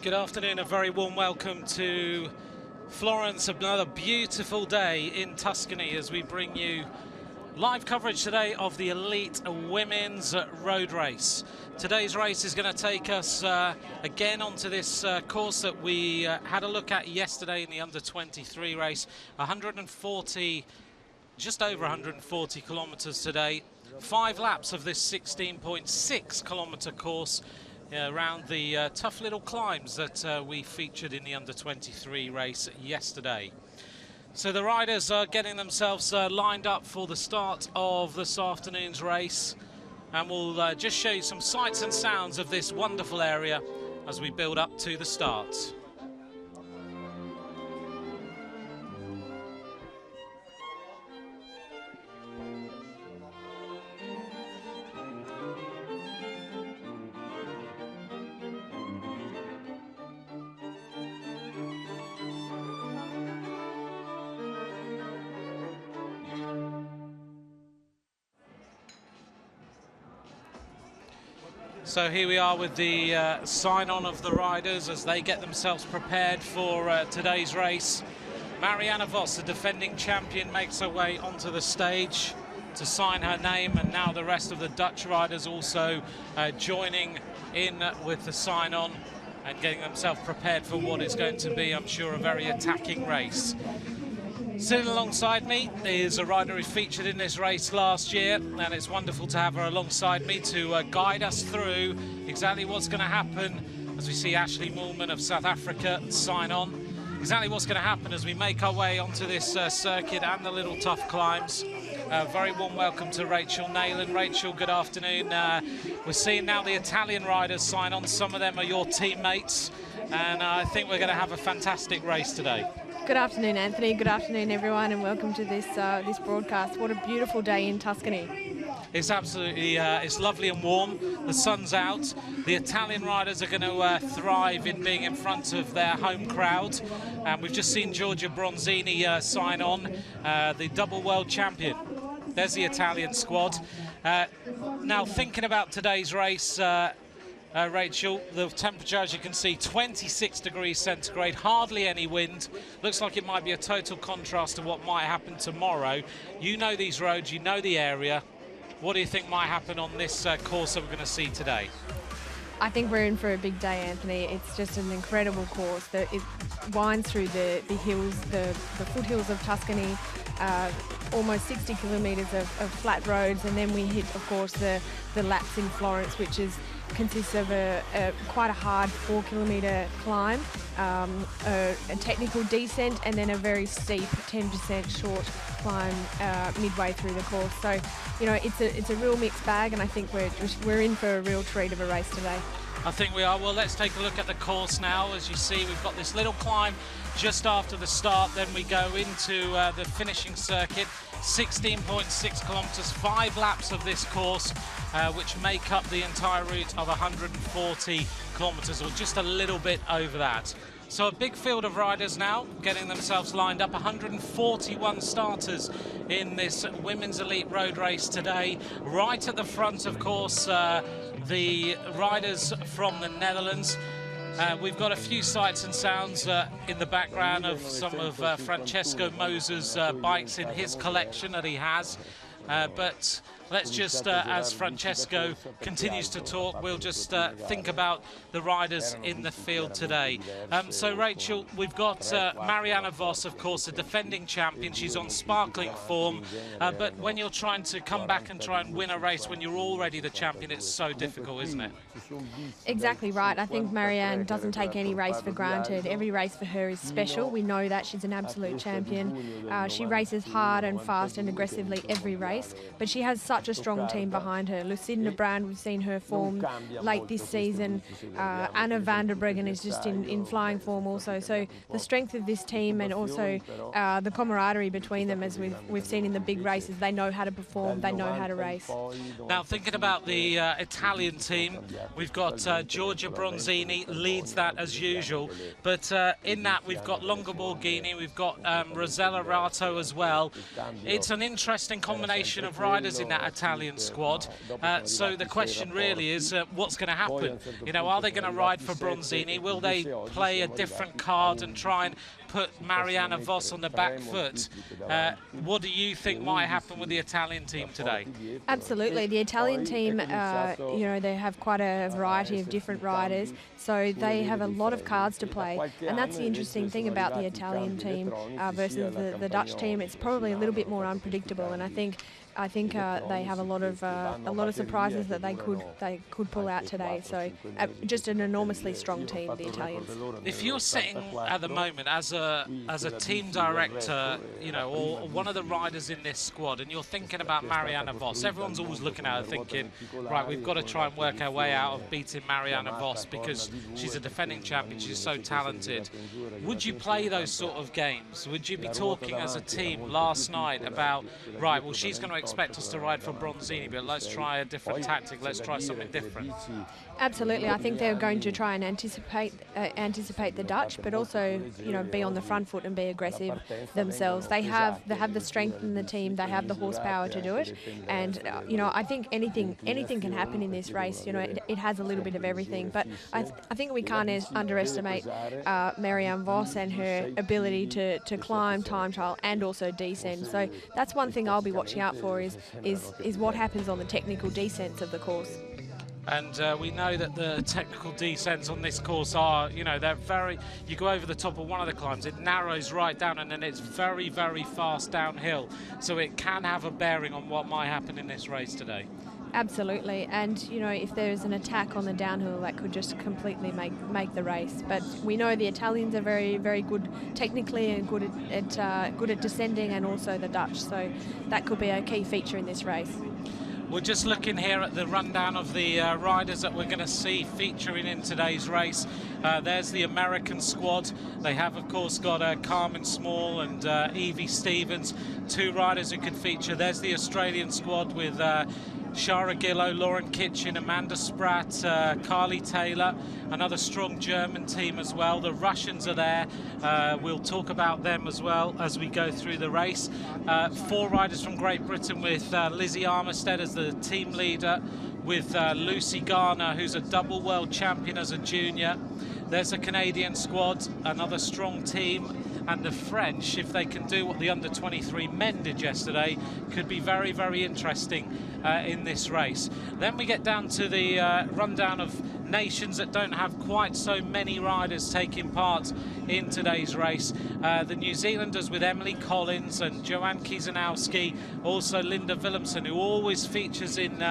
Good afternoon, a very warm welcome to Florence. Another beautiful day in Tuscany as we bring you live coverage today of the elite women's road race. Today's race is going to take us again onto this course that we had a look at yesterday in the under-23 race. 140, just over 140 kilometers today. 5 laps of this 16.6 kilometer course around the tough little climbs that we featured in the under-23 race yesterday. So the riders are getting themselves lined up for the start of this afternoon's race, and we'll just show you some sights and sounds of this wonderful area as we build up to the start. So here we are with the sign-on of the riders as they get themselves prepared for today's race. Marianne Vos, the defending champion, makes her way onto the stage to sign her name, and now the rest of the Dutch riders also joining in with the sign-on and getting themselves prepared for what is going to be, I'm sure, a very attacking race. Sitting alongside me is a rider who featured in this race last year, and it's wonderful to have her alongside me to guide us through exactly what's going to happen as we see Ashley Moolman of South Africa sign on. Exactly what's going to happen as we make our way onto this circuit and the little tough climbs. Very warm welcome to Rachel Nayland. Rachel, good afternoon. We're seeing now the Italian riders sign on. Some of them are your teammates, and I think we're going to have a fantastic race today. Good afternoon, Anthony. Good afternoon, everyone, and welcome to this this broadcast. What a beautiful day in Tuscany. It's absolutely, it's lovely and warm. The sun's out. The Italian riders are going to thrive in being in front of their home crowd. And we've just seen Giorgia Bronzini sign on, the double world champion. There's the Italian squad. Now, thinking about today's race, Rachel, the temperature, as you can see, 26 degrees centigrade, hardly any wind. Looks like it might be a total contrast to what might happen tomorrow. You know these roads, you know the area. What do you think might happen on this course that we're going to see today? I think we're in for a big day, Anthony. It's just an incredible course. It winds through the hills, the foothills of Tuscany, almost 60 kilometres of flat roads, and then we hit, of course, the laps in Florence, which consists of quite a hard 4 kilometre climb, a technical descent, and then a very steep 10% short climb midway through the course. So, you know, it's a real mixed bag, and I think we're in for a real treat of a race today. I think we are. Well, let's take a look at the course now. As you see, we've got this little climb just after the start, then we go into the finishing circuit. 16.6 kilometres, 5 laps of this course, which make up the entire route of 140 kilometres, or just a little bit over that. So a big field of riders now getting themselves lined up. 141 starters in this women's elite road race today. Right at the front, of course, the riders from the Netherlands. We've got a few sights and sounds in the background of some of Francesco Moser's bikes in his collection that he has. But let's just, as Francesco continues to talk, we'll just think about the riders in the field today. So, Rachel, we've got Marianne Vos, of course, the defending champion. She's on sparkling form. But when you're trying to come back and try and win a race when you're already the champion, it's so difficult, isn't it? Exactly right. I think Marianne doesn't take any race for granted. Every race for her is special. We know that. She's an absolute champion. She races hard and fast and aggressively every race, but she has such a strong team behind her. Lucinda Brand, we've seen her form late this season. Anna van der Breggen is just in flying form also. So the strength of this team, and also the camaraderie between them, as we've seen in the big races, they know how to perform, they know how to race. Now, thinking about the Italian team, we've got Giorgia Bronzini leads that as usual, but in that we've got Longa Borghini, we've got Rosella Rato as well. It's an interesting combination of riders in that. Italian squad. So the question really is, what's going to happen? You know, are they going to ride for Bronzini? Will they play a different card and try and put Mariana Vos on the back foot? What do you think might happen with the Italian team today? Absolutely. The Italian team, you know, they have quite a variety of different riders, so they have a lot of cards to play. And that's the interesting thing about the Italian team versus the Dutch team. It's probably a little bit more unpredictable, and I think they have a lot of surprises that they could pull out today. So just an enormously strong team, the Italians. If you're sitting at the moment as a team director, you know, or one of the riders in this squad, and you're thinking about Mariana Vos, everyone's always looking at her thinking, right, we've got to try and work our way out of beating Mariana Vos because she's a defending champion, she's so talented. Would you play those sort of games? Would you be talking as a team last night about, right, well, she's going to expect us to ride for Bronzini, but let's try a different tactic, let's try something different? Absolutely. I think they're going to try and anticipate the Dutch, but also, you know, be on the front foot and be aggressive themselves. They have the strength in the team, they have the horsepower to do it, and you know, I think anything can happen in this race. You know, it has a little bit of everything, but I think we can't underestimate Marianne Vos and her ability to climb, time trial, and also descend. So that's one thing I'll be watching out for is what happens on the technical descents of the course. And we know that the technical descents on this course are, you know, they're you go over the top of one of the climbs, it narrows right down, and then it's very, very fast downhill. So it can have a bearing on what might happen in this race today. Absolutely, and you know, if there's an attack on the downhill, that could just completely make the race. But we know the Italians are very, very good technically and good at descending, and also the Dutch. So that could be a key feature in this race. We're just looking here at the rundown of the riders that we're going to see featuring in today's race. There's the American squad. They have, of course, got Carmen Small and Evie Stevens, two riders who could feature. There's the Australian squad with Shara Gillow, Lauren Kitchen, Amanda Spratt, Carly Taylor, another strong German team as well. The Russians are there. We'll talk about them as well as we go through the race. Four riders from Great Britain with Lizzie Armistead as the team leader, with Lucy Garner, who's a double world champion as a junior. There's a Canadian squad, another strong team. And the French, if they can do what the under-23 men did yesterday, could be very, very interesting in this race. Then we get down to the rundown of nations that don't have quite so many riders taking part in today's race. The New Zealanders with Emily Collins and Joanne Kiesanowski, also Linda Willemsen, who always features in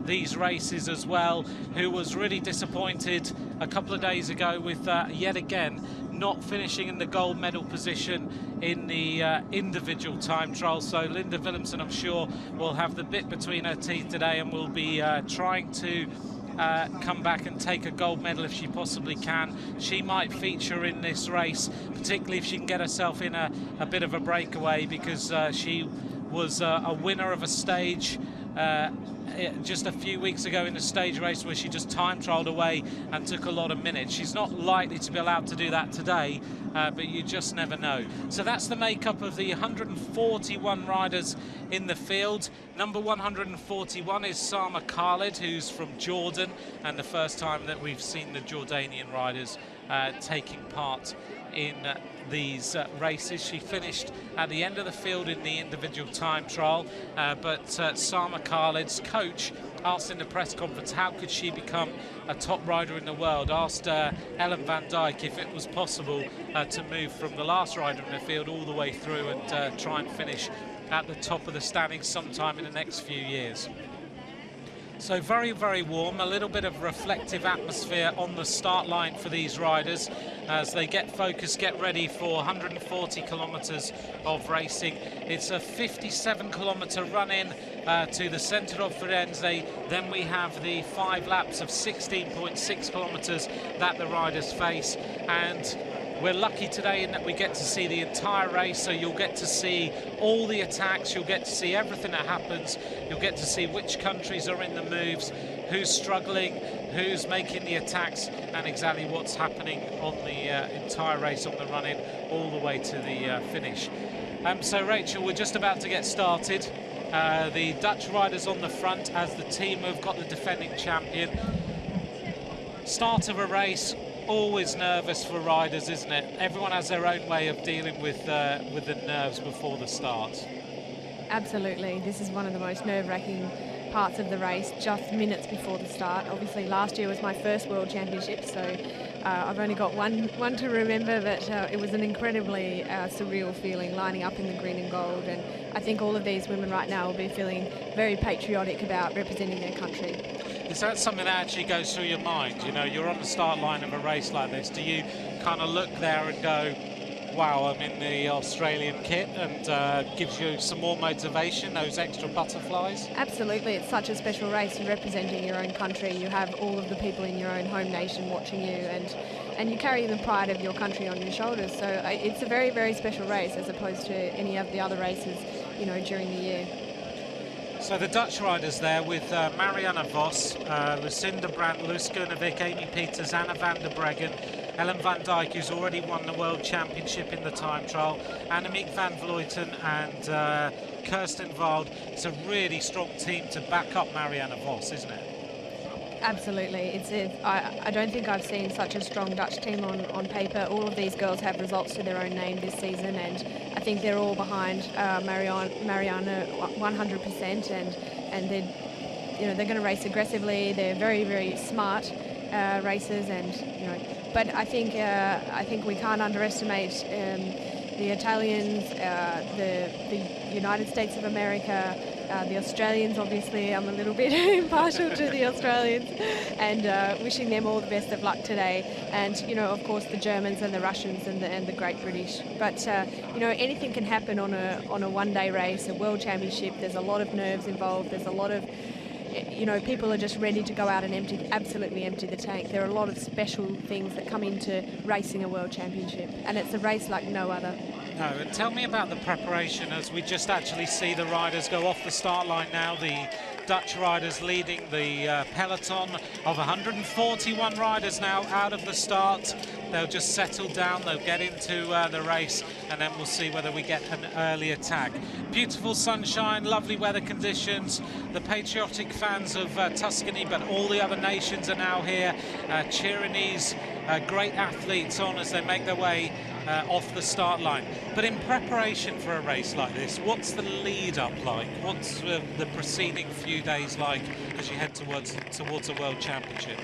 these races as well, who was really disappointed a couple of days ago with yet again not finishing in the gold medal position in the individual time trial. So Linda Willemsen, I'm sure, will have the bit between her teeth today and will be trying to come back and take a gold medal if she possibly can. She might feature in this race, particularly if she can get herself in a bit of a breakaway, because she was a winner of a stage just a few weeks ago in a stage race where she just time trialed away and took a lot of minutes. She's not likely to be allowed to do that today, but you just never know. So that's the makeup of the 141 riders in the field. Number 141 is Sama Khalid, who's from Jordan, and the first time that we've seen the Jordanian riders taking part in these races. She finished at the end of the field in the individual time trial, but Sama Khalid's coach asked in the press conference how could she become a top rider in the world, asked Ellen van Dijk if it was possible to move from the last rider in the field all the way through and try and finish at the top of the standings sometime in the next few years. So very, very warm, a little bit of reflective atmosphere on the start line for these riders as they get focused, get ready for 140 kilometers of racing. It's a 57-kilometer run-in to the centre of Firenze. Then we have the 5 laps of 16.6 kilometers that the riders face. And we're lucky today in that we get to see the entire race, so you'll get to see all the attacks, you'll get to see everything that happens, you'll get to see which countries are in the moves, who's struggling, who's making the attacks, and exactly what's happening on the entire race, on the run-in, all the way to the finish. So Rachel, we're just about to get started. The Dutch riders on the front as the team have got the defending champion. Start of a race, always nervous for riders, isn't it? Everyone has their own way of dealing with the nerves before the start. Absolutely. This is one of the most nerve-wracking parts of the race, just minutes before the start. Obviously, last year was my first World Championship, so I've only got one to remember, but it was an incredibly surreal feeling lining up in the green and gold, and I think all of these women right now will be feeling very patriotic about representing their country. Is that something that actually goes through your mind? You know, you're on the start line of a race like this. Do you kind of look there and go, wow, I'm in the Australian kit, and gives you some more motivation, those extra butterflies? Absolutely, it's such a special race. You're representing your own country. You have all of the people in your own home nation watching you, and you carry the pride of your country on your shoulders. So it's a very, very special race as opposed to any of the other races, you know, during the year. So the Dutch riders there with Marianne Vos, Lucinda Brandt, Loes Koenewick, Amy Peters, Anna van der Breggen, Ellen van Dijk, who's already won the World Championship in the time trial, Annemiek van Vleuten and Kirsten Wild. It's a really strong team to back up Marianne Vos, isn't it? Absolutely. I don't think I've seen such a strong Dutch team on paper. All of these girls have results to their own name this season, and I think they're all behind Marianne 100%, and they're going to race aggressively. They're very, very smart racers, and but I think we can't underestimate the Italians, the United States of America, the Australians. Obviously, I'm a little bit impartial to the Australians, and wishing them all the best of luck today. And of course, the Germans and the Russians and the Great British. But anything can happen on a one-day race, a World Championship. There's a lot of nerves involved. There's a lot of people are just ready to go out and absolutely empty the tank. There are a lot of special things that come into racing a World Championship, and it's a race like no other. No, and tell me about the preparation as we just actually see the riders go off the start line now. The Dutch riders leading the peloton of 141 riders now out of the start. They'll just settle down, they'll get into the race, and then we'll see whether we get an early attack. Beautiful sunshine, lovely weather conditions. The patriotic fans of Tuscany, but all the other nations are now here cheering these great athletes on as they make their way off the start line. But in preparation for a race like this, what's the lead up like? What's the preceding few days like as you head towards a World Championship?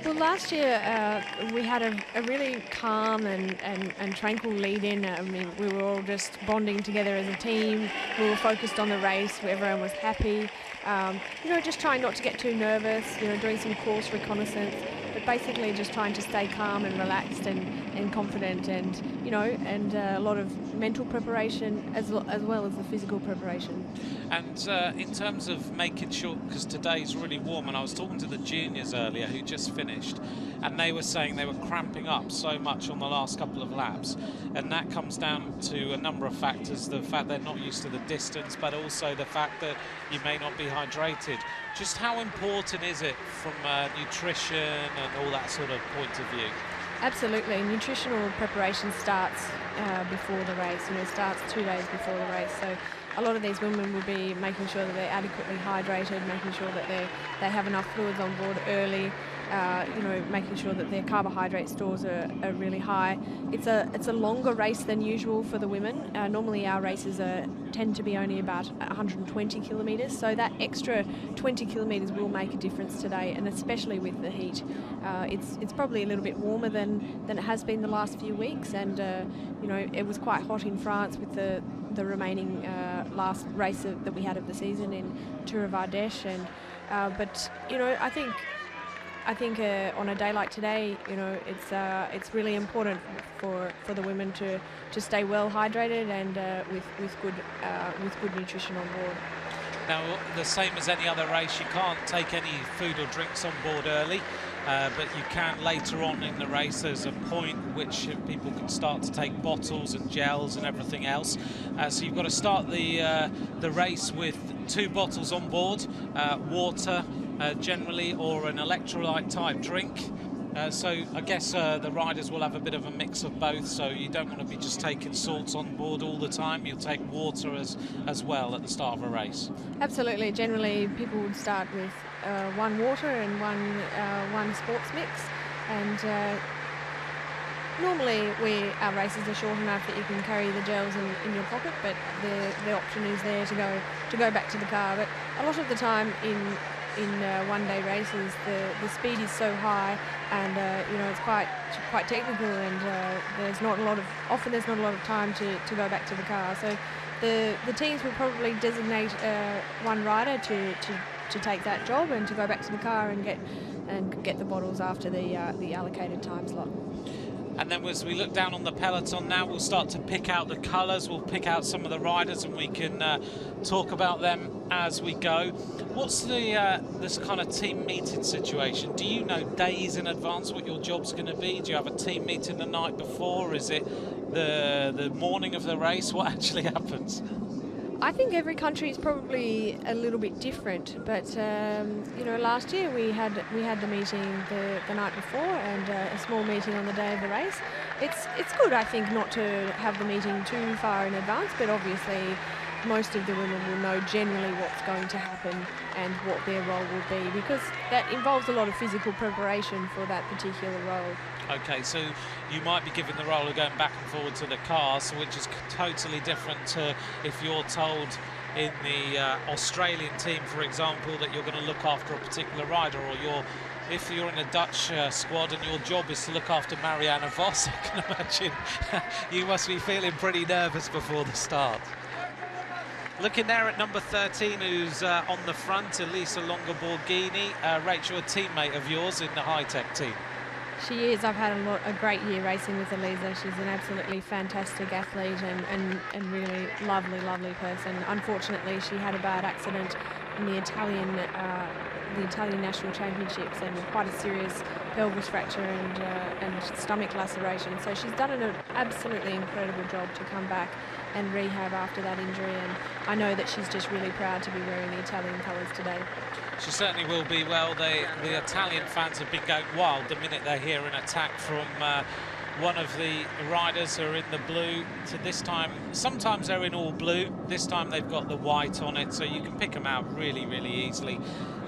Well, last year we had a really calm and tranquil lead-in. I mean, we were all just bonding together as a team. We were focused on the race. Everyone was happy. Just trying not to get too nervous. Doing some course reconnaissance, but basically just trying to stay calm and relaxed and confident, and a lot of mental preparation as well as the physical preparation. And in terms of making sure, because today's really warm, and I was talking to the juniors earlier who just finished, and they were saying they were cramping up so much on the last couple of laps, and that comes down to a number of factors. The fact they're not used to the distance, but also the fact that you may not be hydrated. Just how important is it from nutrition and all that sort of point of view? Absolutely. Nutritional preparation starts before the race. Starts 2 days before the race. So a lot of these women will be making sure that they're adequately hydrated, making sure that they have enough fluids on board early, making sure that their carbohydrate stores are really high. It's a longer race than usual for the women. Normally our races tend to be only about 120 kilometres, so that extra 20 kilometres will make a difference today, and especially with the heat. It's probably a little bit warmer than it has been the last few weeks, and it was quite hot in France with the remaining last race that we had of the season in Tour of Ardèche, and but I think on a day like today, it's really important for the women to stay well hydrated and with good nutrition on board. Now, the same as any other race, you can't take any food or drinks on board early, but you can later on in the race. There's a point at which people can start to take bottles and gels and everything else. So you've got to start the race with 2 bottles on board, water generally, or an electrolyte type drink. So I guess the riders will have a bit of a mix of both, so you don't want to be just taking salts on board all the time. You'll take water as well at the start of a race. Absolutely. Generally, people would start with one water and one sports mix, and normally our races are short enough that you can carry the gels in your pocket, but the option is there to go back to the car. But a lot of the time in one-day races, the speed is so high, and it's quite technical, and there's not a lot of time to go back to the car. So the teams will probably designate one rider to take that job and to go back to the car and get the bottles after the allocated time slot. And then as we look down on the peloton now, we'll start to pick out the colours, we'll pick out some of the riders, and we can talk about them as we go. What's this kind of team meeting situation? Do you know days in advance what your job's going to be? Do you have a team meeting the night before? Is it the morning of the race? What actually happens? I think every country is probably a little bit different, but last year we had the meeting the night before, and a small meeting on the day of the race. It's good, I think, not to have the meeting too far in advance, but obviously most of the women will know generally what's going to happen and what their role will be, because that involves a lot of physical preparation for that particular role. Okay, so you might be given the role of going back and forward to the car, so which is totally different to if you're told in the Australian team, for example, that you're going to look after a particular rider, or if you're in a Dutch squad and your job is to look after Marianne Vos. I can imagine you must be feeling pretty nervous before the start. Looking there at number 13, who's on the front, Elisa Longo-Borghini. Rachel, a teammate of yours in the high-tech team. She is. I've had a great year racing with Elisa. She's an absolutely fantastic athlete and really lovely person. Unfortunately, she had a bad accident in the Italian National Championships, and quite a serious pelvis fracture and stomach laceration. So she's done an absolutely incredible job to come back and rehab after that injury, and I know that she's just really proud to be wearing the Italian colours today. She certainly will be. Well, the Italian fans have been going wild the minute they hear an attack from one of the riders who are in the blue. To this time, sometimes they're in all blue. This time they've got the white on it, so you can pick them out really easily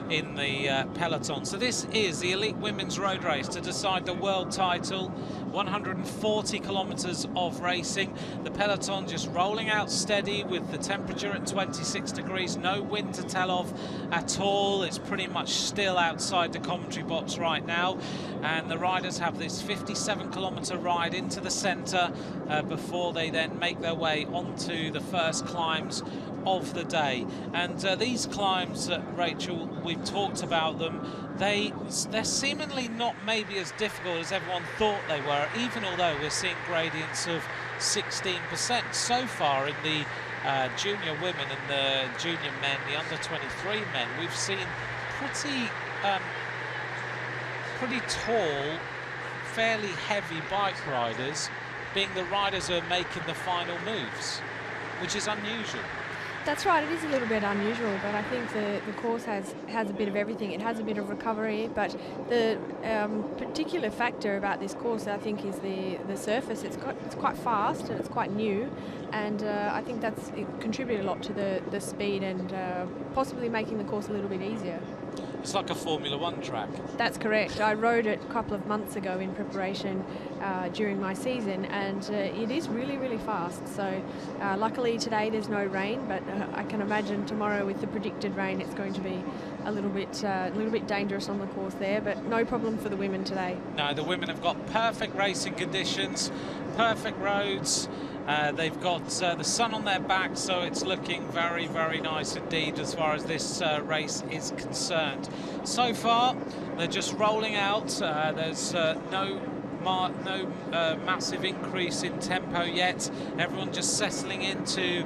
in the peloton. So this is the Elite Women's Road Race to decide the world title. 140 kilometers of racing. The peloton just rolling out steady with the temperature at 26 degrees. No wind to tell of at all. It's pretty much still outside the commentary box right now. And the riders have this 57-kilometer ride into the center before they then make their way onto the first climbs of the day. And these climbs, Rachel, we've talked about them. They're seemingly not maybe as difficult as everyone thought they were, even although we're seeing gradients of 16% so far in the junior women and the junior men, the under-23 men. We've seen pretty tall, fairly heavy bike riders being the riders who are making the final moves, which is unusual. That's right, it is a little bit unusual, but I think the course has a bit of everything. It has a bit of recovery, but the particular factor about this course, I think, is the surface. It's quite fast and it's quite new, and I think it contributed a lot to the speed and possibly making the course a little bit easier. It's like a Formula One track. That's correct. I rode it a couple of months ago in preparation during my season, and it is really fast. So luckily today there's no rain, but I can imagine tomorrow with the predicted rain it's going to be a little bit dangerous on the course there, but no problem for the women today. No, the women have got perfect racing conditions, perfect roads. They've got the sun on their back, so it's looking very nice indeed as far as this race is concerned. So far, they're just rolling out. There's no massive increase in tempo yet. Everyone just settling into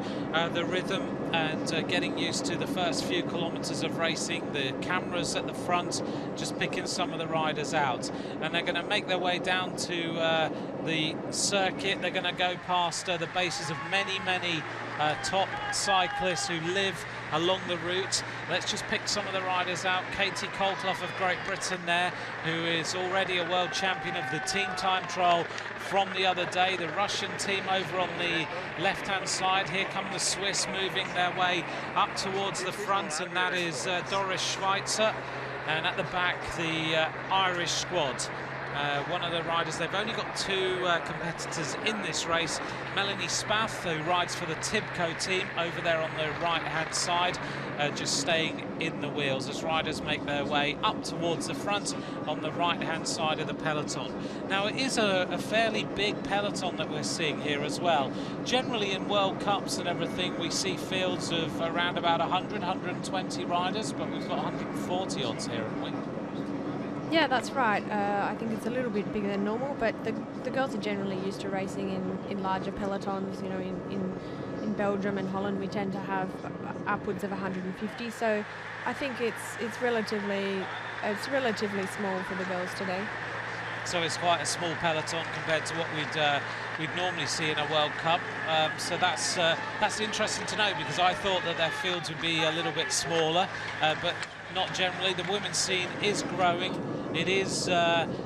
the rhythm and getting used to the first few kilometers of racing. The cameras at the front just picking some of the riders out, and they're going to make their way down to the circuit. They're going to go past the bases of many top cyclists who live along the route. Let's just pick some of the riders out. Katie Colclough of Great Britain there, who is already a world champion of the team time trial from the other day. The Russian team over on the left-hand side. Here come the Swiss moving their way up towards the front, and that is Doris Schweitzer. And at the back, the Irish squad. One of the riders, they've only got two competitors in this race. Melanie Spath, who rides for the Tibco team over there on the right-hand side, just staying in the wheels as riders make their way up towards the front on the right-hand side of the peloton. Now, it is a fairly big peloton that we're seeing here as well. Generally in World Cups and everything, we see fields of around about 100, 120 riders, but we've got 140 odds here, haven't we? Yeah, that's right. I think it's a little bit bigger than normal, but the girls are generally used to racing in larger pelotons. You know, in Belgium and Holland, we tend to have upwards of 150. So I think it's relatively small for the girls today. So it's quite a small peloton compared to what we'd normally see in a World Cup. So that's interesting to know, because I thought that their fields would be a little bit smaller, but not generally. The women's scene is growing. It is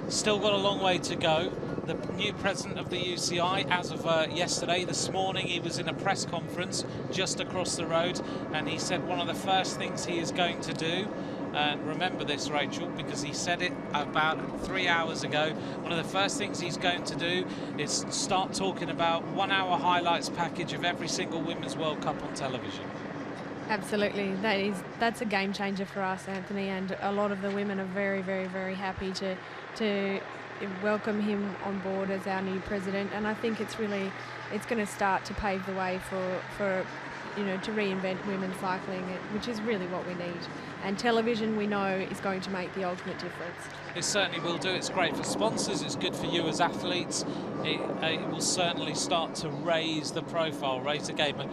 still got a long way to go. The new president of the UCI, as of yesterday, this morning, he was in a press conference just across the road, and he said one of the first things he is going to do, and remember this, Rachel, because he said it about 3 hours ago, one of the first things he's going to do is start talking about 1 hour highlights package of every single Women's World Cup on television. Absolutely, that's a game changer for us, Anthony, and a lot of the women are very, very, very happy to welcome him on board as our new president. And I think it's going to start to pave the way for to reinvent women's cycling, which is really what we need. And television, we know, is going to make the ultimate difference. It certainly will do. It's great for sponsors. It's good for you as athletes. It will certainly start to raise the profile, raise the game. And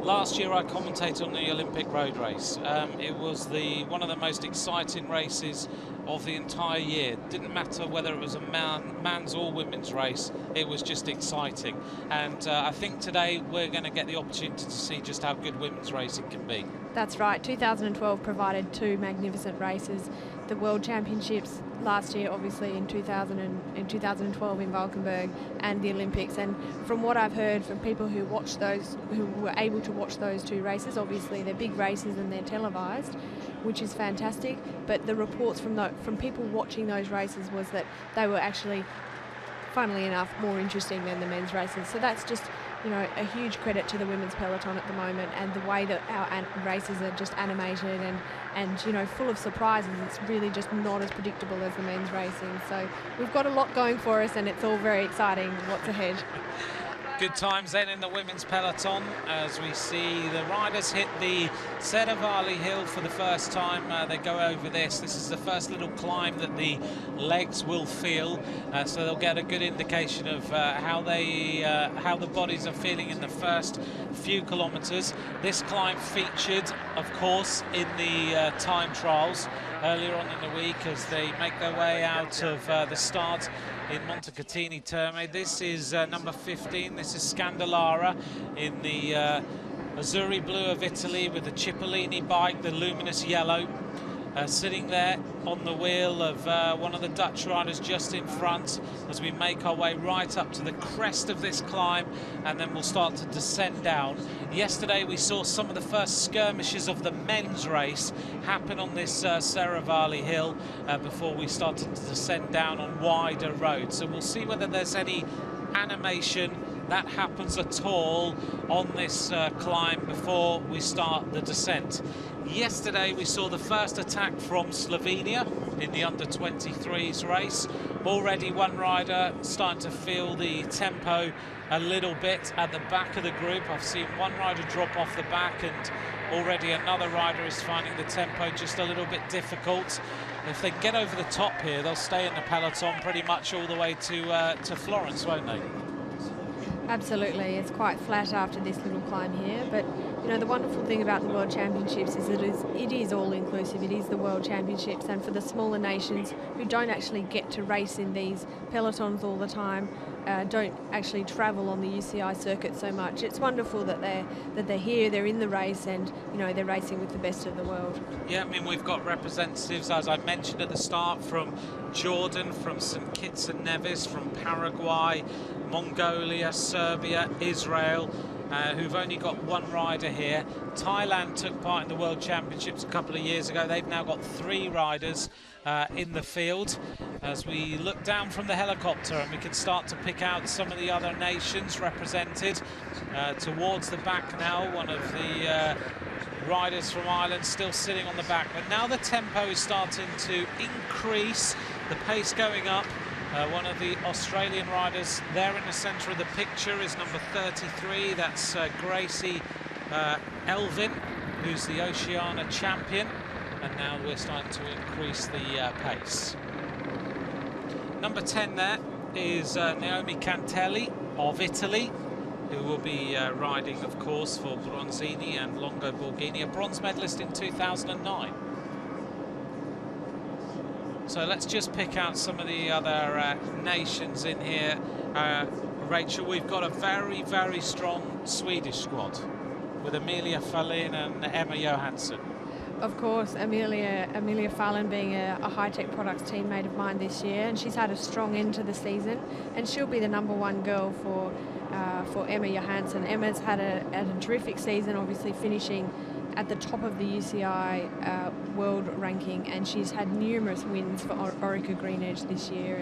last year I commentated on the Olympic road race. It was one of the most exciting races of the entire year. Didn't matter whether it was a man's or women's race, it was just exciting. And I think today we're going to get the opportunity to see just how good women's racing can be. That's right. 2012 provided two magnificent races. The World Championships last year, obviously in 2012 in Valkenburg, and the Olympics. And from what I've heard from people who were able to watch those two races, obviously they're big races and they're televised, which is fantastic. But the reports from people watching those races was that they were actually, funnily enough, more interesting than the men's races. So that's just, a huge credit to the women's peloton at the moment, and the way that our races are just animated and full of surprises. It's really just not as predictable as the men's racing. So we've got a lot going for us, and it's all very exciting what's ahead. Good times then in the women's peloton as we see the riders hit the Serravalle Hill for the first time. They go over this. This is the first little climb that the legs will feel, so they'll get a good indication of how the bodies are feeling in the first few kilometers. This climb featured, of course, in the time trials earlier on in the week as they make their way out of the start in Montecatini Terme. This is number 15. This is Scandalara in the Azzurri blue of Italy with the Cipollini bike, the luminous yellow. Sitting there on the wheel of one of the Dutch riders just in front as we make our way right up to the crest of this climb, and then we'll start to descend down. Yesterday we saw some of the first skirmishes of the men's race happen on this Serravalle Hill before we started to descend down on wider roads. So we'll see whether there's any animation that happens at all on this climb before we start the descent. Yesterday we saw the first attack from Slovenia in the under-23s race. Already one rider starting to feel the tempo a little bit at the back of the group. I've seen one rider drop off the back, and already another rider is finding the tempo just a little bit difficult. If they get over the top here, they'll stay in the peloton pretty much all the way to Florence, won't they? Absolutely. It's quite flat after this little climb here, but You know, the wonderful thing about the World Championships is that it is all inclusive. It is the World Championships, and for the smaller nations who don't actually get to race in these pelotons all the time, don't actually travel on the UCI circuit so much. It's wonderful that they're here, they're in the race, and you know, they're racing with the best of the world. Yeah, I mean, we've got representatives, as I mentioned at the start, from Jordan, from St Kitts and Nevis, from Paraguay, Mongolia, Serbia, Israel, who've only got one rider here. Thailand took part in the World Championships a couple of years ago. They've now got 3 riders in the field. As we look down from the helicopter, and we can start to pick out some of the other nations represented towards the back now. One of the riders from Ireland still sitting on the back, but now the tempo is starting to increase, the pace going up. One of the Australian riders there in the centre of the picture is number 33. That's Gracie Elvin, who's the Oceania champion, and now we're starting to increase the pace. Number 10 there is Naomi Cantelli of Italy, who will be riding, of course, for Bronzini and Longo Borghini, a bronze medalist in 2009. So let's just pick out some of the other nations in here. Rachel, we've got a very, very strong Swedish squad with Amelia Fallin and Emma Johansson. Of course, Amelia Fallin being a high-tech products teammate of mine this year, and she's had a strong end to the season, and she'll be the #1 girl for Emma Johansson. Emma's had a terrific season, obviously finishing at the top of the UCI world ranking, and she's had numerous wins for Orica Green Edge this year,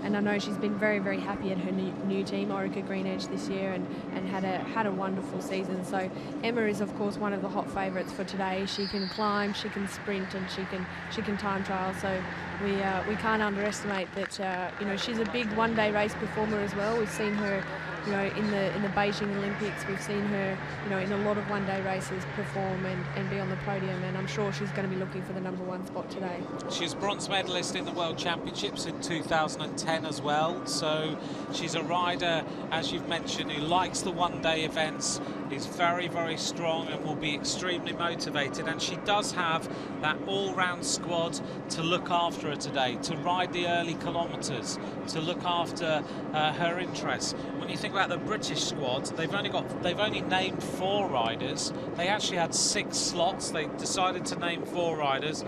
and I know she's been very, very happy at her new team, Orica Green Edge, this year, and had a wonderful season. So Emma is, of course, one of the hot favourites for today. She can climb, she can sprint, and she can time trial. So we can't underestimate that. You know, she's a big one-day race performer as well. We've seen her, you know, in the Beijing Olympics. We've seen her, you know, in a lot of one-day races perform and be on the podium, and I'm sure she's going to be looking for the #1 spot today. She's bronze medalist in the World Championships in 2010 as well, so she's a rider, as you've mentioned, who likes the one-day events, is very, very strong, and will be extremely motivated, and she does have that all-round squad to look after her today, to ride the early kilometres, to look after her interests. When you think about the British squad, they've only named 4 riders. They actually had 6 slots. They decided to name 4 riders.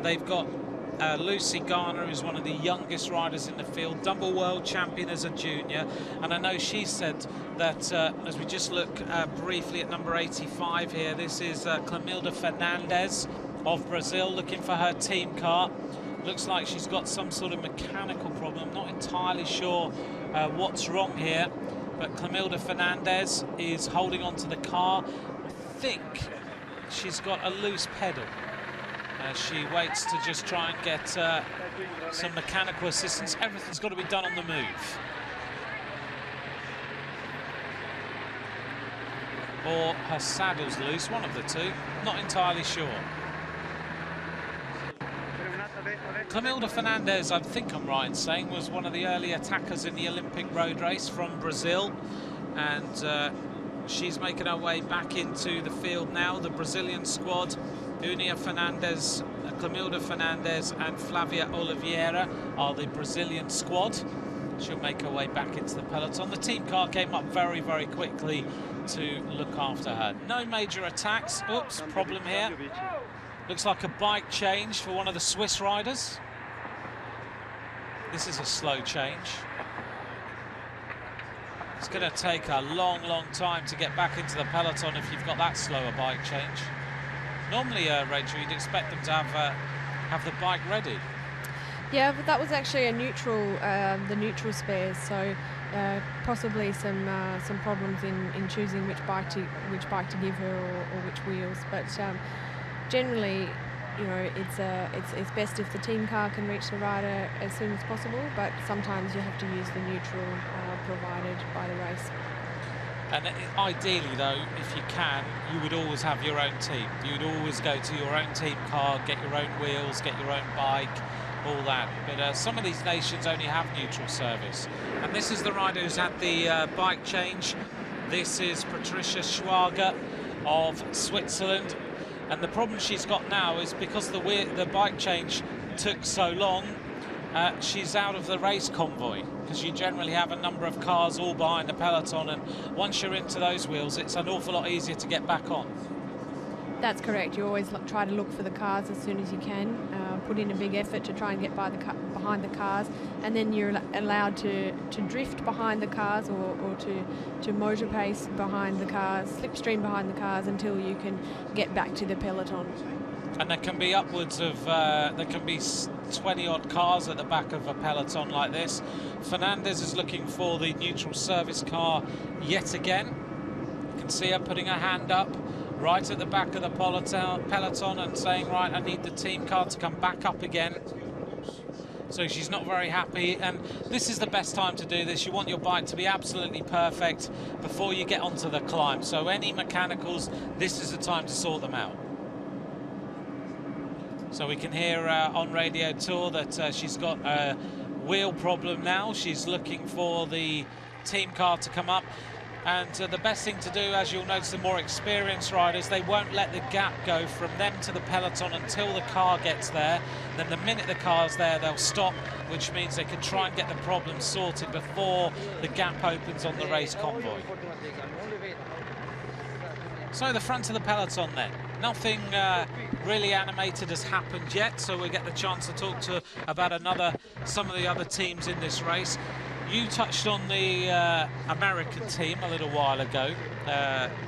They've got Lucy Garner, who's one of the youngest riders in the field, double world champion as a junior, and I know she said that as we just look briefly at number 85 here, this is Clemilda Fernandez of Brazil, looking for her team car. Looks like she's got some sort of mechanical problem. I'm not entirely sure what's wrong here, but Clemilda Fernandez is holding on to the car. I think she's got a loose pedal. She waits to just try and get some mechanical assistance. Everything's got to be done on the move. Or her saddle's loose, one of the two. Not entirely sure. Clemilda Fernandez, I think I'm right in saying, was one of the early attackers in the Olympic road race from Brazil, and she's making her way back into the field now. The Brazilian squad, Unia Fernandez, Clemilda Fernandez and Flavia Oliveira are the Brazilian squad. She'll make her way back into the peloton. The team car came up very, very quickly to look after her. No major attacks. Oops, problem here. Looks like a bike change for one of the Swiss riders. This is a slow change. It's going to take a long, long time to get back into the peloton if you've got that slower bike change. Normally, Rachel, you'd expect them to have the bike ready. Yeah, but that was actually a neutral, the neutral spares. So possibly some problems in choosing which bike to give her or which wheels. But generally, you know, it's best if the team car can reach the rider as soon as possible. But sometimes you have to use the neutral provided by the race. And ideally, though, if you can, you would always have your own team. You'd always go to your own team car, get your own wheels, get your own bike, all that. But some of these nations only have neutral service. And this is the rider who's had the bike change. This is Patricia Schwager, of Switzerland. And the problem she's got now is because the bike change took so long, she's out of the race convoy, because you generally have a number of cars all behind the peloton, and once you're into those wheels, it's an awful lot easier to get back on. That's correct. You always try to look for the cars as soon as you can, put in a big effort to try and get behind the cars, and then you're allowed to drift behind the cars or to motor pace behind the cars, slipstream behind the cars until you can get back to the peloton. And there can be upwards of, there can be 20 odd cars at the back of a peloton like this. Fernandez is looking for the neutral service car yet again. You can see her putting her hand up right at the back of the peloton and saying, right, I need the team car to come back up again. So she's not very happy, and this is the best time to do this. You want your bike to be absolutely perfect before you get onto the climb. So any mechanicals, this is the time to sort them out. So we can hear on Radio Tour that she's got a wheel problem now. She's looking for the team car to come up. And the best thing to do, as you'll notice, the more experienced riders, they won't let the gap go from them to the peloton until the car gets there. Then the minute the car's there, they'll stop, which means they can try and get the problem sorted before the gap opens on the race convoy. So the front of the peloton then. Nothing really animated has happened yet, so we'll get the chance to talk about some of the other teams in this race. You touched on the American team a little while ago,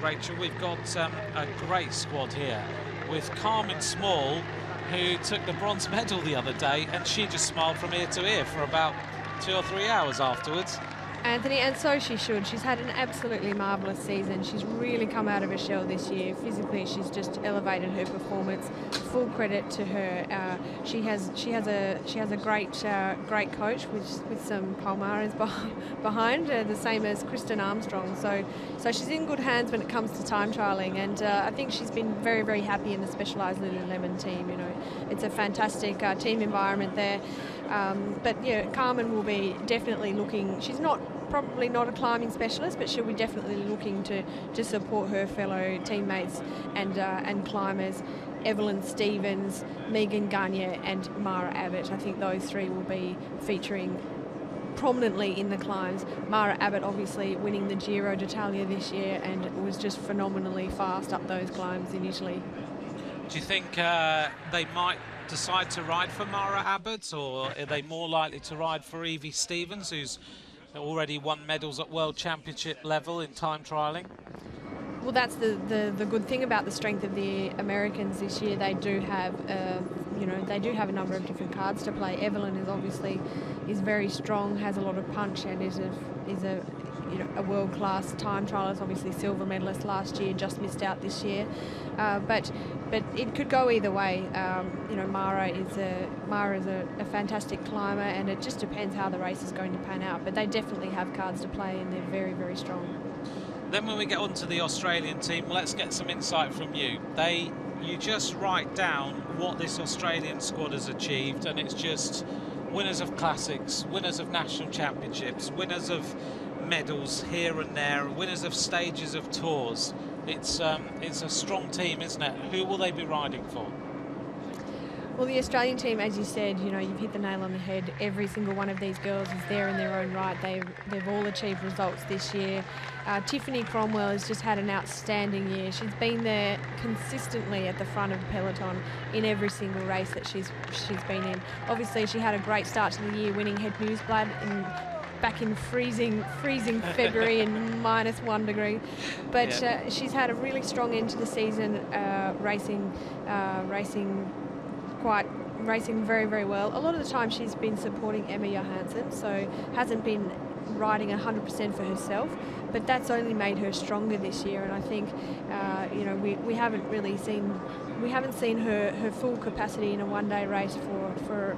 Rachel. We've got a great squad here with Carmen Small, who took the bronze medal the other day, and she just smiled from ear to ear for about 2 or 3 hours afterwards. Anthony, and so she should. She's had an absolutely marvellous season. She's really come out of her shell this year. Physically, she's just elevated her performance. Full credit to her. She has a great coach with some Palmares behind, the same as Kristen Armstrong. So she's in good hands when it comes to time trialling, and I think she's been very, very happy in the Specialized Lululemon team. You know, it's a fantastic team environment there. But yeah, Carmen will be definitely looking. She's probably not a climbing specialist, but she'll be definitely looking to support her fellow teammates and climbers. Evelyn Stevens, Megan Gagne and Mara Abbott. I think those three will be featuring prominently in the climbs. Mara Abbott obviously winning the Giro d'Italia this year and was just phenomenally fast up those climbs in Italy. Do you think they might decide to ride for Mara Abbott, or are they more likely to ride for Evie Stevens, who's already won medals at World Championship level in time trialling? Well, that's the good thing about the strength of the Americans this year. They do have a number of different cards to play. Evelyn is very strong, has a lot of punch, and is a world-class time trialist. Obviously silver medalist last year, just missed out this year. But it could go either way. Mara is a fantastic climber, and it just depends how the race is going to pan out. But they definitely have cards to play, and they're very, very strong. Then when we get on to the Australian team, let's get some insight from you. You just write down what this Australian squad has achieved, and it's just winners of classics, winners of national championships, winners of medals here and there, winners of stages of tours. It's a strong team, isn't it? Who will they be riding for? Well, the Australian team, as you said, you've hit the nail on the head. Every single one of these girls is there in their own right. They've all achieved results this year. Tiffany Cromwell has just had an outstanding year. She's been there consistently at the front of the peloton in every single race that she's been in. Obviously, she had a great start to the year, winning Het Nieuwsblad back in freezing February and -1 degree. But she's had a really strong end to the season, racing very, very well. A lot of the time she's been supporting Emma Johansson, so hasn't been riding 100% for herself, but that's only made her stronger this year. And I think we haven't seen her full capacity in a one-day race for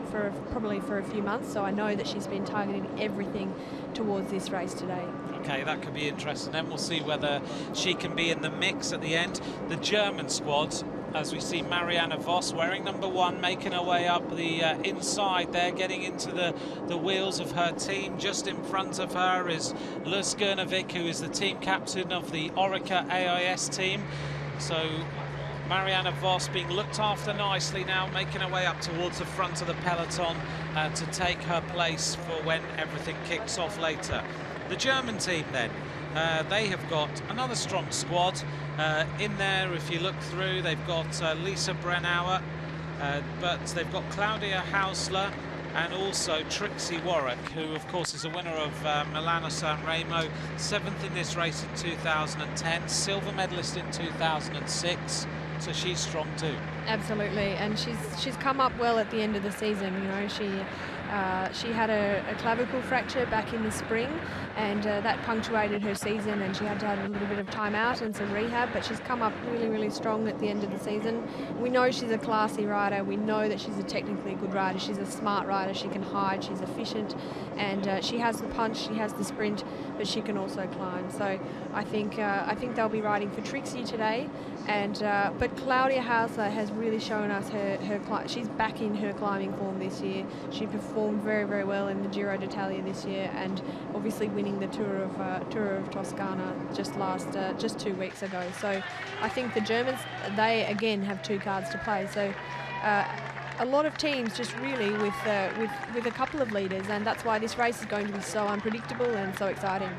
probably for a few months. So I know that she's been targeting everything towards this race today. Okay, that could be interesting. Then we'll see whether she can be in the mix at the end. The German squad, as we see Marianne Vos wearing number 1, making her way up the inside there, getting into the wheels of her team. Just in front of her is Luz Gernevik, who is the team captain of the Orica AIS team. So Marianne Vos being looked after nicely now, making her way up towards the front of the peloton to take her place for when everything kicks off later. The German team then, they have got another strong squad in there. If you look through, they've got Lisa Brennauer, but they've got Claudia Hausler and also Trixie Warwick, who of course is a winner of Milano San Remo, 7th in this race in 2010, silver medalist in 2006, so she's strong too. Absolutely, and she's come up well at the end of the season. You know, she had a clavicle fracture back in the spring, and that punctuated her season, and she had to have a little bit of time out and some rehab, but she's come up really, really strong at the end of the season. We know she's a classy rider. We know that she's a technically good rider. She's a smart rider. She can hide. She's efficient, and she has the punch. She has the sprint, but she can also climb. So I think they'll be riding for Trixie today, and but Claudia Hausler has really shown us she's back in her climbing form this year. She performed very, very well in the Giro d'Italia this year, and obviously winning the Tour of Toscana just 2 weeks ago. So I think the Germans, they again have two cards to play. So a lot of teams just really with a couple of leaders, and that's why this race is going to be so unpredictable and so exciting.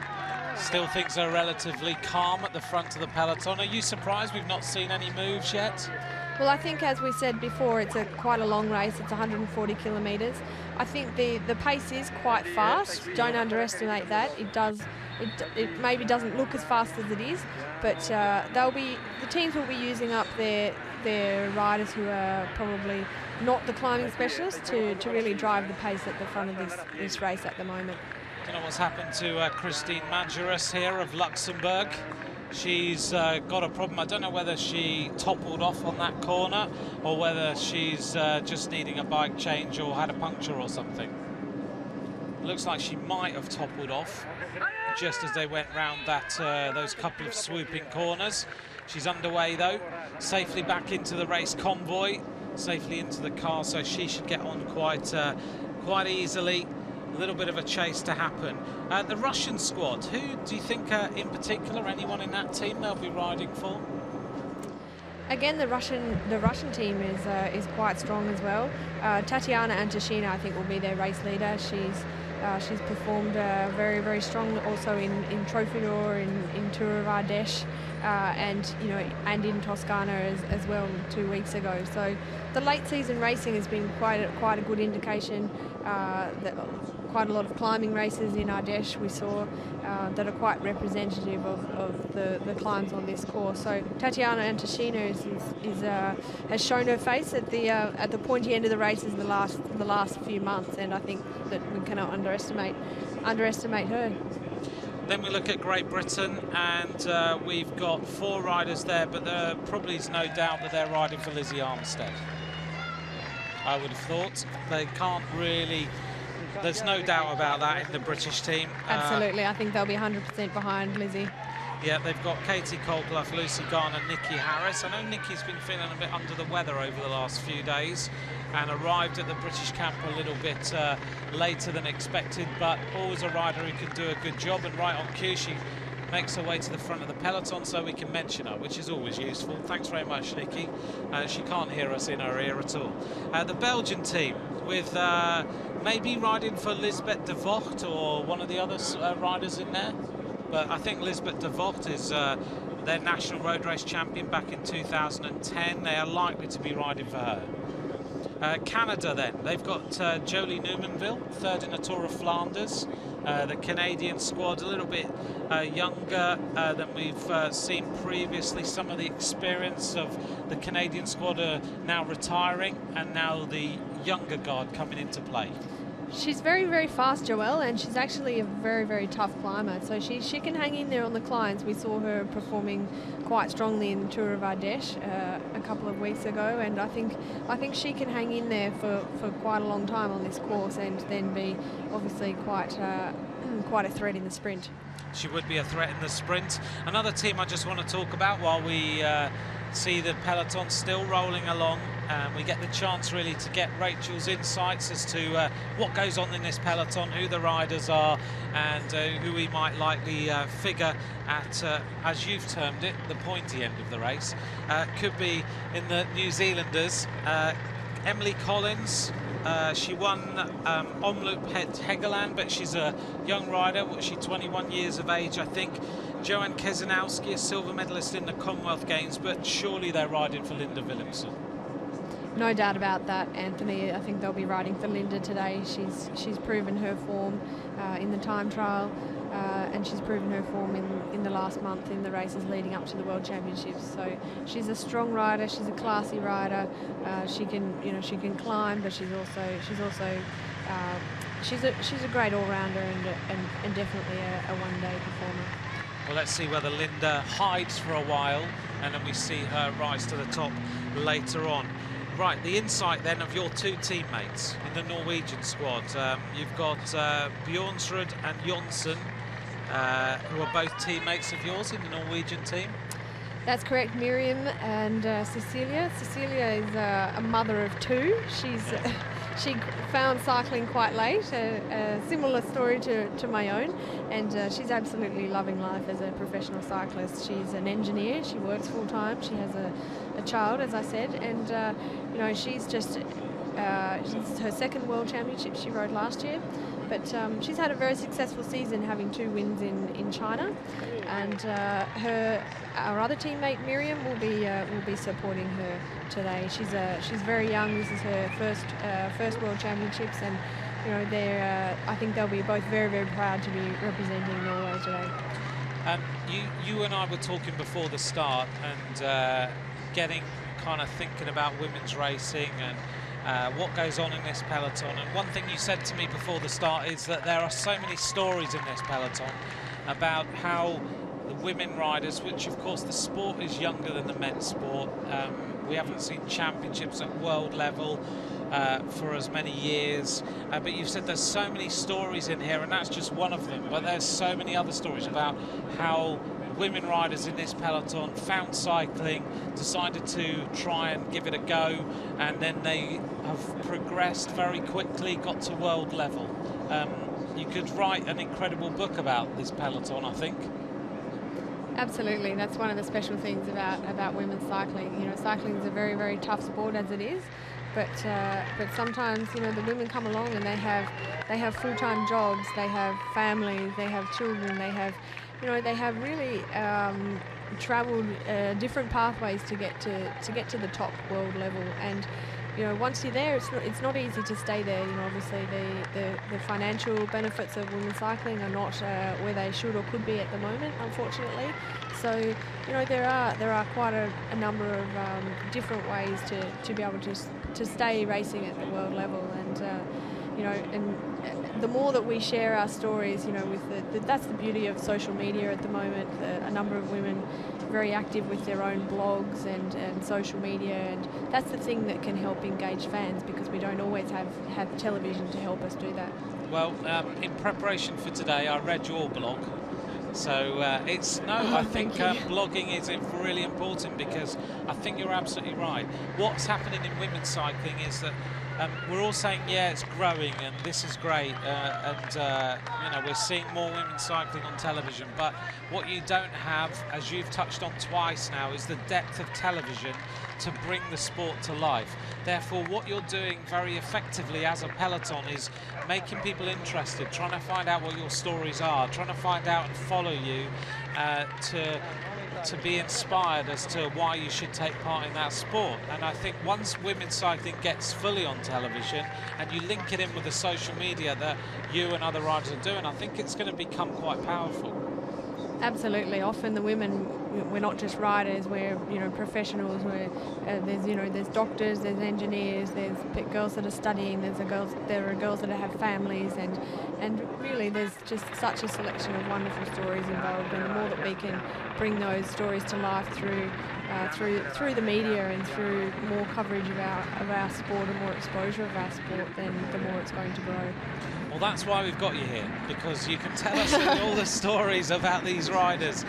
Still things are relatively calm at the front of the peloton. Are you surprised we've not seen any moves yet? Well, I think, as we said before, it's quite a long race. It's 140 kilometres. I think the pace is quite fast. Don't underestimate that. It maybe doesn't look as fast as it is, but the teams will be using up their riders who are probably not the climbing specialists to really drive the pace at the front of this race at the moment. Don't know what's happened to Christine Majerus here of Luxembourg. She's got a problem. I don't know whether she toppled off on that corner or whether she's just needing a bike change or had a puncture or something. Looks like she might have toppled off just as they went round those couple of swooping corners. She's underway though, safely back into the race convoy, safely into the car, so she should get on quite easily. A little bit of a chase to happen. The Russian squad, who do you think in particular, anyone in that team they'll be riding for? Again, the Russian team is quite strong as well. Tatiana Antashina, I think, will be their race leader. She's performed very, very strong also in Trophy d'Or, in Tour of Ardèche, and in Toscana as well 2 weeks ago. So the late season racing has been quite a good indication. That quite a lot of climbing races in Ardèche we saw that are quite representative of the climbs on this course. So Tatiana Antashina has shown her face at the pointy end of the races the last few months, and I think that we cannot underestimate her. Then we look at Great Britain, and we've got 4 riders there, but there probably is no doubt that they're riding for Lizzie Armstead. I would have thought. They can't really, there's no doubt about that in the British team. Absolutely, I think they'll be 100% behind Lizzie. Yeah, they've got Katie Colclough, Lucy Garner, Nikki Harris. I know Nikki's been feeling a bit under the weather over the last few days and arrived at the British camp a little bit later than expected, but always a rider who can do a good job, and right on cue she makes her way to the front of the peloton so we can mention her, which is always useful. Thanks very much, Nikki. She can't hear us in her ear at all. The Belgian team with maybe riding for Lisbeth de Vocht or one of the other riders in there, but I think Lisbeth de Vocht is their national road race champion back in 2010. They are likely to be riding for her. Canada then, they've got Jolie Newmanville, 3rd in the Tour of Flanders. The Canadian squad a little bit younger than we've seen previously. Some of the experience of the Canadian squad are now retiring, and now the younger guard coming into play. She's very, very fast, Joelle, and she's actually a very, very tough climber. So she can hang in there on the climbs. We saw her performing quite strongly in the Tour of Ardèche a couple of weeks ago, and I think she can hang in there for quite a long time on this course, and then be obviously quite a threat in the sprint. She would be a threat in the sprint. Another team I just want to talk about while we see the peloton still rolling along and we get the chance really to get Rachel's insights as to what goes on in this peloton, who the riders are, and who we might likely figure at, as you've termed it, the pointy end of the race. Could be in the New Zealanders. Emily Collins, she won Omloop Hegeland, but she's a young rider. What's she, 21 years of age, I think. Joanne Keselowski, a silver medalist in the Commonwealth Games, but surely they're riding for Linda Willemsen. No doubt about that, Anthony. I think they'll be riding for Linda today. She's proven her form in the time trial, and she's proven her form in the last month in the races leading up to the World Championships. So she's a strong rider. She's a classy rider. She can climb, but she's a great all-rounder and definitely a one-day performer. Well, let's see whether Linda hides for a while, and then we see her rise to the top later on. Right, the insight then of your two teammates in the Norwegian squad. You've got Bjornsrud and Jonsson, who are both teammates of yours in the Norwegian team. That's correct, Miriam and Cecilia. Cecilia is a mother of two. She found cycling quite late, a similar story to my own, and she's absolutely loving life as a professional cyclist. She's an engineer, she works full-time, she has a child, as I said, and she's just, it's her second World Championship she rode last year, but she's had a very successful season, having 2 wins in China, and our other teammate Miriam will be supporting her today. She's very young. This is her first World Championships, and I think they'll be both very, very proud to be representing Norway today. You and I were talking before the start, and getting kind of thinking about women's racing and what goes on in this peloton. And one thing you said to me before the start is that there are so many stories in this peloton about how the women riders, which of course the sport is younger than the men's sport. We haven't seen championships at world level for as many years, but you've said there's so many stories in here, and that's just one of them. But there's so many other stories about how women riders in this peloton found cycling, decided to try and give it a go, and then they have progressed very quickly, got to world level. You could write an incredible book about this peloton, I think. Absolutely, that's one of the special things about women's cycling. Cycling is a very, very tough sport as it is, but sometimes the women come along and they have full-time jobs, they have families, they have children, they have really travelled different pathways to get to the top world level. And once you're there, it's not easy to stay there. Obviously the financial benefits of women's cycling are not where they should or could be at the moment, unfortunately. So there are quite a number of different ways to be able to stay racing at the world level. And and the more that we share our stories, that's the beauty of social media at the moment. A number of women very active with their own blogs and social media, and that's the thing that can help engage fans, because we don't always have television to help us do that. Well, in preparation for today, I read your blog. So I think blogging is really important, because I think you're absolutely right. What's happening in women's cycling is that we're all saying, yeah, it's growing and this is great, and we're seeing more women cycling on television, but what you don't have, as you've touched on twice now, is the depth of television to bring the sport to life. Therefore, what you're doing very effectively as a peloton is making people interested, trying to find out what your stories are, trying to find out and follow you to be inspired as to why you should take part in that sport. And I think once women's cycling gets fully on television and you link it in with the social media that you and other riders are doing, I think it's going to become quite powerful. Absolutely. Often the women, we're not just riders, we're professionals. There's doctors, there's engineers, there's girls that are studying, there are girls that have families, and really there's just such a selection of wonderful stories involved. And the more that we can bring those stories to life through the media and through more coverage of our sport and more exposure of our sport, then the more it's going to grow. Well, that's why we've got you here, because you can tell us all the stories about these riders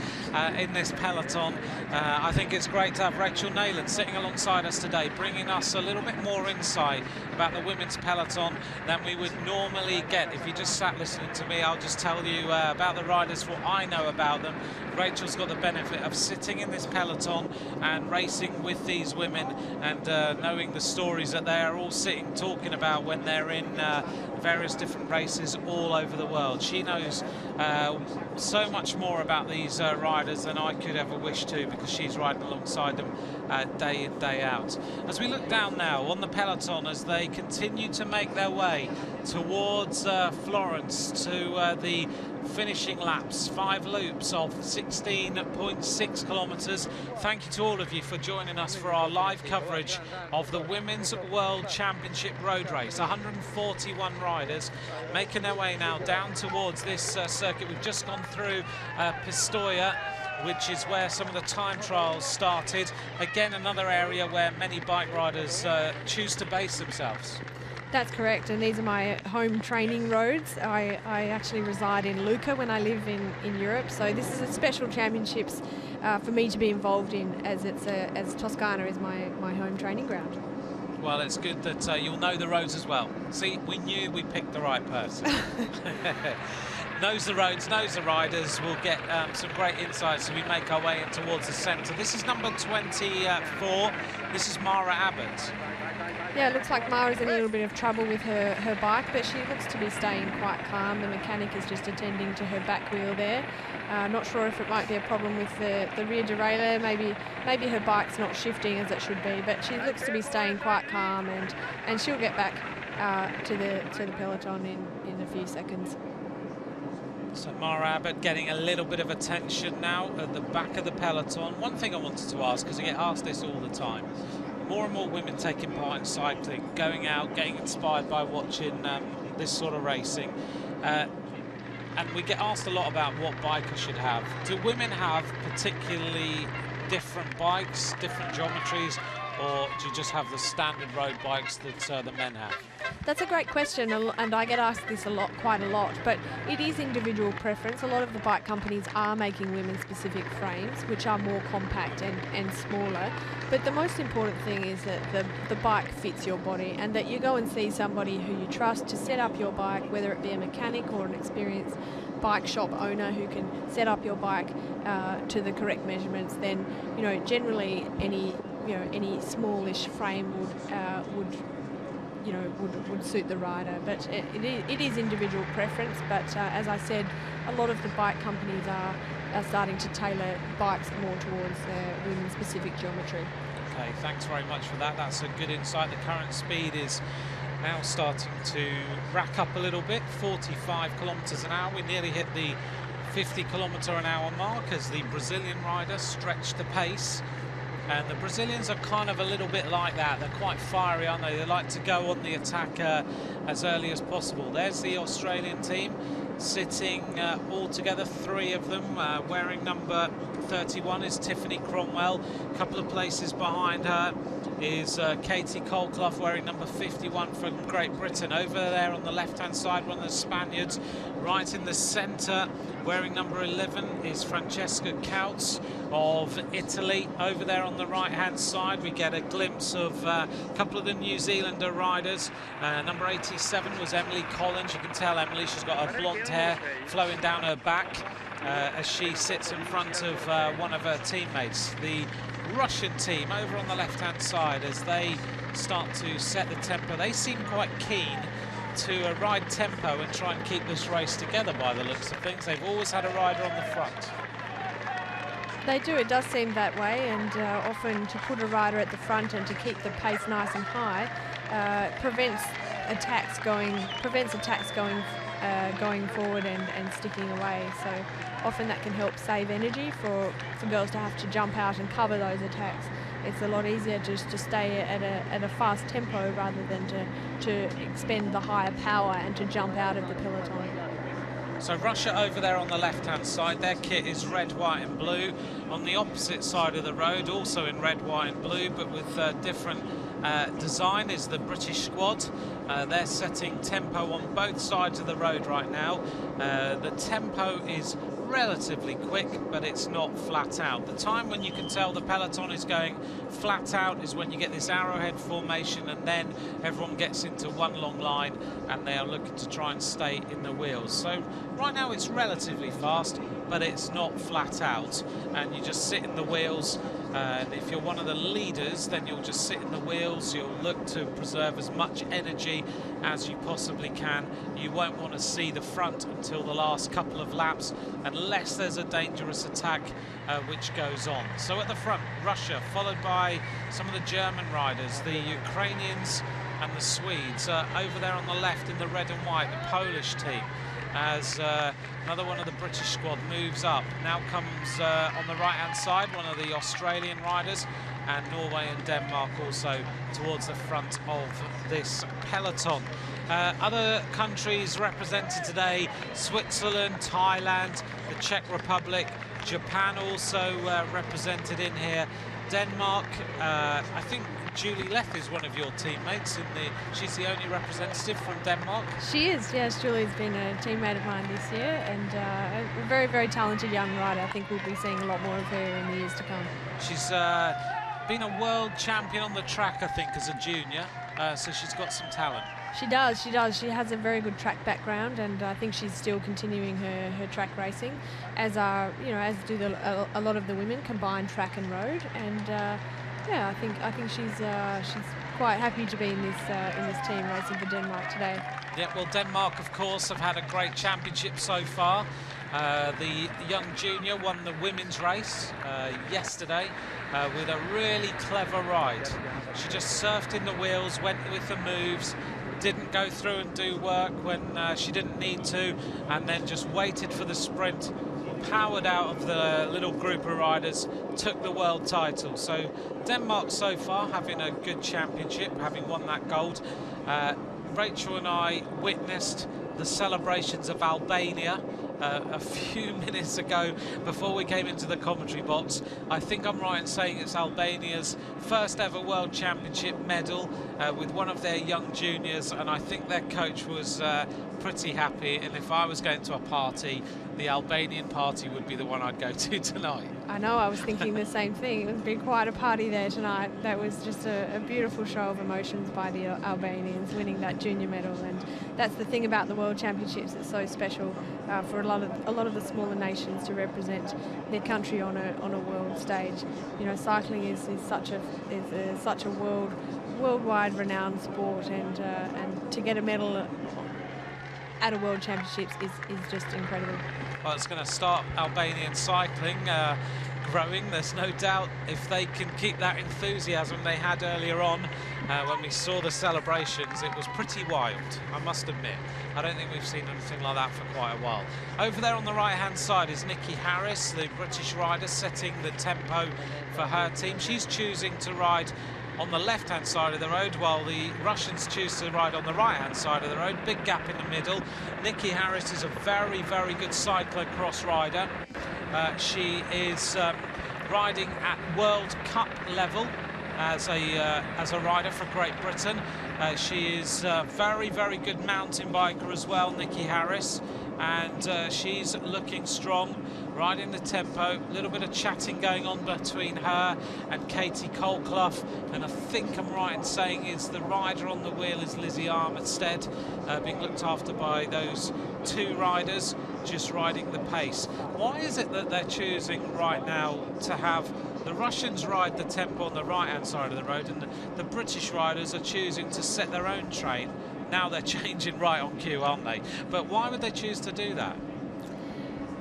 in this peloton. I think it's great to have Rachel Nayland sitting alongside us today, bringing us a little bit more insight about the women's peloton than we would normally get. If you just sat listening to me, I'll just tell you about the riders, what I know about them. Rachel's got the benefit of sitting in this peloton and racing with these women and knowing the stories that they are all sitting talking about when they're in various different races all over the world. She knows so much more about these riders than I could ever wish to, because she's riding alongside them day in, day out. As we look down now on the peloton as they continue to make their way towards Florence to the finishing laps, 5 loops of 16.6 kilometres. Thank you to all of you for joining us for our live coverage of the Women's World Championship road race. 141 riders making their way now down towards this circuit. We've just gone through Pistoia, which is where some of the time trials started. Again, another area where many bike riders choose to base themselves. That's correct, and these are my home training roads. I actually reside in Lucca when I live in Europe, so this is a special championships for me to be involved in, as Toscana is my home training ground. Well, it's good that you'll know the roads as well. See, we knew we picked the right person. Knows the roads, knows the riders. We'll get some great insights as we make our way in towards the centre. This is number 24. This is Mara Abbott. Yeah, it looks like Mara's in a little bit of trouble with her bike, but she looks to be staying quite calm. The mechanic is just attending to her back wheel there. Not sure if it might be a problem with the rear derailleur. Maybe her bike's not shifting as it should be, but she looks to be staying quite calm, and she'll get back to the peloton in a few seconds. So Mara Abbott getting a little bit of attention now at the back of the peloton. One thing I wanted to ask, because I get asked this all the time, more and more women taking part in cycling, going out, getting inspired by watching this sort of racing. And we get asked a lot about what bike I should have. Do women have particularly different bikes, different geometries, or do you just have the standard road bikes that the men have? That's a great question, and I get asked this quite a lot, but it is individual preference. A lot of the bike companies are making women-specific frames, which are more compact and smaller. But the most important thing is that the bike fits your body, and that you go and see somebody who you trust to set up your bike, whether it be a mechanic or an experienced bike shop owner who can set up your bike to the correct measurements. Then, generally any smallish frame would suit the rider, but it is individual preference. But as I said, a lot of the bike companies are starting to tailor bikes more towards women's specific geometry. Okay, thanks very much for that. That's a good insight. The current speed is now starting to rack up a little bit, 45 kilometers an hour. We nearly hit the 50 kilometer an hour mark as the Brazilian rider stretched the pace. And the Brazilians are kind of a little bit like that. They're quite fiery, aren't they? They like to go on the attack as early as possible. There's the Australian team sitting all together, 3 of them. Wearing number 31 is Tiffany Cromwell. A couple of places behind her is Katie Colclough wearing number 51 from Great Britain. Over there on the left-hand side, one of the Spaniards. Right in the centre, wearing number 11 is Francesca Couts of Italy. Over there on the right-hand side, we get a glimpse of a couple of the New Zealander riders. Number 87 was Emily Collins. You can tell Emily, she's got her blonde hair flowing down her back as she sits in front of one of her teammates. The Russian team over on the left-hand side, as they start to set the tempo, they seem quite keen to ride tempo and try and keep this race together by the looks of things. They've always had a rider on the front. They do, it does seem that way, and often to put a rider at the front and to keep the pace nice and high prevents attacks going forward and sticking away. So often that can help save energy for girls to have to jump out and cover those attacks. It's a lot easier just to stay at a fast tempo rather than to expend the higher power and to jump out of the peloton. So Russia over there on the left-hand side, their kit is red, white and blue. On the opposite side of the road, also in red, white and blue, but with different design is the British squad. They're setting tempo on both sides of the road right now. The tempo is relatively quick, but it's not flat out. The time when you can tell the peloton is going flat out is when you get this arrowhead formation, and then everyone gets into one long line and they are looking to try and stay in the wheels. So right now it's relatively fast, but it's not flat out, and you just sit in the wheels. And if you're one of the leaders, then you'll just sit in the wheels. You'll look to preserve as much energy as you possibly can. You won't want to see the front until the last couple of laps, unless there's a dangerous attack which goes on. So at the front, Russia, followed by some of the German riders, the Ukrainians and the Swedes. Over there on the left in the red and white, the Polish team, as another one of the British squad moves up. Now comes on the right-hand side one of the Australian riders, and Norway and Denmark also towards the front of this peloton. Other countries represented today: Switzerland, Thailand, the Czech Republic, Japan also represented in here. Denmark, I think Julie Leth is one of your teammates. She's the only representative from Denmark. She is, yes. Julie's been a teammate of mine this year, and a very, very talented young rider. I think we'll be seeing a lot more of her in the years to come. She's been a world champion on the track, I think, as a junior, so she's got some talent. She does, she does. She has a very good track background, and I think she's still continuing her track racing, as do a lot of the women, combined track and road. And yeah, I think she's quite happy to be in this team racing for Denmark today. Yeah, well, Denmark, of course, have had a great championship so far. The young junior won the women's race yesterday with a really clever ride. She just surfed in the wheels, went with the moves, didn't go through and do work when she didn't need to, and then just waited for the sprint, powered out of the little group of riders, took the world title. So Denmark so far having a good championship, having won that gold. Rachel and I witnessed the celebrations of Albania a few minutes ago before we came into the commentary box. I think I'm right in saying it's Albania's first ever World Championship medal with one of their young juniors, and I think their coach was pretty happy. And if I was going to a party, the Albanian party would be the one I'd go to tonight. I know, I was thinking the same thing. It would be quite a party there tonight. That was just a beautiful show of emotions by the Albanians winning that junior medal, and that's the thing about the World Championships. It's so special for a lot of the smaller nations to represent their country on a world stage. You know, cycling is such a worldwide renowned sport, and to get a medal at a World Championships is just incredible. Well, it's going to start Albanian cycling growing, there's no doubt, if they can keep that enthusiasm they had earlier on. When we saw the celebrations, it was pretty wild, I must admit. I don't think we've seen anything like that for quite a while. Over there on the right-hand side is Nikki Harris, the British rider, setting the tempo for her team. She's choosing to ride on the left-hand side of the road, while the Russians choose to ride on the right-hand side of the road. Big gap in the middle. Nikki Harris is a very, very good cyclocross rider. She is riding at World Cup level as a rider for Great Britain. She is a very, very good mountain biker as well, Nikki Harris, and she's looking strong, riding the tempo. A little bit of chatting going on between her and Katie Colclough, and I think I'm right in saying is the rider on the wheel is Lizzie Armitstead, being looked after by those two riders just riding the pace. Why is it that they're choosing right now to have the Russians ride the tempo on the right-hand side of the road, and the British riders are choosing to set their own train? Now they're changing right on cue, aren't they? But why would they choose to do that?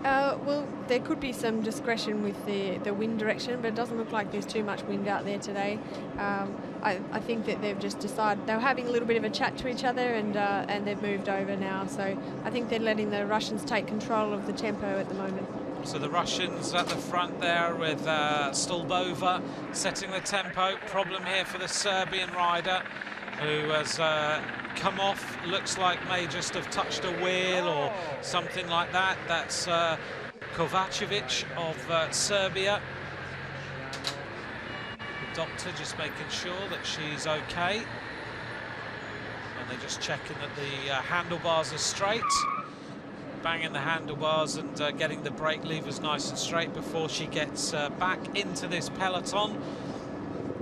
Well, there could be some discretion with the wind direction, but it doesn't look like there's too much wind out there today. I think that they've just decided they were having a little bit of a chat to each other, and they've moved over now. So I think they're letting the Russians take control of the tempo at the moment. So the Russians at the front there with Stolbova setting the tempo. Problem here for the Serbian rider, who has come off, looks like may just have touched a wheel or something like that. That's Kovacevic of Serbia. Doctor just making sure that she's okay. And they're just checking that the handlebars are straight. Banging the handlebars and getting the brake levers nice and straight before she gets back into this peloton.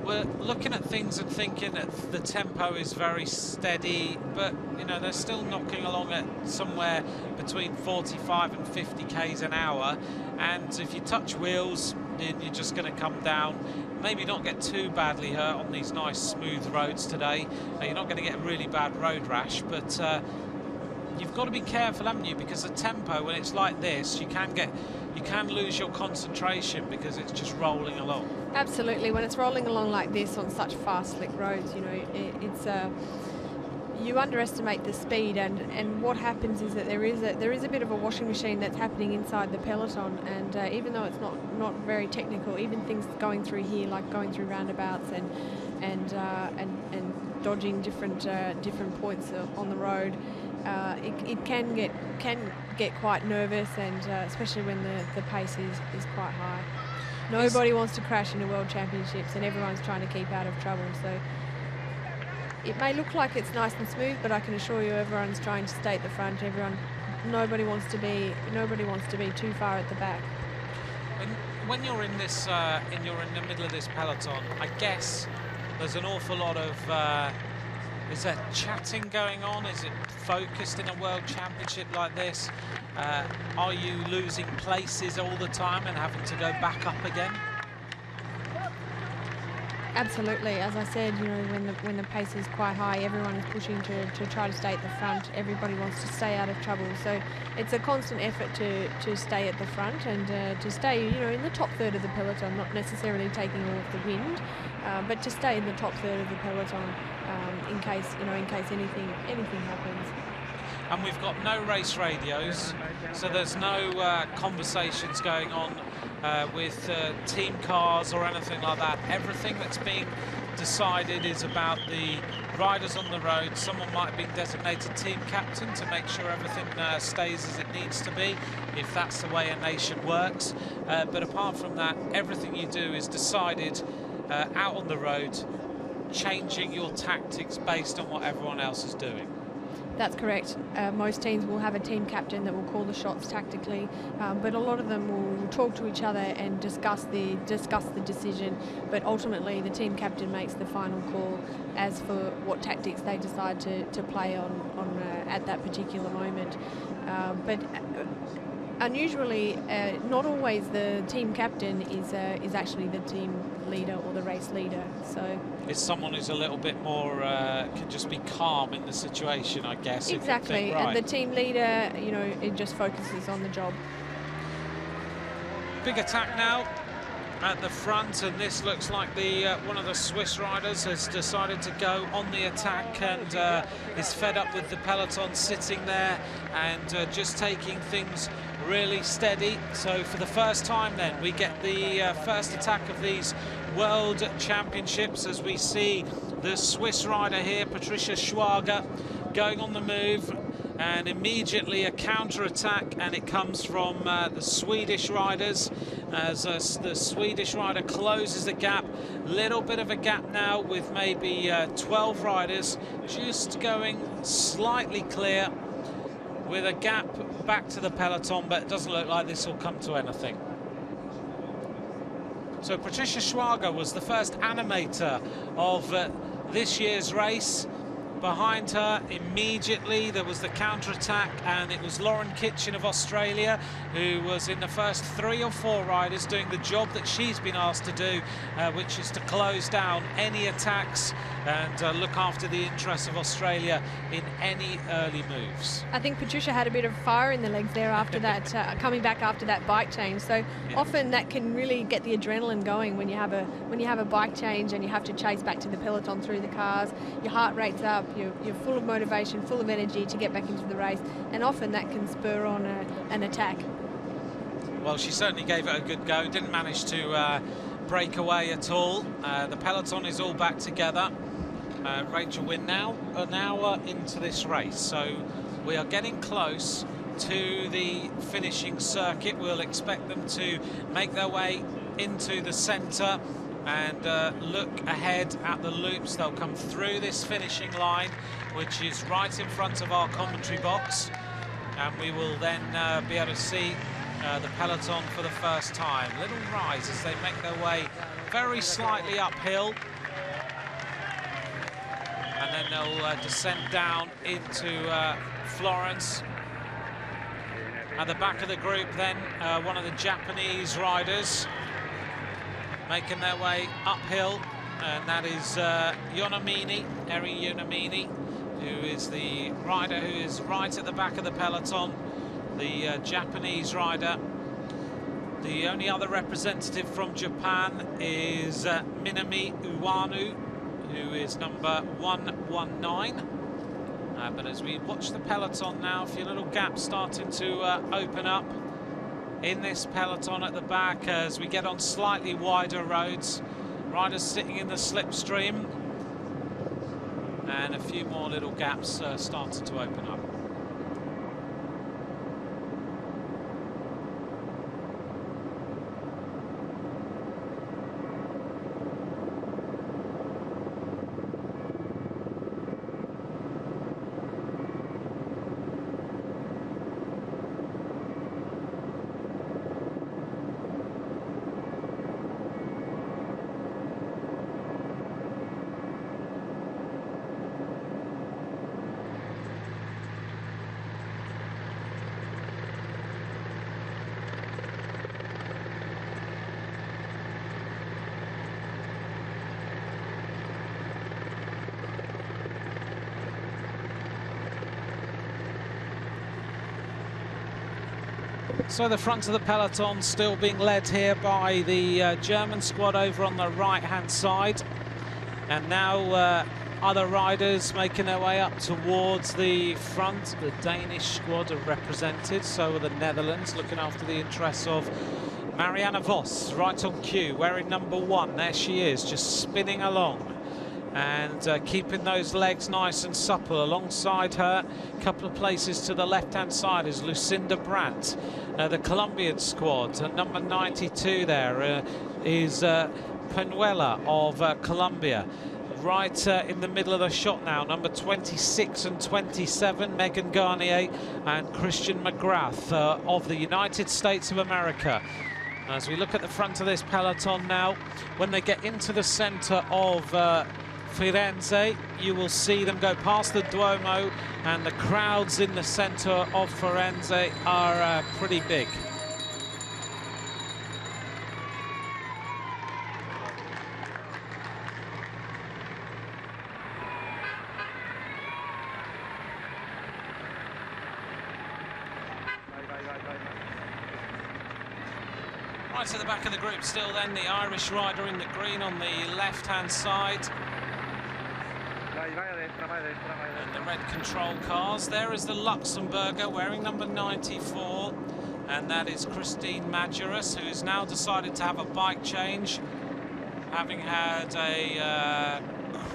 We're looking at things and thinking that the tempo is very steady, but you know, they're still knocking along at somewhere between 45 and 50 k's an hour, and if you touch wheels then you're just going to come down, maybe not get too badly hurt on these nice smooth roads today. You're not going to get a really bad road rash, but you've got to be careful, haven't you, because the tempo, when it's like this, you can lose your concentration because it's just rolling along. Absolutely. When it's rolling along like this on such fast, slick roads, you know, you underestimate the speed, and what happens is that there is a bit of a washing machine that's happening inside the peloton, and even though it's not very technical, even things going through here, like going through roundabouts and dodging different points on the road, it can get quite nervous, and especially when the pace is quite high. Nobody wants to crash in a World Championships, and everyone's trying to keep out of trouble. So it may look like it's nice and smooth, but I can assure you, everyone's trying to stay at the front. Nobody wants to be too far at the back. When you're in this, you're in the middle of this peloton, I guess there's an awful lot of. Is there chatting going on? Is it focused in a World Championship like this? Are you losing places all the time and having to go back up again? Absolutely. As I said, you know, when the pace is quite high, everyone is pushing to try to stay at the front. Everybody wants to stay out of trouble. So it's a constant effort to stay at the front and to stay, you know, in the top third of the peloton, not necessarily taking all of the wind, but to stay in the top third of the peloton in case anything happens. And we've got no race radios, so there's no conversations going on with team cars or anything like that. Everything that's being decided is about the riders on the road. Someone might have been designated team captain to make sure everything stays as it needs to be, if that's the way a nation works. But apart from that, everything you do is decided out on the road, changing your tactics based on what everyone else is doing. That's correct. Most teams will have a team captain that will call the shots tactically, but a lot of them will talk to each other and discuss the decision. But ultimately, the team captain makes the final call as for what tactics they decide to play on at that particular moment. But unusually, not always the team captain is actually the team leader or the race leader. So Exactly, right. And the team leader, you know, it just focuses on the job. Big attack now at the front, and this looks like the one of the Swiss riders has decided to go on the attack and is fed up with the peloton sitting there and just taking things really steady. So for the first time then we get the first attack of these World Championships, as we see the Swiss rider here, Patricia Schwager, going on the move, and immediately a counter-attack, and it comes from the Swedish riders as the Swedish rider closes the gap. Little bit of a gap now with maybe 12 riders just going slightly clear, with a gap back to the peloton, but it doesn't look like this will come to anything. So Patricia Schwager was the first animator of this year's race. Behind her immediately there was the counter-attack, and it was Lauren Kitchen of Australia who was in the first 3 or 4 riders doing the job that she's been asked to do, which is to close down any attacks and look after the interests of Australia in any early moves. I think Patricia had a bit of fire in the legs there after that, coming back after that bike change. So yeah, often that can really get the adrenaline going when you have a bike change and you have to chase back to the peloton through the cars. Your heart rate's up, you're full of motivation, full of energy to get back into the race, and often that can spur on an attack. Well, she certainly gave it a good go, didn't manage to break away at all. The peloton is all back together. Rachel Wynne now into this race, so we are getting close to the finishing circuit. We'll expect them to make their way into the centre and look ahead at the loops. They'll come through this finishing line, which is right in front of our commentary box, and we will then be able to see the peloton for the first time. Little rise as they make their way very slightly uphill, and then they'll descend down into Florence. At the back of the group then, one of the Japanese riders making their way uphill, and that is Eri Yonamini, who is the rider who is right at the back of the peloton, the Japanese rider. The only other representative from Japan is Minami Uwanu, who is number 119. But as we watch the peloton now, a few little gaps starting to open up in this peloton at the back as we get on slightly wider roads. Riders sitting in the slipstream, and a few more little gaps starting to open up. So the front of the peloton still being led here by the German squad over on the right-hand side. And now other riders making their way up towards the front. The Danish squad are represented, so are the Netherlands, looking after the interests of Marianne Vos, right on cue, wearing number 1. There she is, just spinning along and keeping those legs nice and supple. Alongside her, a couple of places to the left-hand side, is Lucinda Brandt, the Colombian squad. Number 92 there is Penuela of Colombia. Right in the middle of the shot now, number 26 and 27, Megan Garnier and Christian McGrath of the United States of America. As we look at the front of this peloton now, when they get into the centre of Firenze, you will see them go past the Duomo, and the crowds in the centre of Firenze are pretty big. Right at the back of the group still then, the Irish rider in the green on the left-hand side. And the red control cars. There is the Luxembourger wearing number 94, and that is Christine Majerus, who has now decided to have a bike change, having had a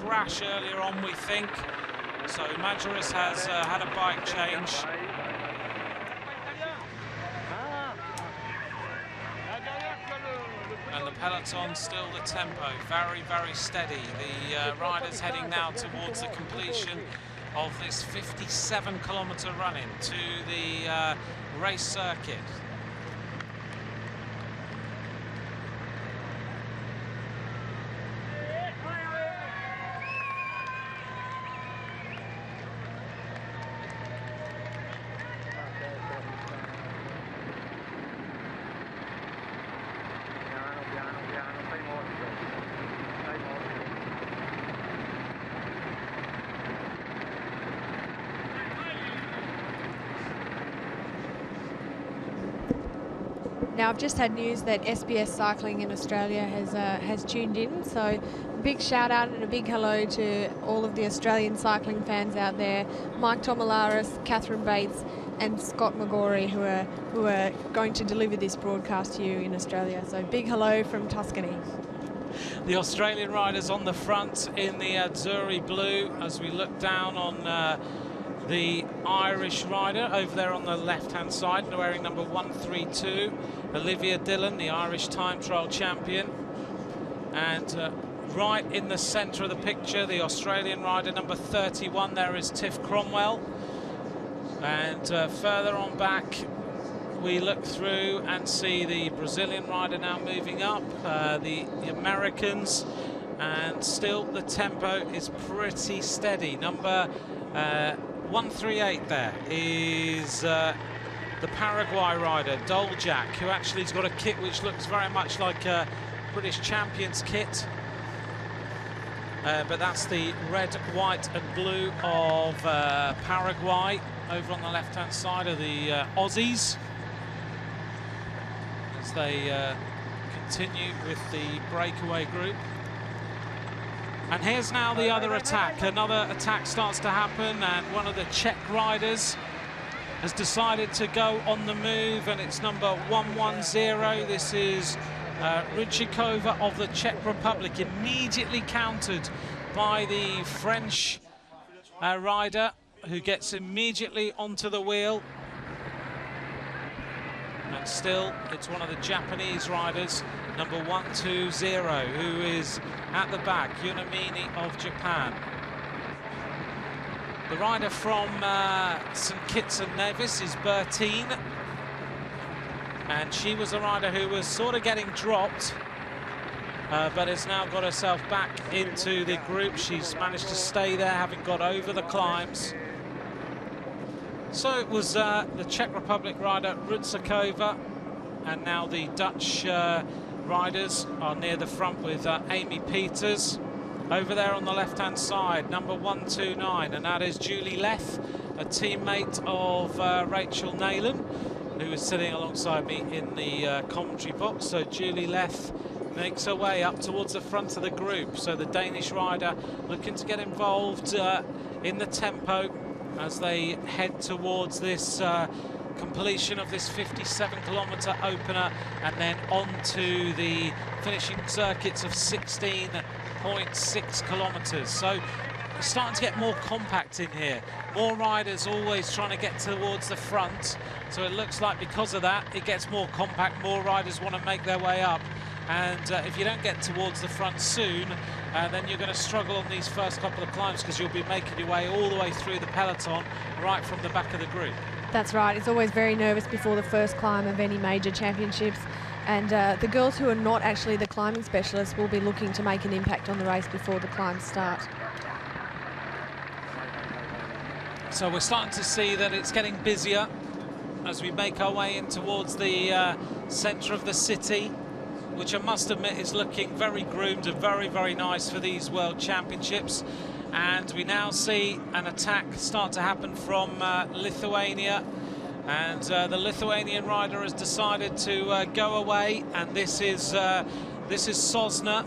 crash earlier on, we think. So Majerus has had a bike change. And the peloton still the tempo, very, very steady. The riders heading now towards the completion of this 57-kilometre run-in to the race circuit. Now, I've just had news that SBS Cycling in Australia has tuned in, so big shout out and a big hello to all of the Australian cycling fans out there. Mike Tomalaris, Catherine Bates and Scott McGorry, who are going to deliver this broadcast to you in Australia. So big hello from Tuscany. The Australian riders on the front in the Azzurri blue, as we look down on the Irish rider over there on the left-hand side, wearing number 132, Olivia Dillon, the Irish time trial champion. And right in the centre of the picture, the Australian rider number 31 there is Tiff Cromwell. And further on back, we look through and see the Brazilian rider now moving up, the Americans, and still the tempo is pretty steady. Number 138 there is the Paraguay rider, Doljak, who actually has got a kit which looks very much like a British Champions kit. But that's the red, white and blue of Paraguay over on the left-hand side of the Aussies, as they continue with the breakaway group. And here's now the other attack. Another attack starts to happen, and one of the Czech riders has decided to go on the move, and it's number 110. This is Rudčíková of the Czech Republic, immediately countered by the French rider, who gets immediately onto the wheel. And still, it's one of the Japanese riders, number 120, who is at the back, Yunamini of Japan. The rider from St Kitts and Nevis is Bertine, and she was a rider who was sort of getting dropped, but has now got herself back into the group. She's managed to stay there, having got over the climbs. So it was the Czech Republic rider Rudčíková, and now the Dutch riders are near the front with Amy Peters. Over there on the left-hand side, number 129, and that is Julie Leth, a teammate of Rachel Neylan, who is sitting alongside me in the commentary box. So Julie Leth makes her way up towards the front of the group. So the Danish rider looking to get involved in the tempo as they head towards this completion of this 57-kilometre opener, and then on to the finishing circuits of 16.6 kilometres. So it's starting to get more compact in here. More riders always trying to get towards the front. So it looks like because of that, it gets more compact. More riders want to make their way up. And if you don't get towards the front soon, then you're going to struggle on these first couple of climbs, because you'll be making your way all the way through the peloton, right from the back of the group. That's right. It's always very nervous before the first climb of any major championships. And the girls who are not actually the climbing specialists will be looking to make an impact on the race before the climbs start. So we're starting to see that it's getting busier as we make our way in towards the centre of the city, which I must admit is looking very groomed and very, very nice for these World Championships. And we now see an attack start to happen from Lithuania. And the Lithuanian rider has decided to go away, and this is Sosna.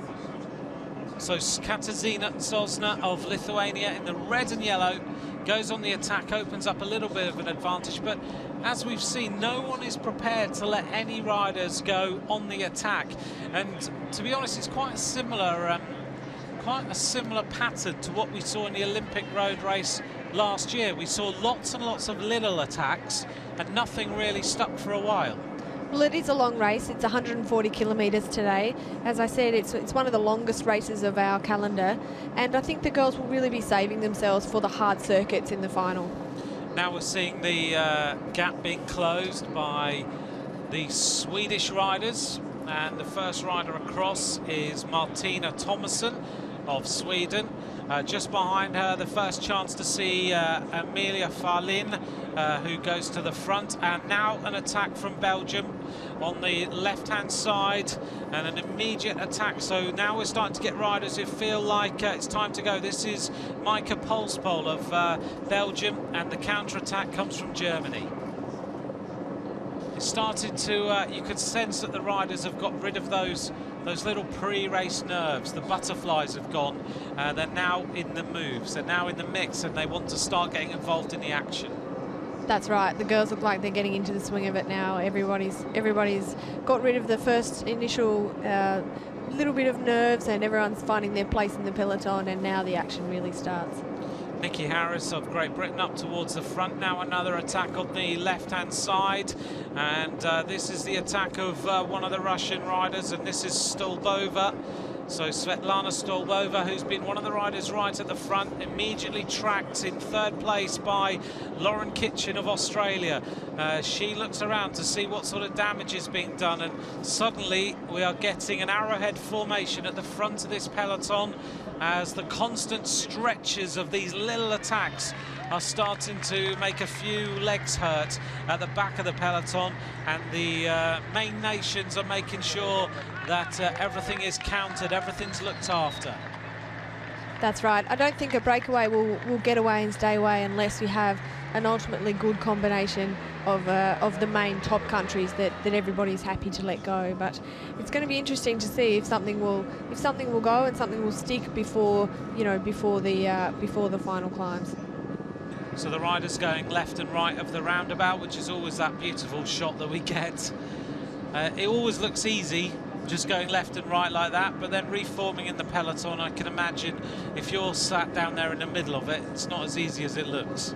So Katarzyna Sosna of Lithuania in the red and yellow goes on the attack, opens up a little bit of an advantage, but as we've seen, no one is prepared to let any riders go on the attack. And to be honest, it's quite a similar pattern to what we saw in the Olympic road race last year. We saw lots and lots of little attacks, and nothing really stuck for a while. Well, it is a long race. It's 140 kilometres today. As I said, it's one of the longest races of our calendar, and I think the girls will really be saving themselves for the hard circuits in the final. Now we're seeing the gap being closed by the Swedish riders, and the first rider across is Martina Thomasson of Sweden. Just behind her, the first chance to see Amelia Farlin, who goes to the front. And now an attack from Belgium on the left-hand side, and an immediate attack. So now we're starting to get riders who feel like it's time to go. This is Maaike Polspol of Belgium, and the counter-attack comes from Germany. It started to, you could sense that the riders have got rid of those little pre-race nerves. The butterflies have gone. They're now in the moves. They're now in the mix, and they want to start getting involved in the action. That's right. The girls look like they're getting into the swing of it now. Everybody's got rid of the first initial little bit of nerves, and everyone's finding their place in the peloton, and now the action really starts. Nikki Harris of Great Britain up towards the front. Now another attack on the left-hand side. And this is the attack of one of the Russian riders, and this is Stolbova. So Svetlana Stolbova, who's been one of the riders right at the front, immediately tracked in third place by Lauren Kitchen of Australia. She looks around to see what sort of damage is being done, and suddenly we are getting an arrowhead formation at the front of this peloton as the constant stretches of these little attacks are starting to make a few legs hurt at the back of the peloton, and the main nations are making sure that everything is counted, everything's looked after. That's right. I don't think a breakaway will get away and stay away unless we have an ultimately good combination of the main top countries that everybody's happy to let go. But it's going to be interesting to see if something will go and something will stick before the final climbs. So the riders going left and right of the roundabout, which is always that beautiful shot that we get. It always looks easy, just going left and right like that, but then reforming in the peloton, I can imagine if you're sat down there in the middle of it, it's not as easy as it looks.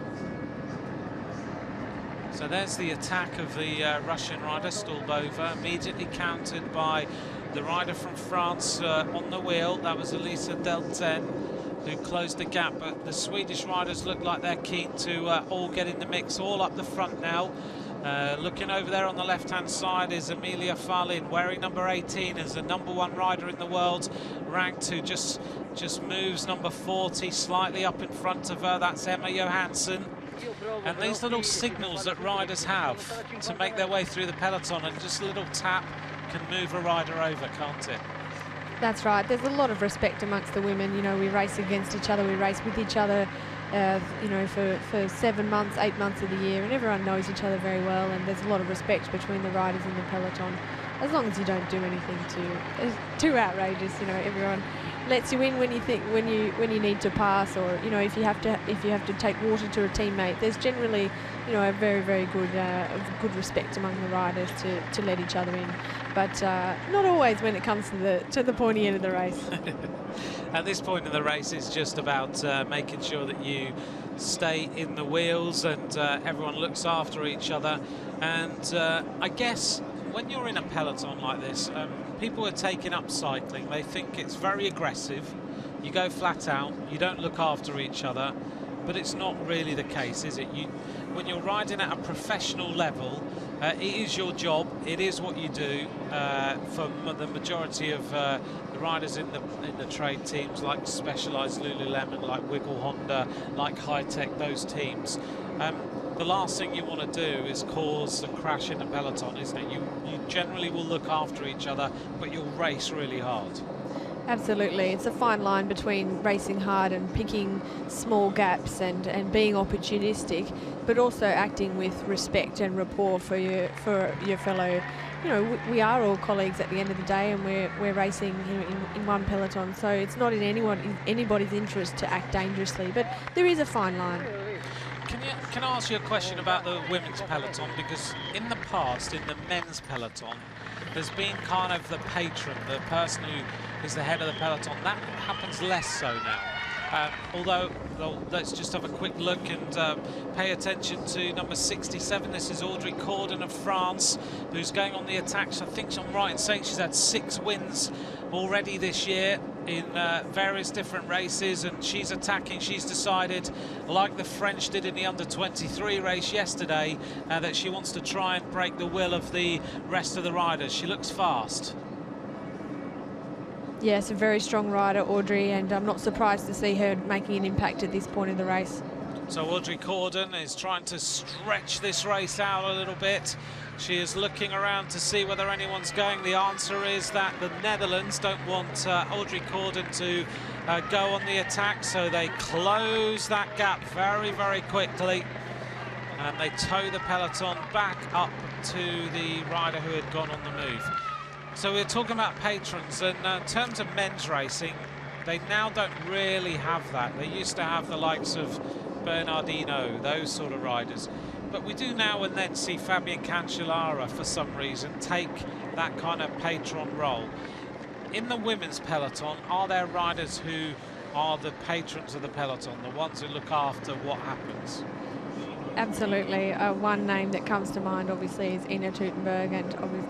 So there's the attack of the Russian rider, Stolbova, immediately countered by the rider from France on the wheel. That was Elisa Delten, who closed the gap, but the Swedish riders look like they're keen to all get in the mix, all up the front now. Looking over there on the left-hand side is Emilia Fahlin, wearing number 18 as the #1 rider in the world, ranked, who just moves number 40 slightly up in front of her. That's Emma Johansson. And these little signals that riders have to make their way through the peloton, and just a little tap can move a rider over, can't it? That's right. There's a lot of respect amongst the women. You know, we race against each other, we race with each other, for 7 months, 8 months of the year, and everyone knows each other very well, and there's a lot of respect between the riders in the peloton, as long as you don't do anything too outrageous. You know, everyone lets you in when you need to pass, or if you have to take water to a teammate. There's generally a very good respect among the riders to let each other in, but not always when it comes to the pointy end of the race. At this point in the race, it's just about making sure that you stay in the wheels and everyone looks after each other. And I guess when you're in a peloton like this, people are taking up cycling. They think it's very aggressive. You go flat out, you don't look after each other, but it's not really the case, is it? When you're riding at a professional level, it is your job, it is what you do. For the majority of the riders in the trade teams, like Specialized Lululemon, like Wiggle Honda, like High Tech, those teams, the last thing you want to do is cause a crash in the peloton, isn't it? You generally will look after each other, but you'll race really hard. Absolutely. It's a fine line between racing hard and picking small gaps and being opportunistic, but also acting with respect and rapport for your fellow. We are all colleagues at the end of the day, and we're racing in one peloton, so it's not in anybody's interest to act dangerously, but there is a fine line. Can I ask you a question about the women's peloton? Because in the past, in the men's peloton, there's been kind of the patron, the person who is the head of the peloton. That happens less so now. Although, let's just have a quick look and pay attention to number 67. This is Audrey Cordon of France, who's going on the attacks. I think I'm right in saying she's had 6 wins already this year in various different races, and she's attacking. She's decided, like the French did in the under-23 race yesterday, that she wants to try and break the will of the rest of the riders. She looks fast. Yes, a very strong rider, Audrey, and I'm not surprised to see her making an impact at this point in the race. So Audrey Cordon is trying to stretch this race out a little bit. She is looking around to see whether anyone's going. The answer is that the Netherlands don't want Audrey Cordon to go on the attack, so they close that gap very quickly, and they tow the peloton back up to the rider who had gone on the move. So we're talking about patrons, and in terms of men's racing, they now don't really have that. They used to have the likes of Bernardino, those sort of riders. But we do now and then see Fabian Cancellara, for some reason, take that kind of patron role. In the women's peloton, are there riders who are the patrons of the peloton, the ones who look after what happens? Absolutely. One name that comes to mind, obviously, is Ina Teutenberg,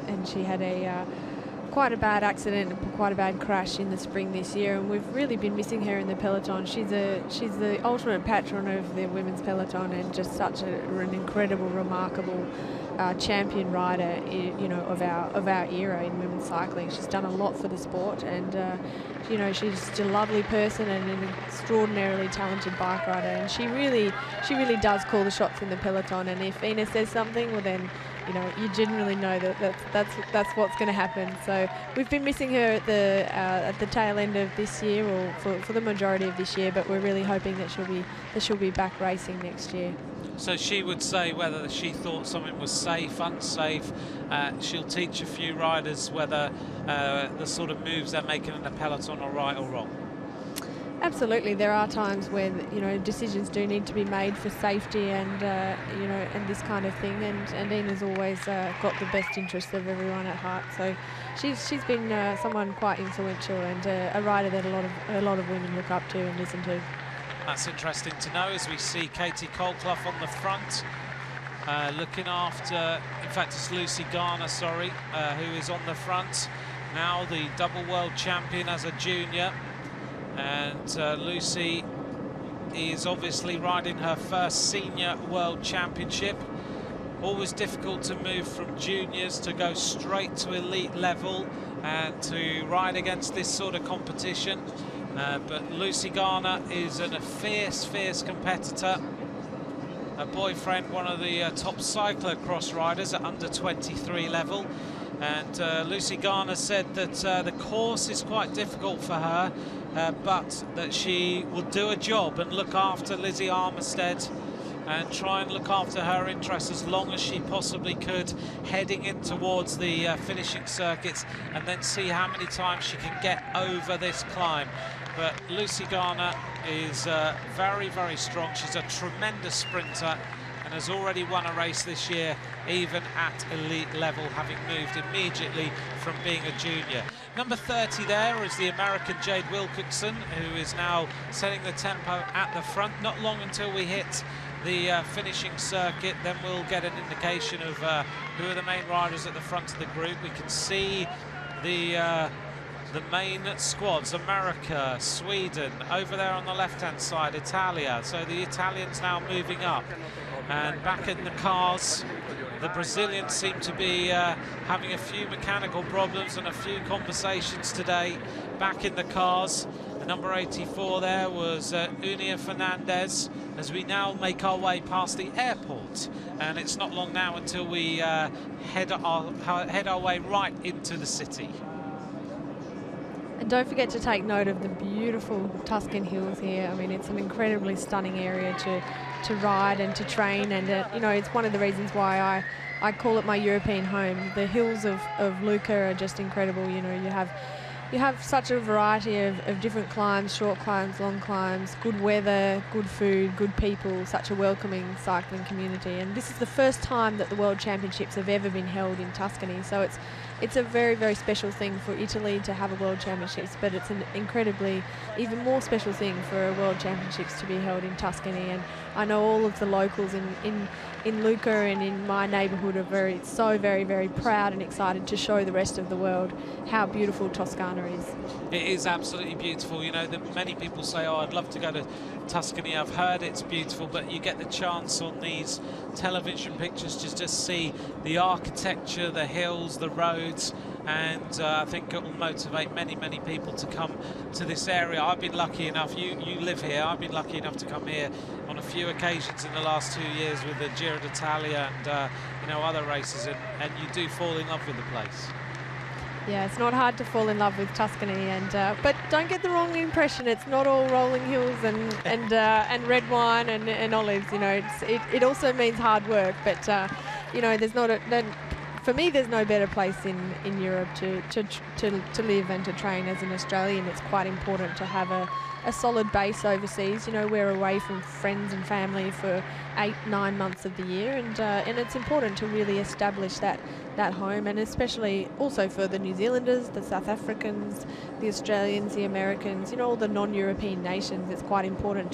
and she had quite a bad accident, quite a bad crash in the spring this year, and we've really been missing her in the peloton. She's the ultimate patron of the women's peloton, and just such an incredible, remarkable champion rider, you know, of our era in women's cycling. She's done a lot for the sport, and you know, she's just a lovely person and an extraordinarily talented bike rider, and she really does call the shots in the peloton. And if Ina says something, well then, you know, you generally know that's what's going to happen. So we've been missing her at the tail end of this year, or for the majority of this year, but we're really hoping that she'll be back racing next year. So she would say whether she thought something was safe, unsafe. She'll teach a few riders whether the sort of moves they're making in the peloton are right or wrong. Absolutely, there are times when, you know, decisions do need to be made for safety and you know, and this kind of thing. And Ina's always got the best interests of everyone at heart. So she's been someone quite influential, and a rider that a lot of women look up to and listen to. That's interesting to know, as we see Katie Colclough on the front, looking after, in fact it's Lucy Garner, sorry, who is on the front. Now the double world champion as a junior. And Lucy is obviously riding her first senior world championship. Always difficult to move from juniors to go straight to elite level and to ride against this sort of competition. But Lucy Garner is a fierce competitor. Her boyfriend, one of the top cyclocross riders at under 23 level. And Lucy Garner said that the course is quite difficult for her, but that she will do a job and look after Lizzie Armistead and try and look after her interests as long as she possibly could, heading in towards the finishing circuits, and then see how many times she can get over this climb. But Lucy Garner is very strong. She's a tremendous sprinter and has already won a race this year, even at elite level, having moved immediately from being a junior. Number 30 there is the American Jade Wilcoxon, who is now setting the tempo at the front. Not long until we hit the finishing circuit, then we'll get an indication of who are the main riders at the front of the group. We can see the main squads: America, Sweden, over there on the left-hand side, Italia. So the Italians now moving up. And back in the cars, the Brazilians seem to be having a few mechanical problems and a few conversations today. Back in the cars, the number 84 there was Unia Fernandez, as we now make our way past the airport. And it's not long now until we head our way right into the city. And don't forget to take note of the beautiful Tuscan hills here. I mean, it's an incredibly stunning area to ride and to train, and you know, it's one of the reasons why I call it my European home. The hills of Lucca are just incredible. You know, you have such a variety of different climbs, short climbs, long climbs, good weather, good food, good people, such a welcoming cycling community. And this is the first time that the World Championships have ever been held in Tuscany. So it's a very special thing for Italy to have a World Championships, but it's an incredibly, even more special thing for a World Championships to be held in Tuscany. And I know all of the locals in Lucca and in my neighbourhood are very proud and excited to show the rest of the world how beautiful Toscana is. It is absolutely beautiful. You know, many people say, oh, I'd love to go to Tuscany. I've heard it's beautiful, but you get the chance on these television pictures to just see the architecture, the hills, the roads, and I think it will motivate many people to come to this area. I've been lucky enough, you live here, I've been lucky enough to come here on a few occasions in the last 2 years with the Giro d'Italia and you know, other races, and you do fall in love with the place. Yeah, it's not hard to fall in love with Tuscany, and but don't get the wrong impression. It's not all rolling hills and red wine and olives. You know, it also means hard work. But you know, for me, there's no better place in Europe to live and to train as an Australian. It's quite important to have a solid base overseas. You know, we're away from friends and family for 8-9 months of the year, and it's important to really establish that home, and especially also for the New Zealanders, the South Africans, the Australians, the Americans, you know, all the non-European nations. It's quite important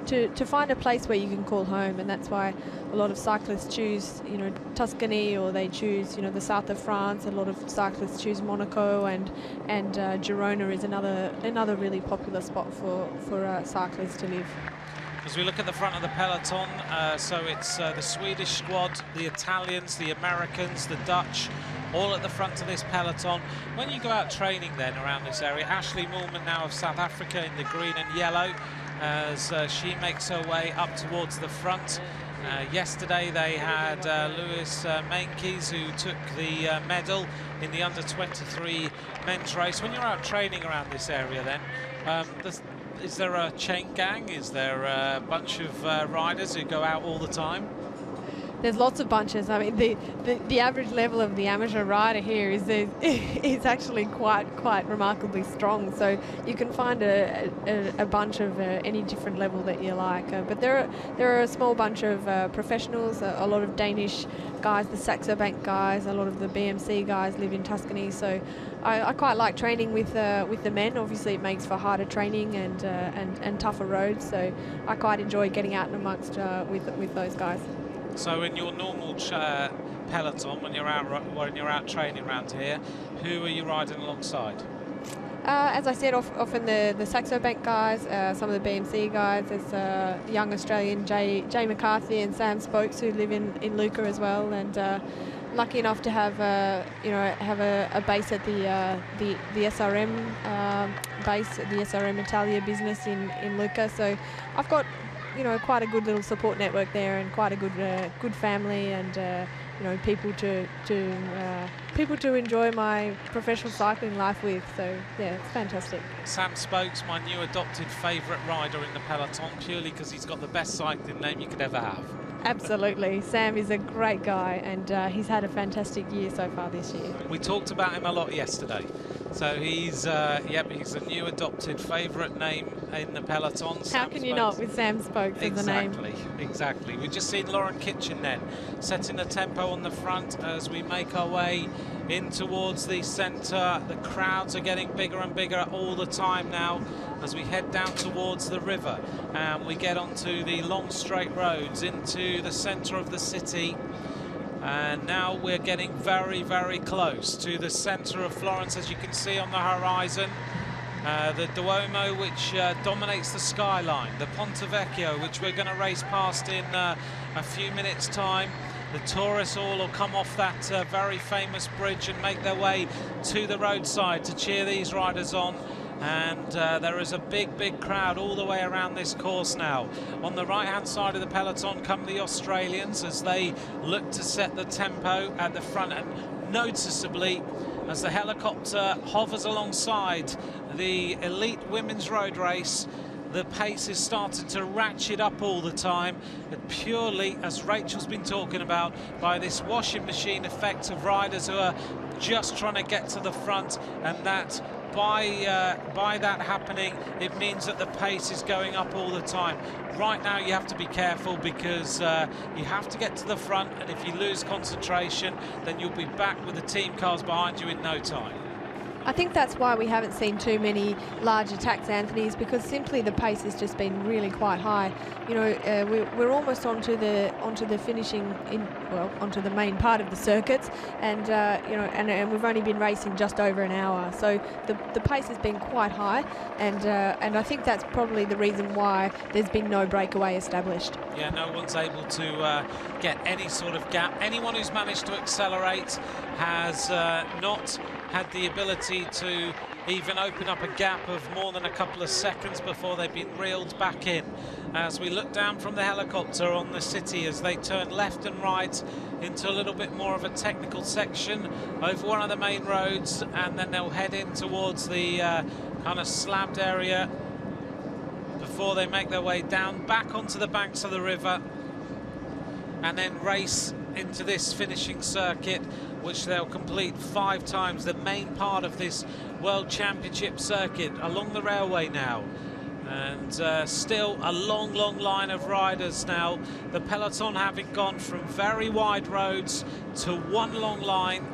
to find a place where you can call home, and that's why a lot of cyclists choose, you know, Tuscany, or they choose, you know, the south of France. A lot of cyclists choose Monaco, and Girona is another really popular spot for cyclists to live. As we look at the front of the peloton, so it's the Swedish squad, the Italians, the Americans, the Dutch, all at the front of this peloton. When you go out training then around this area, Ashley Moolman now of South Africa in the green and yellow, as she makes her way up towards the front. Yesterday they had Lewis Meintjes, who took the medal in the under-23 men's race. When you're out training around this area then, is there a chain gang? Is there a bunch of riders who go out all the time? There's lots of bunches. I mean, the average level of the amateur rider here is actually quite remarkably strong. So you can find a bunch of any different level that you like. But there are a small bunch of professionals. A lot of Danish guys, the Saxo Bank guys, a lot of the BMC guys live in Tuscany. So I quite like training with the men. Obviously, it makes for harder training and tougher roads. So I quite enjoy getting out and amongst with those guys. So in your normal peloton, when you're out training around here, who are you riding alongside? As I said, often the Saxo Bank guys, some of the BMC guys. There's young Australian Jay McCarthy and Sam Spokes, who live in Lucca as well, and lucky enough to have a base at the SRM base, the SRM Italia business in Lucca. So I've got, you know, quite a good little support network there, and quite a good family, and you know, people to enjoy my professional cycling life with. So yeah, it's fantastic. Sam Spokes, my new adopted favourite rider in the peloton, purely because he's got the best cycling name you could ever have. Absolutely, Sam is a great guy, and he's had a fantastic year so far this year. We talked about him a lot yesterday. So he's he's a new adopted favourite name in the peloton. How can you not, with Sam Spokes as the name? Exactly. We've just seen Lauren Kitchen then setting the tempo on the front as we make our way in towards the centre. The crowds are getting bigger and bigger all the time now as we head down towards the river, and we get onto the long straight roads into the centre of the city. And now we're getting very, very close to the centre of Florence, as you can see on the horizon. The Duomo, which dominates the skyline. The Ponte Vecchio, which we're going to race past in a few minutes' time. The tourists all will come off that very famous bridge and make their way to the roadside to cheer these riders on. And there is a big crowd all the way around this course now. On the right-hand side of the peloton come the Australians as they look to set the tempo at the front, and noticeably as the helicopter hovers alongside the elite women's road race, the pace is starting to ratchet up all the time, and purely, as Rachel's been talking about, by this washing machine effect of riders who are just trying to get to the front, and that by that happening, it means that the pace is going up all the time. Right now you have to be careful, because you have to get to the front, and if you lose concentration, then you'll be back with the team cars behind you in no time. I think that's why we haven't seen too many large attacks, Anthony, because simply the pace has just been really quite high. You know, we're almost onto the finishing, onto the main part of the circuits, and you know, and we've only been racing just over an hour, so the pace has been quite high, and I think that's probably the reason why there's been no breakaway established. Yeah, no one's able to get any sort of gap. Anyone who's managed to accelerate has not had the ability to even open up a gap of more than a couple of seconds before they've been reeled back in. As we look down from the helicopter on the city as they turn left and right into a little bit more of a technical section over one of the main roads, and then they'll head in towards the kind of slabbed area before they make their way down back onto the banks of the river, and then race into this finishing circuit, which they'll complete 5 times, the main part of this World Championship circuit along the railway now. And still a long line of riders now. The peloton having gone from very wide roads to one long line,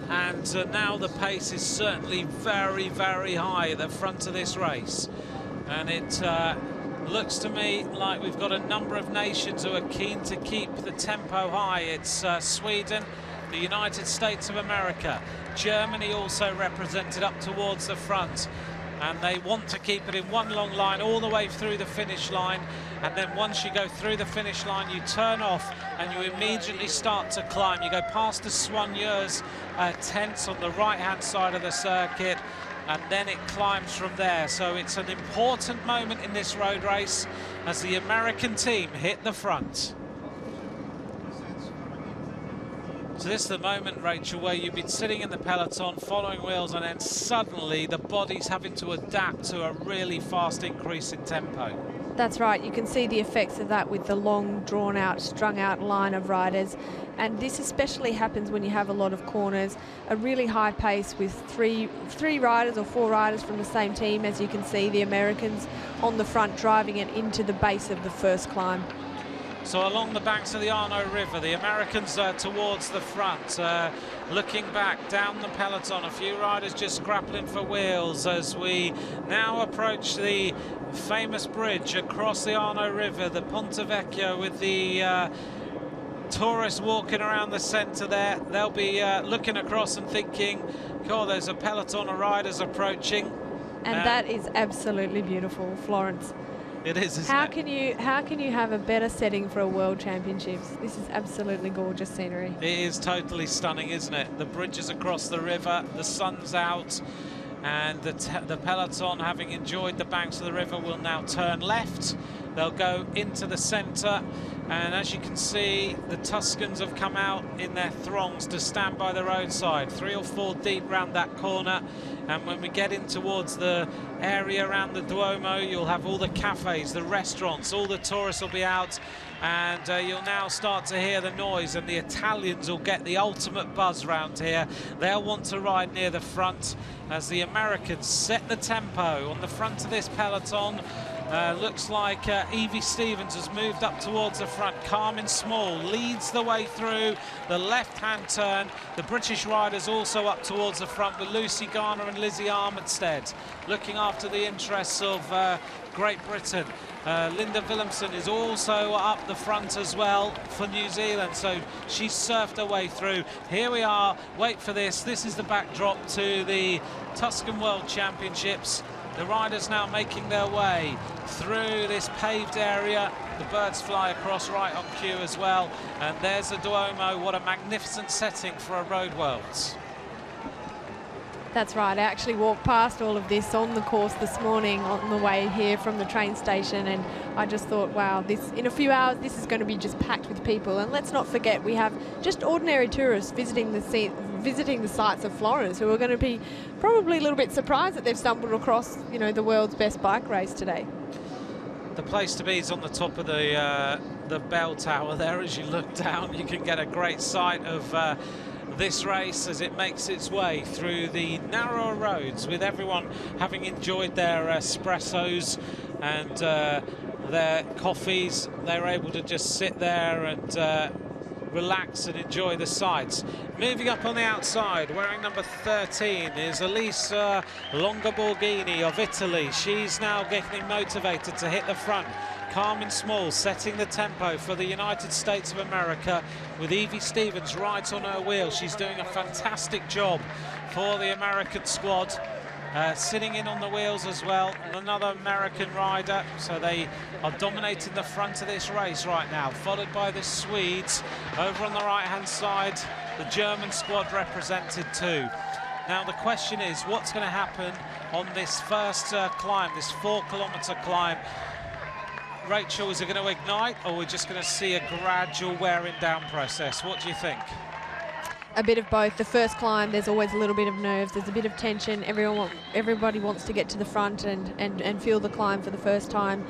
and now the pace is certainly very high at the front of this race, and it Looks to me like we've got a number of nations who are keen to keep the tempo high. It's Sweden, the United States of America, Germany also represented up towards the front, and they want to keep it in one long line all the way through the finish line. And then once you go through the finish line, you turn off and you immediately start to climb. You go past the Soigneurs tents on the right-hand side of the circuit, and then it climbs from there. So it's an important moment in this road race as the American team hit the front. So this is the moment, Rachel, where you've been sitting in the peloton following wheels, and then suddenly the body's having to adapt to a really fast increase in tempo. That's right, you can see the effects of that with the long, drawn-out, strung-out line of riders. And this especially happens when you have a lot of corners, a really high pace with three riders or four riders from the same team. As you can see, the Americans on the front driving it into the base of the first climb. So along the banks of the Arno River, the Americans towards the front, looking back down the peloton, a few riders just grappling for wheels as we now approach the famous bridge across the Arno River, the Ponte Vecchio, with the tourists walking around the centre there. They'll be looking across and thinking, God, there's a peloton of riders approaching. And that is absolutely beautiful, Florence. It is, isn't it? How can you have a better setting for a World Championships? This is absolutely gorgeous scenery. It is totally stunning, isn't it? The bridges across the river, the sun's out, and the peloton, having enjoyed the banks of the river, will now turn left. They'll go into the centre, and as you can see, the Tuscans have come out in their throngs to stand by the roadside, 3 or 4 deep round that corner. And when we get in towards the area around the Duomo, you'll have all the cafes, the restaurants, all the tourists will be out, and you'll now start to hear the noise, and the Italians will get the ultimate buzz round here. They'll want to ride near the front as the Americans set the tempo on the front of this peloton. Looks like Evie Stevens has moved up towards the front. Carmen Small leads the way through the left-hand turn. The British riders also up towards the front with Lucy Garner and Lizzie Armitstead looking after the interests of Great Britain. Linda Willemsen is also up the front as well for New Zealand, so she's surfed her way through. Here we are, wait for this. This is the backdrop to the Tuscan World Championships. The riders now making their way through this paved area. The birds fly across right on cue as well. And there's the Duomo. What a magnificent setting for a Road Worlds. That's right. I actually walked past all of this on the course this morning on the way here from the train station, and I just thought, wow, this in a few hours this is going to be just packed with people. And let's not forget, we have just ordinary tourists visiting the sites of Florence who are going to be probably a little bit surprised that they've stumbled across, you know, the world's best bike race today. The place to be is on the top of the bell tower there. As you look down, you can get a great sight of this race as it makes its way through the narrower roads, with everyone having enjoyed their espressos and their coffees. They're able to just sit there and relax and enjoy the sights. Moving up on the outside, wearing number 13, is Elisa Longoborghini of Italy. She's now getting motivated to hit the front. Carmen Small setting the tempo for the United States of America, with Evie Stevens right on her wheel. She's doing a fantastic job for the American squad. Sitting in on the wheels as well, and another American rider. So they are dominating the front of this race right now, followed by the Swedes. Over on the right-hand side, the German squad represented too. Now the question is, what's going to happen on this first climb, this 4-kilometre climb? Rachel, is it going to ignite, or we're just going to see a gradual wearing down process? What do you think? A bit of both. The first climb, there's always a little bit of nerves, there's a bit of tension. Everybody wants to get to the front and feel the climb for the first time.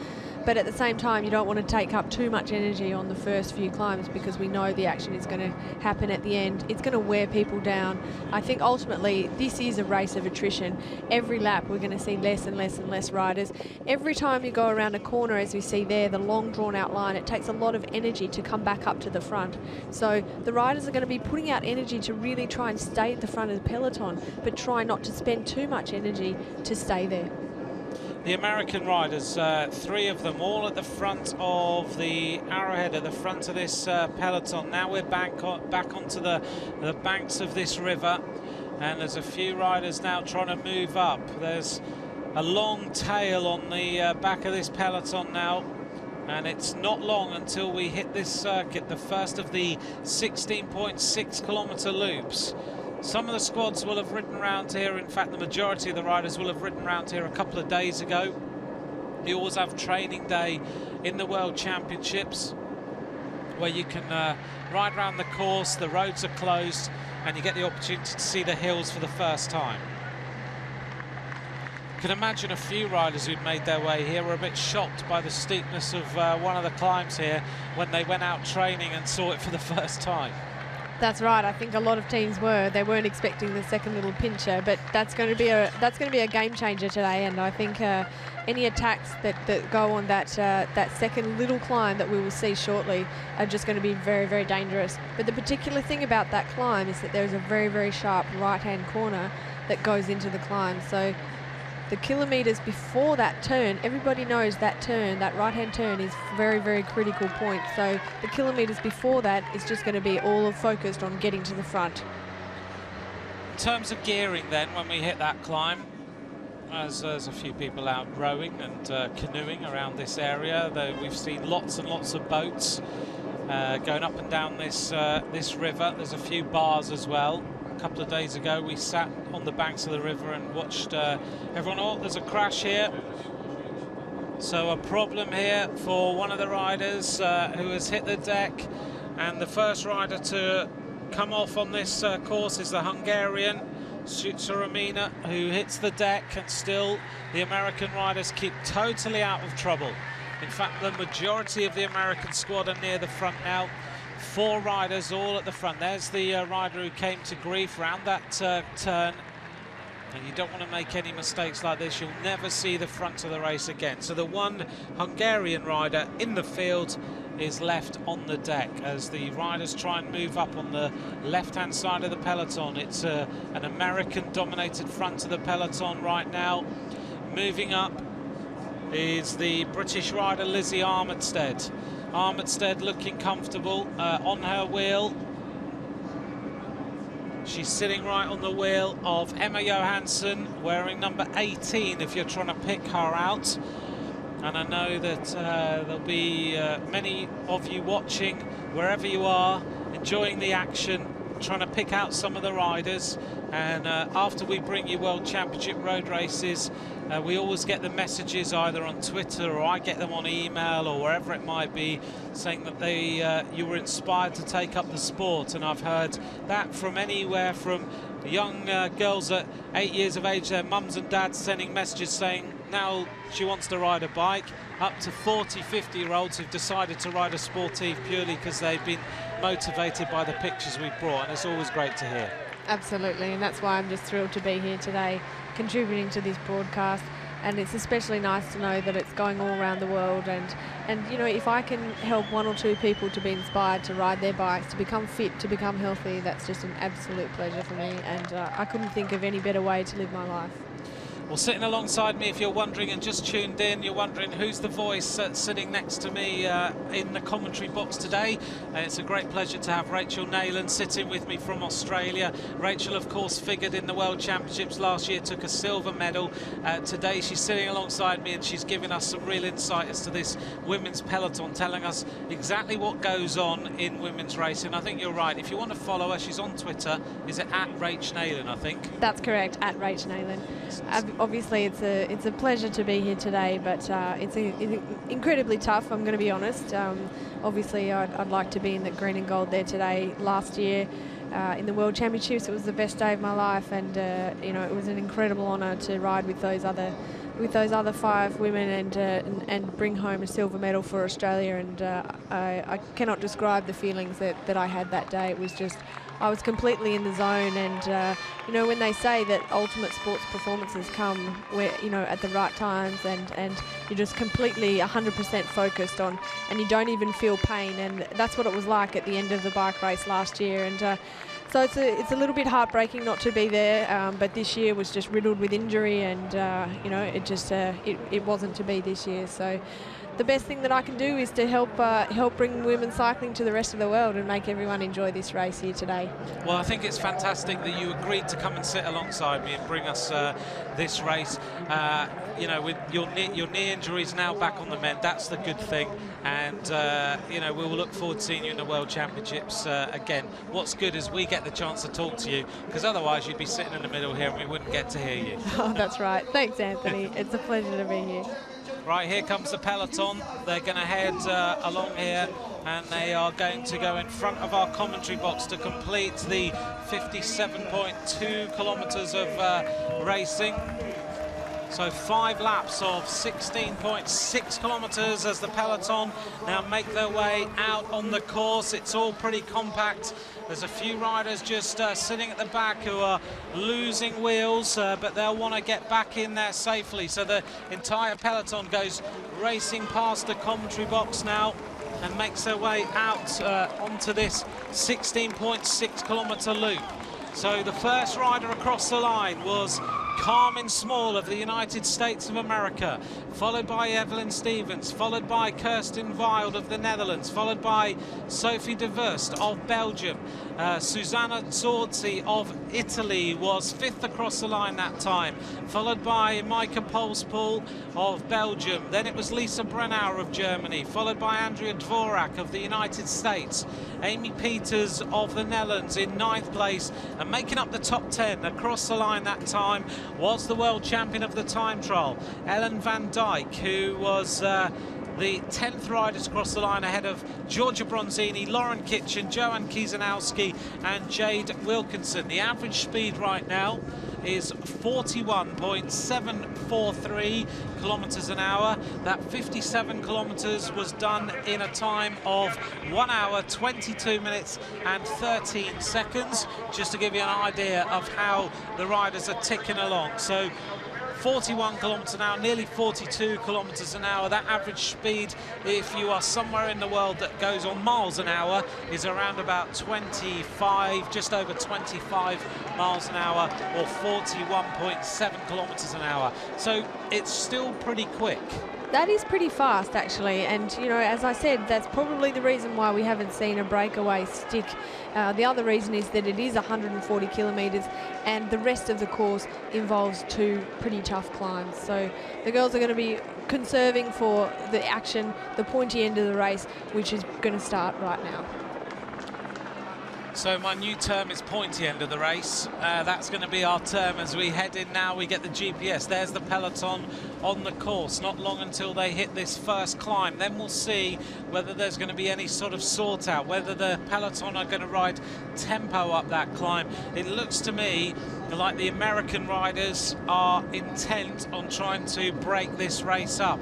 But at the same time, you don't want to take up too much energy on the first few climbs, because we know the action is going to happen at the end. It's going to wear people down. I think ultimately this is a race of attrition. Every lap we're going to see less and less and less riders. Every time you go around a corner, as we see there, the long drawn out line, it takes a lot of energy to come back up to the front. So the riders are going to be putting out energy to really try and stay at the front of the peloton, but try not to spend too much energy to stay there. the American riders, 3 of them, all at the front of the arrowhead, at the front of this peloton. Now we're back onto the banks of this river, and there's a few riders now trying to move up. There's a long tail on the back of this peloton now, and it's not long until we hit this circuit, the first of the 16.6 kilometre loops. Some of the squads will have ridden around here. In fact, the majority of the riders will have ridden around here a couple of days ago. You always have training day in the World Championships where you can ride around the course, the roads are closed, and you get the opportunity to see the hills for the first time. You can imagine a few riders who'd made their way here were a bit shocked by the steepness of one of the climbs here when they went out training and saw it for the first time. That's right. I think a lot of teams were. They weren't expecting the second little pincher, but that's going to be a game changer today. And I think any attacks that go on that second little climb that we will see shortly are just going to be very, very dangerous. But the particular thing about that climb is that there's a very, very sharp right-hand corner that goes into the climb. So the kilometres before that turn, everybody knows that turn, that right-hand turn, is very, very critical point. So the kilometres before that is just going to be all focused on getting to the front. In terms of gearing then, when we hit that climb, as there's a few people out rowing and canoeing around this area, though we've seen lots and lots of boats going up and down this river. There's a few bars as well. A couple of days ago we sat on the banks of the river and watched everyone. Oh, there's a crash here, so a problem here for one of the riders who has hit the deck, and the first rider to come off on this course is the Hungarian Suramina, who hits the deck, and still the American riders keep totally out of trouble. In fact, the majority of the American squad are near the front now. 4 riders all at the front. There's the rider who came to grief round that turn, and you don't want to make any mistakes like this. You'll never see the front of the race again. So the one Hungarian rider in the field is left on the deck as the riders try and move up on the left-hand side of the peloton. It's an American-dominated front of the peloton right now. Moving up is the British rider Lizzie Armitstead. Armitstead looking comfortable on her wheel. She's sitting right on the wheel of Emma Johansson, wearing number 18 if you're trying to pick her out. And I know that there'll be many of you watching wherever you are, enjoying the action, trying to pick out some of the riders. And after we bring you World Championship road races, we always get the messages either on Twitter, or I get them on email, or wherever it might be, saying that you were inspired to take up the sport. And I've heard that from anywhere from young girls at 8 years of age, their mums and dads sending messages saying now she wants to ride a bike, up to 40, 50-year-olds who've decided to ride a sportive purely because they've been motivated by the pictures we've brought, and it's always great to hear. Absolutely, and that's why I'm just thrilled to be here today, contributing to this broadcast. And it's especially nice to know that it's going all around the world, and you know, if I can help 1 or 2 people to be inspired to ride their bikes, to become fit, to become healthy, that's just an absolute pleasure for me, and I couldn't think of any better way to live my life. Well, sitting alongside me, if you're wondering and just tuned in, you're wondering who's the voice sitting next to me in the commentary box today. It's a great pleasure to have Rachel Nayland sitting with me from Australia. Rachel, of course, figured in the World Championships last year, took a silver medal. Today she's sitting alongside me and she's giving us some real insight as to this women's peloton, telling us exactly what goes on in women's racing. I think you're right. If you want to follow her, she's on Twitter. Is it at Rach Nayland, I think? That's correct, at Rach Nayland. Obviously, it's a pleasure to be here today, but it's incredibly tough, I'm going to be honest. Obviously, I'd like to be in the green and gold there today. Last year in the World Championships, it was the best day of my life, and you know, it was an incredible honour to ride with those other 5 women and bring home a silver medal for Australia. And I cannot describe the feelings that I had that day. It was just, I was completely in the zone, and you know, when they say that ultimate sports performances come where, you know, at the right times, and you're just completely 100% focused on, and you don't even feel pain, and that's what it was like at the end of the bike race last year. And So it's a little bit heartbreaking not to be there, but this year was just riddled with injury, and you know, it wasn't to be this year. So the best thing that I can do is to help bring women's cycling to the rest of the world and make everyone enjoy this race here today. Well, I think it's fantastic that you agreed to come and sit alongside me and bring us this race. You know, with your knee injuries now back on the mend, that's the good thing. And you know, we will look forward to seeing you in the World Championships again. What's good is we get the chance to talk to you, because otherwise you'd be sitting in the middle here and we wouldn't get to hear you. Oh, that's right. Thanks, Anthony. It's a pleasure to be here. Right, here comes the peloton. They're going to head along here, and they are going to go in front of our commentary box to complete the 57.2 kilometers of racing. So 5 laps of 16.6 kilometers as the peloton now make their way out on the course. It's all pretty compact. There's a few riders just sitting at the back who are losing wheels, but they'll want to get back in there safely. So the entire peloton goes racing past the commentary box now and makes their way out onto this 16.6 kilometer loop. So the first rider across the line was Carmen Small of the United States of America, followed by Evelyn Stevens, followed by Kirsten Wild of the Netherlands, followed by Sophie de Wurst of Belgium. Susanna Zorzi of Italy was 5th across the line that time, followed by Maika Polspool of Belgium. Then it was Lisa Brennauer of Germany, followed by Andrea Dvorak of the United States. Amy Peters of the Netherlands in 9th place, and making up the top 10 across the line that time was the world champion of the time trial, Ellen van Dijk, who was the 10th riders across the line ahead of Georgia Bronzini, Lauren Kitchen, Joanne Kiesanowski and Jade Wilkinson. The average speed right now is 41.743 kilometers an hour. That 57 kilometers was done in a time of 1 hour, 22 minutes and 13 seconds, just to give you an idea of how the riders are ticking along. So 41 kilometers an hour, nearly 42 kilometers an hour. That average speed, if you are somewhere in the world that goes on miles an hour, is around about 25, just over 25 miles an hour, or 41.7 kilometers an hour. So it's still pretty quick. That is pretty fast, actually, and you know, as I said, that's probably the reason why we haven't seen a breakaway stick. The other reason is that it is 140 kilometres, and the rest of the course involves 2 pretty tough climbs. So the girls are going to be conserving for the action, the pointy end of the race, which is going to start right now. So my new term is pointy end of the race. That's going to be our term as we head in now. We get the GPS. There's the peloton on the course. Not long until they hit this first climb. Then we'll see whether there's going to be any sort of sort out, whether the peloton are going to ride tempo up that climb. It looks to me like the American riders are intent on trying to break this race up.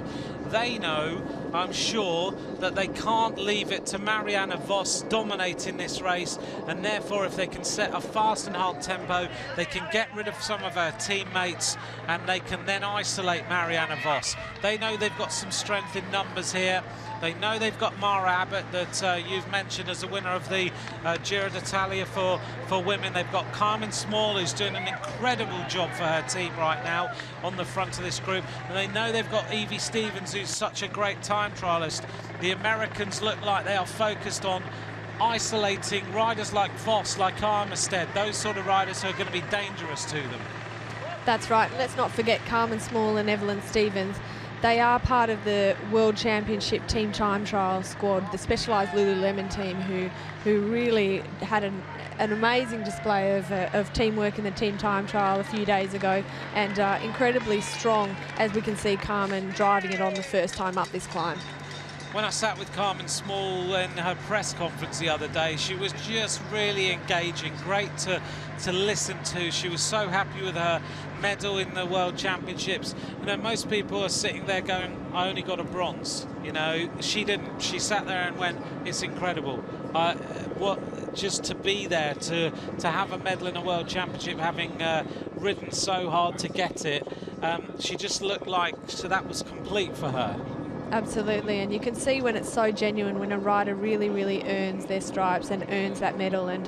They know, I'm sure, that they can't leave it to Marianne Vos dominating this race, and therefore if they can set a fast and hard tempo, they can get rid of some of her teammates and they can then isolate Marianne Vos. They know they've got some strength in numbers here. They know they've got Mara Abbott that you've mentioned as a winner of the Giro d'Italia for women. They've got Carmen Small, who's doing an incredible job for her team right now on the front of this group. And they know they've got Evie Stevens, who's such a great time trialist. The Americans look like they are focused on isolating riders like Voss, like Armistead, those sort of riders who are going to be dangerous to them. That's right. Let's not forget Carmen Small and Evelyn Stevens. They are part of the World Championship Team Time Trial squad, the Specialised Lululemon team, who really had an amazing display of teamwork in the Team Time Trial a few days ago, and incredibly strong, as we can see Carmen driving it on the first time up this climb. When I sat with Carmen Small in her press conference the other day, she was just really engaging, great to listen to. She was so happy with her medal in the World Championships. You know, most people are sitting there going, I only got a bronze. You know, she didn't. She sat there and went, it's incredible. Just to be there, to have a medal in a World Championship, having ridden so hard to get it, she just looked like, so that was complete for her. Absolutely, and you can see when it's so genuine, when a rider really, really earns their stripes and earns that medal, and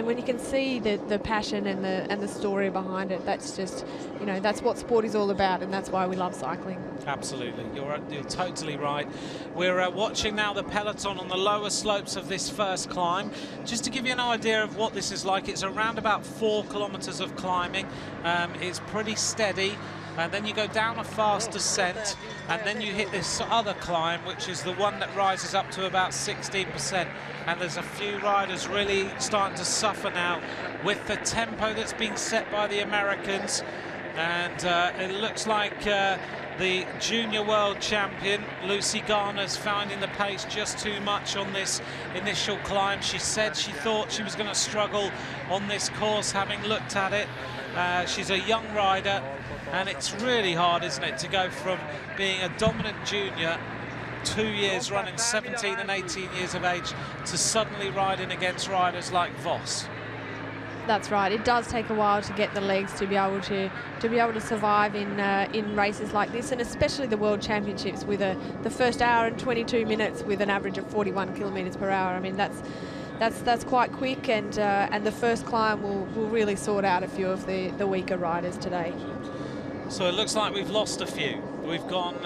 when you can see the passion and the story behind it. That's just, you know, that's what sport is all about, and that's why we love cycling. Absolutely, you're totally right. We're watching now the peloton on the lower slopes of this first climb. Just to give you an idea of what this is like, it's around about 4 kilometers of climbing. It's pretty steady. And then you go down a fast descent, and then you hit this other climb, which is the one that rises up to about 16%. And there's a few riders really starting to suffer now with the tempo that's being set by the Americans. And it looks like the junior world champion, Lucy Garner's finding the pace just too much on this initial climb. She said she thought she was going to struggle on this course, having looked at it. She's a young rider, and it's really hard, isn't it, to go from being a dominant junior, 2 years running, 17 and 18 years of age, to suddenly riding against riders like Vos. That's right. It does take a while to get the legs to be able to survive in races like this, and especially the World Championships with the first hour and 22 minutes with an average of 41 kilometres per hour. I mean, that's quite quick, and the first climb will really sort out a few of the weaker riders today. So it looks like we've lost a few. We've gone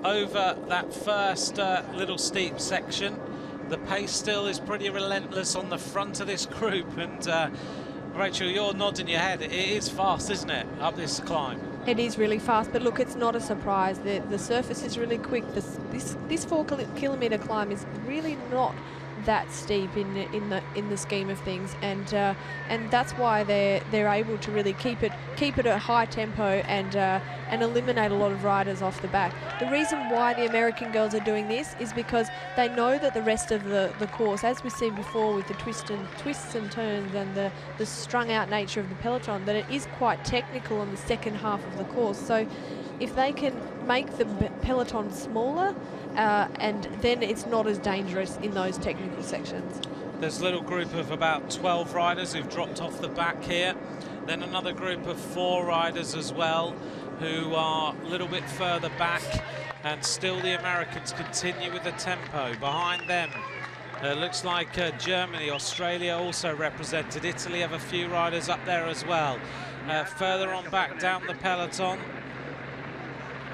over that first little steep section. The pace still is pretty relentless on the front of this group, and Rachel, you're nodding your head. It is fast, isn't it, up this climb? It is really fast, but look, it's not a surprise. The surface is really quick. This 4 kilometre climb is really not that steep in the scheme of things, and that's why they're able to really keep it at a high tempo and eliminate a lot of riders off the back. The reason why the American girls are doing this is because they know that the rest of the course, as we've seen before with the twists and turns and the strung out nature of the peloton, that it is quite technical on the second half of the course. So if they can make the peloton smaller, and then it's not as dangerous in those technical sections. There's a little group of about 12 riders who've dropped off the back here. Then another group of 4 riders as well who are a little bit further back, and still the Americans continue with the tempo. Behind them, looks like Germany, Australia also represented. Italy have a few riders up there as well. Further on back down the peloton,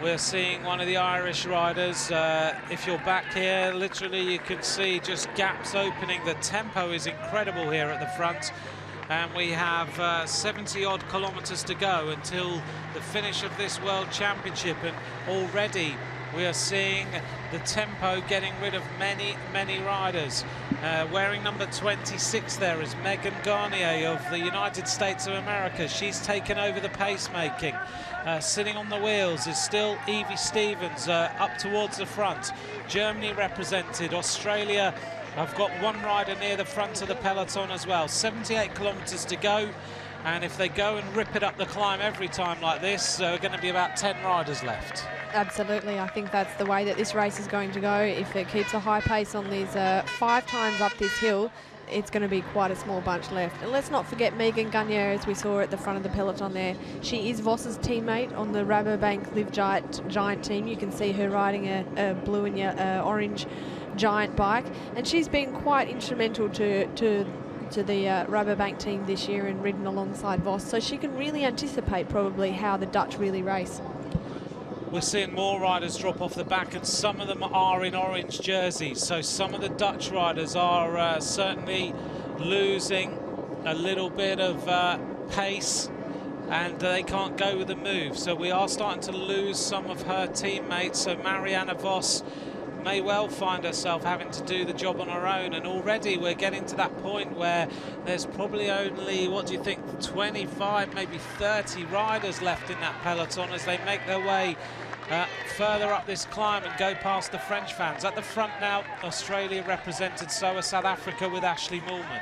we're seeing one of the Irish riders. If you're back here, literally you can see just gaps opening. The tempo is incredible here at the front, and we have 70 odd kilometers to go until the finish of this World Championship, and already we are seeing the tempo getting rid of many riders. Wearing number 26 there is Megan Garnier of the United States of America. She's taken over the pacemaking. Sitting on the wheels is still Evie Stevens up towards the front. Germany represented. Australia have got one rider near the front of the peloton as well. 78 kilometers to go, and if they go and rip it up the climb every time like this, there are going to be about 10 riders left. Absolutely, I think that's the way that this race is going to go. If it keeps a high pace on these 5 times up this hill, it's going to be quite a small bunch left. And let's not forget Megan Garnier, as we saw at the front of the peloton there. She is Voss's teammate on the Rabobank Live Giant team. You can see her riding a blue and orange giant bike, and she's been quite instrumental to the Rabobank team this year and ridden alongside Voss, so she can really anticipate probably how the Dutch really race. We're seeing more riders drop off the back, and some of them are in orange jerseys, so some of the Dutch riders are certainly losing a little bit of pace, and they can't go with the move, so we are starting to lose some of her teammates. So Marianne Vos may well find herself having to do the job on her own, and already we're getting to that point where there's probably only, what do you think, 25, maybe 30 riders left in that peloton as they make their way further up this climb and go past the French fans. At the front now, Australia represented, so are South Africa with Ashley Moolman.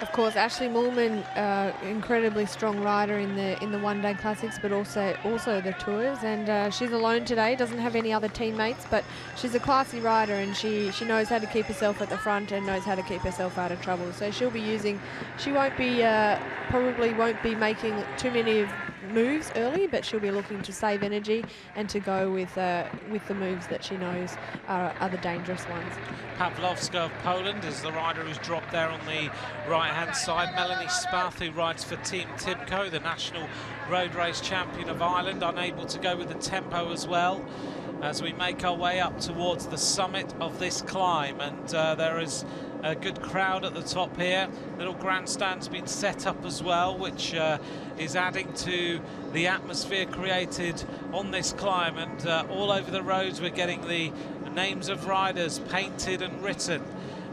Of course, Ashley Moolman, incredibly strong rider in the one-day classics, but also the tours. And she's alone today, doesn't have any other teammates, but she's a classy rider, and she knows how to keep herself at the front and knows how to keep herself out of trouble. So she'll be using, she won't be probably won't be making too many moves early, but she'll be looking to save energy and to go with the moves that she knows are the dangerous ones. Pawlowska of Poland is the rider who's dropped there on the right-hand side. Melanie Spath, who rides for Team Tibco, the national road race champion of Ireland, unable to go with the tempo as well, as we make our way up towards the summit of this climb. And there is a good crowd at the top here. Little grandstand's been set up as well, which is adding to the atmosphere created on this climb. And all over the roads we're getting the names of riders painted and written,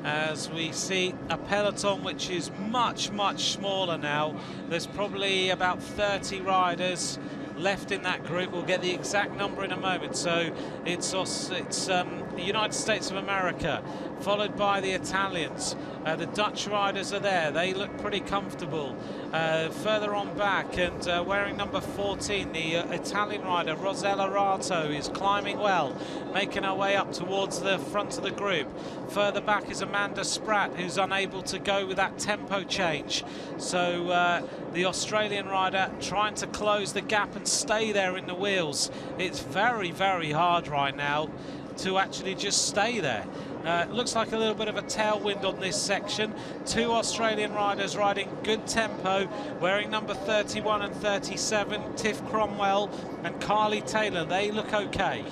as we see a peloton which is much smaller now. There's probably about 30 riders left in that group. We'll get the exact number in a moment. So it's the United States of America, followed by the Italians. The Dutch riders are there. They look pretty comfortable. Further on back, and wearing number 14, the Italian rider Rosella Rato is climbing well, making her way up towards the front of the group. Further back is Amanda Spratt, who's unable to go with that tempo change. So the Australian rider trying to close the gap and stay there in the wheels. It's very hard right now to actually just stay there. It looks like a little bit of a tailwind on this section. Two Australian riders riding good tempo, wearing number 31 and 37, Tiff Cromwell and Carly Taylor. They look okay.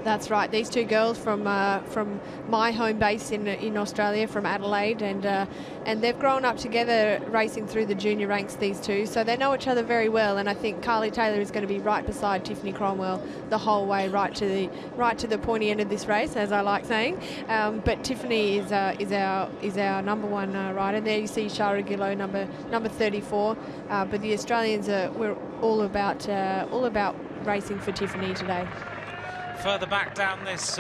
That's right. These two girls from my home base in Australia, from Adelaide, and they've grown up together racing through the junior ranks, these two, so they know each other very well. And I think Carly Taylor is going to be right beside Tiffany Cromwell the whole way, right to the pointy end of this race, as I like saying. But Tiffany is our number one rider. There you see Shara Gillow, number 34. But the Australians we're all about racing for Tiffany today. Further back down this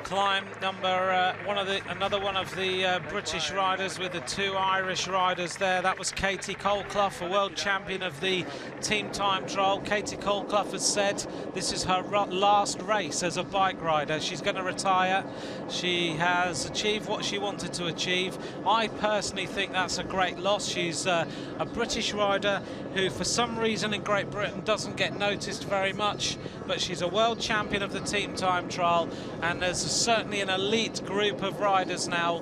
climb, another one of the British riders with the two Irish riders there. That was Katie Colclough, a world champion of the team time trial. Katie Colclough has said this is her last race as a bike rider. She's going to retire. She has achieved what she wanted to achieve. I personally think that's a great loss. She's a British rider who for some reason in Great Britain doesn't get noticed very much, but she's a world champion of the team time trial, and there's certainly an elite group of riders now,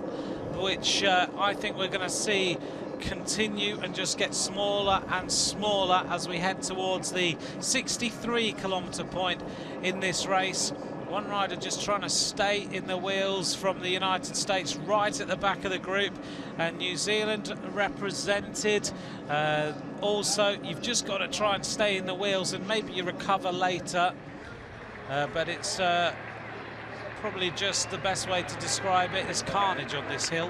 which I think we're going to see continue and just get smaller and smaller as we head towards the 63-kilometre point in this race. One rider just trying to stay in the wheels from the United States, right at the back of the group, and New Zealand represented. Also, you've just got to try and stay in the wheels, and maybe you recover later, but it's probably just the best way to describe it is carnage on this hill.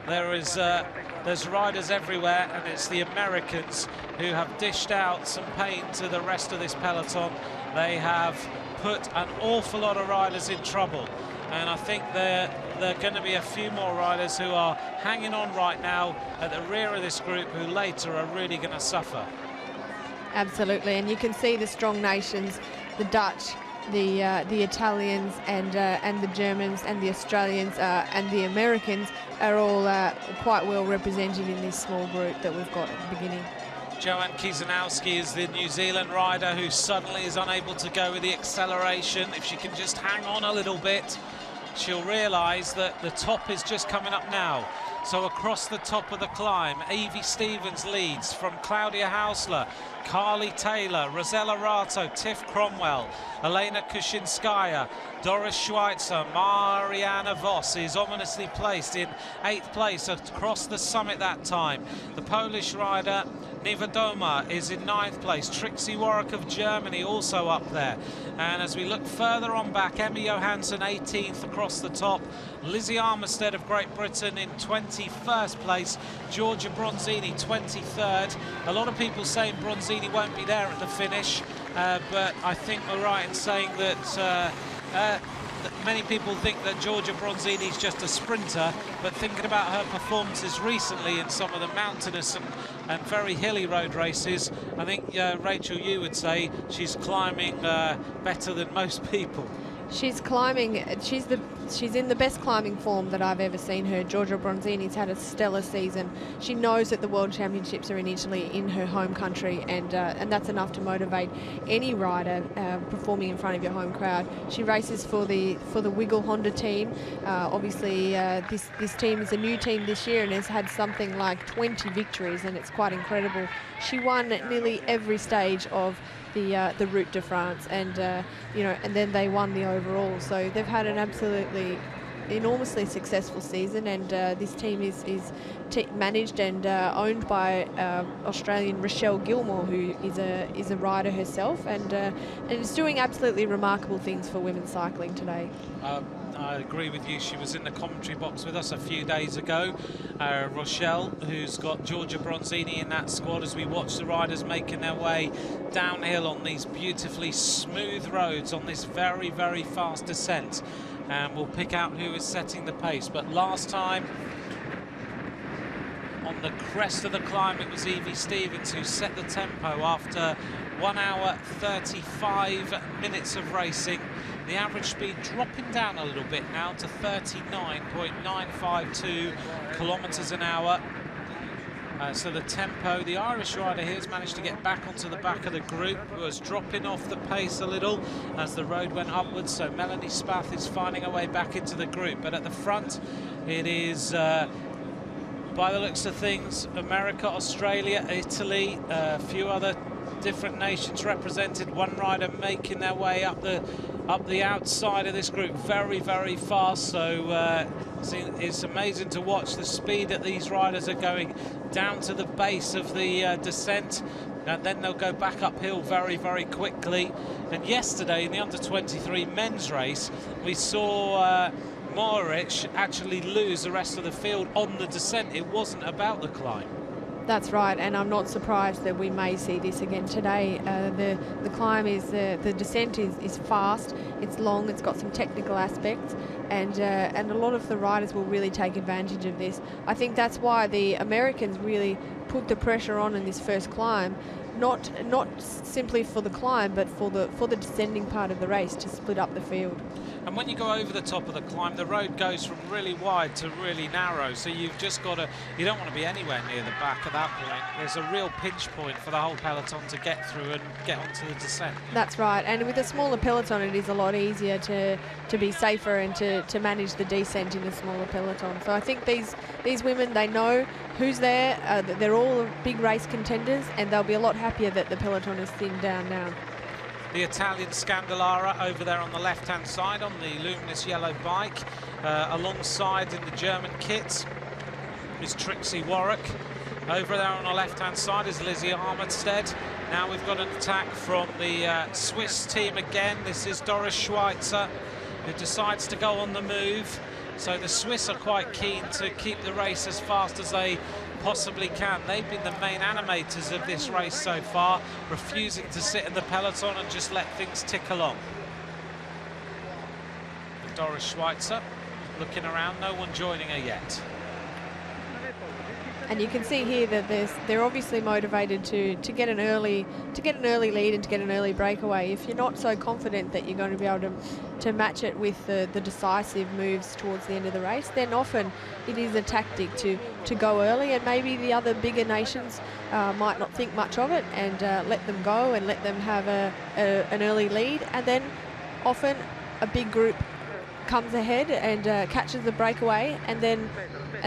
There's riders everywhere, and it's the Americans who have dished out some pain to the rest of this peloton. They have put an awful lot of riders in trouble, and I think there are going to be a few more riders who are hanging on right now at the rear of this group who later are really going to suffer. Absolutely, and you can see the strong nations, the Dutch, the Italians, and the Germans, and the Australians, and the Americans are all quite well represented in this small group that we've got at the beginning. Joanne Kiesanowski is the New Zealand rider who suddenly is unable to go with the acceleration. If she can just hang on a little bit, she'll realise that the top is just coming up now. So across the top of the climb, Evie Stevens leads from Claudia Hausler, Carly Taylor, Rosella Rato, Tiff Cromwell, Elena Kushinskaya, Doris Schweitzer, Mariana Voss is ominously placed in 8th place across the summit that time. The Polish rider Nivedoma is in 9th place. Trixie Warwick of Germany also up there. And as we look further on back, Emma Johansson 18th across the top. Lizzie Armistead of Great Britain in 21st place. Georgia Bronzini 23rd. A lot of people saying Bronzini won't be there at the finish, but I think we're right in saying that many people think that Georgia Bronzini is just a sprinter, but thinking about her performances recently in some of the mountainous and very hilly road races, I think, Rachel, you would say she's climbing better than most people. She's climbing. She's in the best climbing form that I've ever seen her. Giorgia Bronzini's had a stellar season. She knows that the World Championships are in Italy, in her home country, and that's enough to motivate any rider performing in front of your home crowd. She races for the Wiggle Honda team. Obviously, this team is a new team this year and has had something like 20 victories, and it's quite incredible. She won at nearly every stage of the Route de France, and and then they won the overall. So they've had an absolutely enormously successful season, and this team is managed and owned by Australian Rochelle Gilmore, who is a rider herself, and is doing absolutely remarkable things for women's cycling today. I agree with you. She was in the commentary box with us a few days ago. Rochelle, who's got Giorgia Bronzini in that squad, as we watch the riders making their way downhill on these beautifully smooth roads on this very, very fast descent. And we'll pick out who is setting the pace. But last time, on the crest of the climb, it was Evie Stevens who set the tempo after 1 hour 35 minutes of racing. The average speed dropping down a little bit now to 39.952 kilometres an hour. So the tempo, the Irish rider here has managed to get back onto the back of the group, was dropping off the pace a little as the road went upwards. So Melanie Spath is finding her way back into the group. But at the front, it is, by the looks of things, America, Australia, Italy, a few other different nations represented. One rider making their way up the outside of this group very, very fast. So it's amazing to watch the speed that these riders are going down to the base of the descent, and then they'll go back uphill very, very quickly. And yesterday in the under-23 men's race, we saw Mohoric actually lose the rest of the field on the descent. It wasn't about the climb. That's right, and I'm not surprised that we may see this again today. The climb is, the descent is fast, it's long, it's got some technical aspects, and a lot of the riders will really take advantage of this. I think that's why the Americans really put the pressure on in this first climb, not simply for the climb, but for the descending part of the race, to split up the field. And when you go over the top of the climb, the road goes from really wide to really narrow. So you've just got to, you don't want to be anywhere near the back at that point. There's a real pinch point for the whole peloton to get through and get onto the descent. That's right. And with a smaller peloton, it is a lot easier to be safer and to manage the descent in a smaller peloton. So I think these women, they know who's there. They're all big race contenders, and they'll be a lot happier that the peloton is thinned down now. The Italian Scandalara over there on the left-hand side on the luminous yellow bike. Alongside in the German kit is Trixie Warwick. Over there on the left-hand side is Lizzie Armitstead. Now we've got an attack from the Swiss team again. This is Doris Schweitzer, who decides to go on the move. So the Swiss are quite keen to keep the race as fast as they possibly can. They've been the main animators of this race so far, refusing to sit in the peloton and just let things tick along. Doris Schweitzer looking around, no one joining her yet. And you can see here that they're obviously motivated to get an early lead and to get an early breakaway. If you're not so confident that you're going to be able to match it with the decisive moves towards the end of the race, then often it is a tactic to go early, and maybe the other bigger nations might not think much of it and let them go and let them have an early lead, and then often a big group comes ahead and catches the breakaway, and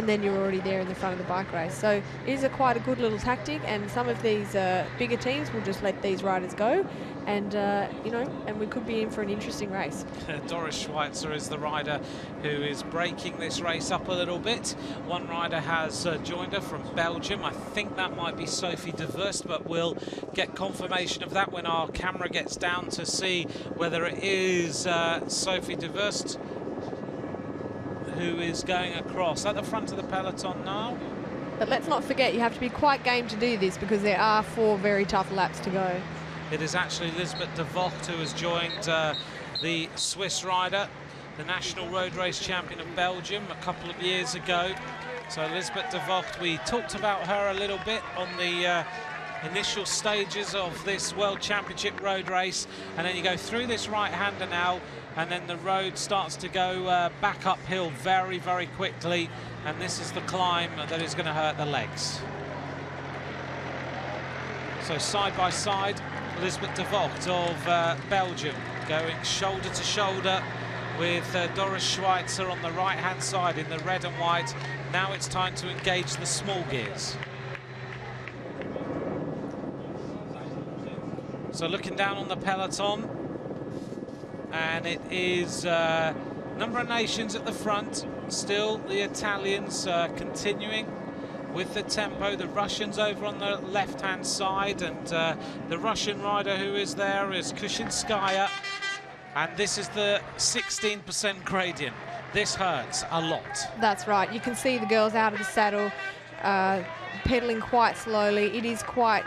then you're already there in the front of the bike race. So it is quite a good little tactic, and some of these bigger teams will just let these riders go, and and we could be in for an interesting race. Doris Schweitzer is the rider who is breaking this race up a little bit. One rider has joined her from Belgium. I think that might be Sophie de Vust, but we'll get confirmation of that when our camera gets down to see whether it is Sophie de Vust who is going across at the front of the peloton now. But let's not forget, you have to be quite game to do this, because there are 4 very tough laps to go. It is actually Lisbeth de Vocht who has joined the Swiss rider, the national road race champion of Belgium a couple of years ago. So Lisbeth de Vocht, we talked about her a little bit on the initial stages of this World Championship road race, and then you go through this right-hander now, and then the road starts to go back uphill very, very quickly, and this is the climb that is going to hurt the legs. So side by side, Lisbeth de Vogt of Belgium going shoulder to shoulder with Doris Schweitzer on the right-hand side in the red and white. Now it's time to engage the small gears. So looking down on the peloton, and it is a number of nations at the front. Still the Italians continuing with the tempo. The Russians over on the left-hand side, and the Russian rider who is there is Kushinskaya. And this is the 16% gradient. This hurts a lot. That's right. You can see the girls out of the saddle, pedaling quite slowly. It is quite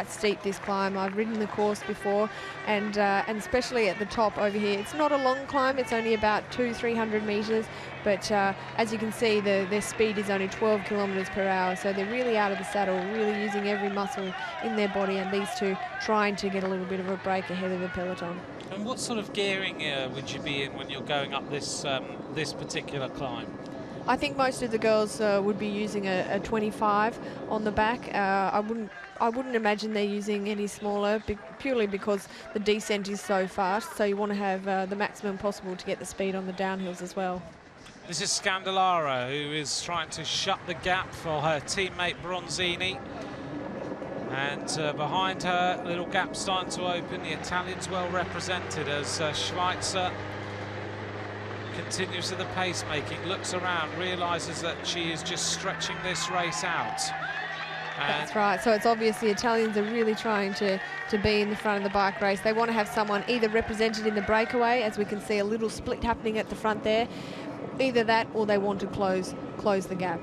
steep, this climb. I've ridden the course before, and especially at the top over here. It's not a long climb. It's only about 200-300 meters, but as you can see, their speed is only 12 kilometers per hour. So they're really out of the saddle, really using every muscle in their body, and these two trying to get a little bit of a break ahead of the peloton. And what sort of gearing would you be in when you're going up this this particular climb? I think most of the girls would be using a 25 on the back. I wouldn't imagine they're using any smaller, purely because the descent is so fast. So you want to have the maximum possible to get the speed on the downhills as well. This is Scandalara, who is trying to shut the gap for her teammate Bronzini. And behind her, little gap starting to open. The Italians well represented as Schweitzer continues with the pacemaking, looks around, realises that she is just stretching this race out. That's right. So it's obvious the Italians are really trying to be in the front of the bike race. They want to have someone either represented in the breakaway, as we can see a little split happening at the front there, either that or they want to close the gap.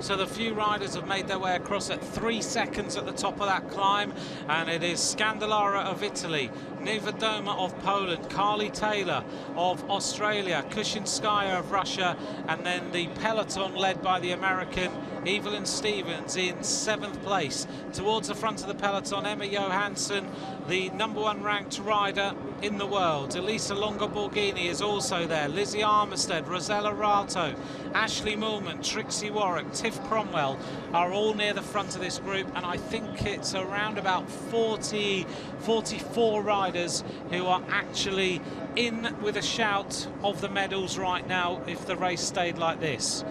So the few riders have made their way across at 3 seconds at the top of that climb, and it is Scandalara of Italy, Niewiadoma of Poland, Carly Taylor of Australia, Kushinskaya of Russia, and then the peloton led by the American Evelyn Stevens in 7th place. Towards the front of the peloton, Emma Johansson, the #1 ranked rider in the world. Elisa Longo-Borghini is also there. Lizzie Armistead, Rosella Rato, Ashley Moolman, Trixie Warwick, Tiff Cromwell are all near the front of this group, and I think it's around about 44 riders who are actually in with a shout of the medals right now if the race stayed like this.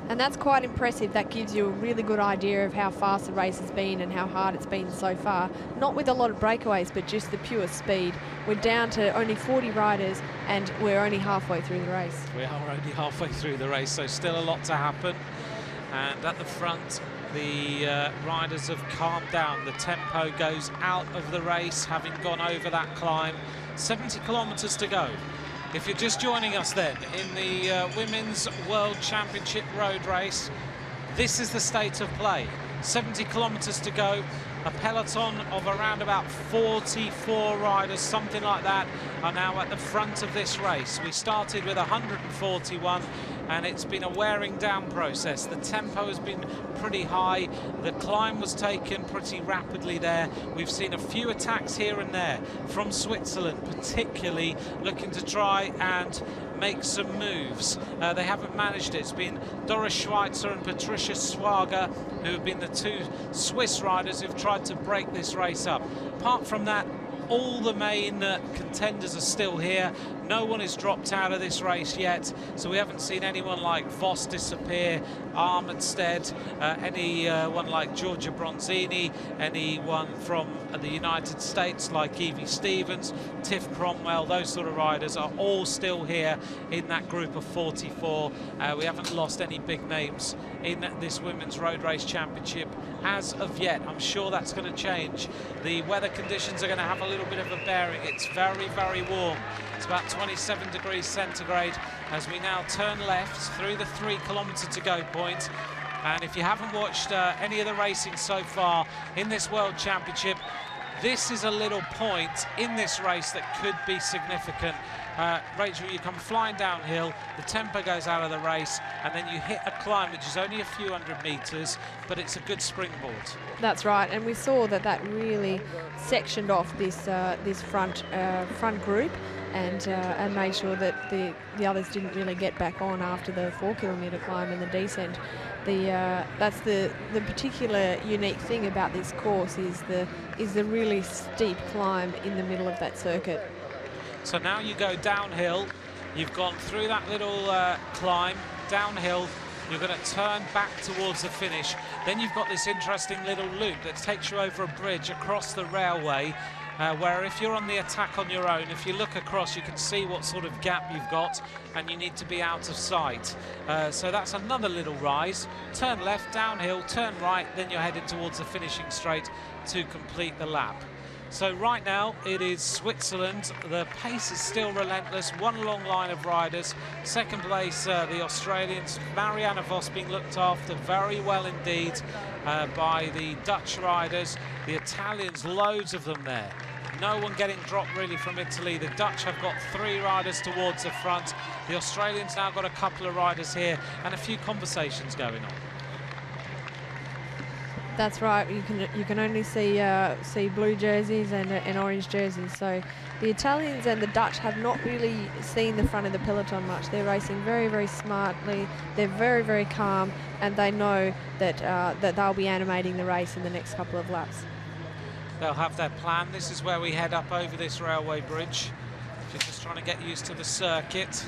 And that's quite impressive. That gives you a really good idea of how fast the race has been and how hard it's been so far. Not with a lot of breakaways, but just the pure speed. We're down to only 40 riders, and we're only halfway through the race. We are only halfway through the race, so still a lot to happen. And at the front, the riders have calmed down. The tempo goes out of the race, having gone over that climb. 70 kilometers to go. If you're just joining us then, in the Women's World Championship road race, this is the state of play. 70 kilometers to go. A peloton of around about 44 riders, something like that, are now at the front of this race. We started with 141, and it's been a wearing down process. The tempo has been pretty high. The climb was taken pretty rapidly there. We've seen a few attacks here and there from Switzerland, particularly looking to try and make some moves. They haven't managed it. It's been Doris Schweitzer and Patricia Swager who have been the two Swiss riders who've tried to break this race up. Apart from that, all the main contenders are still here. No one has dropped out of this race yet, so we haven't seen anyone like Voss disappear, Armistead, anyone like Georgia Bronzini, anyone from the United States like Evie Stevens, Tiff Cromwell. Those sort of riders are all still here in that group of 44. We haven't lost any big names in this Women's Road Race Championship as of yet. I'm sure that's going to change. The weather conditions are going to have a little bit of a bearing. It's very, very warm. It's about 27 degrees centigrade as we now turn left through the 3 kilometre to go point. And if you haven't watched any of the racing so far in this World Championship, this is a little point in this race that could be significant. Rachel, you come flying downhill, the tempo goes out of the race, and then you hit a climb which is only a few hundred meters, but it's a good springboard. That's right, and we saw that really sectioned off this front group, and made sure that the others didn't really get back on after the 4 kilometre climb and the descent. That's the particular unique thing about this course is the really steep climb in the middle of that circuit. So now you go downhill, you've gone through that little climb, downhill, you're going to turn back towards the finish. Then you've got this interesting little loop that takes you over a bridge across the railway, where if you're on the attack on your own, if you look across, you can see what sort of gap you've got, and you need to be out of sight. So that's another little rise. Turn left, downhill, turn right, then you're headed towards the finishing straight to complete the lap. So right now it is Switzerland. The pace is still relentless. One long line of riders. Second place, the Australians. Marianne Vos being looked after very well indeed by the Dutch riders. The Italians, loads of them there. No one getting dropped really from Italy. The Dutch have got 3 riders towards the front. The Australians now got a couple of riders here and a few conversations going on. That's right. You can only see blue jerseys and orange jerseys. So the Italians and the Dutch have not really seen the front of the peloton much. They're racing very, very smartly. They're very, very calm, and they know that that they'll be animating the race in the next couple of laps. They'll have their plan. This is where we head up over this railway bridge. You're just trying to get used to the circuit,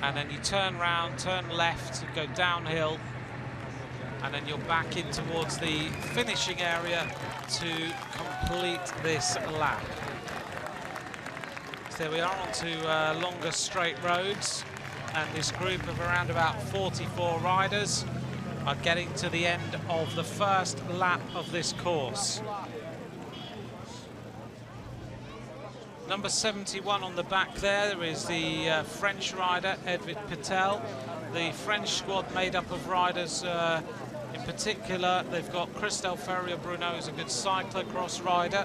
and then you turn round, turn left, go downhill, and then you're back in towards the finishing area to complete this lap. So there we are onto longer straight roads, and this group of around about 44 riders are getting to the end of the first lap of this course. Number 71 on the back there is the French rider, Edwin Patel. The French squad made up of riders in particular, they've got Christelle Ferrier-Bruno, who's a good cyclocross rider.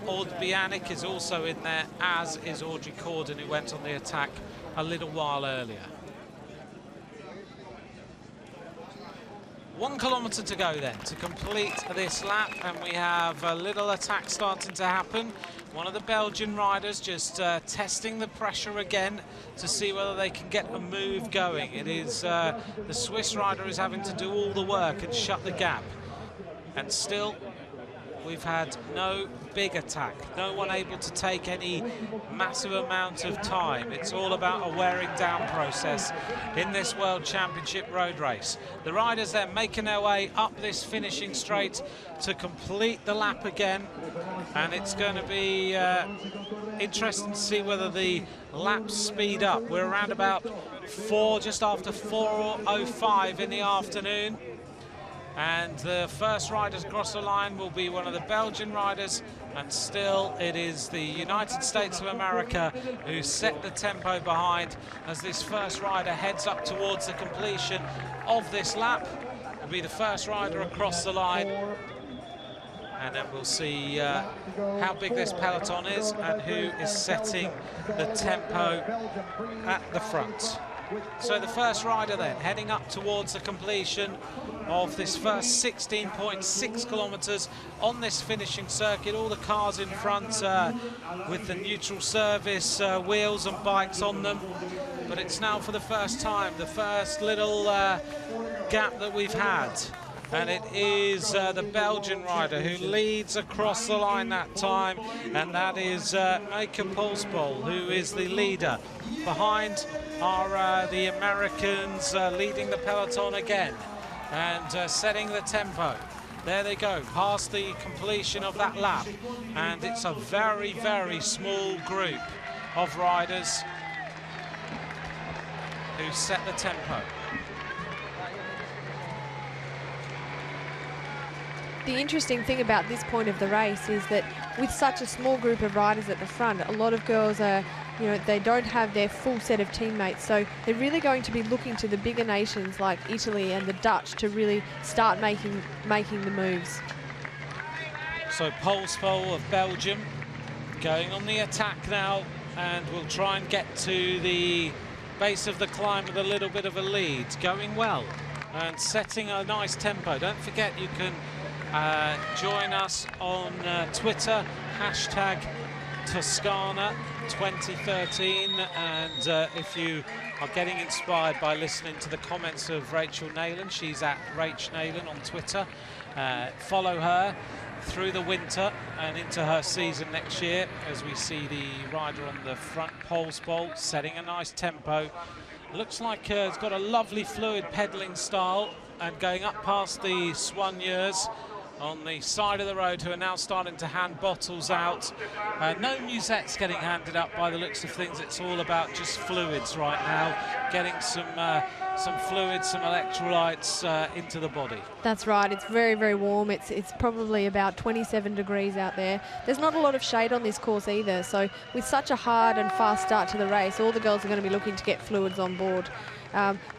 Aude Bianic is also in there, as is Audrey Corden, who went on the attack a little while earlier. 1 kilometre to go then to complete this lap, and we have a little attack starting to happen. One of the Belgian riders just testing the pressure again to see whether they can get a move going. It is the Swiss rider is having to do all the work and shut the gap. And still, we've had no big attack. No one able to take any massive amount of time. It's all about a wearing down process in this World Championship road race. The riders then making their way up this finishing straight to complete the lap again. And it's going to be interesting to see whether the laps speed up. We're around about just after 4:05 in the afternoon. And the first riders across the line will be one of the Belgian riders, and still it is the United States of America who set the tempo behind as this first rider heads up towards the completion of this lap. Will be the first rider across the line, and then we'll see how big this peloton is and who is setting the tempo at the front. So the first rider then heading up towards the completion of this first 16.6 kilometres on this finishing circuit. All the cars in front with the neutral service wheels and bikes on them. But it's now for the first time, the first little gap that we've had. And it is the Belgian rider who leads across the line that time, and that is Maaike Polsbol, who is the leader. Behind are the Americans leading the peloton again and setting the tempo. There they go, past the completion of that lap, and it's a very, very small group of riders who set the tempo. The interesting thing about this point of the race is that with such a small group of riders at the front, a lot of girls are, they don't have their full set of teammates. So they're really going to be looking to the bigger nations like Italy and the Dutch to really start making the moves. So Polsbol of Belgium going on the attack now and will try and get to the base of the climb with a little bit of a lead. Going well and setting a nice tempo. Don't forget you can join us on Twitter, hashtag Toscana 2013, and if you are getting inspired by listening to the comments of Rachel Nayland, she's at Rach Nayland on Twitter. Follow her through the winter and into her season next year as we see the rider on the front poles bowl setting a nice tempo. Looks like it's got a lovely fluid pedaling style, and going up past the soigneurs on the side of the road, who are now starting to hand bottles out. No musettes getting handed up by the looks of things. It's all about just fluids right now, getting some fluids, some electrolytes into the body. That's right. It's very, very warm. It's probably about 27 degrees out there. There's not a lot of shade on this course either. So with such a hard and fast start to the race, all the girls are going to be looking to get fluids on board.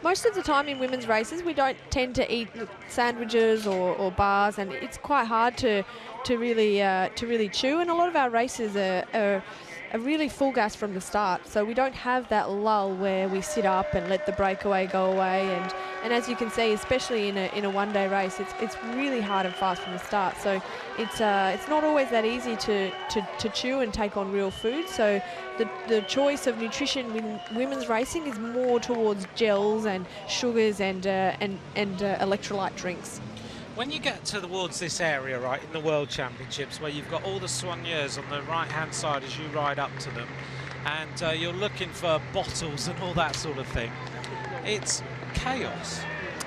Most of the time in women's races, we don't tend to eat sandwiches or bars, and it's quite hard to really chew. And a lot of our races are really full gas from the start, so we don't have that lull where we sit up and let the breakaway go away. And as you can see, especially in a one-day race, it's really hard and fast from the start. So it's not always that easy to chew and take on real food. So the choice of nutrition in women's racing is more towards gels and sugars and electrolyte drinks. When you get towards this area, right, in the World Championships, where you've got all the soigneurs on the right-hand side as you ride up to them, and you're looking for bottles and all that sort of thing, it's chaos.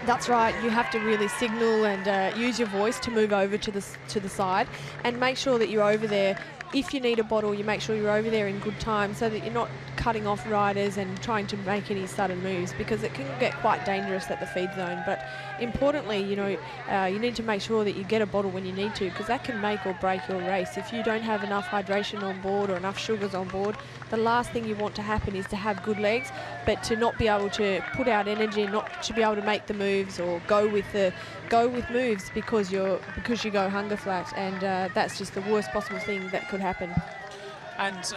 That's right. You have to really signal and use your voice to move over to the side, and make sure that you're over there. If you need a bottle, you make sure you're over there in good time, so that you're not cutting off riders and trying to make any sudden moves, because it can get quite dangerous at the feed zone. But importantly, you need to make sure that you get a bottle when you need to, because that can make or break your race. If you don't have enough hydration on board or enough sugars on board, the last thing you want to happen is to have good legs, but to not be able to put out energy, not to be able to make the moves or go with moves because you go hunger flat, and that's just the worst possible thing that could happen. And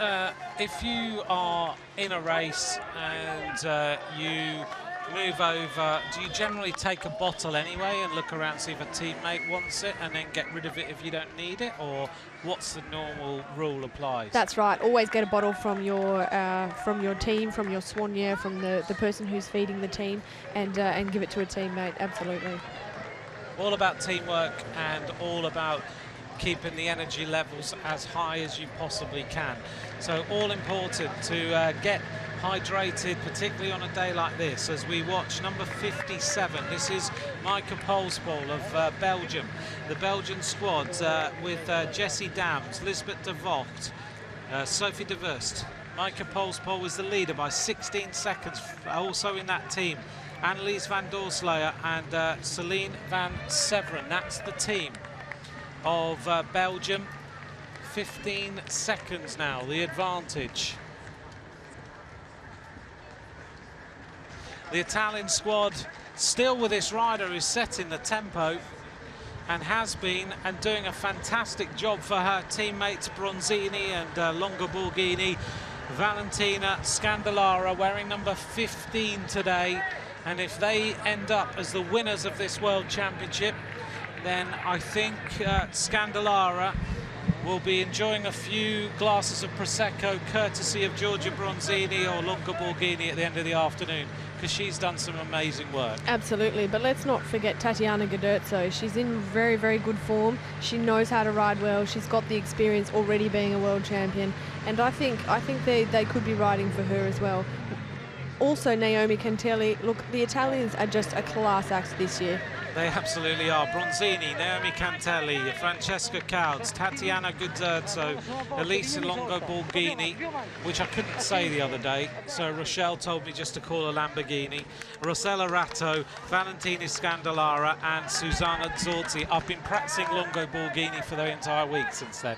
if you are in a race and you move over, do you generally take a bottle anyway and look around, see if a teammate wants it, and then get rid of it if you don't need it, or what's the normal rule applies? That's right. Always get a bottle from your team, from your soigneur, from the person who's feeding the team, and give it to a teammate. Absolutely. All about teamwork and all about keeping the energy levels as high as you possibly can. So all important to get hydrated, particularly on a day like this, as we watch number 57. This is Maaike Polspoel of Belgium. The Belgian squad with Jessie Dams, Lisbeth de Vocht, Sophie de Wust. Maaike Polspoel was the leader by 16 seconds. Also in that team, Annelies van Doorsleyer and Celine van Severen. That's the team of Belgium. 15 seconds now, the advantage. The Italian squad still with this rider who's setting the tempo and has been, and doing a fantastic job for her teammates Bronzini and Longoborghini. Valentina Scandallara wearing number 15 today, and if they end up as the winners of this World Championship, then I think Scandallara will be enjoying a few glasses of Prosecco courtesy of Giorgia Bronzini or Longoborghini at the end of the afternoon, because she's done some amazing work. Absolutely, but let's not forget Tatiana Guderzo. She's in very, very good form. She knows how to ride well. She's got the experience already being a world champion, and I think they could be riding for her as well. Also, Naomi Cantelli. Look, the Italians are just a class act this year. They absolutely are. Bronzini, Naomi Cantelli, Francesca Couds, Tatiana Guderzo, Elisa Longoborghini, which I couldn't say the other day, so Rochelle told me just to call her Lamborghini, Rossella Ratto, Valentina Scandallara and Susanna Zorzi. I've been practicing Longoborghini for the entire week since then.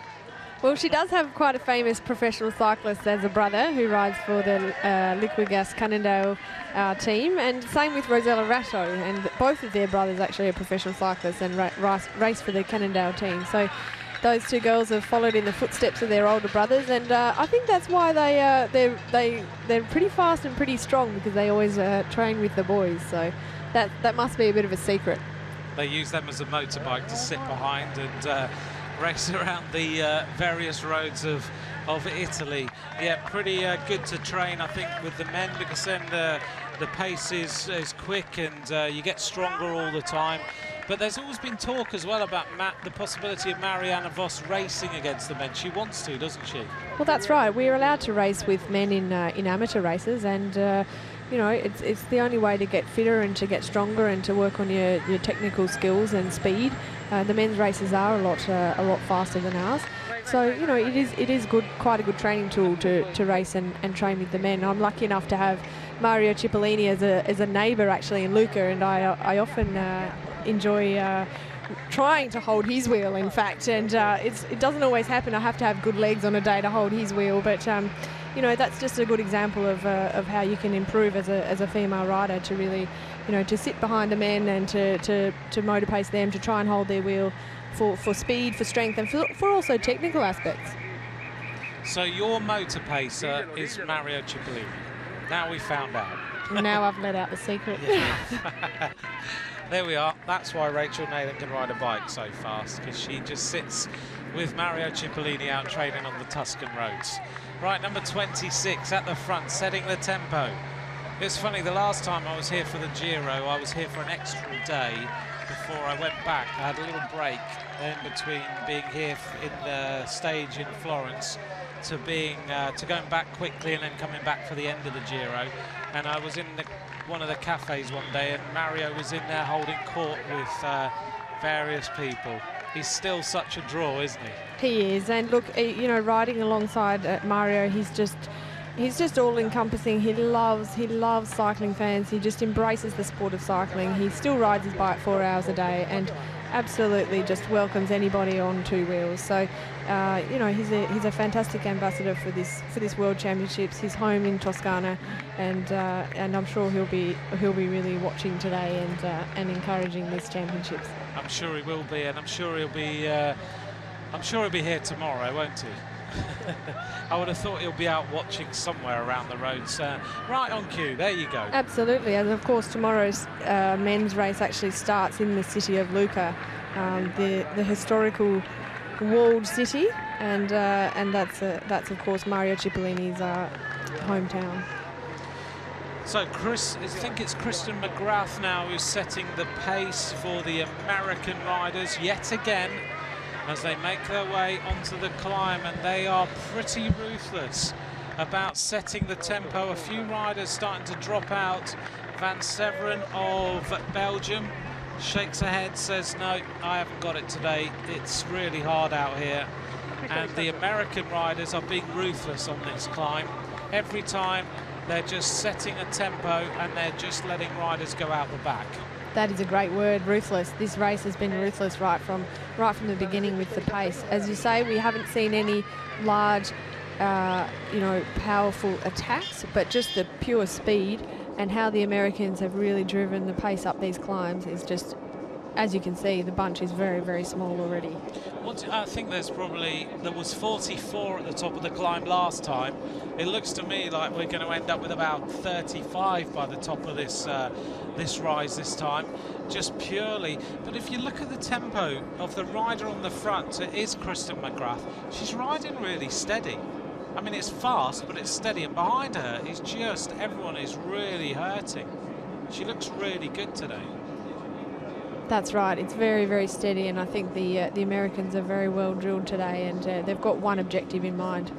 Well, she does have quite a famous professional cyclist as a brother who rides for the Liquigas Cannondale team, and same with Rosella Ratto, and both of their brothers actually are professional cyclists and race for the Cannondale team. So those two girls have followed in the footsteps of their older brothers, and I think that's why they're pretty fast and pretty strong, because they always train with the boys. So that must be a bit of a secret. They use them as a motorbike to sit behind and race around the various roads of Italy. Yeah, pretty good to train, I think, with the men, because then the pace is quick and you get stronger all the time. But there's always been talk as well about the possibility of Marianne Vos racing against the men. She wants to, doesn't she? Well, that's right. We're allowed to race with men in amateur races, and you know, it's the only way to get fitter and to get stronger and to work on your technical skills and speed. The men's races are a lot faster than ours. So, you know, it is quite a good training tool to race and train with the men. I'm lucky enough to have Mario Cipollini as a neighbour actually in Lucca, and I often enjoy trying to hold his wheel, in fact, and it doesn't always happen. I have to have good legs on a day to hold his wheel, but you know, that's just a good example of how you can improve as a female rider, to really, you know, to sit behind the men and to motor pace them, to try and hold their wheel for speed, for strength, and for also technical aspects. So your motor pacer is Mario Cipollini. Now we found out. Now I've let out the secret. There we are. That's why Rachel Nathan can ride a bike so fast, because she just sits with Mario Cipollini out training on the Tuscan roads. Right, number 26 at the front, setting the tempo. It's funny, the last time I was here for the Giro, I was here for an extra day before I went back. I had a little break in between being here in the stage in Florence to going back quickly and then coming back for the end of the Giro. And I was in one of the cafes one day, and Mario was in there holding court with various people. He's still such a draw, isn't he? He is, and look, you know, riding alongside Mario, he's just all-encompassing. He loves cycling fans. He just embraces the sport of cycling. He still rides his bike 4 hours a day and absolutely just welcomes anybody on two wheels. So, you know, he's a fantastic ambassador for this World Championships. He's home in Toscana, and I'm sure he'll be really watching today and encouraging these championships. I'm sure he will be, and I'm sure he'll be here tomorrow, won't he? I would have thought he'll be out watching somewhere around the roads. Right on cue, there you go. Absolutely, and of course tomorrow's men's race actually starts in the city of Lucca, the historical walled city, and that's of course Mario Cipollini's hometown. So I think it's Kristen McGrath now who's setting the pace for the American riders yet again, as they make their way onto the climb, and they are pretty ruthless about setting the tempo. A few riders starting to drop out. Van Severen of Belgium shakes her head, says, no, I haven't got it today. It's really hard out here. And the American riders are being ruthless on this climb. Every time they're just setting a tempo and they're just letting riders go out the back. That is a great word, ruthless. This race has been ruthless right from the beginning with the pace. As you say, we haven't seen any large, you know, powerful attacks, but just the pure speed, and how the Americans have really driven the pace up these climbs is just, as you can see, the bunch is very, very small already. I think there was 44 at the top of the climb last time. It looks to me like we're going to end up with about 35 by the top of this rise this time, just purely. But if you look at the tempo of the rider on the front, it is Kristen McGrath. She's riding really steady. I mean, it's fast, but it's steady. And behind her is just, everyone is really hurting. She looks really good today. That's right. It's very, very steady, and I think the Americans are very well drilled today, and they've got one objective in mind.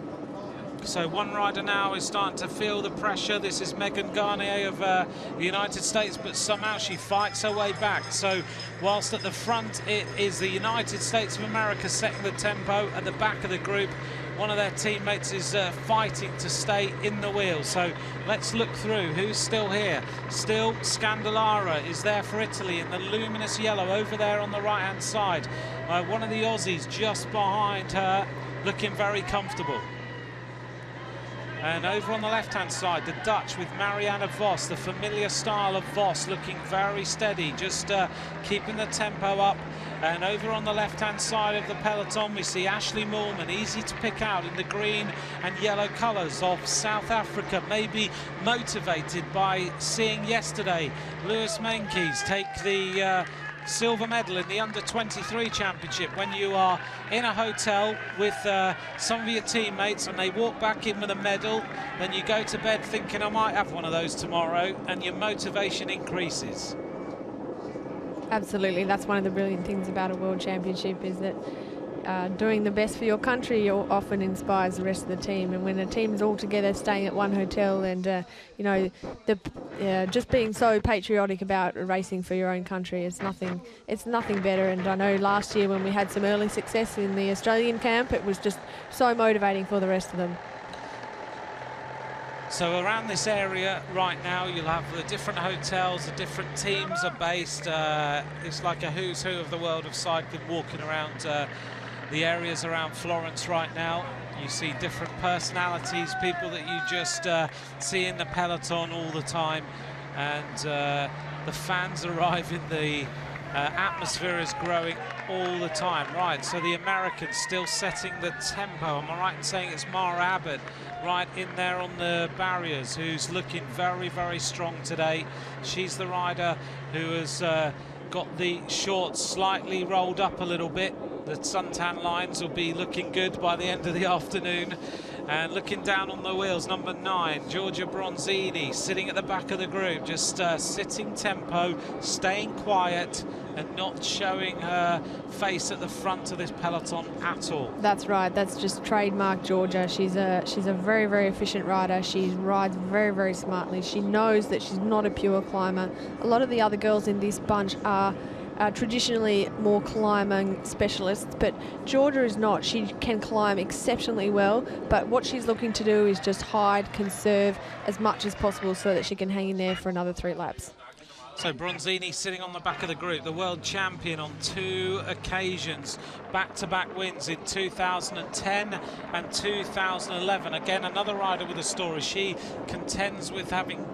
So one rider now is starting to feel the pressure. This is Megan Garnier of the United States, but somehow she fights her way back. So whilst at the front it is the United States of America setting the tempo, at the back of the group one of their teammates is fighting to stay in the wheel. So let's look through who's still here. Still Scandalara is there for Italy in the luminous yellow over there on the right hand side. One of the Aussies just behind her, looking very comfortable. And over on the left-hand side, the Dutch with Marianne Vos, the familiar style of Vos, looking very steady, just keeping the tempo up. And over on the left-hand side of the peloton, we see Ashley Moolman, easy to pick out in the green and yellow colours of South Africa, maybe motivated by seeing yesterday Lewis Meintjes take the silver medal in the under-23 championship. When you are in a hotel with some of your teammates and they walk back in with a medal, then you go to bed thinking, I might have one of those tomorrow, and your motivation increases. Absolutely, that's one of the brilliant things about a World Championship, is that doing the best for your country often inspires the rest of the team. And when a team is all together staying at one hotel and you know, just being so patriotic about racing for your own country, it's nothing better. And I know last year when we had some early success in the Australian camp, it was just so motivating for the rest of them. So around this area right now, you'll have the different hotels, the different teams are based. It's like a who's who of the world of cycling walking around the areas around Florence right now. You see different personalities, people that you just see in the peloton all the time, and the fans arriving, the atmosphere is growing all the time. Right, so the Americans still setting the tempo. Am I right in saying it's Mara Abbott right in there on the barriers, who's looking very, very strong today? She's the rider who has got the shorts slightly rolled up a little bit. The suntan lines will be looking good by the end of the afternoon. And looking down on the wheels, number 9, Giorgia Bronzini, sitting at the back of the group, just sitting tempo, staying quiet and not showing her face at the front of this peloton at all. That's right, that's just trademark Georgia. She's a very, very efficient rider. She rides very, very smartly. She knows that she's not a pure climber. A lot of the other girls in this bunch are traditionally more climbing specialists, but Georgia is not. She can climb exceptionally well, but what she's looking to do is just hide, conserve as much as possible so that she can hang in there for another 3 laps. So Bronzini sitting on the back of the group, the world champion on 2 occasions, back-to-back wins in 2010 and 2011. Again, another rider with a story. She contends with having,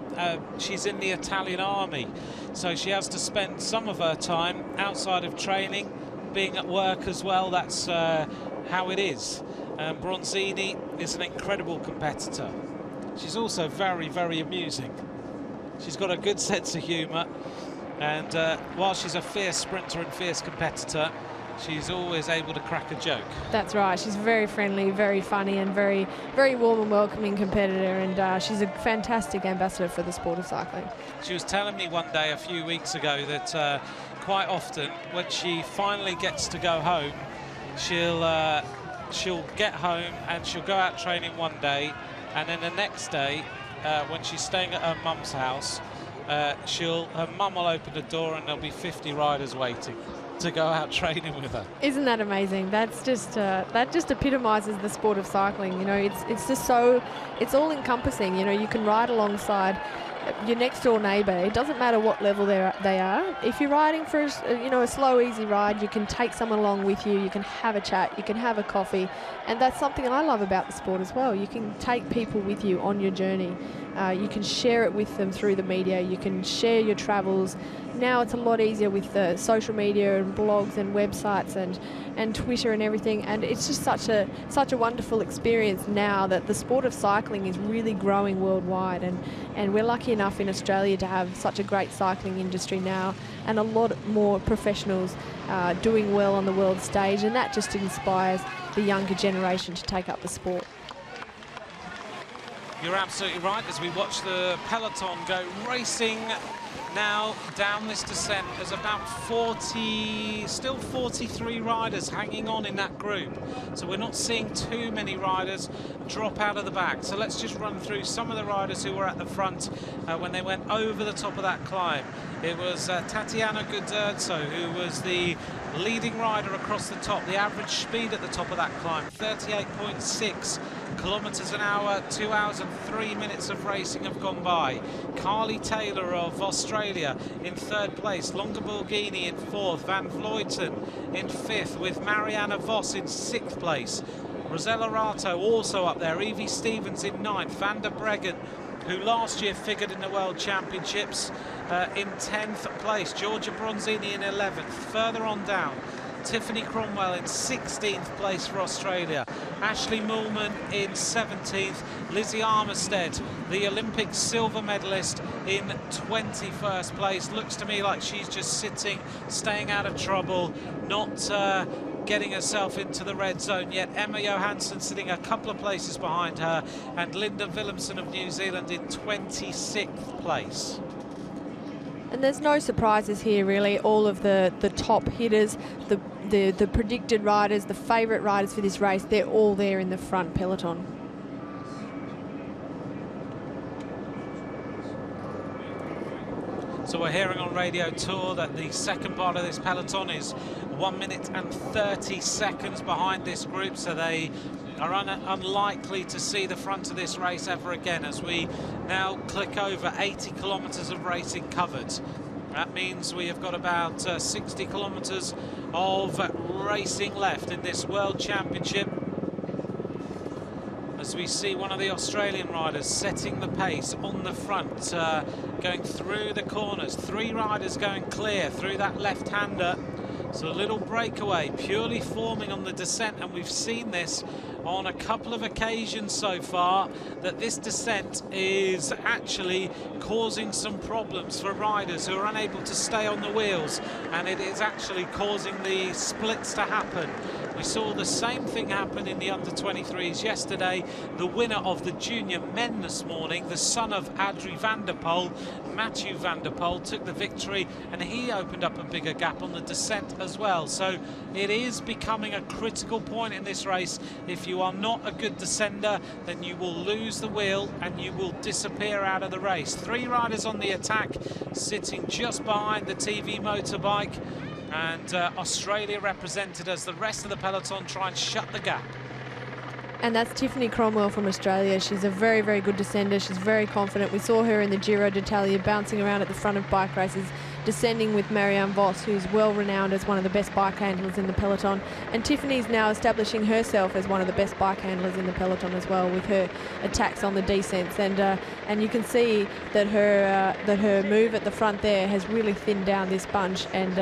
she's in the Italian army, so she has to spend some of her time outside of training, being at work as well. That's how it is. Bronzini is an incredible competitor. She's also very, very amusing. She's got a good sense of humour, and while she's a fierce sprinter and fierce competitor, she's always able to crack a joke. That's right. She's very friendly, very funny, and very, very warm and welcoming competitor, and she's a fantastic ambassador for the sport of cycling. She was telling me one day a few weeks ago that quite often when she finally gets to go home, she'll get home and she'll go out training one day, and then the next day, when she's staying at her mum's house, her mum will open the door and there'll be 50 riders waiting to go out training with her. Isn't that amazing? That's just that just epitomises the sport of cycling. You know, it's just so, it's all encompassing. You know, you can ride alongside your next door neighbour. It doesn't matter what level they are. If you're riding for a slow, easy ride, you can take someone along with you. You can have a chat. You can have a coffee, and that's something I love about the sport as well. You can take people with you on your journey. You can share it with them through the media. You can share your travels. Now it's a lot easier with the social media and blogs and websites and Twitter and everything, and it's just such a wonderful experience now that the sport of cycling is really growing worldwide, and we're lucky enough in Australia to have such a great cycling industry now, and a lot more professionals doing well on the world stage, and that just inspires the younger generation to take up the sport. You're absolutely right. As we watch the peloton go racing now down this descent, there's about 43 riders hanging on in that group. So we're not seeing too many riders drop out of the back. So let's just run through some of the riders who were at the front when they went over the top of that climb. It was Tatiana Gudurzo, who was the leading rider across the top. The average speed at the top of that climb, 38.6 kilometers an hour. 2 hours and 3 minutes of racing have gone by. Carly Taylor of Australia in 3rd place, Longa Borghini in 4th, Van Vleuten in 5th, with Marianne Vos in 6th place. Rosella Rato also up there. Evie Stevens in 9th. Van der Breggen, who last year figured in the World Championships, in 10th place. Georgia Bronzini in 11th. Further on down, Tiffany Cromwell in 16th place for Australia. Ashley Moolman in 17th. Lizzie Armistead, the Olympic silver medalist, in 21st place. Looks to me like she's just sitting, staying out of trouble, not getting herself into the red zone yet. Emma Johansson sitting a couple of places behind her, and Linda Willemsen of New Zealand in 26th place. And there's no surprises here, really. All of the top hitters, the predicted riders, the favourite riders for this race, they're all there in the front peloton. So we're hearing on Radio Tour that the second part of this peloton is 1 minute and 30 seconds behind this group, so they are unlikely to see the front of this race ever again, as we now click over 80 kilometres of racing covered. That means we have got about 60 kilometres of racing left in this World Championship, as we see one of the Australian riders setting the pace on the front, going through the corners. 3 riders going clear through that left-hander. So a little breakaway purely forming on the descent, and we've seen this on a couple of occasions so far, that this descent is actually causing some problems for riders who are unable to stay on the wheels, and it is actually causing the splits to happen. We saw the same thing happen in the under-23s yesterday. The winner of the junior men this morning, the son of Adrie van der Poel, Mathieu van der Poel, took the victory, and he opened up a bigger gap on the descent as well. So it is becoming a critical point in this race. If you are not a good descender, then you will lose the wheel and you will disappear out of the race. 3 riders on the attack, sitting just behind the TV motorbike, and Australia represented as the rest of the peloton try and shut the gap. And that's Tiffany Cromwell from Australia. She's a very, very good descender. She's very confident. We saw her in the Giro d'Italia bouncing around at the front of bike races, descending with Marianne Vos, who's well renowned as one of the best bike handlers in the peloton. And Tiffany's now establishing herself as one of the best bike handlers in the peloton as well, with her attacks on the descents. And you can see that her move at the front there has really thinned down this bunch, and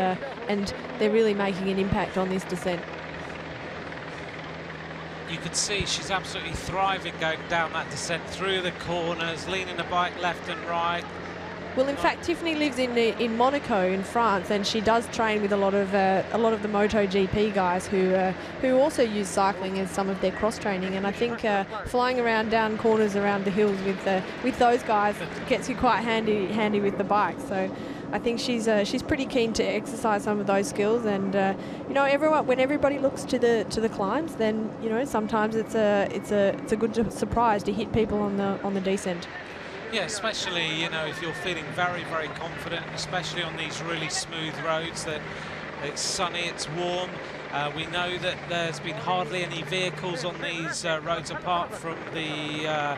they're really making an impact on this descent. You can see she's absolutely thriving going down that descent through the corners, leaning the bike left and right. Well, in fact, Tiffany lives in Monaco, in France, and she does train with a lot of the MotoGP guys who also use cycling as some of their cross training. And I think flying around down corners around the hills with those guys gets you quite handy with the bike. So I think she's pretty keen to exercise some of those skills. And you know, when everybody looks to the climbs, then you know sometimes it's a good surprise to hit people on the descent. Yeah, especially, you know, if you're feeling very, very confident, especially on these really smooth roads, that it's sunny, it's warm. We know that there's been hardly any vehicles on these roads apart from the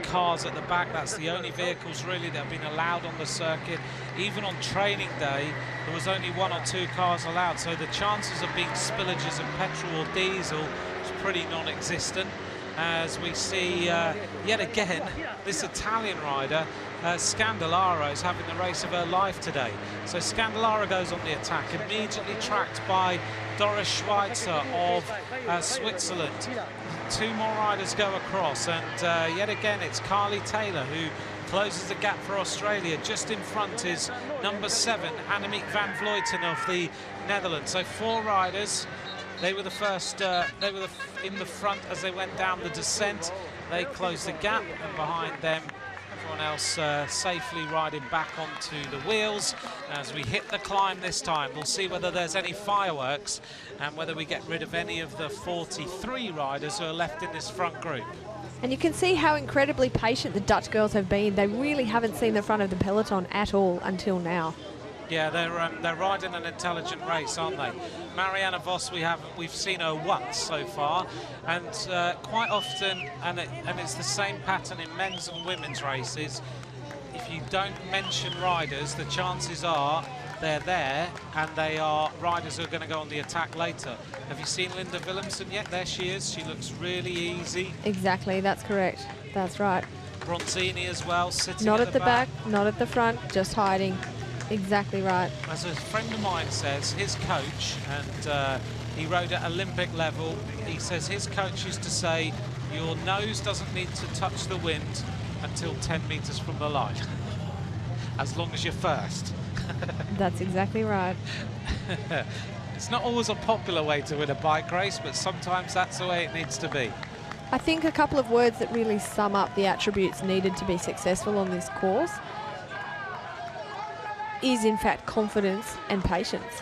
cars at the back. That's the only vehicles really that have been allowed on the circuit. Even on training day, there was only 1 or 2 cars allowed. So the chances of being spillages of petrol or diesel is pretty non-existent. As we see yet again, this Italian rider, Scandellara, is having the race of her life today. So Scandellara goes on the attack, immediately tracked by Doris Schweitzer of Switzerland. 2 more riders go across, and yet again it's Carly Taylor who closes the gap for Australia. Just in front is number 7, Annemiek van Vleuten of the Netherlands. So 4 riders. They were the first, they were in the front as they went down the descent. They closed the gap, and behind them, everyone else safely riding back onto the wheels. As we hit the climb this time, we'll see whether there's any fireworks and whether we get rid of any of the 43 riders who are left in this front group. And you can see how incredibly patient the Dutch girls have been. They really haven't seen the front of the peloton at all until now. Yeah, they're riding an intelligent race, aren't they? Marianne Vos, we've seen her once so far, and quite often, and it's the same pattern in men's and women's races. If you don't mention riders, the chances are they're there, and they are riders who are going to go on the attack later. Have you seen Linda Willemsen yet? There she is. She looks really easy. Exactly, that's correct. That's right. Bronzini as well, sitting Not at at the back, not at the front, just hiding. Exactly right. As a friend of mine says, his coach, and he rode at Olympic level, he says his coach used to say, your nose doesn't need to touch the wind until 10 meters from the line, as long as you're first. That's exactly right. It's not always a popular way to win a bike race, but sometimes that's the way it needs to be. I think a couple of words that really sum up the attributes needed to be successful on this course is in fact confidence and patience.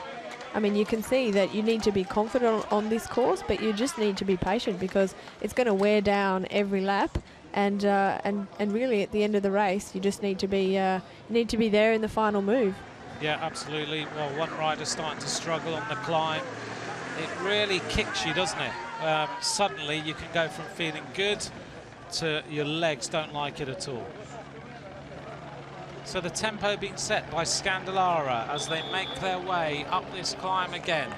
I mean, you can see that you need to be confident on this course, but you just need to be patient because it's going to wear down every lap, and really at the end of the race, you just need to be there in the final move. Yeah, absolutely. Well, one rider's starting to struggle on the climb. It really kicks you, doesn't it? Suddenly you can go from feeling good to your legs don't like it at all. So the tempo being set by Scandalara as they make their way up this climb again.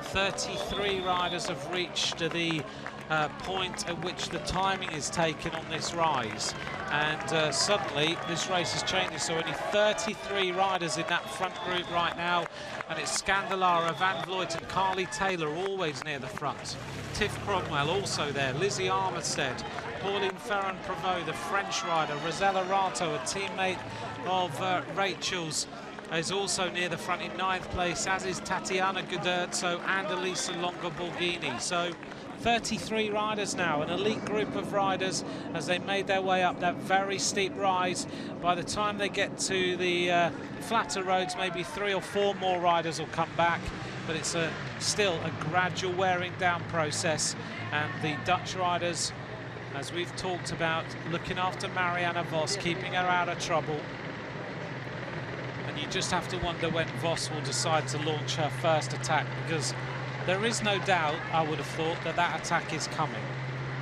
33 riders have reached the point at which the timing is taken on this rise, and suddenly this race is changing, so only 33 riders in that front group right now, and it's Scandalara, Van Vleut and Carly Taylor always near the front. Tiff Cromwell also there, Lizzie Armistead, Pauline Ferrand-Prévot, the French rider, Rosella Rato, a teammate of Rachel's, is also near the front in 9th place, as is Tatiana Guderzo and Elisa Longo-Borghini. So 33 riders now, an elite group of riders as they made their way up that very steep rise. By the time they get to the flatter roads, maybe 3 or 4 more riders will come back, but it's still a gradual wearing down process, and the Dutch riders, as we've talked about, looking after Marianne Vos, keeping her out of trouble. And you just have to wonder when Vos will decide to launch her first attack, because there is no doubt, I would have thought, that that attack is coming.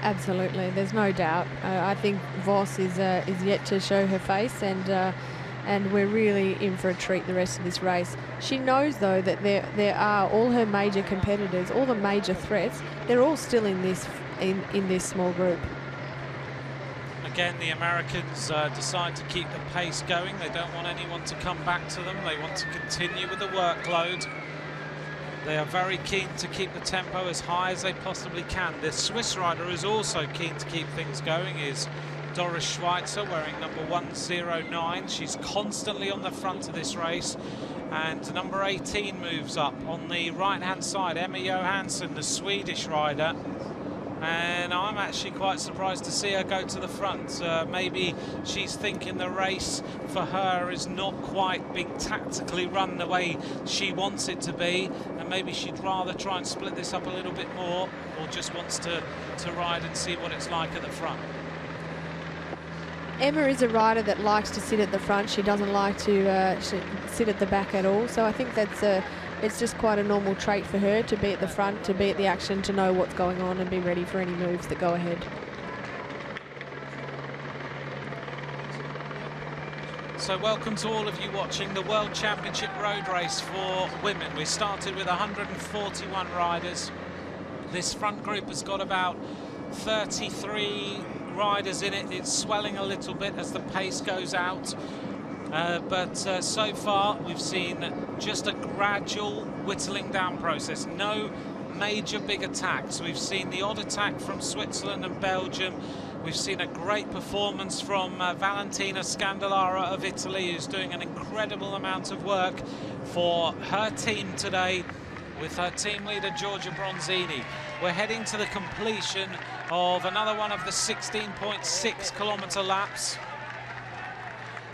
Absolutely, there's no doubt. I think Vos is yet to show her face, and we're really in for a treat the rest of this race. She knows, though, that there are all her major competitors, all the major threats, they're all still in this small group. Again, the Americans decide to keep the pace going. They don't want anyone to come back to them. They want to continue with the workload. They are very keen to keep the tempo as high as they possibly can. The Swiss rider is also keen to keep things going, is Doris Schweitzer, wearing number 109. She's constantly on the front of this race. And number 18 moves up on the right-hand side, Emma Johansson, the Swedish rider. And I'm actually quite surprised to see her go to the front. Maybe she's thinking the race for her is not quite being tactically run the way she wants it to be, and maybe she'd rather try and split this up a little bit more, or just wants to ride and see what it's like at the front. Emma is a rider that likes to sit at the front. She doesn't like to sit at the back at all. So I think that's it's just quite a normal trait for her to be at the front, to be at the action, to know what's going on and be ready for any moves that go ahead. So welcome to all of you watching the World Championship road race for women. We started with 141 riders. This front group has got about 33 riders in it. It's swelling a little bit as the pace goes out. But so far we've seen just a gradual whittling down process. No major big attacks. We've seen the odd attack from Switzerland and Belgium. We've seen a great performance from Valentina Scandalara of Italy, who's doing an incredible amount of work for her team today with her team leader Giorgia Bronzini. We're heading to the completion of another one of the 16.6 kilometre laps.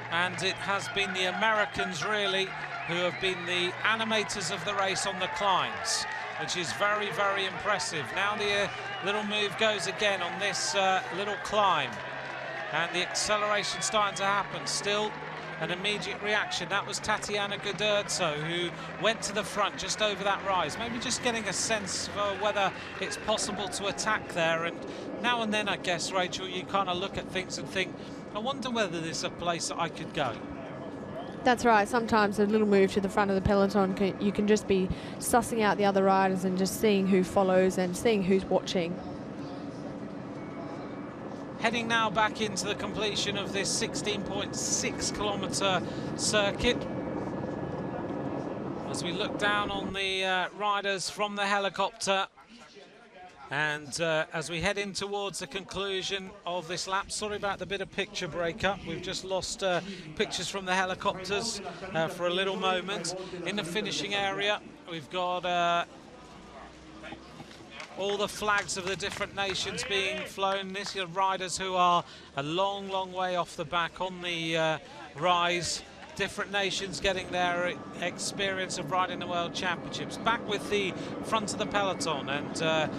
And it has been the Americans, really, who have been the animators of the race on the climbs, which is very, very impressive. Now the little move goes again on this little climb, and the acceleration starting to happen. Still an immediate reaction. That was Tatiana Guderzo, who went to the front just over that rise, maybe just getting a sense for whether it's possible to attack there. And now and then, I guess, Rachel, you kind of look at things and think, I wonder whether there's a place that I could go. That's right. Sometimes a little move to the front of the peloton, you can just be sussing out the other riders and just seeing who follows and seeing who's watching. Heading now back into the completion of this 16.6 kilometre circuit. As we look down on the riders from the helicopter. And as we head in towards the conclusion of this lap, sorry about the bit of picture breakup. We've just lost pictures from the helicopters for a little moment. In the finishing area, we've got all the flags of the different nations being flown. These are riders who are a long, long way off the back on the rise. Different nations getting their experience of riding the World Championships. Back with the front of the peloton, and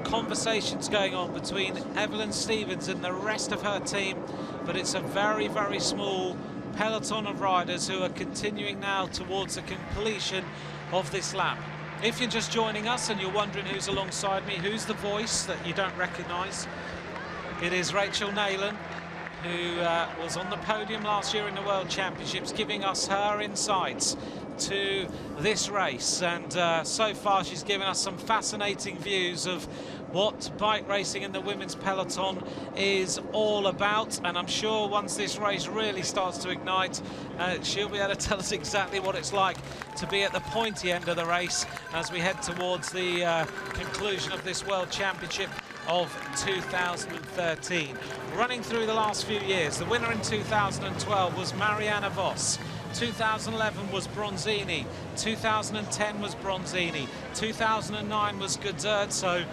conversations going on between Evelyn Stevens and the rest of her team, but it's a very, very small peloton of riders who are continuing now towards the completion of this lap. If you're just joining us and you're wondering who's alongside me, who's the voice that you don't recognise, it is Rachel Nayland, who was on the podium last year in the World Championships, giving us her insights to this race. And so far she's given us some fascinating views of what bike racing in the women's peloton is all about, and I'm sure once this race really starts to ignite, she'll be able to tell us exactly what it's like to be at the pointy end of the race as we head towards the conclusion of this World Championship of 2013. Running through the last few years, the winner in 2012 was Marianne Vos. 2011 was Bronzini, 2010 was Bronzini, 2009 was Gudert. So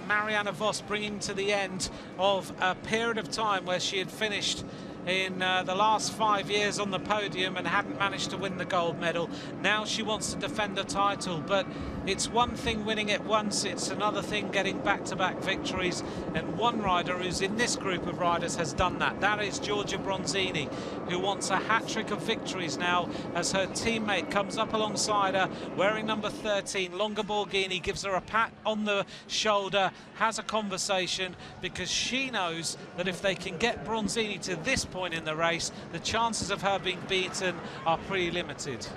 Marianne Vos bringing to the end of a period of time where she had finished in the last 5 years on the podium and hadn't managed to win the gold medal. Now she wants to defend a title, but it's one thing winning it once, it's another thing getting back-to-back victories, and one rider who's in this group of riders has done that. That is Giorgia Bronzini, who wants a hat-trick of victories now as her teammate comes up alongside her wearing number 13. Longa Borghini gives her a pat on the shoulder, has a conversation, because she knows that if they can get Bronzini to this point in the race, the chances of her being beaten are pretty limited.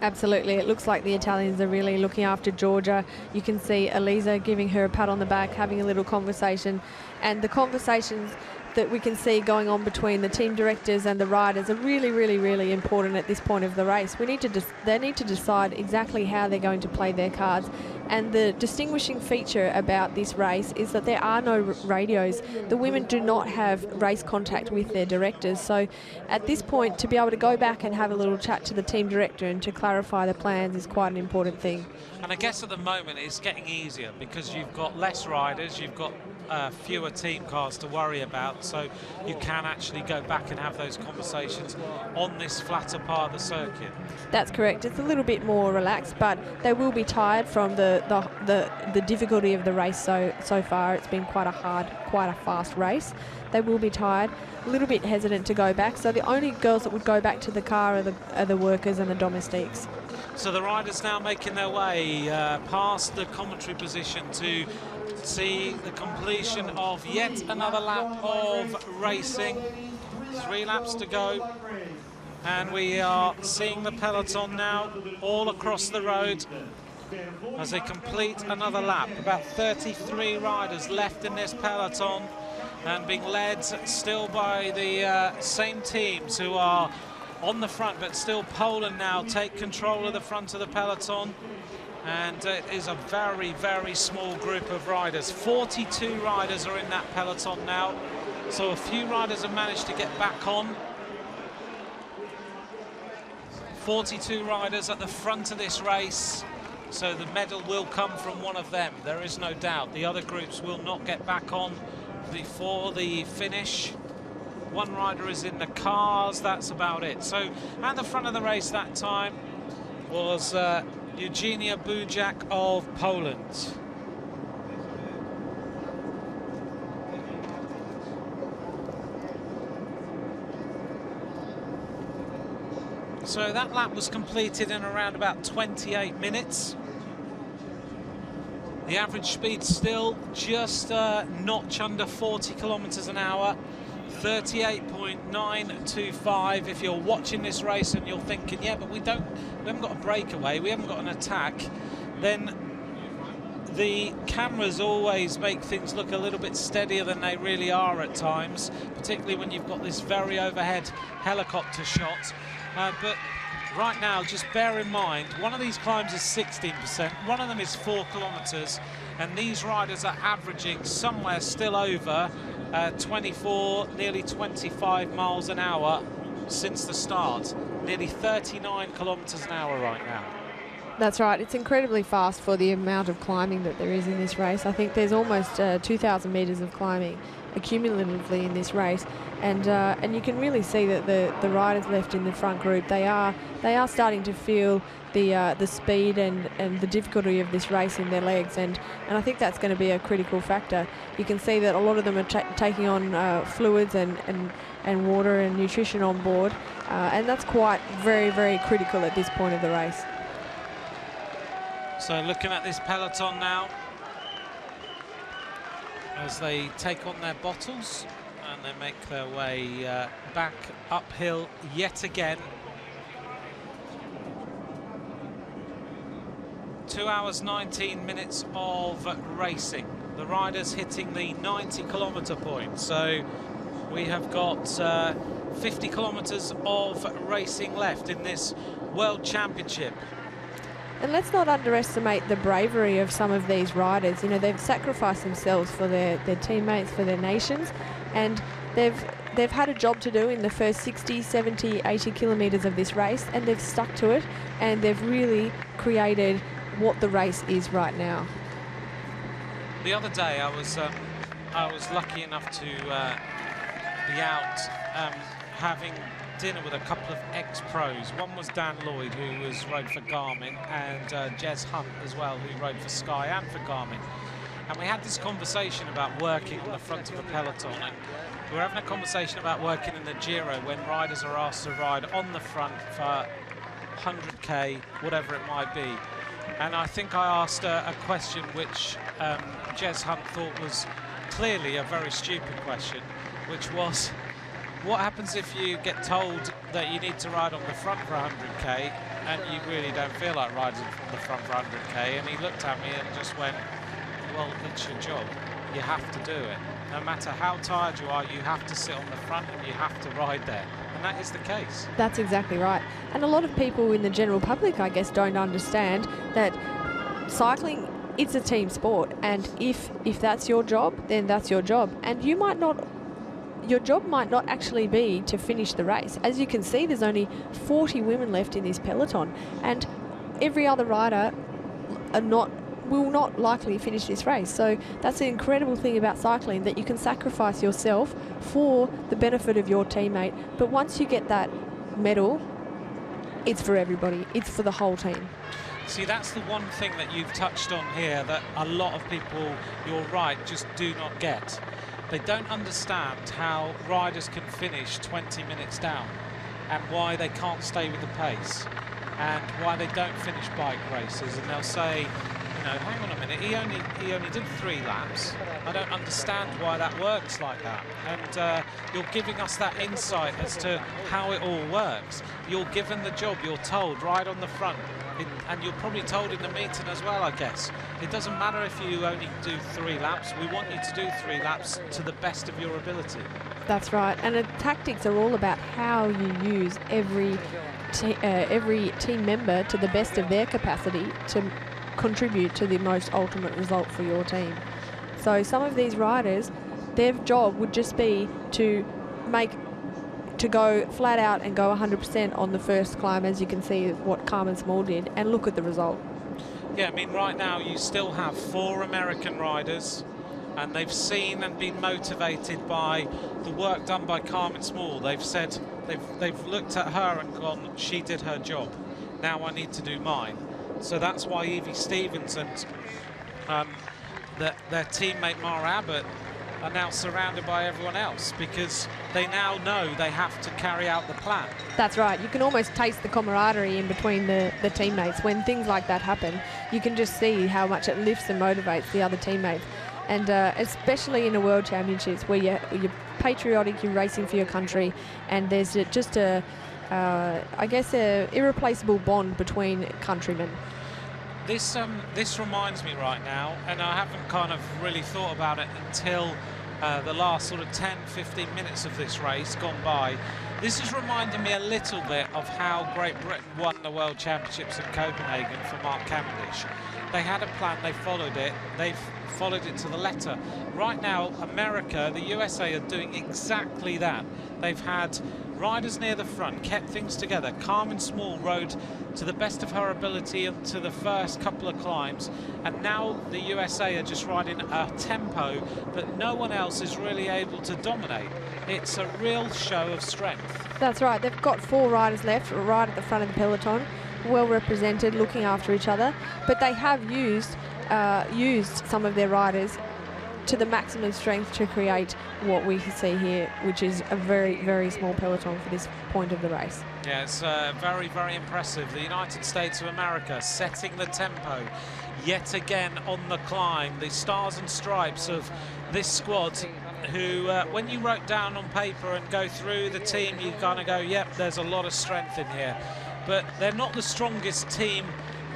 Absolutely. It looks like the Italians are really looking after Giorgia. You can see Elisa giving her a pat on the back, having a little conversation, and the conversations that we can see going on between the team directors and the riders are really, really, really important at this point of the race. They need to decide exactly how they're going to play their cards. And the distinguishing feature about this race is that there are no radios. The women do not have race contact with their directors. So at this point, to be able to go back and have a little chat to the team director and to clarify the plans is quite an important thing. And I guess at the moment it's getting easier because you've got less riders, you've got fewer team cars to worry about, so you can actually go back and have those conversations on this flatter part of the circuit. That's correct. It's a little bit more relaxed, but they will be tired from the difficulty of the race so far. It's been quite a fast race. They will be tired, a little bit hesitant to go back. So the only girls that would go back to the car are the workers and the domestiques. So the riders now making their way past the commentary position to see the completion of yet another lap of racing. 3 laps to go, and we are seeing the peloton now all across the road as they complete another lap. About 33 riders left in this peloton, and being led still by the same teams who are on the front, but still Poland now take control of the front of the peloton. And it is a very, very small group of riders. 42 riders are in that peloton now, so a few riders have managed to get back on. 42 riders at the front of this race, so the medal will come from one of them, there is no doubt. The other groups will not get back on before the finish. One rider is in the cars, that's about it. So at the front of the race that time was Eugenia Budziak of Poland. So that lap was completed in around about 28 minutes. The average speed still just a notch under 40 kilometers an hour. 38.925. If you're watching this race and you're thinking, yeah, but we haven't got a breakaway, we haven't got an attack, then the cameras always make things look a little bit steadier than they really are at times, particularly when you've got this very overhead helicopter shot. But right now, just bear in mind, one of these climbs is 16%, one of them is 4 kilometers, and these riders are averaging somewhere still over 24, nearly 25 miles an hour since the start. Nearly 39 kilometers an hour right now. That's right. It's incredibly fast for the amount of climbing that there is in this race. I think there's almost 2,000 metres of climbing accumulatively in this race, and you can really see that the riders left in the front group, they are starting to feel the speed and the difficulty of this race in their legs, and I think that's going to be a critical factor. You can see that a lot of them are taking on fluids and water and nutrition on board, and that's quite very critical at this point of the race. So looking at this peloton now, as they take on their bottles and they make their way back uphill yet again. 2 hours 19 minutes of racing. The riders hitting the 90-kilometer point. So we have got 50 kilometers of racing left in this World Championship. And let's not underestimate the bravery of some of these riders. You know, they've sacrificed themselves for their teammates, for their nations, and they've had a job to do in the first 60, 70, 80 kilometres of this race, and they've stuck to it, and they've really created what the race is right now. The other day I was lucky enough to be out having dinner with a couple of ex-pros. One was Dan Lloyd, who rode for Garmin, and Jez Hunt as well, who rode for Sky and for Garmin. And we had this conversation about working on the front of a peloton, and we were having a conversation about working in the Giro when riders are asked to ride on the front for 100k, whatever it might be. And I think I asked a question which Jez Hunt thought was clearly a very stupid question, which was, what happens if you get told that you need to ride on the front for 100k and you really don't feel like riding on the front for 100k? And he looked at me and just went, well, it's your job. You have to do it. No matter how tired you are, you have to sit on the front and you have to ride there. And that is the case. That's exactly right. And a lot of people in the general public, I guess, don't understand that cycling, it's a team sport. And if that's your job, then that's your job. And you might not... Your job might not actually be to finish the race. As you can see, there's only 40 women left in this peloton, and every other rider will not likely finish this race. So that's an incredible thing about cycling, that you can sacrifice yourself for the benefit of your teammate. But once you get that medal, it's for everybody. It's for the whole team. See, that's the one thing that you've touched on here that a lot of people, you're right, just do not get. They don't understand how riders can finish 20 minutes down and why they can't stay with the pace and why they don't finish bike races. And they'll say, you know, hang on a minute, he only did 3 laps. I don't understand why that works like that. And you're giving us that insight as to how it all works. You're given the job, you're told, ride on the front. And you're probably told in the meeting as well, I guess. It doesn't matter if you only do 3 laps. We want you to do 3 laps to the best of your ability. That's right. And the tactics are all about how you use every team member to the best of their capacity to contribute to the most ultimate result for your team. So some of these riders, their job would just be to go flat out and go 100% on the first climb, as you can see what Carmen Small did, and look at the result. Yeah, I mean, right now you still have 4 American riders, and they've seen and been motivated by the work done by Carmen Small. They've said, they've looked at her and gone, she did her job, now I need to do mine. So that's why Evie Stevens and their teammate Mara Abbott are now surrounded by everyone else, because they now know they have to carry out the plan. That's right. You can almost taste the camaraderie in between the teammates. When things like that happen, you can just see how much it lifts and motivates the other teammates. and especially in the World Championships where you're patriotic, you're racing for your country, and there's just I guess a irreplaceable bond between countrymen. This reminds me right now, and I haven't kind of really thought about it until the last sort of 10-15 minutes of this race gone by. This is reminding me a little bit of how Great Britain won the World Championships in Copenhagen for Mark Cavendish. They had a plan, they followed it, they've followed it to the letter. Right now, America, the USA are doing exactly that. They've had riders near the front, kept things together. Carmen Small rode to the best of her ability into the first couple of climbs, and now the USA are just riding a tempo that no one else is really able to dominate. It's a real show of strength. That's right. They've got 4 riders left right at the front of the peloton, well represented, looking after each other, but they have used some of their riders to the maximum strength to create what we see here, which is a very, very small peloton for this point of the race. Yeah, it's very, very impressive. The United States of America setting the tempo yet again on the climb. The stars and stripes of this squad who, when you wrote down on paper and go through the team, you kind of go, yep, there's a lot of strength in here. But they're not the strongest team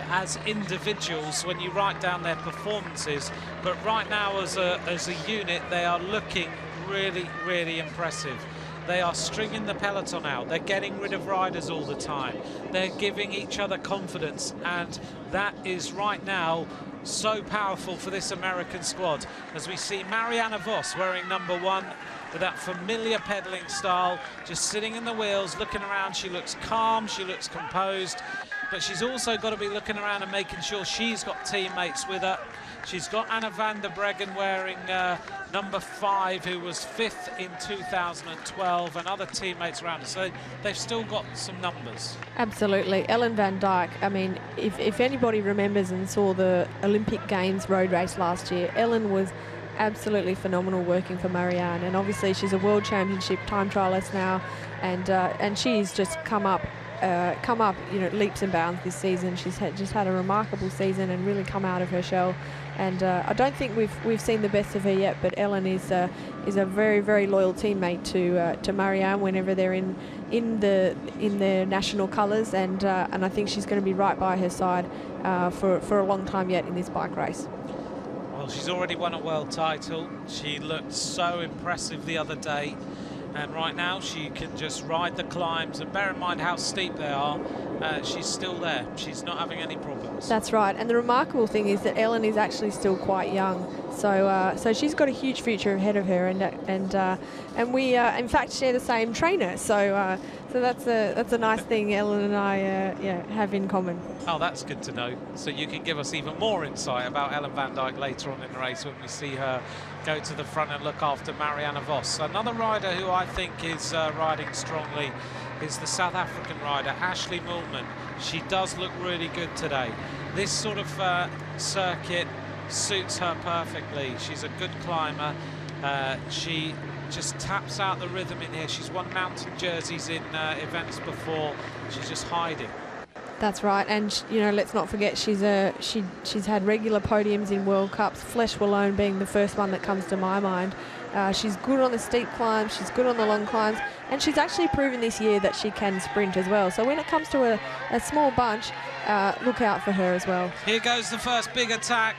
as individuals when you write down their performances, but right now as a unit they are looking really, really impressive. They are stringing the peloton out, they're getting rid of riders all the time, they're giving each other confidence, and that is right now so powerful for this American squad, as we see Marianne Vos wearing number 1 with that familiar pedaling style, just sitting in the wheels, looking around. She looks calm, she looks composed, but she's also got to be looking around and making sure she's got teammates with her. She's got Anna van der Breggen wearing number 5, who was 5th in 2012, and other teammates around her. So they've still got some numbers. Absolutely. Ellen van Dijk, I mean, if anybody remembers and saw the Olympic Games road race last year, Ellen was absolutely phenomenal working for Marianne, and obviously she's a World Championship time trialist now, and she's just come up, you know, leaps and bounds this season. She's just had a remarkable season and really come out of her shell. And I don't think we've seen the best of her yet, but Ellen is a very, very loyal teammate to Marianne whenever they're in the national colours, and I think she's going to be right by her side for a long time yet in this bike race. Well, she's already won a world title. She looked so impressive the other day. And right now she can just ride the climbs, and bear in mind how steep they are, she's still there. She's not having any problems. That's right, and the remarkable thing is that Ellen is actually still quite young, so she's got a huge future ahead of her, and we in fact share the same trainer, so that's a nice thing Ellen and I have in common. Oh, that's good to know. So you can give us even more insight about Ellen van Dijk later on in the race when we see her go to the front and look after Marianne Vos. Another rider who I think is riding strongly is the South African rider, Ashley Moolman. She does look really good today. This sort of circuit suits her perfectly. She's a good climber. She just taps out the rhythm in here. She's won mountain jerseys in events before. She's just hiding. That's right, and you know, let's not forget she's had regular podiums in World Cups, Flesh Wallone being the first one that comes to my mind. She's good on the steep climbs, she's good on the long climbs, and she's actually proven this year that she can sprint as well. So when it comes to a small bunch, look out for her as well. Here goes the first big attack.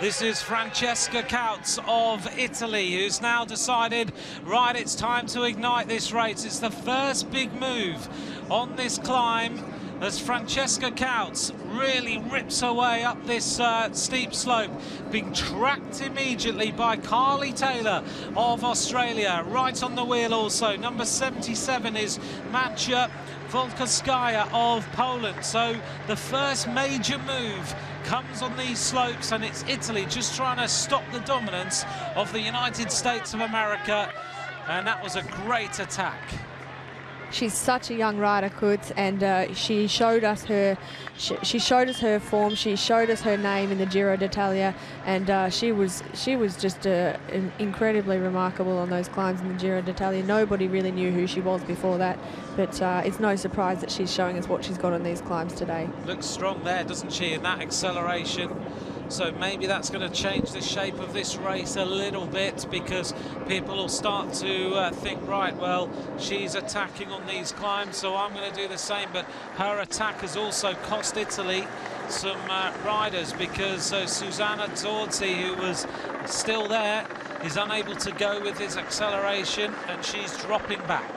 This is Francesca Kautz of Italy, who's now decided, right, it's time to ignite this race. It's the first big move on this climb, as Francesca Kautz really rips her way up this steep slope, being tracked immediately by Carly Taylor of Australia. Right on the wheel also, number 77 is Macia Volkowskaja of Poland. So the first major move comes on these slopes, and it's Italy just trying to stop the dominance of the United States of America, and that was a great attack. She's such a young rider, Kutz, and she showed us her form. She showed us her name in the Giro d'Italia, and she was just incredibly remarkable on those climbs in the Giro d'Italia. Nobody really knew who she was before that, but it's no surprise that she's showing us what she's got on these climbs today. Looks strong there, doesn't she, in that acceleration? So maybe that's going to change the shape of this race a little bit, because people will start to think, right, well, she's attacking on these climbs, so I'm going to do the same. But her attack has also cost Italy some riders, because Susanna Zorzi, who was still there, is unable to go with his acceleration, and she's dropping back.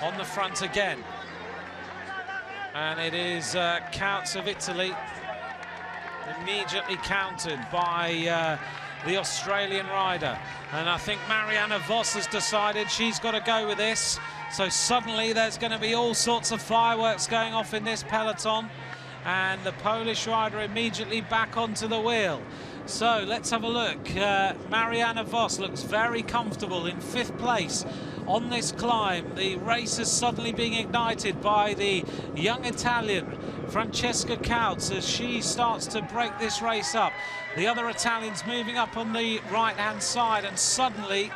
On the front again. And it is counts of Italy, immediately countered by the Australian rider. And I think Marianne Vos has decided she's got to go with this. So suddenly there's going to be all sorts of fireworks going off in this peloton. And the Polish rider immediately back onto the wheel. So let's have a look. Marianne Vos looks very comfortable in 5th place on this climb. The race is suddenly being ignited by the young Italian Francesca Kautz as she starts to break this race up. The other Italians moving up on the right-hand side, and suddenly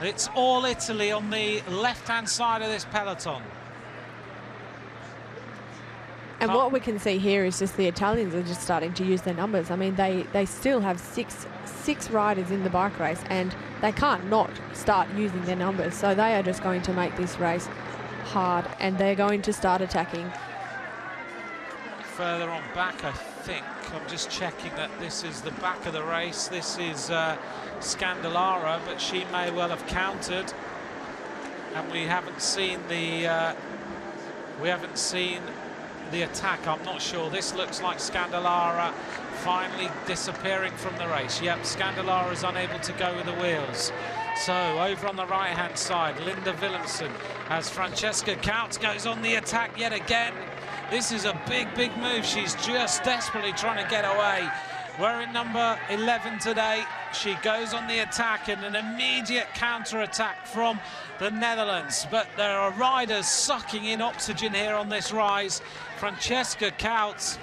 it's all Italy on the left-hand side of this peloton. And what we can see here is just the Italians are just starting to use their numbers. I mean, they still have six riders in the bike race, and they can't not start using their numbers. So they are just going to make this race hard, and they're going to start attacking. Further on back, I think. I'm just checking that this is the back of the race. This is Scandalara, but she may well have countered. And we haven't seen the attack. I'm not sure. This looks like Scandalara finally disappearing from the race. Yep, Scandalara is unable to go with the wheels. So over on the right hand side, Linda Willemsen as Francesca Kautz goes on the attack yet again. This is a big move. She's just desperately trying to get away. Wearing number 11 today, she goes on the attack, and an immediate counter-attack from the Netherlands. But there are riders sucking in oxygen here on this rise. Francesca Kautz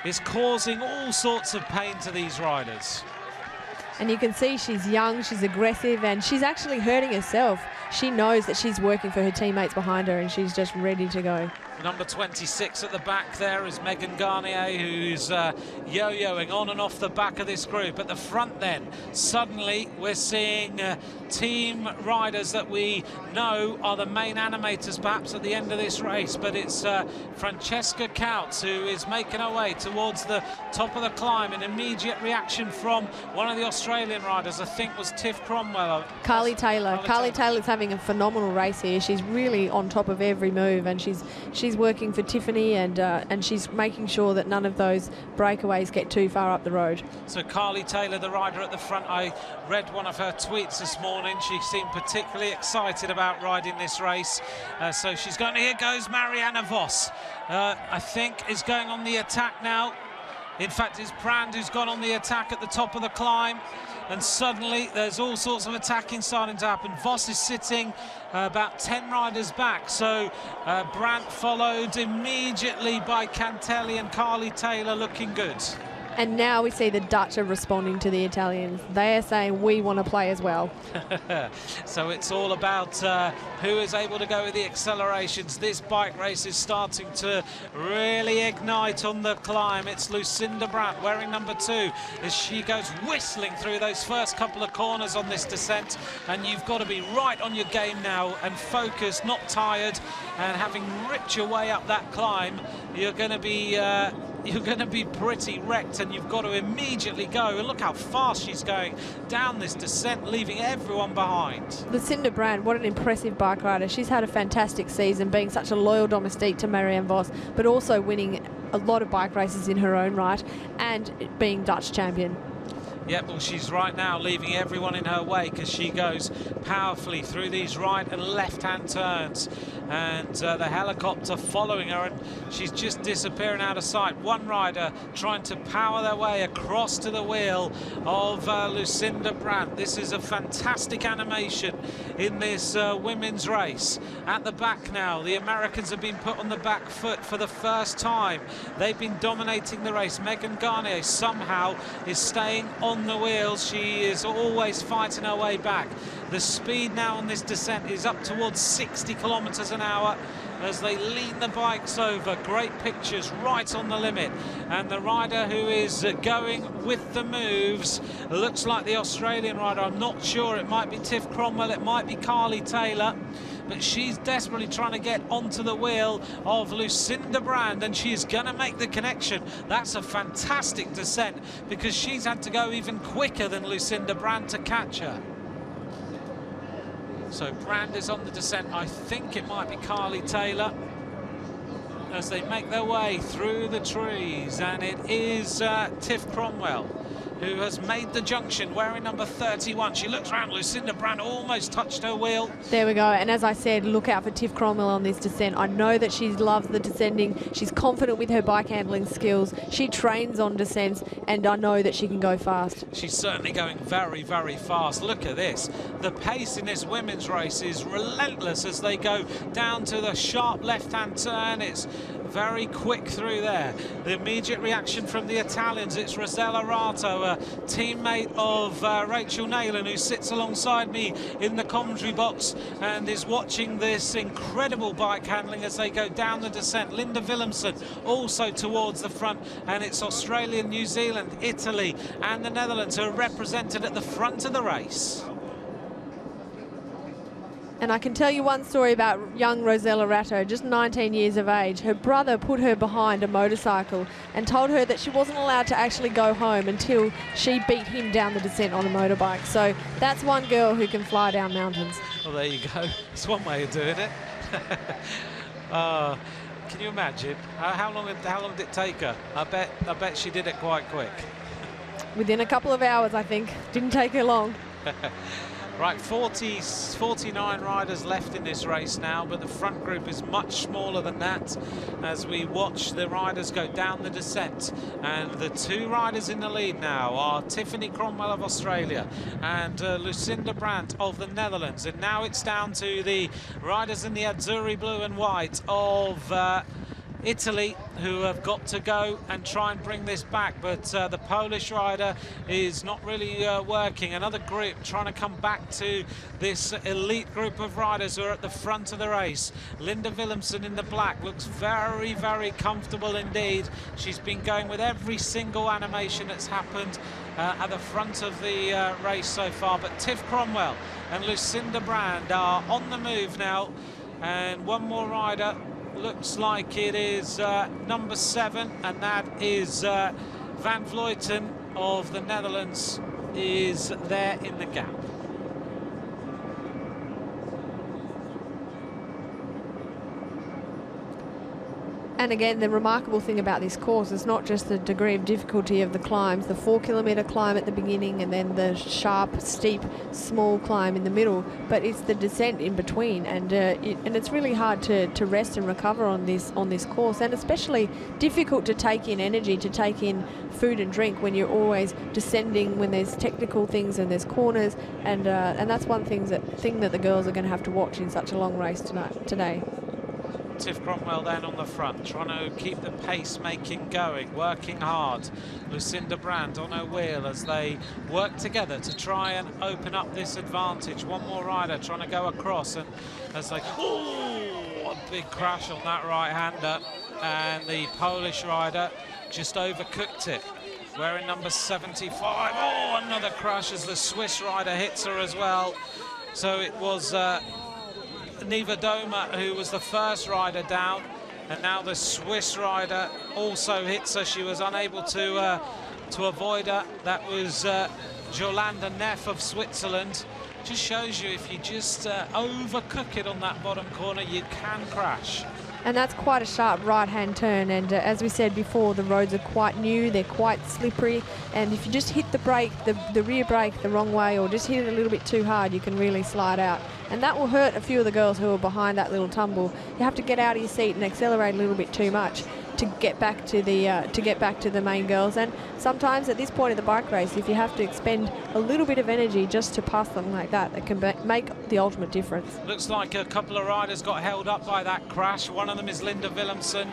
is causing all sorts of pain to these riders. And you can see she's young, she's aggressive, and she's actually hurting herself. She knows that she's working for her teammates behind her, and she's just ready to go. Number 26 at the back there is Megan Garnier, who's yo-yoing on and off the back of this group. At the front then, suddenly we're seeing team riders that we know are the main animators perhaps at the end of this race, but it's Francesca Kautz who is making her way towards the top of the climb. An immediate reaction from one of the Australian riders, I think was Tiff Cromwell. Carly Taylor. Carly Taylor's having a phenomenal race here. She's really on top of every move, and she's working for Tiffany, and she's making sure that none of those breakaways get too far up the road. So Carly Taylor, the rider at the front, I read one of her tweets this morning. She seemed particularly excited about riding this race. So she's going, here goes Marianne Vos. I think is going on the attack now. In fact, it's Brand who's gone on the attack at the top of the climb. And suddenly there's all sorts of attacking starting to happen. Vos is sitting about 10 riders back. So Brandt followed immediately by Cantelli and Carly Taylor, looking good. And now we see the Dutch are responding to the Italians. They are saying we want to play as well. So it's all about who is able to go with the accelerations. This bike race is starting to really ignite on the climb. It's Lucinda Brandt wearing number 2 as she goes whistling through those first couple of corners on this descent. And you've got to be right on your game now and focused, not tired. And having ripped your way up that climb, you're going to be pretty wrecked, and you've got to immediately go. And look how fast she's going down this descent, leaving everyone behind. Lucinda Brand, what an impressive bike rider. She's had a fantastic season, being such a loyal domestique to Marianne Vos, but also winning a lot of bike races in her own right and being Dutch champion. Yeah, well, she's right now leaving everyone in her way because she goes powerfully through these right and left-hand turns, and the helicopter following her, and she's just disappearing out of sight. One rider trying to power their way across to the wheel of Lucinda Brandt. This is a fantastic animation in this women's race. At the back now, the Americans have been put on the back foot for the first time. They've been dominating the race. Megan Garnier somehow is staying on the wheels. She is always fighting her way back. The speed now on this descent is up towards 60 kilometers an hour, as they lean the bikes over. Great pictures right on the limit. And the rider who is going with the moves looks like the Australian rider. I'm not sure. It might be Tiff Cromwell. It might be Carly Taylor. But she's desperately trying to get onto the wheel of Lucinda Brand, and she's going to make the connection. That's a fantastic descent, because she's had to go even quicker than Lucinda Brand to catch her. So Brand is on the descent. I think it might be Carly Taylor as they make their way through the trees, and it is Tiff Cromwell who has made the junction, wearing number 31. She looks round. Lucinda Brand almost touched her wheel. There we go. And as I said, look out for Tiff Cromwell on this descent. I know that she loves the descending. She's confident with her bike handling skills. She trains on descents, and I know that she can go fast. She's certainly going very, very fast. Look at this. The pace in this women's race is relentless as they go down to the sharp left-hand turn. It's very quick through there. The immediate reaction from the Italians, it's Rosella Rato, a teammate of Rachel Nayland, who sits alongside me in the commentary box and is watching this incredible bike handling as they go down the descent. Linda Willemsen also towards the front, and it's Australia, New Zealand, Italy and the Netherlands who are represented at the front of the race. And I can tell you one story about young Rosella Ratto, just 19 years of age. Her brother put her behind a motorcycle and told her that she wasn't allowed to actually go home until she beat him down the descent on a motorbike. So that's one girl who can fly down mountains. Well, there you go. It's one way of doing it. Can you imagine? How long did it take her? I bet she did it quite quick. Within a couple of hours, I think. Didn't take her long. Right, 49 riders left in this race now, but the front group is much smaller than that as we watch the riders go down the descent. And the two riders in the lead now are Tiffany Cromwell of Australia and Lucinda Brandt of the Netherlands. And now it's down to the riders in the Azzurri blue and white of Italy, who have got to go and try and bring this back, but the Polish rider is not really working. Another group trying to come back to this elite group of riders who are at the front of the race. Linda Willemsen in the black looks very, very comfortable indeed. She's been going with every single animation that's happened at the front of the race so far, but Tiff Cromwell and Lucinda Brand are on the move now, and one more rider. Looks like it is number 7, and that is Van Vleuten of the Netherlands is there in the gap. And again, the remarkable thing about this course is not just the degree of difficulty of the climbs, the 4-kilometre climb at the beginning and then the sharp, steep, small climb in the middle, but it's the descent in between. And it's really hard to rest and recover on this course, and especially difficult to take in energy, to take in food and drink when you're always descending, when there's technical things and there's corners, and that's one thing that the girls are going to have to watch in such a long race today. Tiff Cromwell then on the front, trying to keep the pace-making going, working hard. Lucinda Brand on her wheel as they work together to try and open up this advantage. One more rider trying to go across, and as they... Oh, a big crash on that right-hander, and the Polish rider just overcooked it. Wearing number 75. Oh, another crash as the Swiss rider hits her as well. So it was... Neva Doma, who was the first rider down, and now the Swiss rider also hits her. She was unable to avoid her. That was Jolanda Neff of Switzerland. Just shows you if you just overcook it on that bottom corner, you can crash. And that's quite a sharp right-hand turn, and as we said before, the roads are quite new, they're quite slippery, and if you just hit the brake, the rear brake the wrong way, or just hit it a little bit too hard, you can really slide out. And that will hurt a few of the girls who are behind that little tumble. You have to get out of your seat and accelerate a little bit too much to get back to the main girls. And sometimes at this point of the bike race, if you have to expend a little bit of energy just to pass them like that, it can make the ultimate difference. Looks like a couple of riders got held up by that crash. One of them is Linda Willemsen.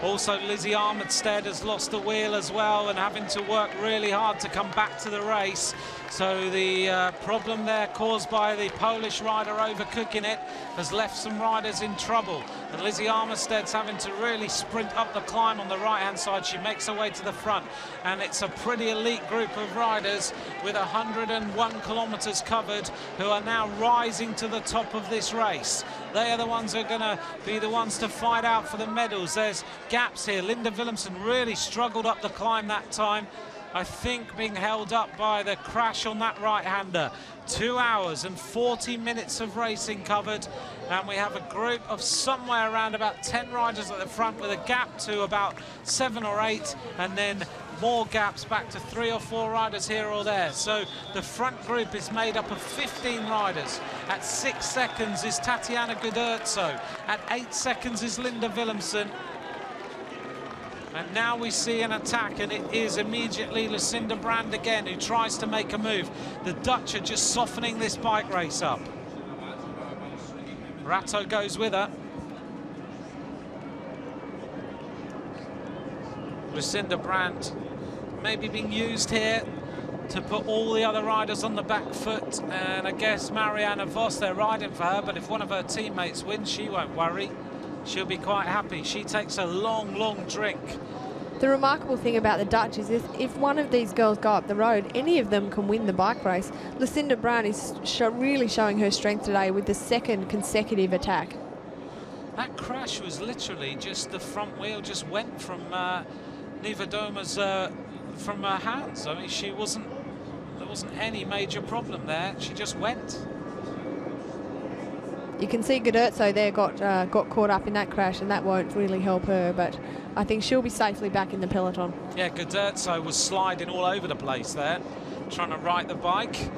Also, Lizzie Armitstead has lost the wheel as well and having to work really hard to come back to the race. So the problem there caused by the Polish rider overcooking it has left some riders in trouble. And Lizzie Armistead's having to really sprint up the climb on the right-hand side. She makes her way to the front, and it's a pretty elite group of riders with 101 kilometres covered who are now rising to the top of this race. They are the ones who are going to be the ones to fight out for the medals. There's gaps here. Linda Willemsen really struggled up the climb that time, I think being held up by the crash on that right-hander. 2 hours and 40 minutes of racing covered, and we have a group of somewhere around about 10 riders at the front with a gap to about 7 or 8, and then more gaps back to 3 or 4 riders here or there. So the front group is made up of 15 riders. At 6 seconds is Tatiana Gudurzo. At 8 seconds is Linda Willemsen. And now we see an attack, and it is immediately Lucinda Brand again who tries to make a move. The Dutch are just softening this bike race up. Ratto goes with her. Lucinda Brand maybe being used here to put all the other riders on the back foot, and I guess Marianne Vos, they're riding for her, but if one of her teammates wins, she won't worry. She'll be quite happy. She takes a long, long drink. The remarkable thing about the Dutch is if one of these girls go up the road, any of them can win the bike race. Lucinda Brown is really showing her strength today with the second consecutive attack. That crash was literally just the front wheel just went from Niewiadoma's from her hands. I mean, there wasn't any major problem there. She just went. You can see Gudurzo there got caught up in that crash, and that won't really help her, but I think she'll be safely back in the peloton. Yeah, Gudurzo was sliding all over the place there, trying to right the bike.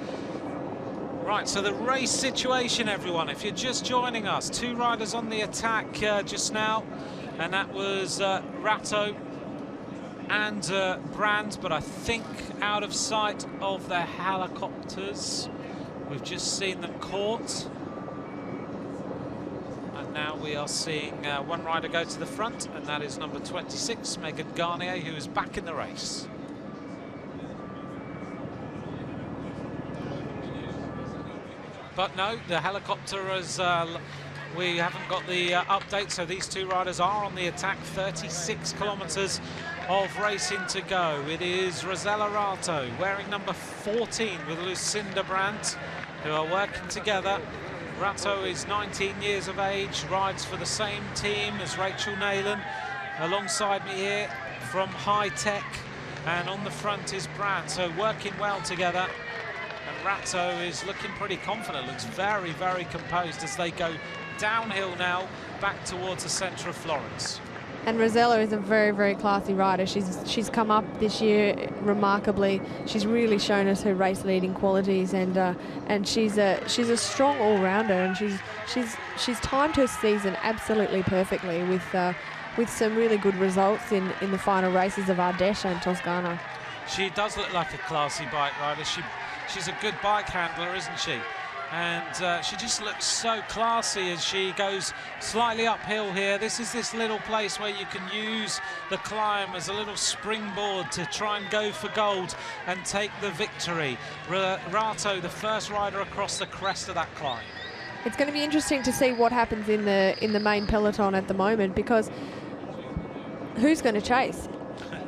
Right, so the race situation, everyone, if you're just joining us, 2 riders on the attack just now, and that was Ratto and Brand, but I think out of sight of the helicopters. We've just seen them caught. Now we are seeing one rider go to the front, and that is number 26, Megan Garnier, who is back in the race. But no, the helicopter has, we haven't got the update, so these 2 riders are on the attack. 36 kilometres of racing to go. It is Rosella Ratto wearing number 14 with Lucinda Brandt, who are working together. Ratto is 19 years of age, rides for the same team as Rachel Neylan. Alongside me here from High Tech, and on the front is Brandt, so working well together. And Ratto is looking pretty confident, looks very, very composed as they go downhill now back towards the centre of Florence. And Rosella is a very, very classy rider. She's come up this year remarkably. She's really shown us her race leading qualities, and she's a strong all-rounder, and she's timed her season absolutely perfectly with some really good results in the final races of Ardèche and Toscana. She does look like a classy bike rider. She's a good bike handler, isn't she? And she just looks so classy as she goes slightly uphill here. This is this little place where you can use the climb as a little springboard to try and go for gold and take the victory. Ratto, the first rider across the crest of that climb. It's going to be interesting to see what happens in the main peloton at the moment, because who's going to chase?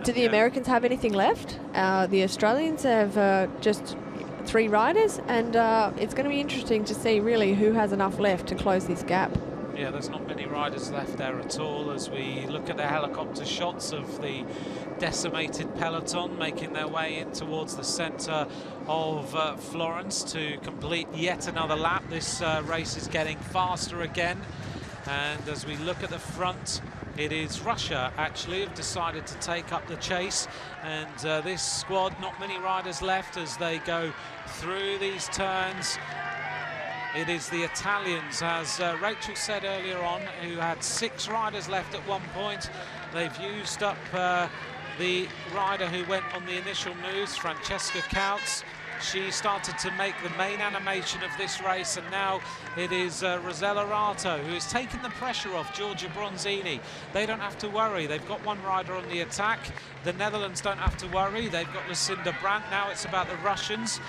Do the Americans have anything left? The Australians have just 3 riders, and it's going to be interesting to see really who has enough left to close this gap. Yeah, there's not many riders left there at all as we look at the helicopter shots of the decimated peloton making their way in towards the centre of Florence to complete yet another lap. This race is getting faster again, and as we look at the front, it is Russia actually have decided to take up the chase, and this squad, not many riders left as they go through these turns. It is the Italians, as Rachel said earlier on, who had 6 riders left at one point. They've used up the rider who went on the initial moves, Francesca Kautz. She started to make the main animation of this race, and now it is Rosella Rato who is taking the pressure off Giorgia Bronzini. They don't have to worry. They've got one rider on the attack. The Netherlands don't have to worry. They've got Lucinda Brandt. Now it's about the Russians.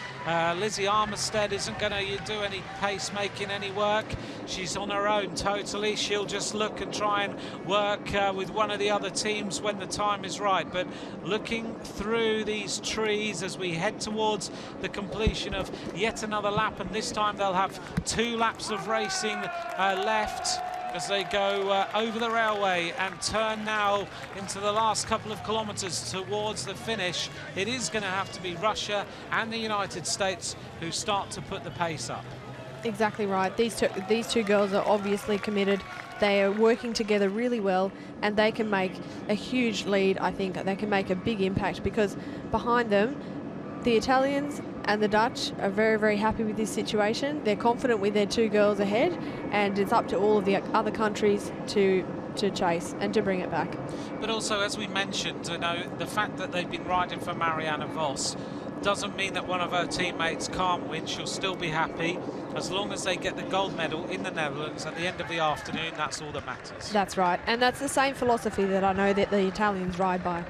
Lizzie Armistead isn't going to do any pace making any work. She's on her own totally. She'll just look and try and work with one of the other teams when the time is right. But looking through these trees as we head towards the completion of yet another lap, and this time they'll have 2 laps of racing left as they go over the railway and turn now into the last couple of kilometers towards the finish. It is going to have to be Russia and the United States who start to put the pace up. Exactly right. These two girls are obviously committed. They are working together really well, and they can make a huge lead. I think they can make a big impact, because behind them, the Italians and the Dutch are very, very happy with this situation. They're confident with their 2 girls ahead, and it's up to all of the other countries to chase and to bring it back. But also, as we mentioned, you know, the fact that they've been riding for Marianne Vos doesn't mean that one of her teammates can't win. She'll still be happy as long as they get the gold medal in the Netherlands at the end of the afternoon. That's all that matters. That's right, and that's the same philosophy that I know that the Italians ride by.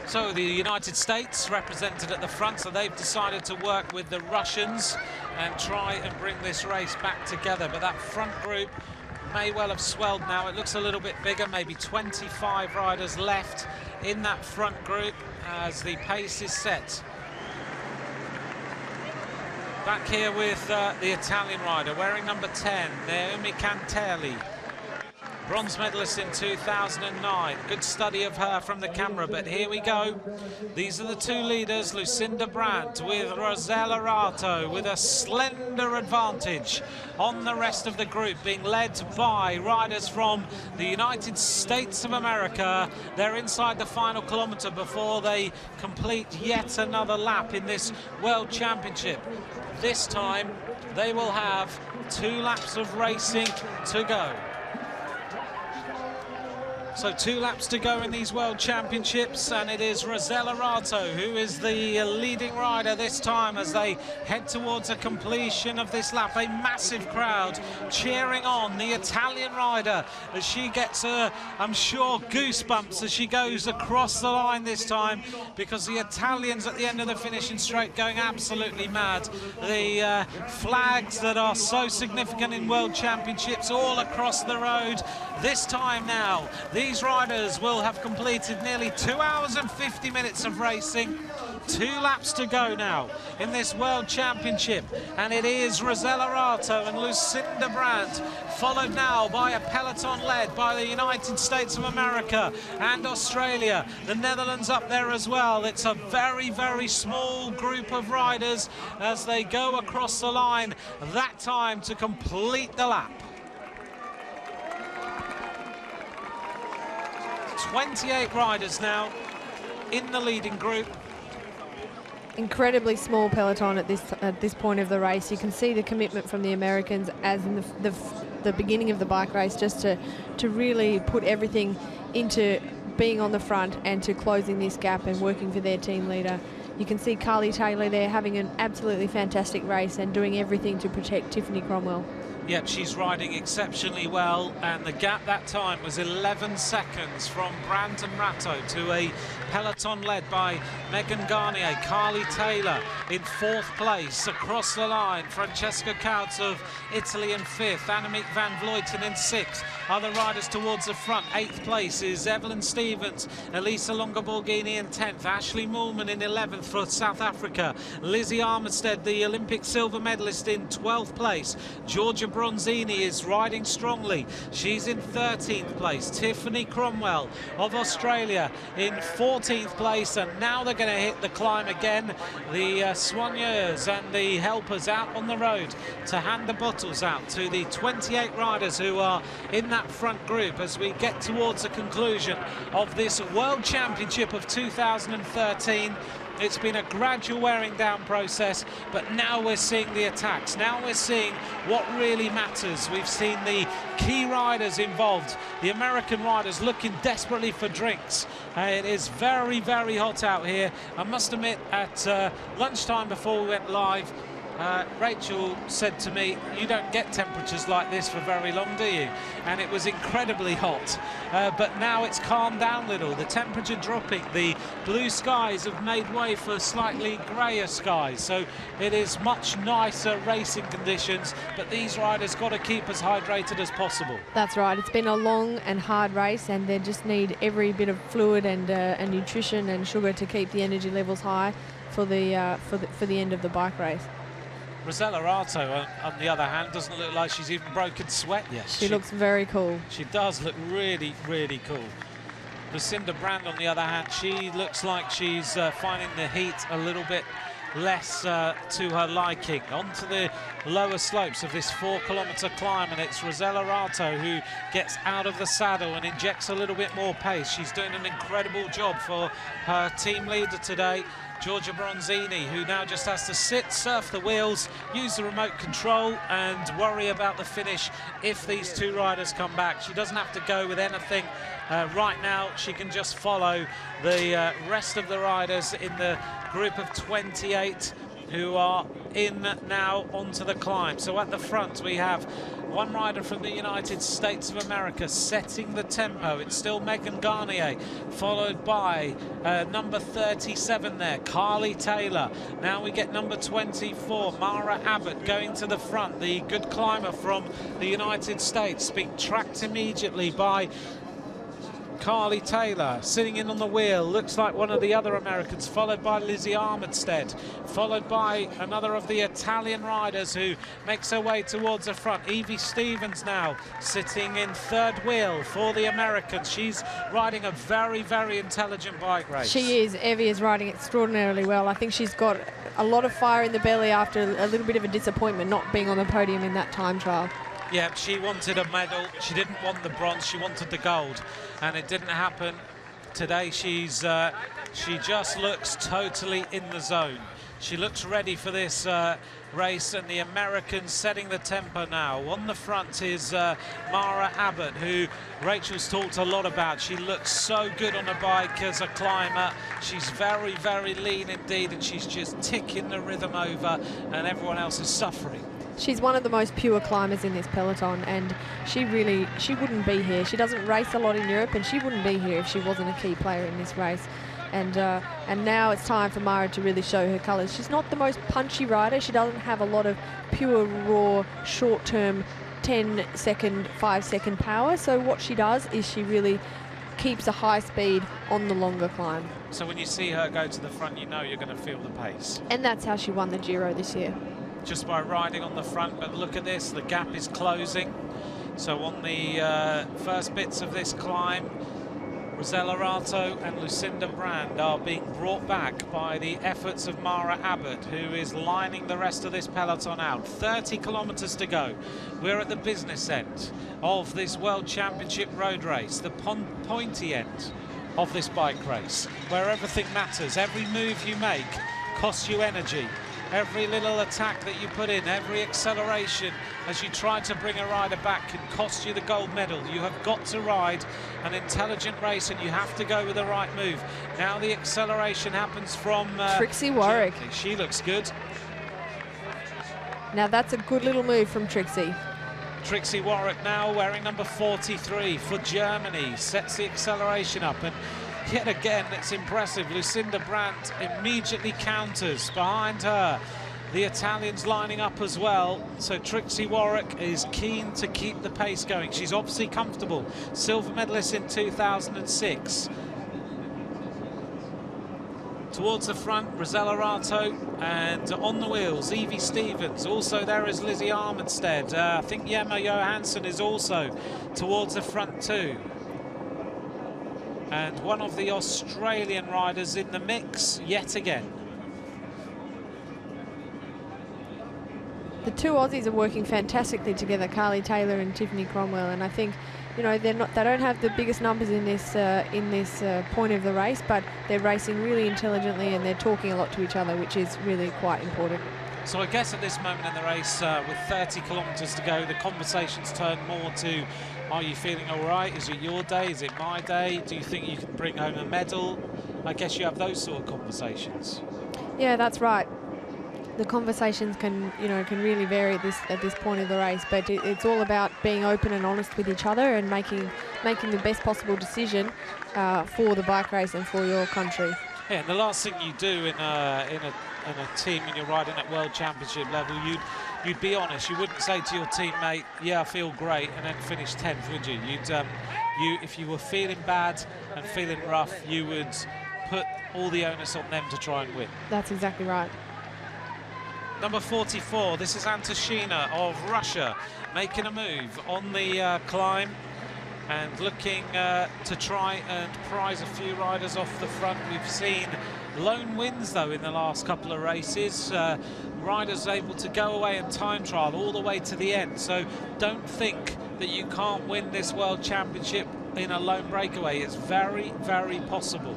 So the United States represented at the front, so they've decided to work with the Russians and try and bring this race back together. But that front group may well have swelled now. It looks a little bit bigger, maybe 25 riders left in that front group as the pace is set. Back here with the Italian rider wearing number 10, Naomi Cantelli. Bronze medalist in 2009. Good study of her from the camera, but here we go. These are the 2 leaders, Lucinda Brandt with Rosella Rato with a slender advantage on the rest of the group, being led by riders from the United States of America. They're inside the final kilometre before they complete yet another lap in this World Championship. This time they will have 2 laps of racing to go. So 2 laps to go in these World Championships, and it is Rosella Rato who is the leading rider this time as they head towards a completion of this lap. A massive crowd cheering on the Italian rider as she gets, I'm sure, goosebumps as she goes across the line this time, because the Italians at the end of the finishing straight going absolutely mad. The flags that are so significant in World Championships all across the road. This time now, these riders will have completed nearly 2 hours and 50 minutes of racing. 2 laps to go now in this World Championship, and it is Rosella Rato and Lucinda Brandt, followed now by a peloton led by the United States of America and Australia. The Netherlands up there as well. It's a very, very small group of riders as they go across the line that time to complete the lap. 28 riders now in the leading group. Incredibly small peloton at this point of the race. You can see the commitment from the Americans, as in the beginning of the bike race, just to really put everything into being on the front and to closing this gap and working for their team leader. You can see Carly Taylor there having an absolutely fantastic race and doing everything to protect Tiffany Cromwell. Yep, she's riding exceptionally well, and the gap that time was 11 seconds from Brandt and Rato to a peloton led by Megan Garnier. Carly Taylor in 4th place. Across the line, Francesca Couts of Italy in 5th, Annemiek van Vleuten in 6th. Other riders towards the front. 8th place is Evelyn Stevens, Elisa Longoborghini in 10th, Ashley Moolman in 11th for South Africa, Lizzie Armistead, the Olympic silver medalist, in 12th place. Giorgia Bronzini is riding strongly. She's in 13th place. Tiffany Cromwell of Australia in 14th place, and now they're going to hit the climb again. The soigneurs and the helpers out on the road to hand the bottles out to the 28 riders who are in that front group as we get towards the conclusion of this World Championship of 2013. It's been a gradual wearing down process, but now we're seeing the attacks. Now we're seeing what really matters. We've seen the key riders involved, the American riders looking desperately for drinks. It is very, very hot out here. I must admit, at lunchtime before we went live, Rachel said to me, you don't get temperatures like this for very long, do you? And it was incredibly hot, but now it's calmed down a little. The temperature dropping, the blue skies have made way for slightly greyer skies, so it is much nicer racing conditions, but these riders got to keep as hydrated as possible. That's right. It's been a long and hard race, and they just need every bit of fluid and nutrition and sugar to keep the energy levels high for the end of the bike race. Rosella Rato, on the other hand, doesn't look like she's even broken sweat yet. She looks very cool. She does look really, really cool. Lucinda Brand, on the other hand, she looks like she's finding the heat a little bit less to her liking. Onto the lower slopes of this 4-kilometre climb, and it's Rosella Rato who gets out of the saddle and injects a little bit more pace. She's doing an incredible job for her team leader today, Giorgia Bronzini, who now just has to sit, surf the wheels, use the remote control and worry about the finish if these two riders come back. She doesn't have to go with anything right now. She can just follow the rest of the riders in the group of 28 who are in now onto the climb. So at the front we have one rider from the United States of America setting the tempo. It's still Megan Garnier, followed by number 37 there, Carly Taylor. Now we get number 24, Mara Abbott, going to the front, the good climber from the United States, being tracked immediately by Carly Taylor, sitting in on the wheel, looks like one of the other Americans, followed by Lizzie Armitstead, followed by another of the Italian riders who makes her way towards the front. Evie Stevens now sitting in third wheel for the Americans. She's riding a very, very intelligent bike race. She is. Evie is riding extraordinarily well. I think she's got a lot of fire in the belly after a little bit of a disappointment not being on the podium in that time trial. Yeah, she wanted a medal. She didn't want the bronze, she wanted the gold, and it didn't happen today. She just looks totally in the zone. She looks ready for this race, and the Americans setting the tempo now. On the front is Mara Abbott, who Rachel's talked a lot about. She looks so good on a bike as a climber. She's very, very lean indeed, and she's just ticking the rhythm over, and everyone else is suffering. She's one of the most pure climbers in this peloton, and she wouldn't be here. She doesn't race a lot in Europe, and she wouldn't be here if she wasn't a key player in this race. And now it's time for Mara to really show her colours. She's not the most punchy rider. She doesn't have a lot of pure, raw, short-term 10-second, 5-second power. So what she does is she really keeps a high speed on the longer climb. So when you see her go to the front, you know you're going to feel the pace. And that's how she won the Giro this year. Just by riding on the front, but look at this, the gap is closing. So on the first bits of this climb, Rosella Rato and Lucinda Brand are being brought back by the efforts of Mara Abbott, who is lining the rest of this peloton out. 30 kilometres to go. We're at the business end of this World Championship road race, the pointy end of this bike race, where everything matters. Every move you make costs you energy. Every little attack that you put in, every acceleration as you try to bring a rider back can cost you the gold medal. You have got to ride an intelligent race, and you have to go with the right move. Now the acceleration happens from Trixie Warwick. Germany. She looks good. Now that's a good little move from Trixie. Trixie Warwick now wearing number 43 for Germany, sets the acceleration up, and yet again, it's impressive. Lucinda Brandt immediately counters behind her. The Italians lining up as well. So Trixie Warwick is keen to keep the pace going. She's obviously comfortable. Silver medalist in 2006. Towards the front, Rosella Rato, and on the wheels, Evie Stevens. Also there is Lizzie Armitstead. I think Yema Johansson is also towards the front too. And one of the Australian riders in the mix yet again. The two Aussies are working fantastically together, Carly Taylor and Tiffany Cromwell, and I think you know, they don't have the biggest numbers in this point of the race, but they're racing really intelligently and they're talking a lot to each other, which is really quite important. So I guess at this moment in the race, with 30 kilometres to go, the conversations turn more to, are you feeling all right? Is it your day? Is it my day? Do you think you can bring home a medal? I guess you have those sort of conversations. Yeah, that's right. The conversations can really vary at this point of the race, but it's all about being open and honest with each other and making the best possible decision for the bike race and for your country. Yeah, and the last thing you do in a team when you're riding at World Championship level, you'd be honest. You wouldn't say to your teammate, "Yeah, I feel great," and then finish 10th, would you? If you were feeling bad and feeling rough, you would put all the onus on them to try and win. That's exactly right. Number 44, this is Antoshina of Russia, making a move on the climb and looking to try and prize a few riders off the front. We've seen lone wins, though, in the last couple of races. Riders able to go away and time trial all the way to the end. So don't think that you can't win this World Championship in a lone breakaway. It's very, very possible.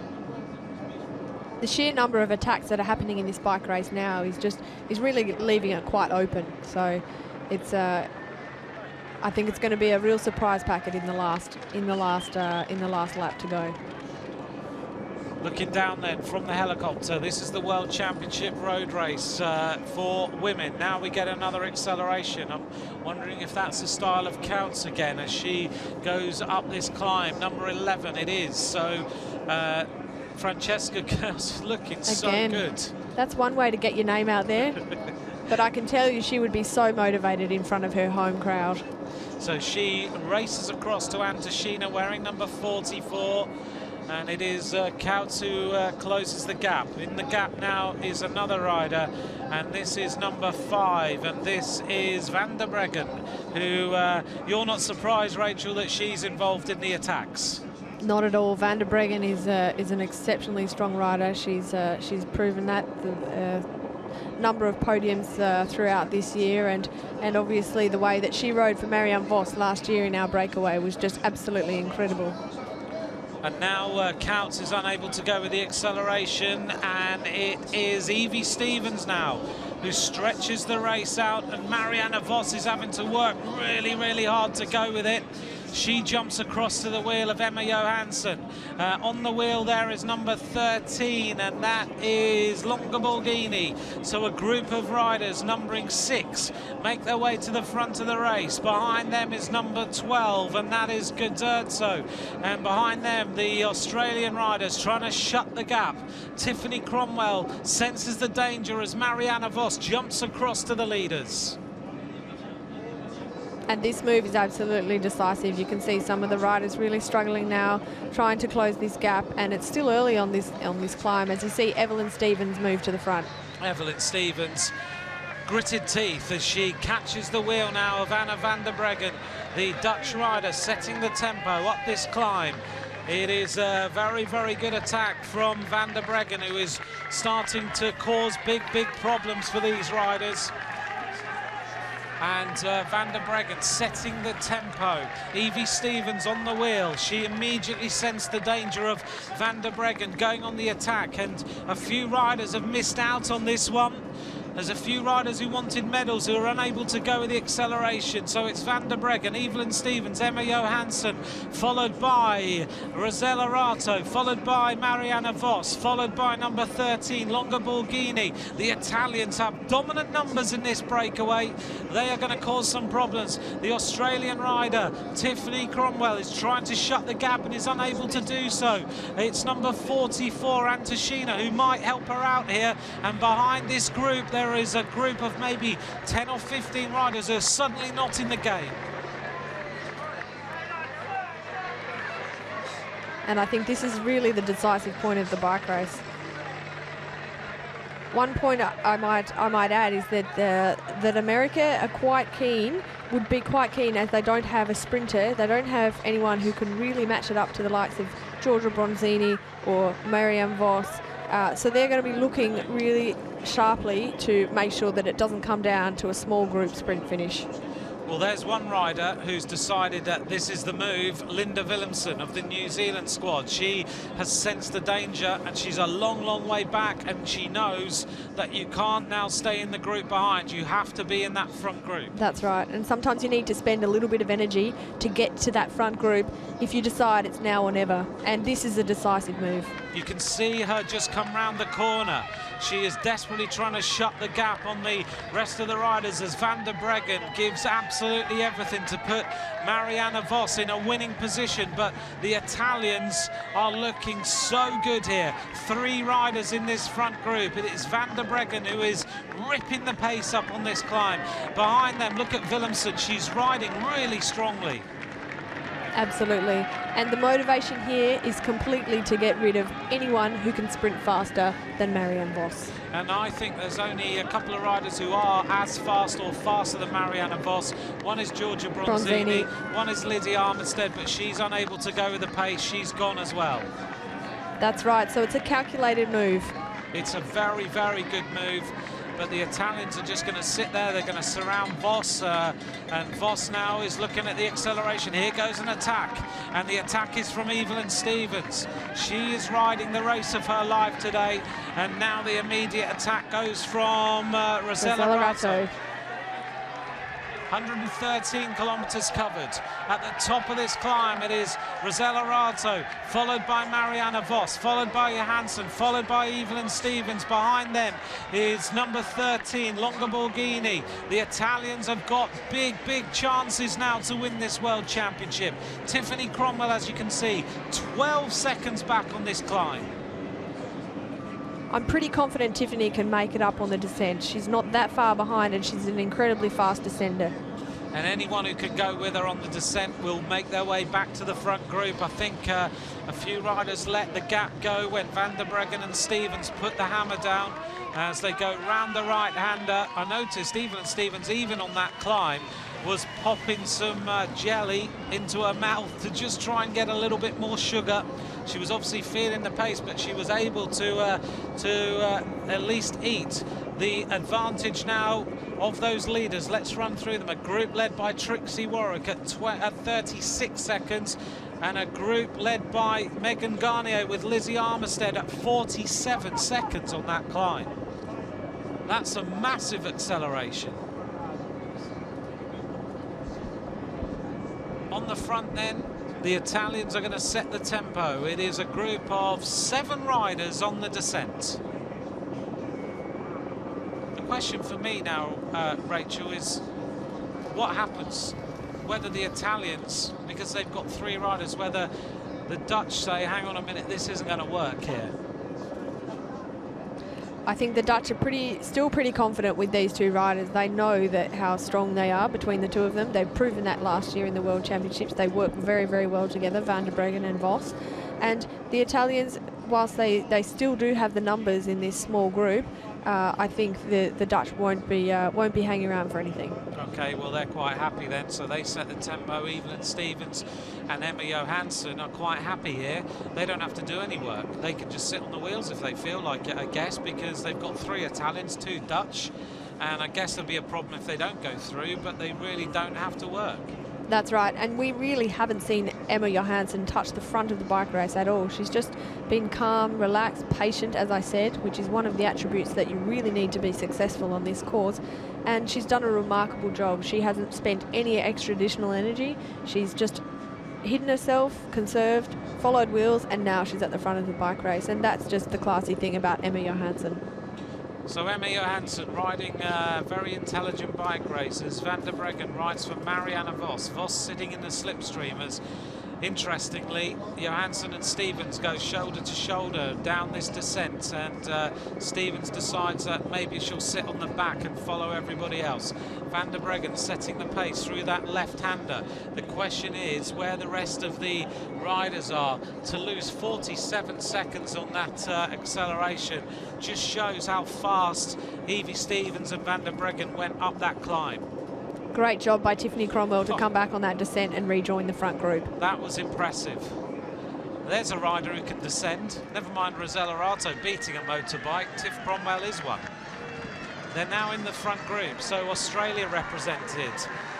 The sheer number of attacks that are happening in this bike race now is really leaving it quite open. So it's I think it's going to be a real surprise packet in the last lap to go. Looking down then from the helicopter, this is the World Championship road race for women. Now we get another acceleration. I'm wondering if that's the style of Counts again as she goes up this climb. Number 11 it is. So Francesca Kels looking again, so good. That's one way to get your name out there. But I can tell you she would be so motivated in front of her home crowd. So she races across to Antoshina wearing number 44. And it is Counts who closes the gap. In the gap now is another rider, and this is number 5, and this is Van der Breggen, who you're not surprised, Rachel, that she's involved in the attacks. Not at all. Van der Breggen is an exceptionally strong rider. She's proven that. The number of podiums throughout this year, and obviously the way that she rode for Marianne Vos last year in our breakaway was just absolutely incredible. And now Counts is unable to go with the acceleration, and it is Evie Stevens now who stretches the race out, and Marianne Vos is having to work really, really hard to go with it. She jumps across to the wheel of Emma Johansson. On the wheel there is number 13, and that is Longa Borghini. So a group of riders numbering 6 make their way to the front of the race. Behind them is number 12, and that is Godurzo. And behind them, the Australian riders trying to shut the gap. Tiffany Cromwell senses the danger as Marianne Vos jumps across to the leaders. And this move is absolutely decisive. You can see some of the riders really struggling now, trying to close this gap, and it's still early on this climb. As you see, Evelyn Stevens move to the front. Evelyn Stevens, gritted teeth as she catches the wheel now of Anna van der Breggen, the Dutch rider, setting the tempo up this climb. It is a very, very good attack from van der Breggen, who is starting to cause big, big problems for these riders. And van der Breggen setting the tempo. Evie Stevens on the wheel. She immediately sensed the danger of van der Breggen going on the attack, and a few riders have missed out on this one. There's a few riders who wanted medals who are unable to go with the acceleration. So it's Van der Breggen, Evelyn Stevens, Emma Johansson, followed by Rosella Rato, followed by Marianne Vos, followed by number 13, Longa Borghini. The Italians have dominant numbers in this breakaway. They are going to cause some problems. The Australian rider, Tiffany Cromwell, is trying to shut the gap and is unable to do so. It's number 44, Antoshina, who might help her out here. And behind this group, there is a group of maybe 10 or 15 riders who are suddenly not in the game. And I think this is really the decisive point of the bike race. One point I might add is that that America would be quite keen, as they don't have a sprinter. They don't have anyone who can really match it up to the likes of Giorgia Bronzini or Marianne Vos. So they're going to be looking really sharply to make sure that it doesn't come down to a small group sprint finish. Well, there's one rider who's decided that this is the move, Linda Willemsen of the New Zealand squad. She has sensed the danger and she's a long, long way back, and she knows that you can't now stay in the group behind. You have to be in that front group. That's right, and sometimes you need to spend a little bit of energy to get to that front group if you decide it's now or never, and this is a decisive move. You can see her just come round the corner. She is desperately trying to shut the gap on the rest of the riders as Van der Breggen gives absolutely everything to put Marianne Vos in a winning position, but the Italians are looking so good here. 3 riders in this front group. It is Van der Breggen who is ripping the pace up on this climb. Behind them, look at Willemsen. She's riding really strongly. Absolutely, and the motivation here is completely to get rid of anyone who can sprint faster than Marianne Vos. And I think there's only a couple of riders who are as fast or faster than Marianne Vos. One is Georgia Bronzini, one is Lizzie Armitstead, but she's unable to go with the pace. She's gone as well. That's right, so it's a calculated move. It's a very, very good move. But the Italians are just going to sit there. They're going to surround Vos, and Vos now is looking at the acceleration. Here goes an attack, and the attack is from Evelyn Stevens. She is riding the race of her life today, and now the immediate attack goes from Rosella Ratto. 113 kilometers covered. At the top of this climb, it is Rosella Ratto, followed by Marianne Vos, followed by Johansson, followed by Evelyn Stevens. Behind them is number 13, Longa Borghini. The Italians have got big, big chances now to win this World Championship. Tiffany Cromwell, as you can see, 12 seconds back on this climb. I'm pretty confident Tiffany can make it up on the descent. She's not that far behind, and she's an incredibly fast descender. And anyone who could go with her on the descent will make their way back to the front group. I think a few riders let the gap go when Van der Breggen and Stevens put the hammer down as they go round the right-hander. I noticed Evelyn Stevens, even on that climb, was popping some jelly into her mouth to just try and get a little bit more sugar. She was obviously feeling the pace, but she was able to at least eat. The advantage now of those leaders, let's run through them. A group led by Trixie Warwick at 36 seconds, and a group led by Megan Garnier with Lizzie Armitstead at 47 seconds on that climb. That's a massive acceleration. On the front then, the Italians are going to set the tempo. It is a group of 7 riders on the descent. The question for me now, Rachel, is what happens whether the Italians, because they've got 3 riders, whether the Dutch say, hang on a minute, this isn't going to work here. I think the Dutch are still pretty confident with these 2 riders. They know that how strong they are between the 2 of them. They've proven that last year in the World Championships. They work very, very well together, Van der Breggen and Vos. And the Italians, whilst they still do have the numbers in this small group, I think the Dutch won't be hanging around for anything. Okay, well, they're quite happy then, so they set the tempo. Evelyn Stevens and Emma Johansson are quite happy here. They don't have to do any work. They can just sit on the wheels if they feel like it, I guess, because they've got 3 Italians, 2 Dutch, and I guess there'll be a problem if they don't go through, but they really don't have to work. That's right, and we really haven't seen Emma Johansson touch the front of the bike race at all. She's just been calm, relaxed, patient, as I said, which is one of the attributes that you really need to be successful on this course. And she's done a remarkable job. She hasn't spent any extra additional energy. She's just hidden herself, conserved, followed wheels, and now she's at the front of the bike race. And that's just the classy thing about Emma Johansson. So Emma Johansson riding very intelligent bike races. Van der Breggen rides for Marianne Vos. Vos sitting in the slipstream as, interestingly, Johansson and Stevens go shoulder to shoulder down this descent, and Stevens decides that maybe she'll sit on the back and follow everybody else. Van der Breggen setting the pace through that left-hander. The question is where the rest of the riders are. To lose 47 seconds on that acceleration just shows how fast Evie Stevens and Van der Breggen went up that climb. Great job by Tiffany Cromwell to come back on that descent and rejoin the front group. That was impressive. There's a rider who can descend. Never mind Rosella Ratto beating a motorbike. Tiff Cromwell is one. They're now in the front group, so Australia represented.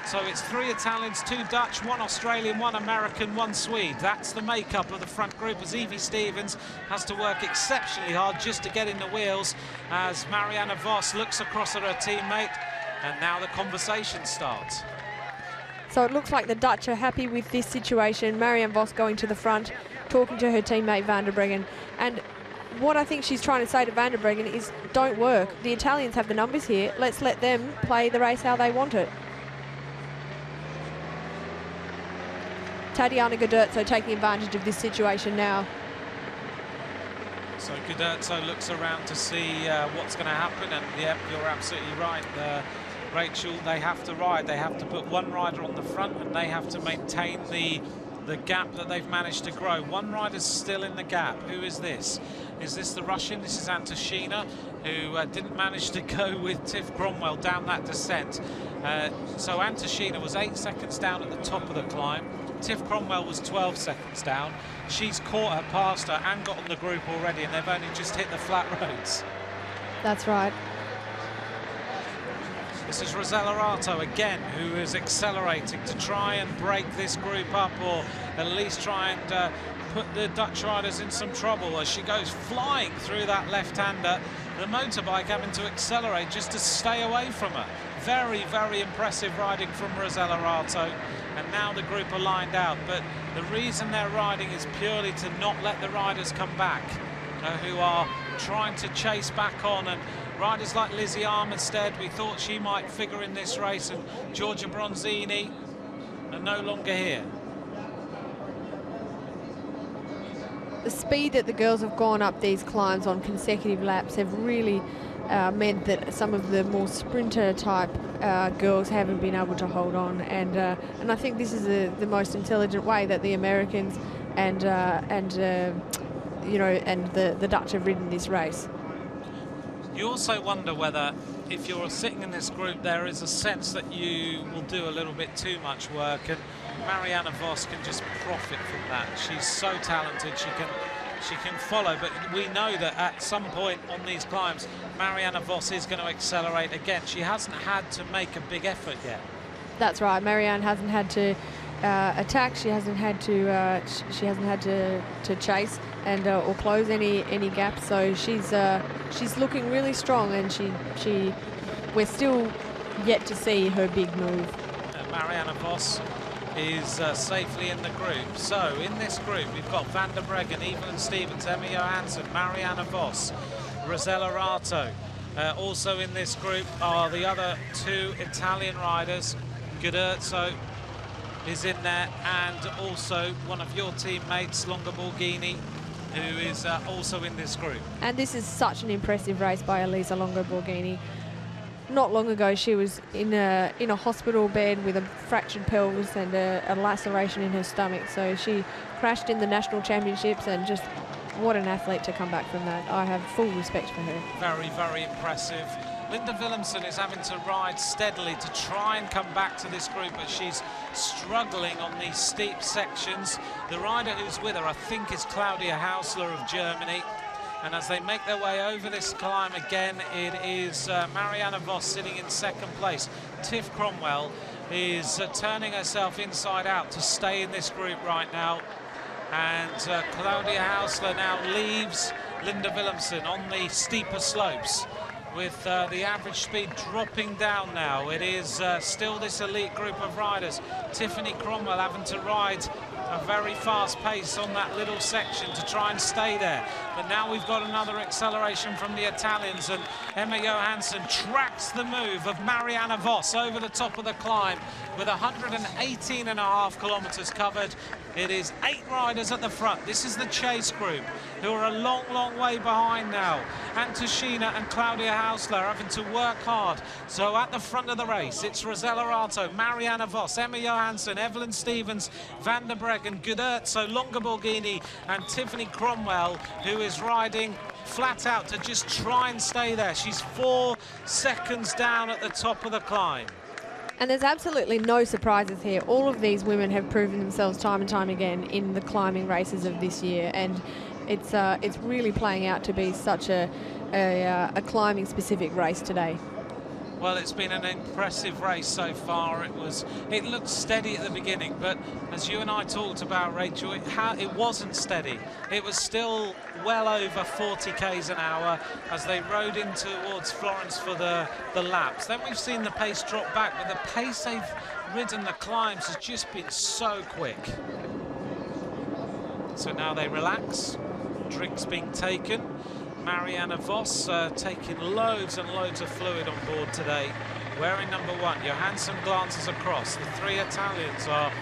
So it's 3 Italians, 2 Dutch, 1 Australian, 1 American, 1 Swede. That's the makeup of the front group, as Evie Stevens has to work exceptionally hard just to get in the wheels as Marianne Vos looks across at her teammate, and now the conversation starts. So it looks like the Dutch are happy with this situation. Marianne Vos going to the front, talking to her teammate Van der Breggen. And what I think she's trying to say to Van der Breggen is, don't work. The Italians have the numbers here. Let's let them play the race how they want it. Tatiana Guderzo taking advantage of this situation now. So Guderzo looks around to see what's going to happen, and yep, you're absolutely right. Rachel, they have to ride. They have to put one rider on the front, and they have to maintain the gap that they've managed to grow. One rider's still in the gap. Who is this? Is this the Russian? This is Antoshina, who didn't manage to go with Tiff Cromwell down that descent. So Antoshina was 8 seconds down at the top of the climb. Tiff Cromwell was 12 seconds down. She's caught her, passed her, and got on the group already, and they've only just hit the flat roads. That's right. This is Rosella Rato again, who is accelerating to try and break this group up, or at least try and put the Dutch riders in some trouble as she goes flying through that left-hander. The motorbike having to accelerate just to stay away from her. Very, very impressive riding from Rosella Rato. And now the group are lined out, but the reason they're riding is purely to not let the riders come back, who are trying to chase back on. And riders like Lizzie Armistead, we thought she might figure in this race, and Giorgia Bronzini are no longer here. The speed that the girls have gone up these climbs on consecutive laps have really meant that some of the more sprinter type girls haven't been able to hold on, and I think this is the most intelligent way that the Americans and you know, and the Dutch have ridden this race. You also wonder whether, if you're sitting in this group, there is a sense that you will do a little bit too much work, and Marianne Vos can just profit from that. She's so talented, she can follow, but we know that at some point on these climbs, Marianne Vos is going to accelerate again. She hasn't had to make a big effort yet. That's right. Marianne hasn't had to attack. She hasn't had to chase and or close any gaps. So she's looking really strong, and we're still yet to see her big move. Marianne Vos is safely in the group. So in this group we've got Van der Breggen, Evelyn Stevens, Emma Johansson, Marianne Vos, Rosella Rato. Also in this group are the other 2 Italian riders. Guderzo is in there, and also one of your teammates, Longa Borghini, who is also in this group. And this is such an impressive race by Elisa Longa Borghini. Not long ago, she was in a hospital bed with a fractured pelvis and a laceration in her stomach. So she crashed in the national championships, and just what an athlete to come back from that. I have full respect for her. Very, very impressive. Linda Willemsen is having to ride steadily to try and come back to this group, but she's struggling on these steep sections. The rider who's with her, I think, is Claudia Hausler of Germany. And as they make their way over this climb again, it is Marianne Vos sitting in second place. Tiff Cromwell is turning herself inside out to stay in this group right now. And Claudia Hausler now leaves Linda Willemsen on the steeper slopes, with the average speed dropping down now. It is still this elite group of riders. Tiffany Cromwell having to ride a very fast pace on that little section to try and stay there. But now we've got another acceleration from the Italians, and Emma Johansson tracks the move of Marianne Vos over the top of the climb with 118.5 kilometers covered. It is 8 riders at the front. This is the chase group, who are a long, long way behind now. Antoshina and Claudia Hausler having to work hard. So at the front of the race, it's Rosella Rato, Marianne Vos, Emma Johansson, Evelyn Stevens, Van der Breggen, Guderzo, Longa Borghini, and Tiffany Cromwell, who is riding flat out to just try and stay there. She's 4 seconds down at the top of the climb. And there's absolutely no surprises here. All of these women have proven themselves time and time again in the climbing races of this year, and it's really playing out to be such a climbing specific race today. Well, it's been an impressive race so far. It looked steady at the beginning, but as you and I talked about, Rachel, it wasn't steady. It was still well over 40 k's an hour as they rode in towards Florence for the laps. Then we've seen the pace drop back, but the pace they've ridden the climbs has just been so quick. So now they relax. Drinks being taken. Marianne Vos taking loads and loads of fluid on board today, wearing number 1. Johansson glances across. The 3 Italians are...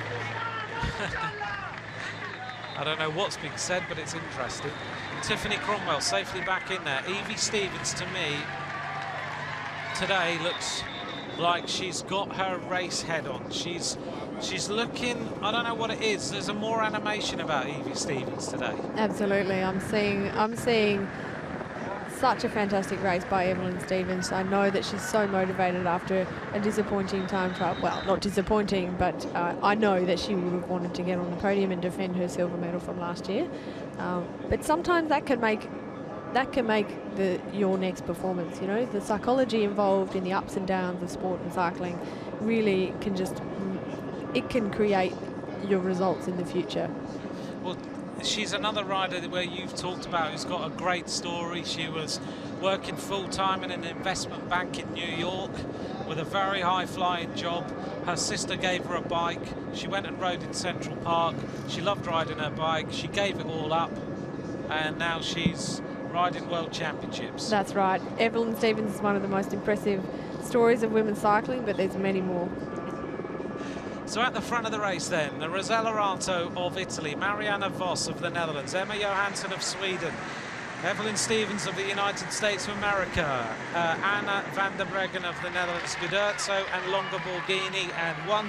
I don't know what's being said, but it's interesting. Tiffany Cromwell safely back in there. Evie Stevens, to me, today looks like she's got her race head on. She's looking, I don't know what it is. There's a more animation about Evie Stevens today. Absolutely. I'm seeing such a fantastic race by Evelyn Stevens. I know that she's so motivated after a disappointing time trial. Well, not disappointing, but I know that she would have wanted to get on the podium and defend her silver medal from last year. But sometimes that can make your next performance. You know, the psychology involved in the ups and downs of sport and cycling really can it can create your results in the future. Well, she's another rider where you've talked about who's got a great story. She was working full-time in an investment bank in New York with a very high-flying job. Her sister gave her a bike. She went and rode in Central Park. She loved riding her bike. She gave it all up, and now she's riding World Championships. That's right. Evelyn Stevens is one of the most impressive stories of women's cycling, but there's many more. So at the front of the race then, the Rosella Rato of Italy, Marianne Vos of the Netherlands, Emma Johansson of Sweden, Evelyn Stevens of the United States of America, Anna van der Breggen of the Netherlands, Guderzo and Longa Borghini, and one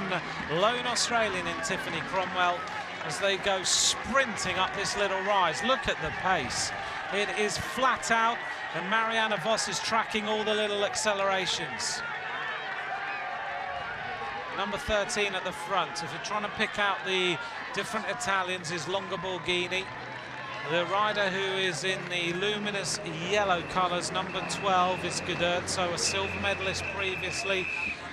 lone Australian in Tiffany Cromwell as they go sprinting up this little rise. Look at the pace. It is flat out, and Marianne Vos is tracking all the little accelerations. Number 13 at the front. If you're trying to pick out the different Italians, is Longa Borghini. The rider who is in the luminous yellow colours, number 12, is Guderzo, a silver medalist previously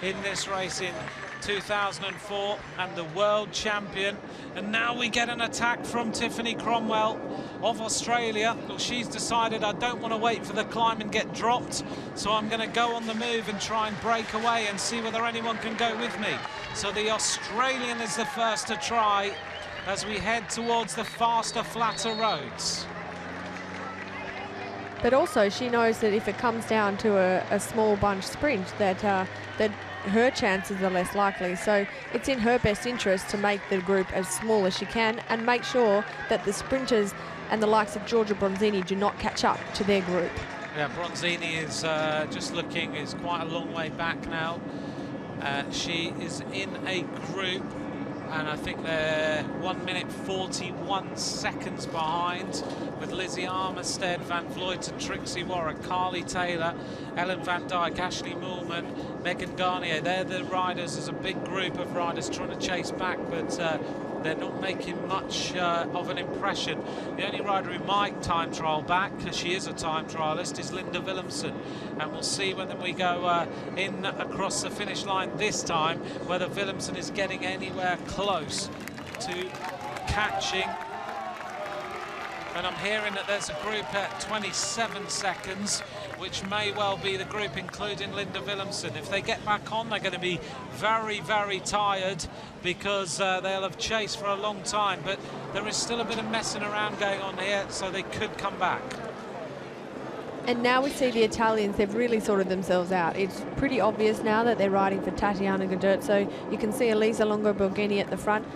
in this race in 2004 and the world champion. And now we get an attack from Tiffany Cromwell of Australia. Well, she's decided, I don't want to wait for the climb and get dropped, so I'm going to go on the move and try and break away and see whether anyone can go with me. So the Australian is the first to try as we head towards the faster, flatter roads. But also she knows that if it comes down to a small bunch sprint, that her chances are less likely. So it's in her best interest to make the group as small as she can and make sure that the sprinters and the likes of Giorgia Bronzini do not catch up to their group. Yeah, Bronzini is just looking, is quite a long way back now. She is in a group, and I think they're 1 minute 41 seconds behind, with Lizzie Armistead, Van Vleuten, Trixie Warwick, Carly Taylor, Ellen Van Dyke, Ashley Moolman, Megan Garnier. They're the riders. There's a big group of riders trying to chase back, but they're not making much of an impression. The only rider who might time trial back, because she is a time trialist, is Linda Willemsen, and we'll see when we go in across the finish line this time whether Willemsen is getting anywhere close to catching. And I'm hearing that there's a group at 27 seconds, which may well be the group including Linda Willemsen. If they get back on, they're going to be very, very tired because they'll have chased for a long time. But there is still a bit of messing around going on here, so they could come back. And now we see the Italians, they've really sorted themselves out. It's pretty obvious now that they're riding for Tatiana Guderzo. You can see Elisa Longa Borghini at the front.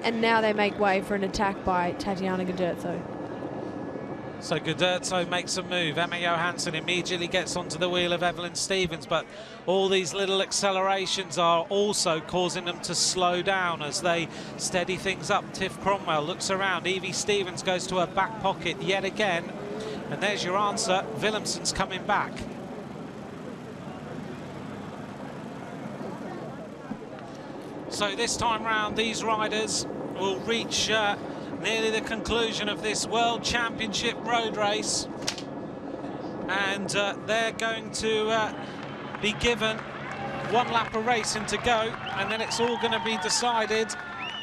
And now they make way for an attack by Tatiana Guderzo. So Guderzo makes a move. Emma Johansson immediately gets onto the wheel of Evelyn Stevens, but all these little accelerations are also causing them to slow down as they steady things up. Tiff Cromwell looks around. Evie Stevens goes to her back pocket yet again. And there's your answer. Willemsen's coming back. So this time round, these riders will reach nearly the conclusion of this World Championship road race. and they're going to be given 1 lap of racing to go, and then it's all going to be decided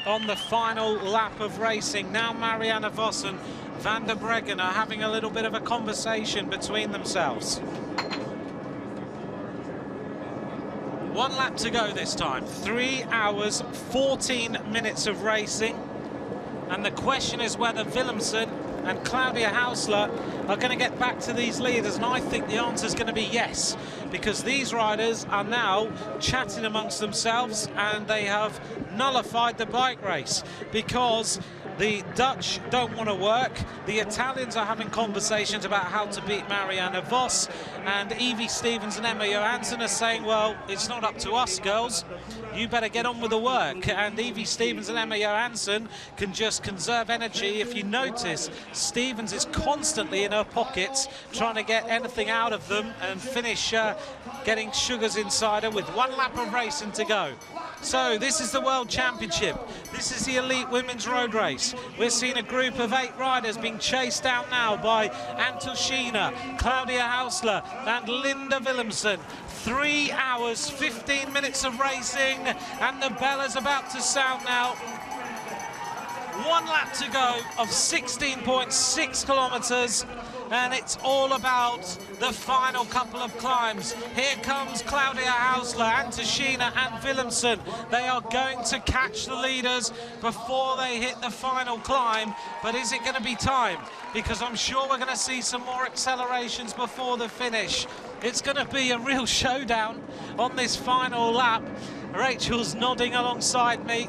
on the final lap of racing. Now Marianne Vos and Van der Breggen are having a little bit of a conversation between themselves. 1 lap to go this time. 3 hours, 14 minutes of racing. And the question is whether Willemsen and Claudia Hausler are going to get back to these leaders, and I think the answer is going to be yes, because these riders are now chatting amongst themselves and they have nullified the bike race because the Dutch don't want to work. The Italians are having conversations about how to beat Marianne Vos, and Evie Stevens and Emma Johansson are saying, well, it's not up to us, girls. You better get on with the work. And Evie Stevens and Emma Johansson can just conserve energy. If you notice, Stevens is constantly in her pockets trying to get anything out of them and finish getting sugars inside her with 1 lap of racing to go. So this is the World Championship. This is the elite women's road race. We're seeing a group of 8 riders being chased out now by Antoshina, Claudia Hausler and Linda Willemsen. 3 hours, 15 minutes of racing, and the bell is about to sound now. 1 lap to go of 16.6 kilometers, and it's all about the final couple of climbs. Here comes Claudia Hausler, Antoshina and Willemsen. They are going to catch the leaders before they hit the final climb, but is it going to be time? Because I'm sure we're going to see some more accelerations before the finish. It's going to be a real showdown on this final lap. Rachel's nodding alongside me,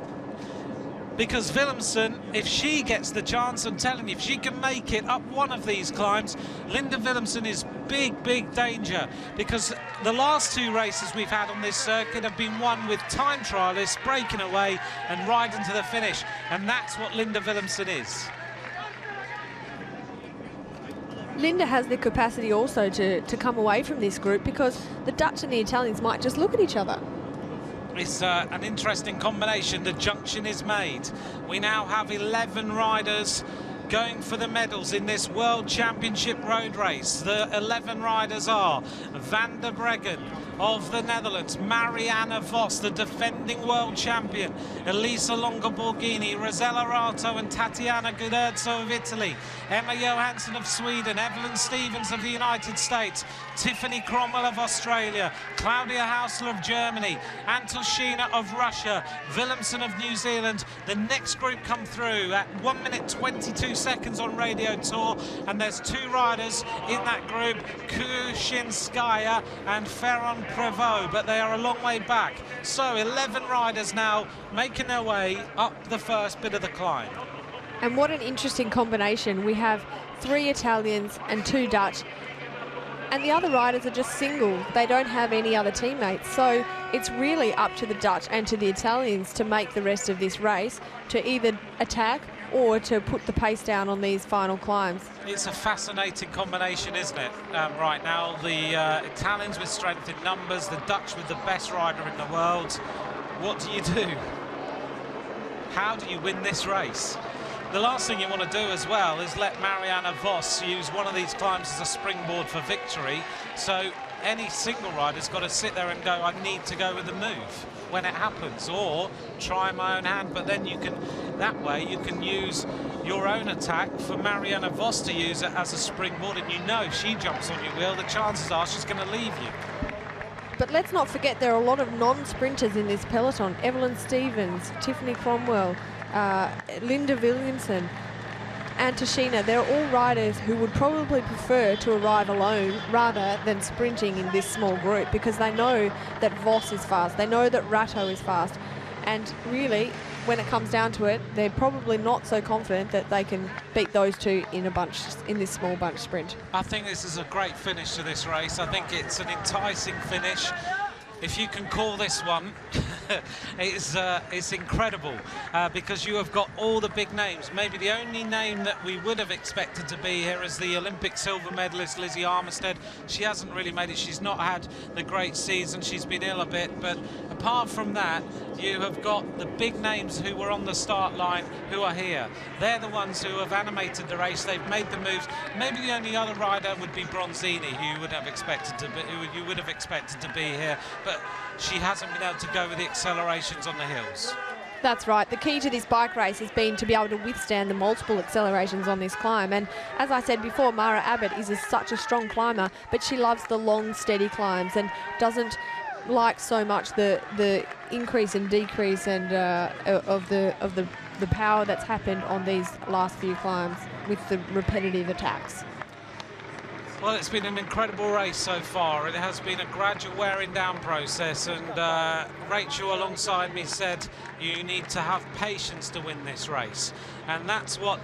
because Willemsen, if she gets the chance, I'm telling you, if she can make it up one of these climbs, Linda Willemsen is big danger, because the last 2 races we've had on this circuit have been won with time trialists breaking away and riding to the finish, and that's what Linda Willemsen is. Linda has the capacity also to come away from this group, because the Dutch and the Italians might just look at each other. It's an interesting combination. The junction is made. We now have 11 riders going for the medals in this World Championship road race. The 11 riders are Van der Breggen of the Netherlands, Marianne Vos, the defending world champion, Elisa Longo-Borghini, Rosella Rato and Tatiana Gudurzo of Italy, Emma Johansson of Sweden, Evelyn Stevens of the United States, Tiffany Cromwell of Australia, Claudia Hausler of Germany, Antoshina of Russia, Willemsen of New Zealand. The next group come through at 1 minute 22 seconds on Radio Tour, and there's 2 riders in that group, Kushinskaya and Ferron Prevot, but they are a long way back. So 11 riders now making their way up the first bit of the climb. And what an interesting combination. We have 3 Italians and 2 Dutch, and the other riders are just single. They don't have any other teammates. So it's really up to the Dutch and to the Italians to make the rest of this race, to either attack or to put the pace down on these final climbs. It's a fascinating combination, isn't it? Right now, the Italians with strength in numbers, the Dutch with the best rider in the world. What do you do? How do you win this race? The last thing you want to do as well is let Marianne Vos use one of these climbs as a springboard for victory. So any single rider's got to sit there and go, I need to go with the move when it happens, or try my own hand. But then you can, that way you can use your own attack for Marianne Vos to use it as a springboard, and you know if she jumps on your wheel, the chances are she's going to leave you. But let's not forget there are a lot of non-sprinters in this peloton. Evelyn Stevens, Tiffany Cromwell, Linda Willemsen, Antoshina. They're all riders who would probably prefer to arrive alone rather than sprinting in this small group, because they know that Vos is fast, they know that Rato is fast, and really when it comes down to it, they're probably not so confident that they can beat those 2 in a bunch, in this small bunch sprint. I think this is a great finish to this race. I think it's an enticing finish, if you can call this one. it's incredible because you have got all the big names. Maybe the only name that we would have expected to be here is the Olympic silver medalist Lizzie Armistead. She hasn't really made it. She's not had the great season. She's been ill a bit, but apart from that, you have got the big names who were on the start line who are here. They're the ones who have animated the race. They've made the moves. Maybe the only other rider would be Bronzini, who you would have expected to be here, but she hasn't been able to go with the accelerations on the hills. That's right. The key to this bike race has been to be able to withstand the multiple accelerations on this climb. And as I said before, Mara Abbott is such a strong climber, but she loves the long, steady climbs and doesn't like so much the increase and decrease and of the power that's happened on these last few climbs with the repetitive attacks. Well, it's been an incredible race so far. It has been a gradual wearing down process, and Rachel alongside me said you need to have patience to win this race, and that's what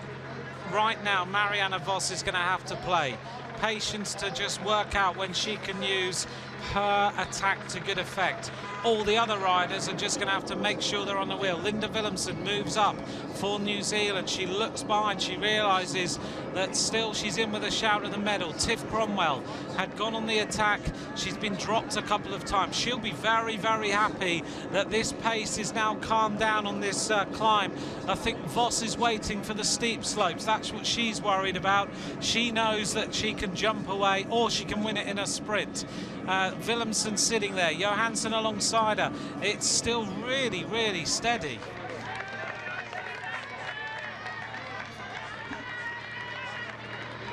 right now Marianne Vos is going to have to play. Patience to just work out when she can use her attack to good effect. All the other riders are just going to have to make sure they're on the wheel. Linda Willemsen moves up for New Zealand. She looks behind. She realises that still she's in with a shout of the medal. Tiff Cromwell had gone on the attack. She's been dropped a couple of times. She'll be very, very happy that this pace is now calmed down on this climb. I think Vos is waiting for the steep slopes. That's what she's worried about. She knows that she can jump away or she can win it in a sprint. Willemsen sitting there, Johansson alongside her. It's still really, really steady.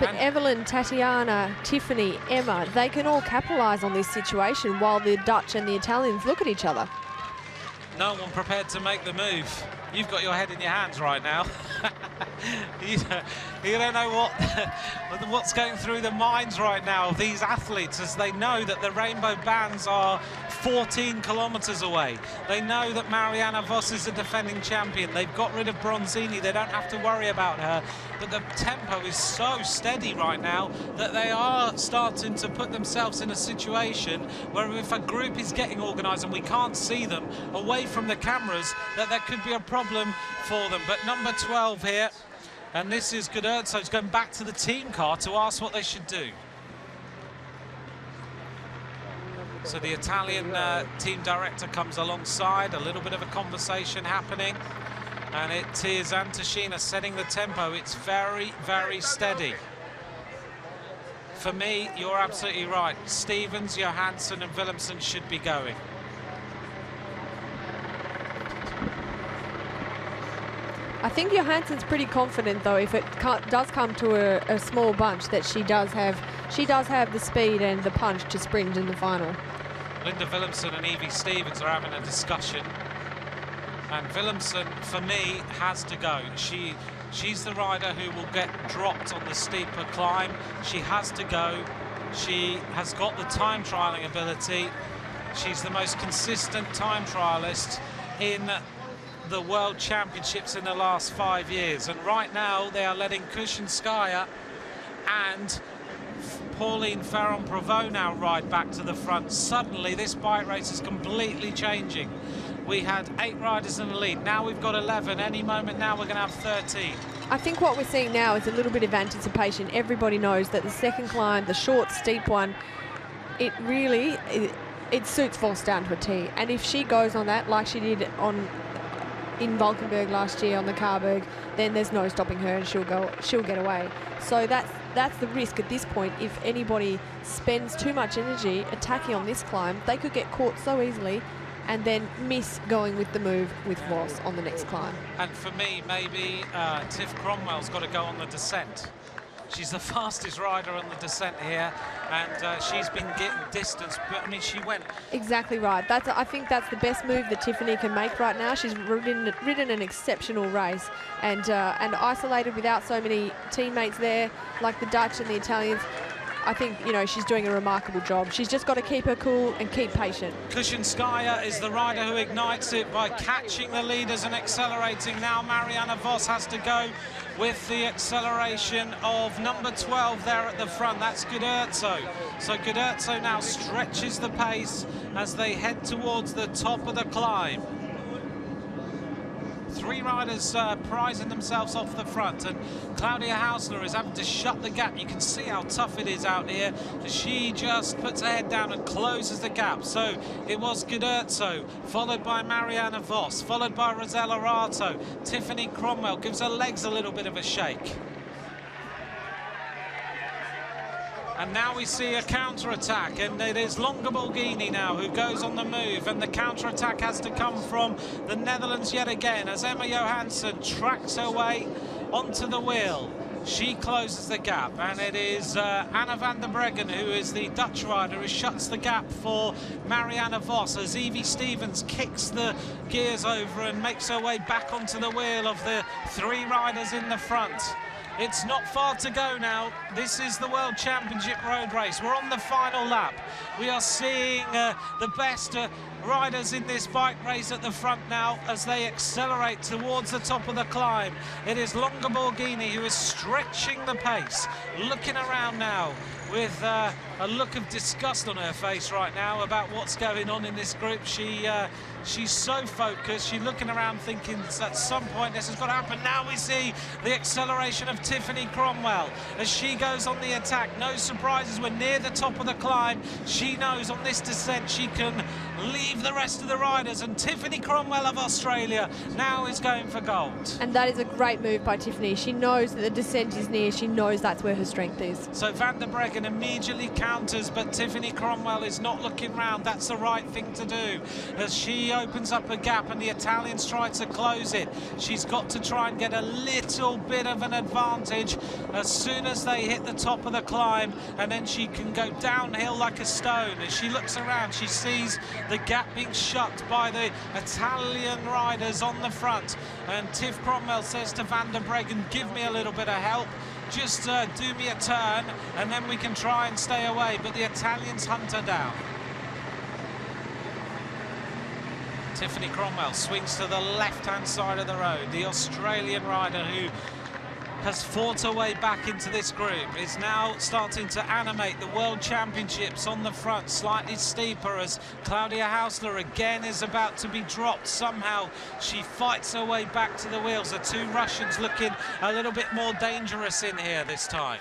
But Evelyn, Tatiana, Tiffany, Emma, they can all capitalise on this situation while the Dutch and the Italians look at each other. No one prepared to make the move. You've got your head in your hands right now. you don't know what's going through the minds right now of these athletes as they know that the rainbow bands are 14 kilometres away. They know that Marianne Vos is a defending champion. They've got rid of Bronzini. They don't have to worry about her. But the tempo is so steady right now that they are starting to put themselves in a situation where if a group is getting organised and we can't see them away from the cameras, that there could be a problem for them. But number 12 here, and this is Goderzo, is going back to the team car to ask what they should do. So the Italian team director comes alongside, a little bit of a conversation happening, and it is Antashina setting the tempo. It's very, very steady. For me, you're absolutely right. Stevens, Johansson and Willemsen should be going. I think Johansson's pretty confident, though, if it does come to a small bunch, that she does have the speed and the punch to sprint in the final. Linda Willemsen and Evie Stevens are having a discussion, and Willemsen, for me, has to go. She's the rider who will get dropped on the steeper climb. She has to go. She has got the time trialing ability. She's the most consistent time trialist in the World Championships in the last 5 years, and right now they are letting Kushinskaya and Pauline Ferron-Provaux now ride back to the front. Suddenly this bike race is completely changing. We had 8 riders in the lead, now we've got 11. Any moment now we're going to have 13. I think what we're seeing now is a little bit of anticipation. Everybody knows that the second climb, the short, steep one, it really suits Vos down to a T. And if she goes on that like she did in Valkenburg last year on the Carberg, then there's no stopping her and she'll get away. So that's the risk at this point. If anybody spends too much energy attacking on this climb, they could get caught so easily and then miss going with the move with Vos on the next climb. And for me, maybe Tiff Cromwell's got to go on the descent. She's the fastest rider on the descent here, and she's been getting distance, but I mean, she went... Exactly right. I think that's the best move that Tiffany can make right now. She's ridden an exceptional race and isolated without so many teammates there, like the Dutch and the Italians. I think, you know, she's doing a remarkable job. She's just got to keep her cool and keep patient. Kushinskaya is the rider who ignites it by catching the leaders and accelerating. Now Marianne Vos has to go. with the acceleration of number 12 there at the front. That's Gudurzo. So Gudurzo now stretches the pace as they head towards the top of the climb. Three riders prizing themselves off the front, and Claudia Hausler is having to shut the gap. You can see how tough it is out here. She just puts her head down and closes the gap. So it was Gudurzo, followed by Marianne Vos, followed by Rosella Rato. Tiffany Cromwell gives her legs a little bit of a shake. And now we see a counter-attack, and it is Longa Borghini now who goes on the move, and the counter-attack has to come from the Netherlands yet again as Emma Johansson tracks her way onto the wheel. She closes the gap, and it is Anna van der Breggen, who is the Dutch rider, who shuts the gap for Marianne Vos as Evie Stevens kicks the gears over and makes her way back onto the wheel of the three riders in the front. It's not far to go now. This is the World Championship road race. We're on the final lap. We are seeing the best riders in this bike race at the front now as they accelerate towards the top of the climb. It is Longa Borghini who is stretching the pace, looking around now with a look of disgust on her face right now about what's going on in this group. She's so focused. She's looking around thinking at some point this has got to happen. Now we see the acceleration of Tiffany Cromwell as she goes on the attack. No surprises, we're near the top of the climb. She knows on this descent she can leave the rest of the riders, and Tiffany Cromwell of Australia now is going for gold. And that is a great move by Tiffany. She knows that the descent is near. She knows that's where her strength is. So Van der Breggen immediately counters, but Tiffany Cromwell is not looking round. That's the right thing to do as she opens up a gap and the Italians try to close it. She's got to try and get a little bit of an advantage as soon as they hit the top of the climb, and then she can go downhill like a stone. As she looks around, she sees the gap being shut by the Italian riders on the front, and Tiff Cromwell says to Van der Breggen, give me a little bit of help, just do me a turn and then we can try and stay away. But the Italians hunt her down. Tiffany Cromwell swings to the left-hand side of the road. The Australian rider who has fought her way back into this group is now starting to animate the World Championships on the front, slightly steeper as Claudia Hausler again is about to be dropped. Somehow she fights her way back to the wheels. The two Russians looking a little bit more dangerous in here this time.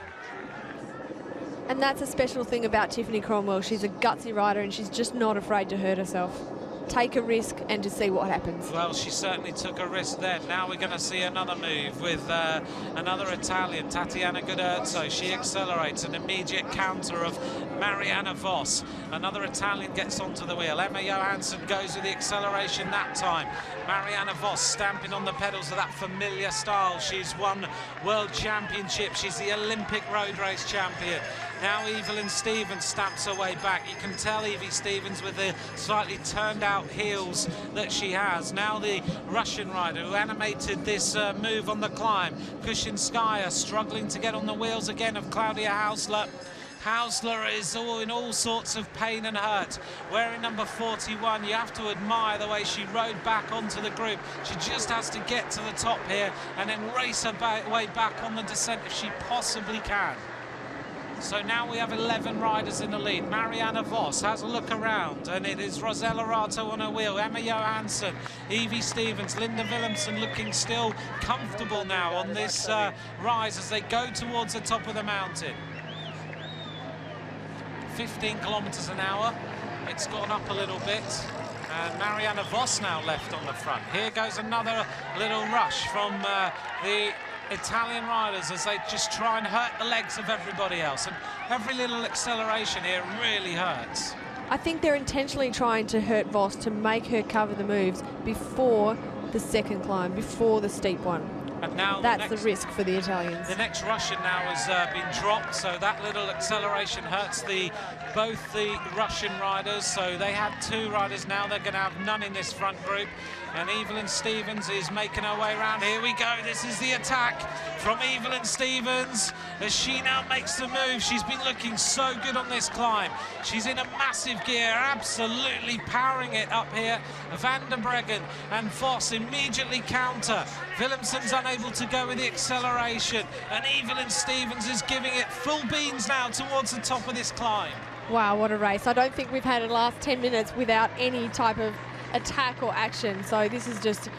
And that's a special thing about Tiffany Cromwell. She's a gutsy rider and she's just not afraid to hurt herself. Take a risk and to see what happens. Well, she certainly took a risk then. Now we're going to see another move with another Italian, Tatiana Gudurzo. She accelerates, an immediate counter of Marianne Vos. Another Italian gets onto the wheel. Emma Johansson goes with the acceleration that time. Marianne Vos stamping on the pedals of that familiar style. She's won World Championships. She's the Olympic road race champion. Now Evelyn Stevens stamps her way back. You can tell Evie Stevens with the slightly turned out heels that she has. Now the Russian rider who animated this move on the climb, Kushinskaya, struggling to get on the wheels again of Claudia Hausler. Hausler is in all sorts of pain and hurt. Wearing number 41, you have to admire the way she rode back onto the group. She just has to get to the top here and then race her way back on the descent if she possibly can. So now we have 11 riders in the lead. Marianne Vos has a look around, and it is Rosella Rato on her wheel, Emma Johansson, Evie Stevens, Linda Willemsen looking still comfortable now on this rise as they go towards the top of the mountain. 15 kilometers an hour. It's gone up a little bit. And Marianne Vos now left on the front. Here goes another little rush from the Italian riders as they just try and hurt the legs of everybody else, and every little acceleration here really hurts. I think they're intentionally trying to hurt Vos to make her cover the moves before the second climb, before the steep one. And now that's the risk for the Italians. The next Russian now has been dropped, so that little acceleration hurts both the Russian riders. So they had two riders, now they're going to have none in this front group. And Evelyn Stevens is making her way around. Here we go, this is the attack from Evelyn Stevens as she now makes the move. She's been looking so good on this climb. She's in a massive gear, absolutely powering it up here. Van der Breggen and Vos immediately counter. Willemsen's unable to go with the acceleration, and Evelyn Stevens is giving it full beans now towards the top of this climb. Wow, what a race. I don't think we've had the last 10 minutes without any type of attack or action. So this is just,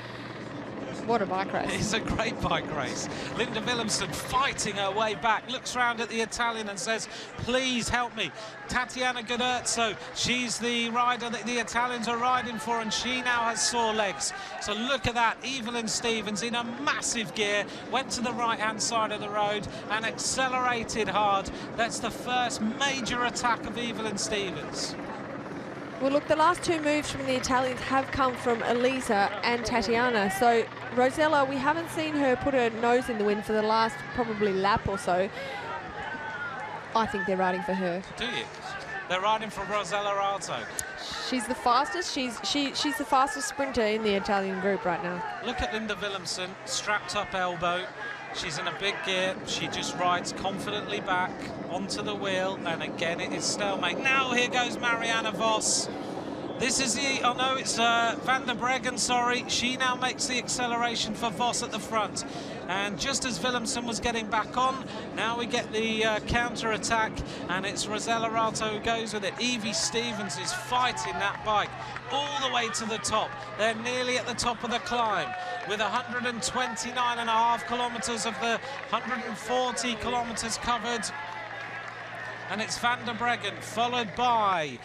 what a bike race. It's a great bike race. Linda Willemsen fighting her way back, looks round at the Italian and says, please help me. Tatiana Guderzo, she's the rider that the Italians are riding for, and she now has sore legs. So look at that, Evelyn Stevens in a massive gear, went to the right-hand side of the road and accelerated hard. That's the first major attack of Evelyn Stevens. Well, look, the last two moves from the Italians have come from Elisa and Tatiana. So Rosella, we haven't seen her put her nose in the wind for the last probably lap or so. I think they're riding for her. Do you? They're riding for Rosella Alto. She's the fastest. She's the fastest sprinter in the Italian group right now. Look at Linda Willemsen, strapped up elbow. She's in a big gear. She just rides confidently back onto the wheel, and again it is stalemate. Now here goes Marianne Vos. This is the, oh no, it's Van der Breggen, sorry. She now makes the acceleration for Vos at the front. And just as Willemsen was getting back on, now we get the counter-attack, and it's Rosella Alto who goes with it. Evie Stevens is fighting that bike all the way to the top. They're nearly at the top of the climb with 129.5 kilometres of the 140 kilometres covered. And it's Van der Breggen, followed by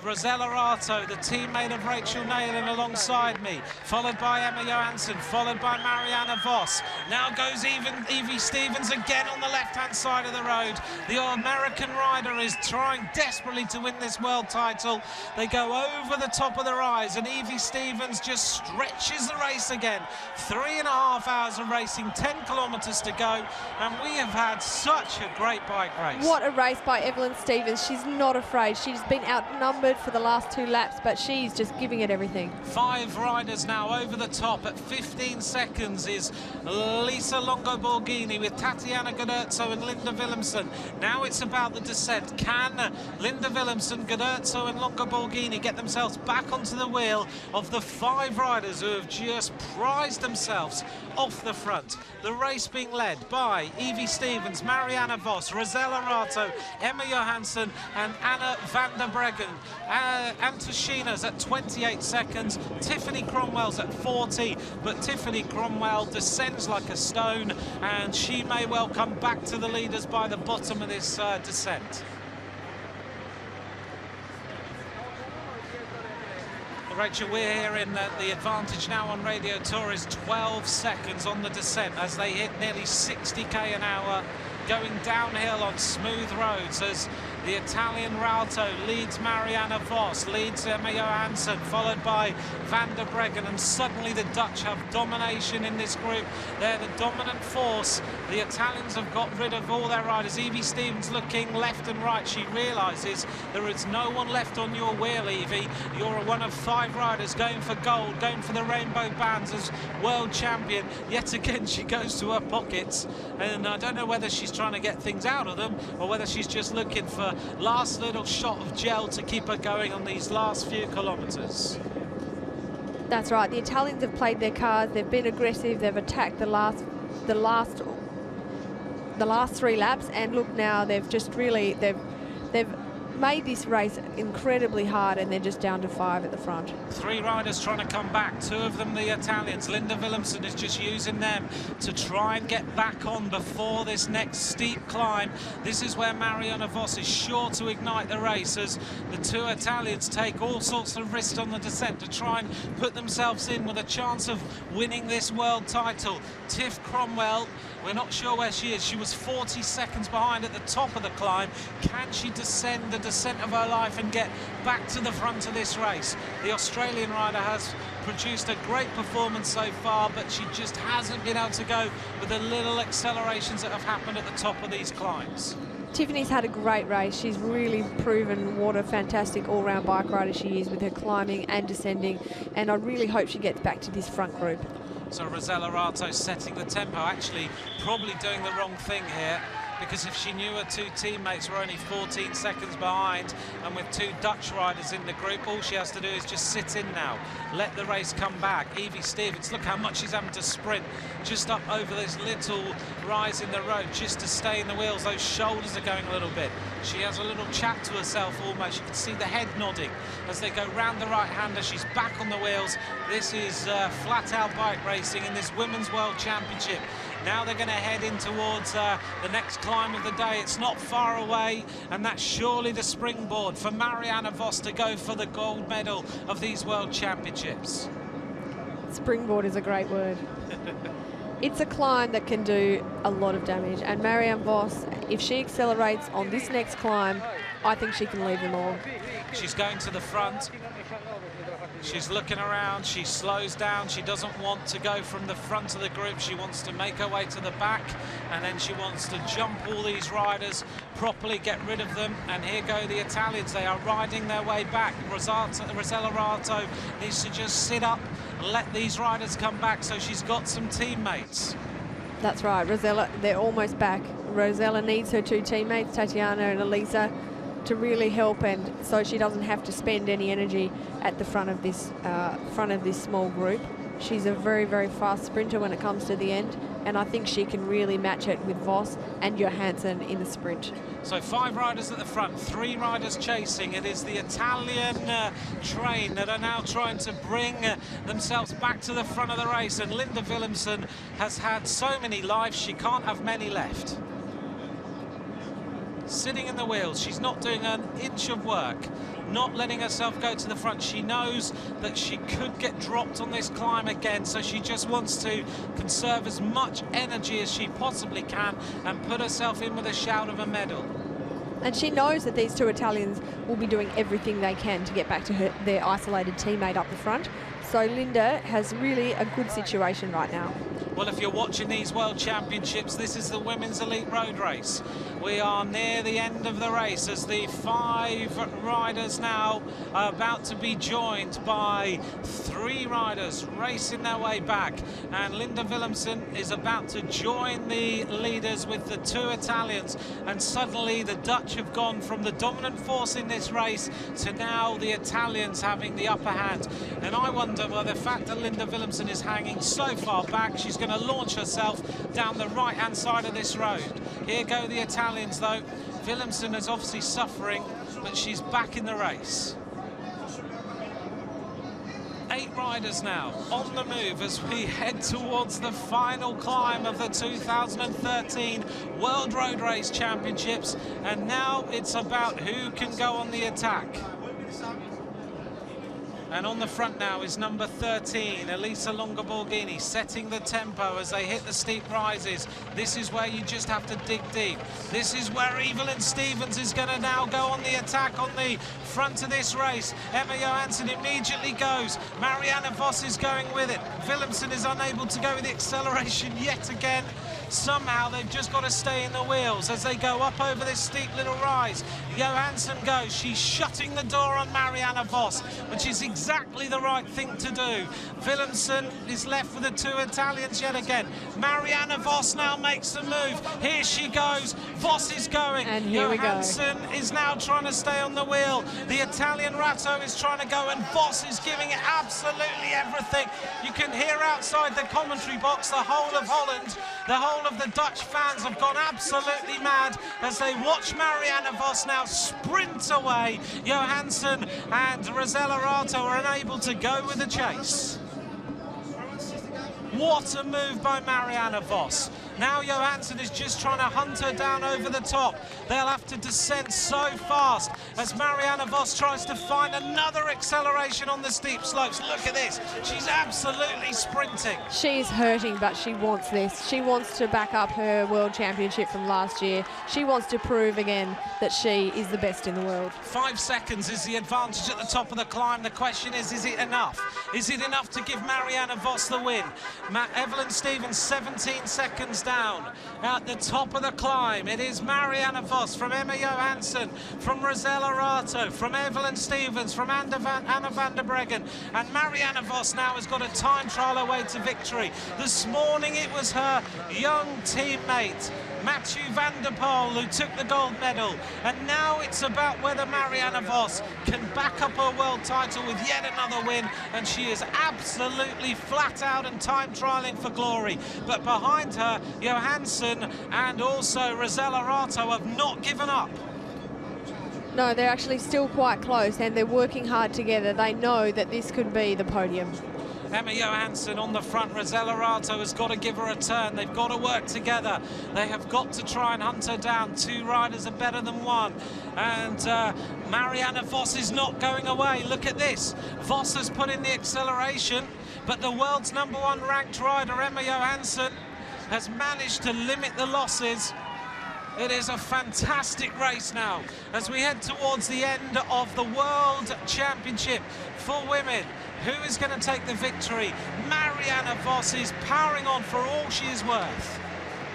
Rosella Alto, the teammate of Rachel Neylan alongside me, followed by Emma Johansson, followed by Marianne Vos. Now goes Evie Stevens again on the left-hand side of the road. The American rider is trying desperately to win this world title. They go over the top of the rise, and Evie Stevens just stretches the race again. 3.5 hours of racing, 10 kilometres to go, and we have had such a great bike race. What a race by Evelyn Stevens. She's not afraid. She's been outnumbered for the last 2 laps, but she's just giving it everything. 5 riders now over the top. At 15 seconds is Lisa Longo-Borghini with Tatiana Guderzo and Linda Willemsen. Now it's about the descent. Can Linda Willemsen, Guderzo and Longo-Borghini get themselves back onto the wheel of the 5 riders who have just prized themselves off the front? The race being led by Evie Stevens, Marianne Vos, Rosella Alto, Emma Johansson and Anna van der Breggen. Antoshinas at 28 seconds, Tiffany Cromwell's at 40, but Tiffany Cromwell descends like a stone, and she may well come back to the leaders by the bottom of this descent. Rachel, we're here in the advantage now on Radio Tour is 12 seconds on the descent as they hit nearly 60k an hour, going downhill on smooth roads as the Italian Ralto leads Marianne Vos, leads Emma Johansson, followed by Van der Breggen, and suddenly the Dutch have domination in this group. They're the dominant force. The Italians have got rid of all their riders. Evie Stevens looking left and right. She realises there is no one left on your wheel, Evie. You're one of 5 riders going for gold, going for the rainbow bands as world champion. Yet again, she goes to her pockets, and I don't know whether she's trying to get things out of them or whether she's just looking for last little shot of gel to keep her going on these last few kilometres. That's right. The Italians have played their cards. They've been aggressive. They've attacked the last 3 laps, and look now, they've just really they've made this race incredibly hard, and they're just down to 5 at the front. 3 riders trying to come back, 2 of them the Italians. Linda Willemsen is just using them to try and get back on before this next steep climb. This is where Marianne Vos is sure to ignite the race as the 2 Italians take all sorts of risks on the descent to try and put themselves in with a chance of winning this world title. Tiff Cromwell, we're not sure where she is. She was 40 seconds behind at the top of the climb. Can she descend the descent of her life and get back to the front of this race? The Australian rider has produced a great performance so far, but she just hasn't been able to go with the little accelerations that have happened at the top of these climbs. Tiffany's had a great race. She's really proven what a fantastic all-round bike rider she is with her climbing and descending, and I really hope she gets back to this front group. So Rosella Alto setting the tempo, actually probably doing the wrong thing here. because if she knew her two teammates were only 14 seconds behind, and with two Dutch riders in the group, all she has to do is just sit in now, let the race come back. Evie Stevens, look how much she's having to sprint just up over this little rise in the road just to stay in the wheels. Those shoulders are going a little bit. She has a little chat to herself almost. You can see the head nodding as they go round the right-hander. She's back on the wheels. This is flat-out bike racing in this Women's World Championship. Now they're going to head in towards the next climb of the day. It's not far away, and that's surely the springboard for Marianne Vos to go for the gold medal of these World Championships. Springboard is a great word. It's a climb that can do a lot of damage, and Marianne Vos, if she accelerates on this next climb, I think she can leave them all. She's going to the front. She's looking around. She slows down. She doesn't want to go from the front of the group. She wants to make her way to the back, and then she wants to jump all these riders, properly get rid of them. And here go the Italians. They are riding their way back. Rosella Rato needs to just sit up, let these riders come back so she's got some teammates. That's right, Rosella, they're almost back. Rosella needs her two teammates, Tatiana and Elisa, to really help, and so she doesn't have to spend any energy at the front of this small group. She's a very, very fast sprinter when it comes to the end, and I think she can really match it with Vos and Johansson in the sprint. So 5 riders at the front, 3 riders chasing. It is the Italian train that are now trying to bring themselves back to the front of the race, and Linda Willemsen has had so many lives, she can't have many left. Sitting in the wheels, she's not doing an inch of work, not letting herself go to the front. She knows that she could get dropped on this climb again, so she just wants to conserve as much energy as she possibly can and put herself in with a shout of a medal. And she knows that these two Italians will be doing everything they can to get back to their isolated teammate up the front. So Linda has really a good situation right now. Well, if you're watching these World Championships, this is the Women's Elite Road Race. We are near the end of the race as the 5 riders now are about to be joined by 3 riders racing their way back. And Linda Willemsen is about to join the leaders with the 2 Italians. And suddenly the Dutch have gone from the dominant force in this race to now the Italians having the upper hand. And I wonder, well, the fact that Linda Willemsen is hanging so far back, she's going to launch herself down the right-hand side of this road. Here go the Italians, though. Willemsen is obviously suffering, but she's back in the race. 8 riders now on the move as we head towards the final climb of the 2013 World Road Race Championships. And now it's about who can go on the attack. And on the front now is number 13, Elisa Longoborghini, setting the tempo as they hit the steep rises. This is where you just have to dig deep. This is where Evelyn Stevens is going to now go on the attack on the front of this race. Emma Johansson immediately goes. Marianne Vos is going with it. Willemsen is unable to go with the acceleration yet again. Somehow they've just got to stay in the wheels as they go up over this steep little rise. Johansson goes. She's shutting the door on Marianne Vos, which is exactly the right thing to do. Willemsen is left with the 2 Italians yet again. Marianne Vos now makes the move. Here she goes. Vos is going. And here Johansson we go. is now trying to stay on the wheel. The Italian Rato is trying to go, and Vos is giving it absolutely everything. You can hear outside the commentary box the whole of Holland, the whole of the Dutch fans have gone absolutely mad as they watch Marianne Vos now sprint away. Johansson and Rosella Rato are unable to go with the chase. What a move by Marianne Vos. Now Johansson is just trying to hunt her down over the top. They'll have to descend so fast as Marianne Vos tries to find another acceleration on the steep slopes. Look at this. She's absolutely sprinting. She's hurting, but she wants this. She wants to back up her World Championship from last year. She wants to prove again that she is the best in the world. 5 seconds is the advantage at the top of the climb. The question is it enough? Is it enough to give Marianne Vos the win? Evelyn Stevens 17 seconds down at the top of the climb. It is Marianne Vos from Emma Johansson, from Rosella Rato, from Evelyn Stevens, from Anna van der Breggen, and Marianne Vos now has got a time trial away to victory. This morning it was her young teammate Mathieu van der Poel, who took the gold medal. And now it's about whether Marianne Vos can back up her world title with yet another win, and she is absolutely flat out and time trialing for glory. But behind her, Johansson and also Rosella Rato have not given up. No, they're actually still quite close, and they're working hard together. They know that this could be the podium. Emma Johansson on the front. Rosella Rato has got to give her a turn. They've got to work together. They have got to try and hunt her down. Two riders are better than one. And Marianne Vos is not going away. Look at this. Vos has put in the acceleration, but the world's #1 ranked rider, Emma Johansson, has managed to limit the losses. It is a fantastic race now as we head towards the end of the World Championship for women. Who is going to take the victory? Marianne Vos is powering on for all she is worth.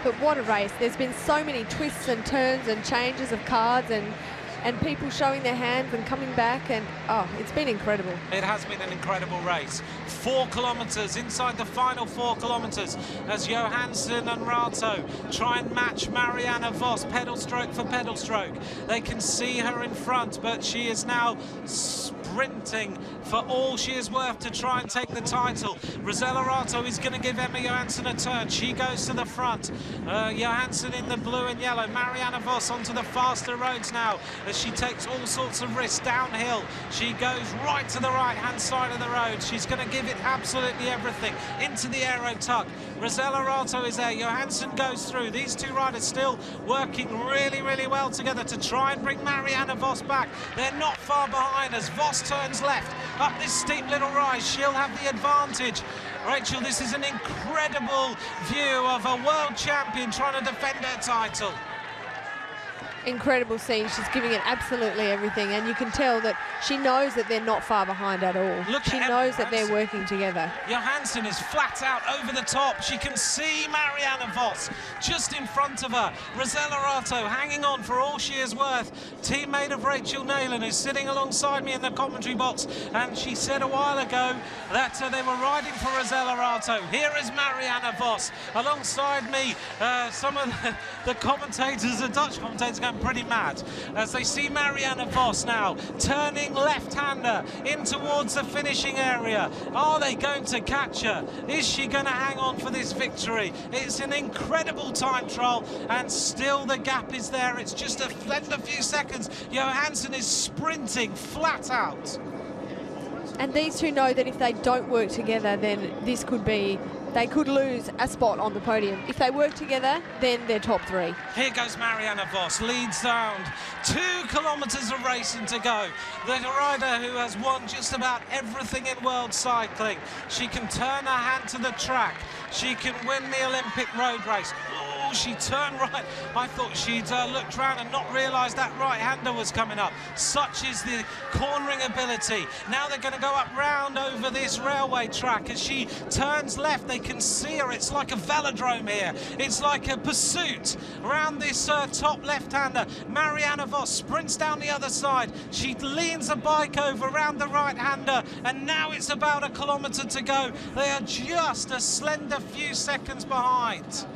But what a race. There's been so many twists and turns and changes of cards and people showing their hands and coming back, and oh, it's been incredible. It has been an incredible race. 4 kilometres inside the final 4 kilometres as Johansson and Rato try and match Marianne Vos pedal stroke for pedal stroke. They can see her in front, but she is now sprinting for all she is worth to try and take the title. Rosella Rato is going to give Emma Johansson a turn. She goes to the front. Johansson in the blue and yellow. Marianne Vos onto the faster roads now as she takes all sorts of risks downhill. She goes right to the right-hand side of the road. She's going to give it absolutely everything into the aero tuck. Rosella Rato is there. Johansson goes through. These two riders still working really, really well together to try and bring Marianne Vos back. They're not far behind as Vos turns left up this steep little rise. She'll have the advantage. Rachel, this is an incredible view of a world champion trying to defend her title. Incredible scene. She's giving it absolutely everything, and you can tell that she knows that they're not far behind at all. She knows that they're working together. Johansson is flat out over the top. She can see Marianne Vos just in front of her. Rosella Rato hanging on for all she is worth. Teammate of Rachel Neylan is sitting alongside me in the commentary box, and she said a while ago that they were riding for Rosella Rato. Here is Marianne Vos alongside me. Some of the commentators, the Dutch commentators, going pretty mad as they see Marianne Vos now turning left-hander in towards the finishing area. Are they going to catch her? Is she going to hang on for this victory? It's an incredible time trial, and still the gap is there. It's just a few seconds. Johansson is sprinting flat out. And these two know that if they don't work together, then this could be, they could lose a spot on the podium. If they work together, then they're top 3. Here goes Marianne Vos, leads down. 2 kilometres of racing to go. The rider who has won just about everything in world cycling. She can turn her hand to the track. She can win the Olympic road race. Oh, she turned right. I thought she'd looked round and not realised that right-hander was coming up. Such is the cornering ability. Now they're going to go up round over this railway track. As she turns left, they can see her. It's like a velodrome here. It's like a pursuit around this top left-hander. Marianne Vos sprints down the other side. She leans a bike over around the right-hander, and now it's about 1 kilometre to go. They are just a slender few seconds behind.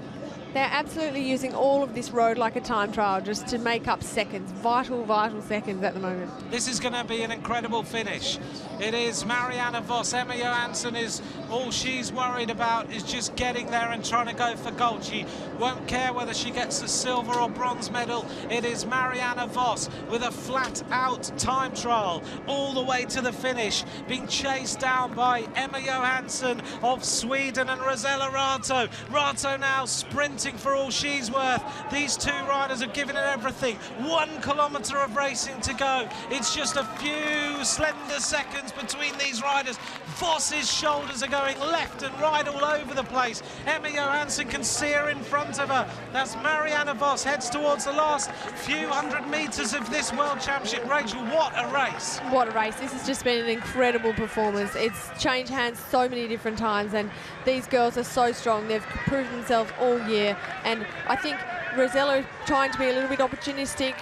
They're absolutely using all of this road like a time trial just to make up seconds, vital seconds at the moment. This is going to be an incredible finish. It is Marianne Vos. Emma Johansson is all she's worried about is just getting there and trying to go for gold. She won't care whether she gets a silver or bronze medal. It is Marianne Vos with a flat-out time trial all the way to the finish, being chased down by Emma Johansson of Sweden and Rosella Rato. Rato now sprinting for all she's worth. These two riders have given it everything. 1 kilometre of racing to go. It's just a few slender seconds between these riders. Vos's shoulders are going left and right all over the place. Emma Johansson can see her in front of her. That's Marianne Vos heads towards the last few hundred metres of this World Championship. Rachel, what a race. What a race. This has just been an incredible performance. It's changed hands so many different times, and these girls are so strong. They've proved themselves all year, and I think Rosella is trying to be a little bit opportunistic,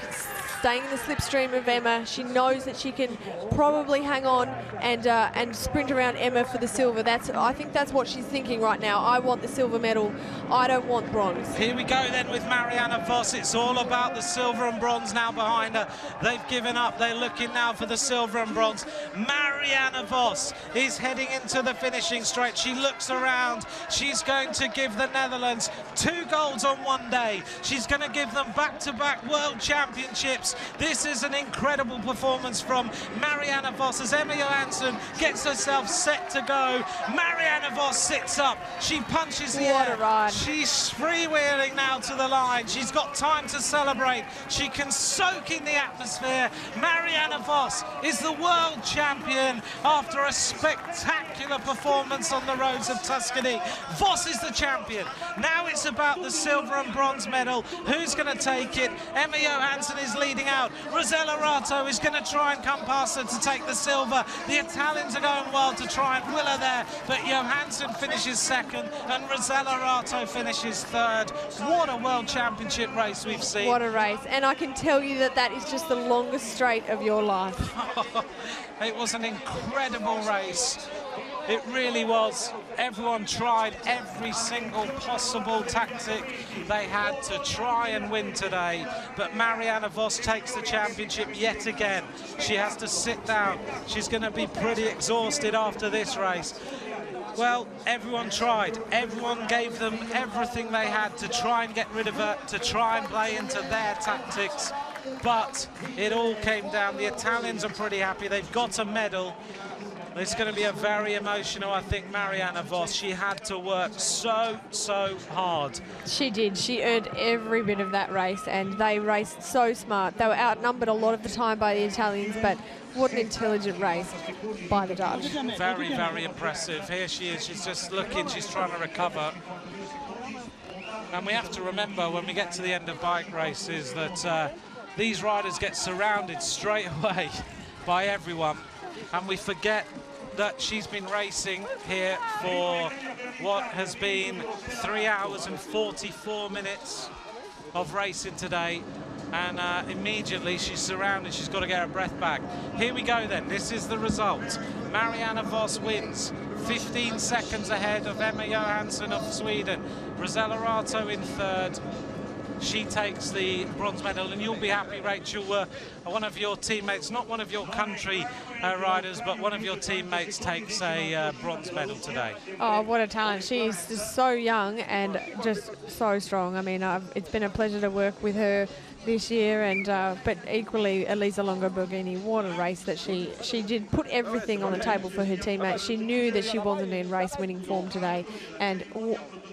staying in the slipstream of Emma. She knows that she can probably hang on and sprint around Emma for the silver. I think that's what she's thinking right now. I want the silver medal. I don't want bronze. Here we go then with Marianne Vos. It's all about the silver and bronze now behind her. They've given up. They're looking now for the silver and bronze. Marianne Vos is heading into the finishing straight. She looks around. She's going to give the Netherlands 2 golds on one day. She's going to give them back-to-back World Championships. This is an incredible performance from Marianne Vos as Emma Johansson gets herself set to go. Marianne Vos sits up. She punches the air. What a ride. She's freewheeling now to the line. She's got time to celebrate. She can soak in the atmosphere. Marianne Vos is the world champion after a spectacular performance on the roads of Tuscany. Vos is the champion. Now it's about the silver and bronze medal. Who's going to take it? Emma Johansson is leading out. Rosella Rato is going to try and come past her to take the silver. The Italians are going wild to try and will her there, but Johansson finishes second and Rosella Rato finishes third. What a World Championship race we've seen. What a race. And I can tell you that is just the longest straight of your life. It was an incredible race. It really was. Everyone tried every single possible tactic they had to try and win today. But Marianne Vos takes the championship yet again. She has to sit down. She's going to be pretty exhausted after this race. Well, everyone tried. Everyone gave them everything they had to try and get rid of her, to try and play into their tactics. But it all came down. The Italians are pretty happy. They've got a medal. It's going to be a very emotional, I think, Marianne Vos. She had to work so hard. She did. She earned every bit of that race, and they raced so smart. They were outnumbered a lot of the time by the Italians, but what an intelligent race by the Dutch. Very, very impressive. Here she is. She's just looking. She's trying to recover. And we have to remember when we get to the end of bike races that these riders get surrounded straight away by everyone. And we forget that she's been racing here for what has been 3 hours and 44 minutes of racing today. And immediately she's surrounded. She's got to get her breath back. Here we go then. This is the result. Marianne Vos wins, 15 seconds ahead of Emma Johansson of Sweden. Rosella Rato in third. She takes the bronze medal, and you'll be happy, Rachel, one of your teammates, not one of your country riders, but one of your teammates takes a bronze medal today. Oh, what a talent. She's just so young and just so strong. I mean, it's been a pleasure to work with her this year, and but equally Elisa Longo-Borghini, what a race that she did. Put everything on the table for her teammates. She knew that she wasn't in race winning form today, and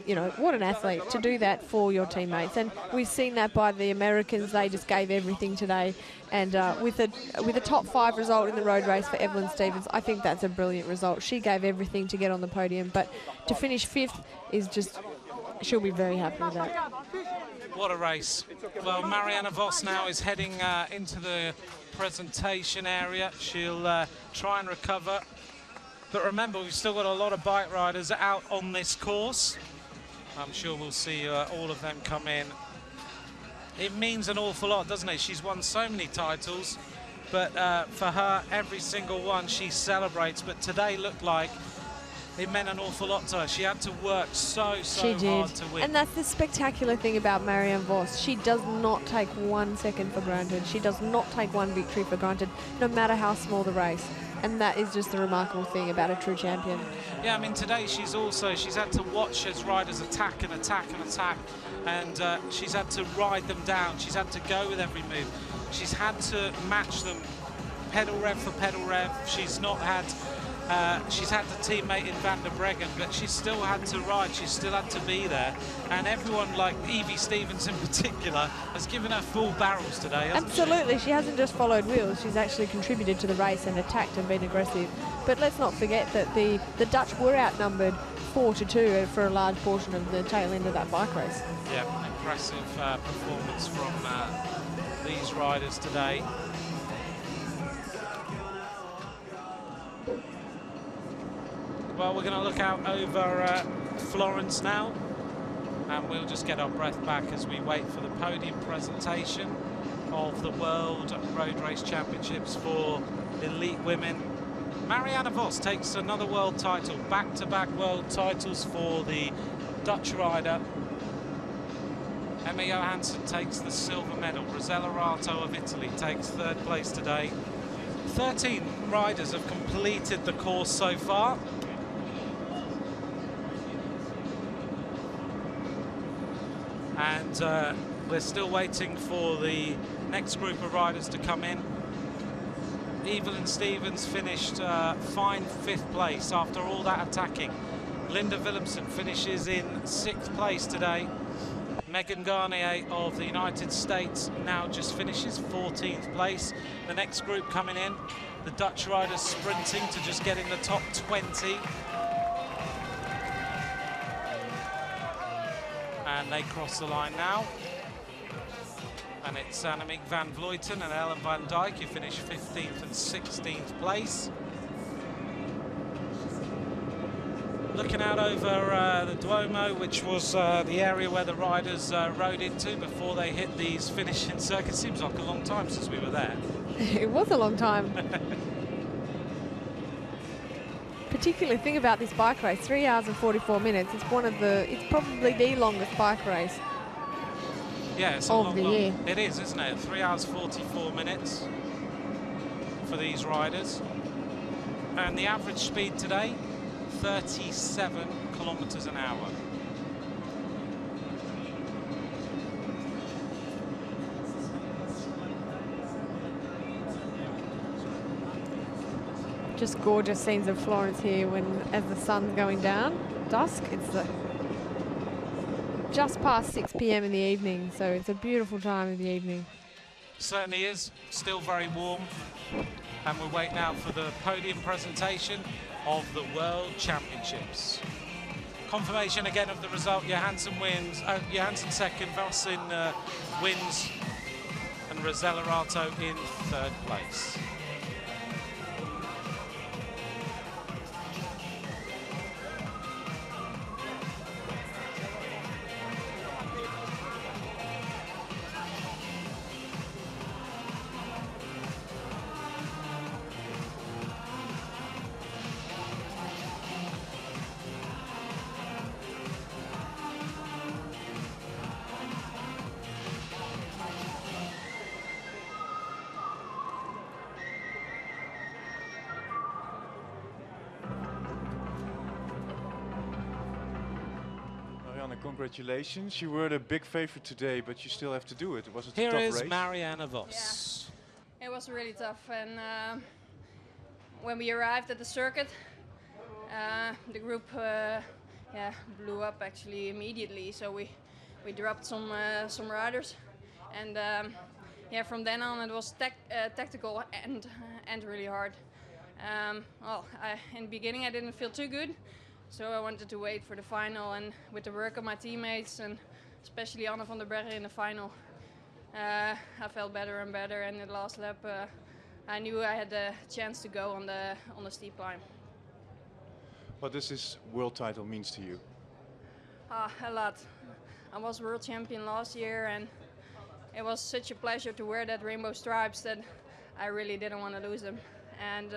you know, what an athlete to do that for your teammates. And we've seen that by the Americans. They just gave everything today, and with a top 5 result in the road race for Evelyn Stevens, I think that's a brilliant result. She gave everything to get on the podium, but to finish 5th is just, she'll be very happy with that. What a race. Well, Marianne Vos now is heading into the presentation area. She'll try and recover. But remember, we've still got a lot of bike riders out on this course. I'm sure we'll see all of them come in. It means an awful lot, doesn't it? She's won so many titles, but for her, every single one she celebrates. But today looked like it meant an awful lot to her. She had to work so hard to win. And that's the spectacular thing about Marianne Vos. She does not take 1 second for granted. She does not take one victory for granted, no matter how small the race. And that is just the remarkable thing about a true champion. Yeah, I mean, today she's had to watch as riders attack and attack and attack, and she's had to ride them down. She's had to go with every move. She's had to match them pedal rev for pedal rev. She's not had she's had the teammate in Van der Breggen, but she's still had to ride. She's still had to be there. And everyone, like Evie Stevens in particular, has given her full barrels today, hasn't Absolutely. She hasn't just followed wheels. She's actually contributed to the race and attacked and been aggressive. But let's not forget that the Dutch were outnumbered 4-2 for a large portion of the tail end of that bike race. Yeah, impressive performance from these riders today. Well, we're going to look out over Florence now, and we'll just get our breath back as we wait for the podium presentation. of the World Road Race Championships for elite women. Marianne Vos takes another world title, back-to-back world titles for the Dutch rider. Emma Johansson takes the silver medal. Rosella Rato of Italy takes third place today. 13 riders have completed the course so far. And we're still waiting for the next group of riders to come in. Evelyn Stevens finished fine 5th place after all that attacking. Linda Willemsen finishes in 6th place today. Megan Garnier of the United States now just finishes 14th place. The next group coming in, the Dutch riders sprinting to just get in the top 20. And they cross the line now. And it's Annemiek van Vleuten and Ellen van Dijk who finish 15th and 16th place. Looking out over the Duomo, which was the area where the riders rode into before they hit these finishing circuits. Seems like a long time since we were there. It was a long time. Particular thing about this bike race, 3 hours and 44 minutes. It's it's probably the longest bike race. Yeah, it's of the year. It is, isn't it? 3 hours 44 minutes for these riders. And the average speed today, 37 kilometers an hour. Just gorgeous scenes of Florence here as the sun's going down, dusk. It's just past 6 p.m. in the evening, so it's a beautiful time of the evening. Certainly is, still very warm. And we'll wait now for the podium presentation of the World Championships. Confirmation again of the result. Johansson wins, Johansson second, Vassin wins, and Rosella Rato in third place. Congratulations, you were the big favorite today, but you still have to do it. Was it a Here tough is race? Marianne Vos. Yeah. It was really tough, and when we arrived at the circuit, the group blew up actually immediately. So we dropped some riders, and from then on it was tactical and really hard. In the beginning I didn't feel too good. So I wanted to wait for the final, and with the work of my teammates and especially Anne van der Bergen in the final, I felt better and better. And in the last lap, I knew I had the chance to go on the steep climb. What does this world title means to you? A lot. I was world champion last year, and it was such a pleasure to wear that rainbow stripes that I really didn't want to lose them. And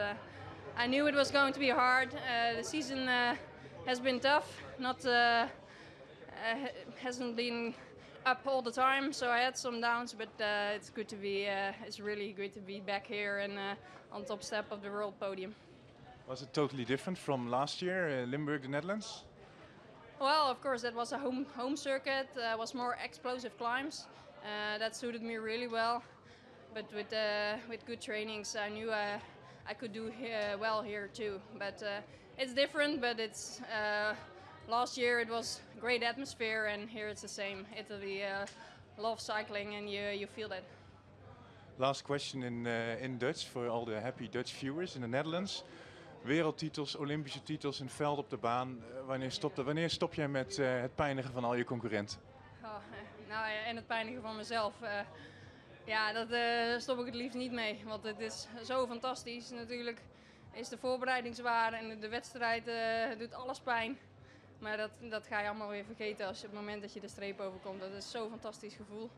I knew it was going to be hard. The season has been tough, hasn't been up all the time, so I had some downs, but it's good to be, it's really good to be back here and on top step of the world podium. Was it totally different from last year, Limburg, the Netherlands? Well, of course, that was a home circuit, was more explosive climbs. That suited me really well, but with good trainings, I knew I could do well here too. But it's different, but it's last year it was great atmosphere, and here it's the same. Italy love cycling, and you feel that. Last question in Dutch for all the happy Dutch viewers in the Netherlands. Wereldtitels, Olympische titels in het veld, op de baan. Wanneer stop jij met het pijnigen van al je concurrenten? En het pijnigen van mezelf. Dat stop ik het liefst niet mee, want het is zo fantastisch. Natuurlijk is de voorbereiding zwaar en de wedstrijd doet alles pijn. Maar dat ga je allemaal weer vergeten als je op het moment dat je de streep overkomt. Dat is zo'n fantastisch gevoel.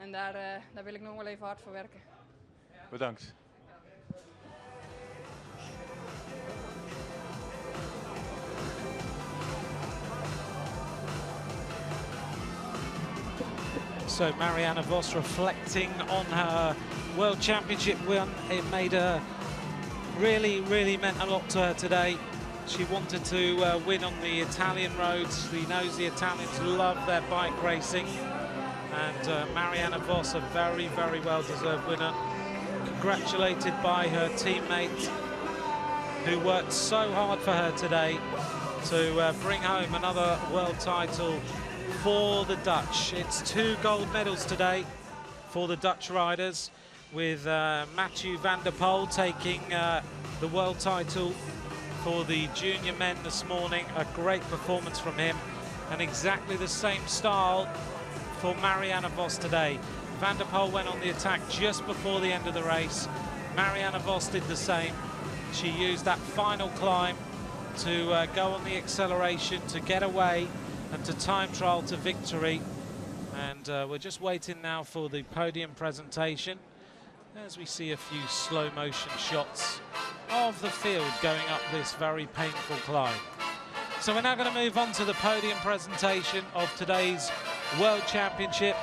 En daar wil ik nog wel even hard voor werken. Bedankt. So Marianne Vos reflecting on her World Championship win. It made her really meant a lot to her today. She wanted to win on the Italian roads. She knows the Italians love their bike racing. And Marianne Vos, a very well-deserved winner. Congratulated by her teammate, who worked so hard for her today to bring home another world title for the Dutch. It's 2 gold medals today for the Dutch riders, with Mathieu van der Poel taking the world title for the junior men this morning. A great performance from him, and exactly the same style for Marianne Vos today. Van der Poel went on the attack just before the end of the race. Marianne Vos did the same. She used that final climb to go on the acceleration, to get away and to time trial to victory. And we're just waiting now for the podium presentation, as we see a few slow motion shots of the field going up this very painful climb. So we're now going to move on to the podium presentation of today's World Championship.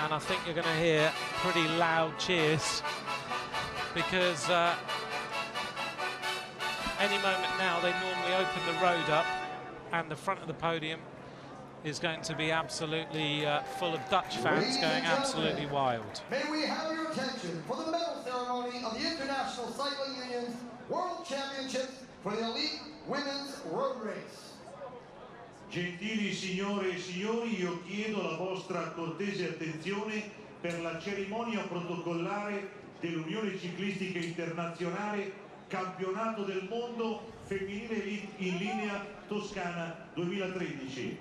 And I think you're going to hear pretty loud cheers, because any moment now they normally open the road up, and the front of the podium is going to be absolutely full of Dutch fans going absolutely wild. May we have your attention for the medal ceremony of the International Cycling Union's World Championships for the Elite Women's Road Race. Gentili signore e signori, io chiedo la vostra cortese attenzione per la cerimonia protocollare dell'Unione Ciclistica Internazionale Campionato del Mondo Femminile in linea Toscana 2013.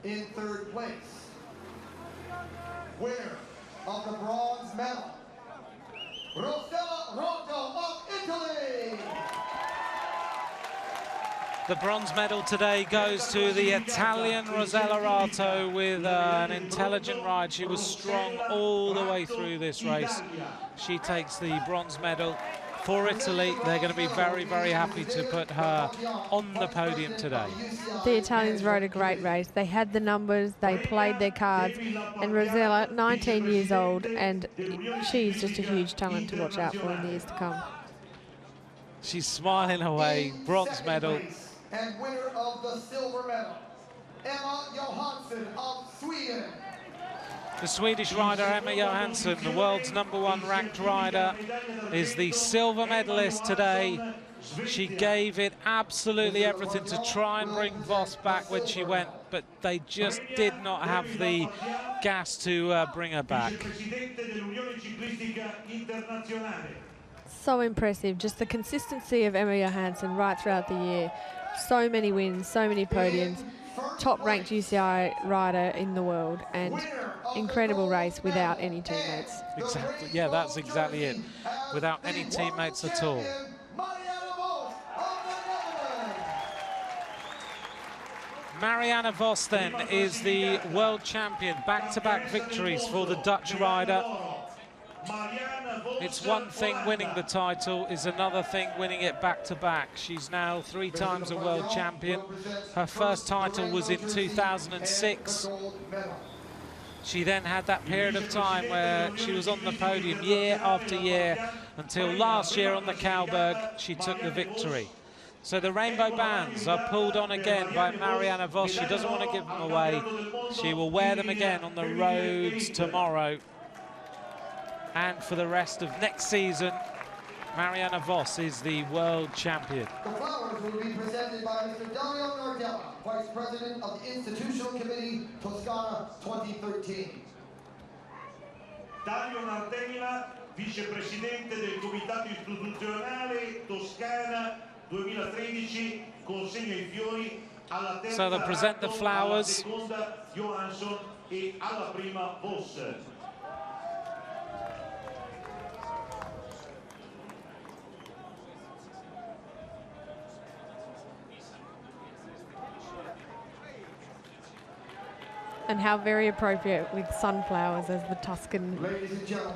In 3rd place, winner of the bronze medal, Rossella Ronto of Italy. The bronze medal today goes to the Italian Rossella Rato with an intelligent ride. She was strong all the way through this race. She takes the bronze medal for Italy. They're going to be very happy to put her on the podium today. The Italians rode a great race. They had the numbers, they played their cards, and Rossella, 19 years old, and she's just a huge talent to watch out for in the years to come. She's smiling away. Bronze medal. And winner of the silver medal, Emma Johansson of Sweden. The Swedish rider Emma Johansson, the world's #1 ranked rider, is the silver medalist today. She gave it absolutely everything to try and bring Vos back when she went, but they just did not have the gas to bring her back. So impressive, just the consistency of Emma Johansson right throughout the year. So many wins, so many podiums, top-ranked UCI rider in the world, and incredible race without any teammates. Exactly, yeah, that's exactly it. Without any teammates at all. Marianne Vos then is the world champion, back-to-back victories for the Dutch rider. It's one thing winning the title, is another thing winning it back-to-back. She's now 3 times a world champion. Her first title was in 2006. She then had that period of time where she was on the podium year after year, until last year on the Cowberg she took the victory. So the rainbow bands are pulled on again by Marianne Vos. She doesn't want to give them away. She will wear them again on the roads tomorrow. And for the rest of next season, Marianne Vos is the world champion. The flowers will be presented by Mr. Dario Nardella, Vice President of the Institutional Committee, Toscana 2013. Dario Nardella, Vicepresidente del Comitato Istituzionale Toscana 2013, consegna I fiori alla terza. So they'll present the flowers. Alla seconda Johansson e alla prima Vos. and how very appropriate with sunflowers as the Tuscan,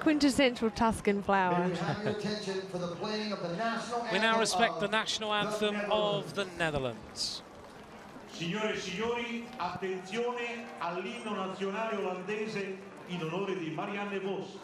quintessential Tuscan flower. We now respect the national anthem of the Netherlands. Signore e signori, attenzione all'inno nazionale olandese in onore di Marianne Vos.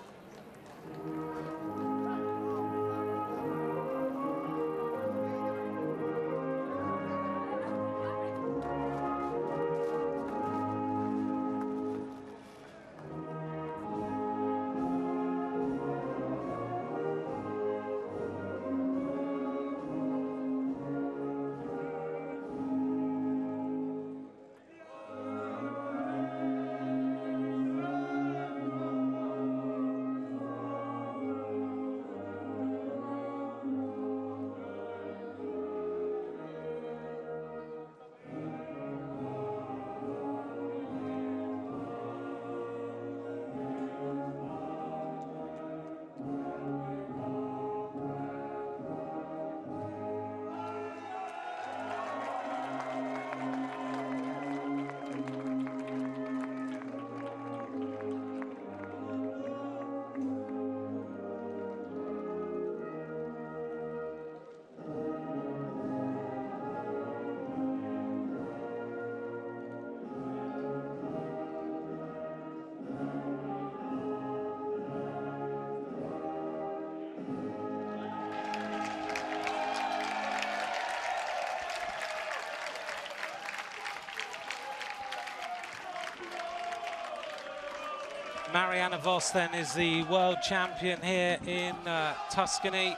Marianne Vos then is the world champion here in Tuscany.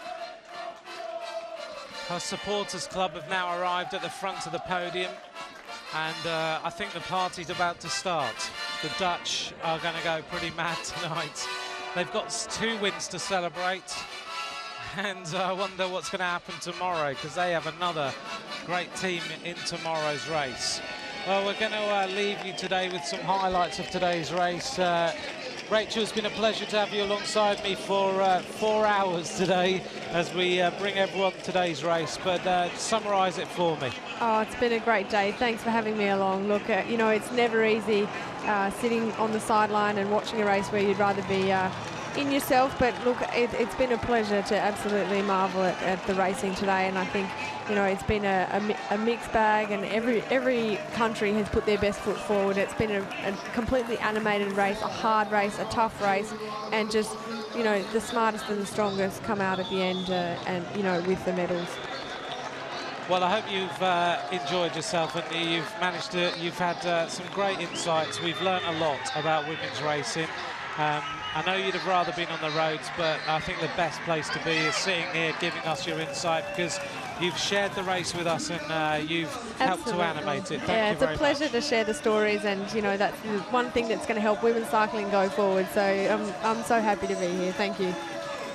Her supporters club have now arrived at the front of the podium, and I think the party's about to start. The Dutch are going to go pretty mad tonight. They've got 2 wins to celebrate, and I wonder what's going to happen tomorrow, because they have another great team in tomorrow's race. Well, we're going to leave you today with some highlights of today's race. Rachel, it's been a pleasure to have you alongside me for 4 hours today as we bring everyone today's race, but summarise it for me. Oh, it's been a great day. Thanks for having me along. Look, you know, it's never easy sitting on the sideline and watching a race where you'd rather be in yourself, but look, it's been a pleasure to absolutely marvel at the racing today, and I think, you know, it's been a mixed bag, and every country has put their best foot forward. It's been a completely animated race, a hard race, a tough race, and just, you know, the smartest and the strongest come out at the end, and, you know, with the medals. Well, I hope you've enjoyed yourself, and you've had some great insights. We've learned a lot about women's racing. I know you'd have rather been on the roads, but I think the best place to be is sitting here giving us your insight, because you've shared the race with us, and you've helped to animate it. Thank you very much. It's a pleasure to share the stories, and, you know, that's one thing that's going to help women's cycling go forward. So I'm so happy to be here. Thank you.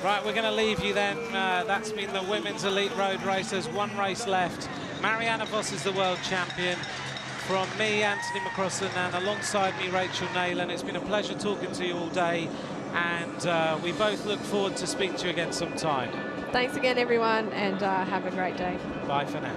Right, we're going to leave you then. That's been the Women's Elite Road Race. There's 1 race left. Marianne Vos is the world champion. From me, Anthony McCrossan, and alongside me, Rachel Nayland. It's been a pleasure talking to you all day, and we both look forward to speaking to you again sometime. Thanks again, everyone, and have a great day. Bye for now.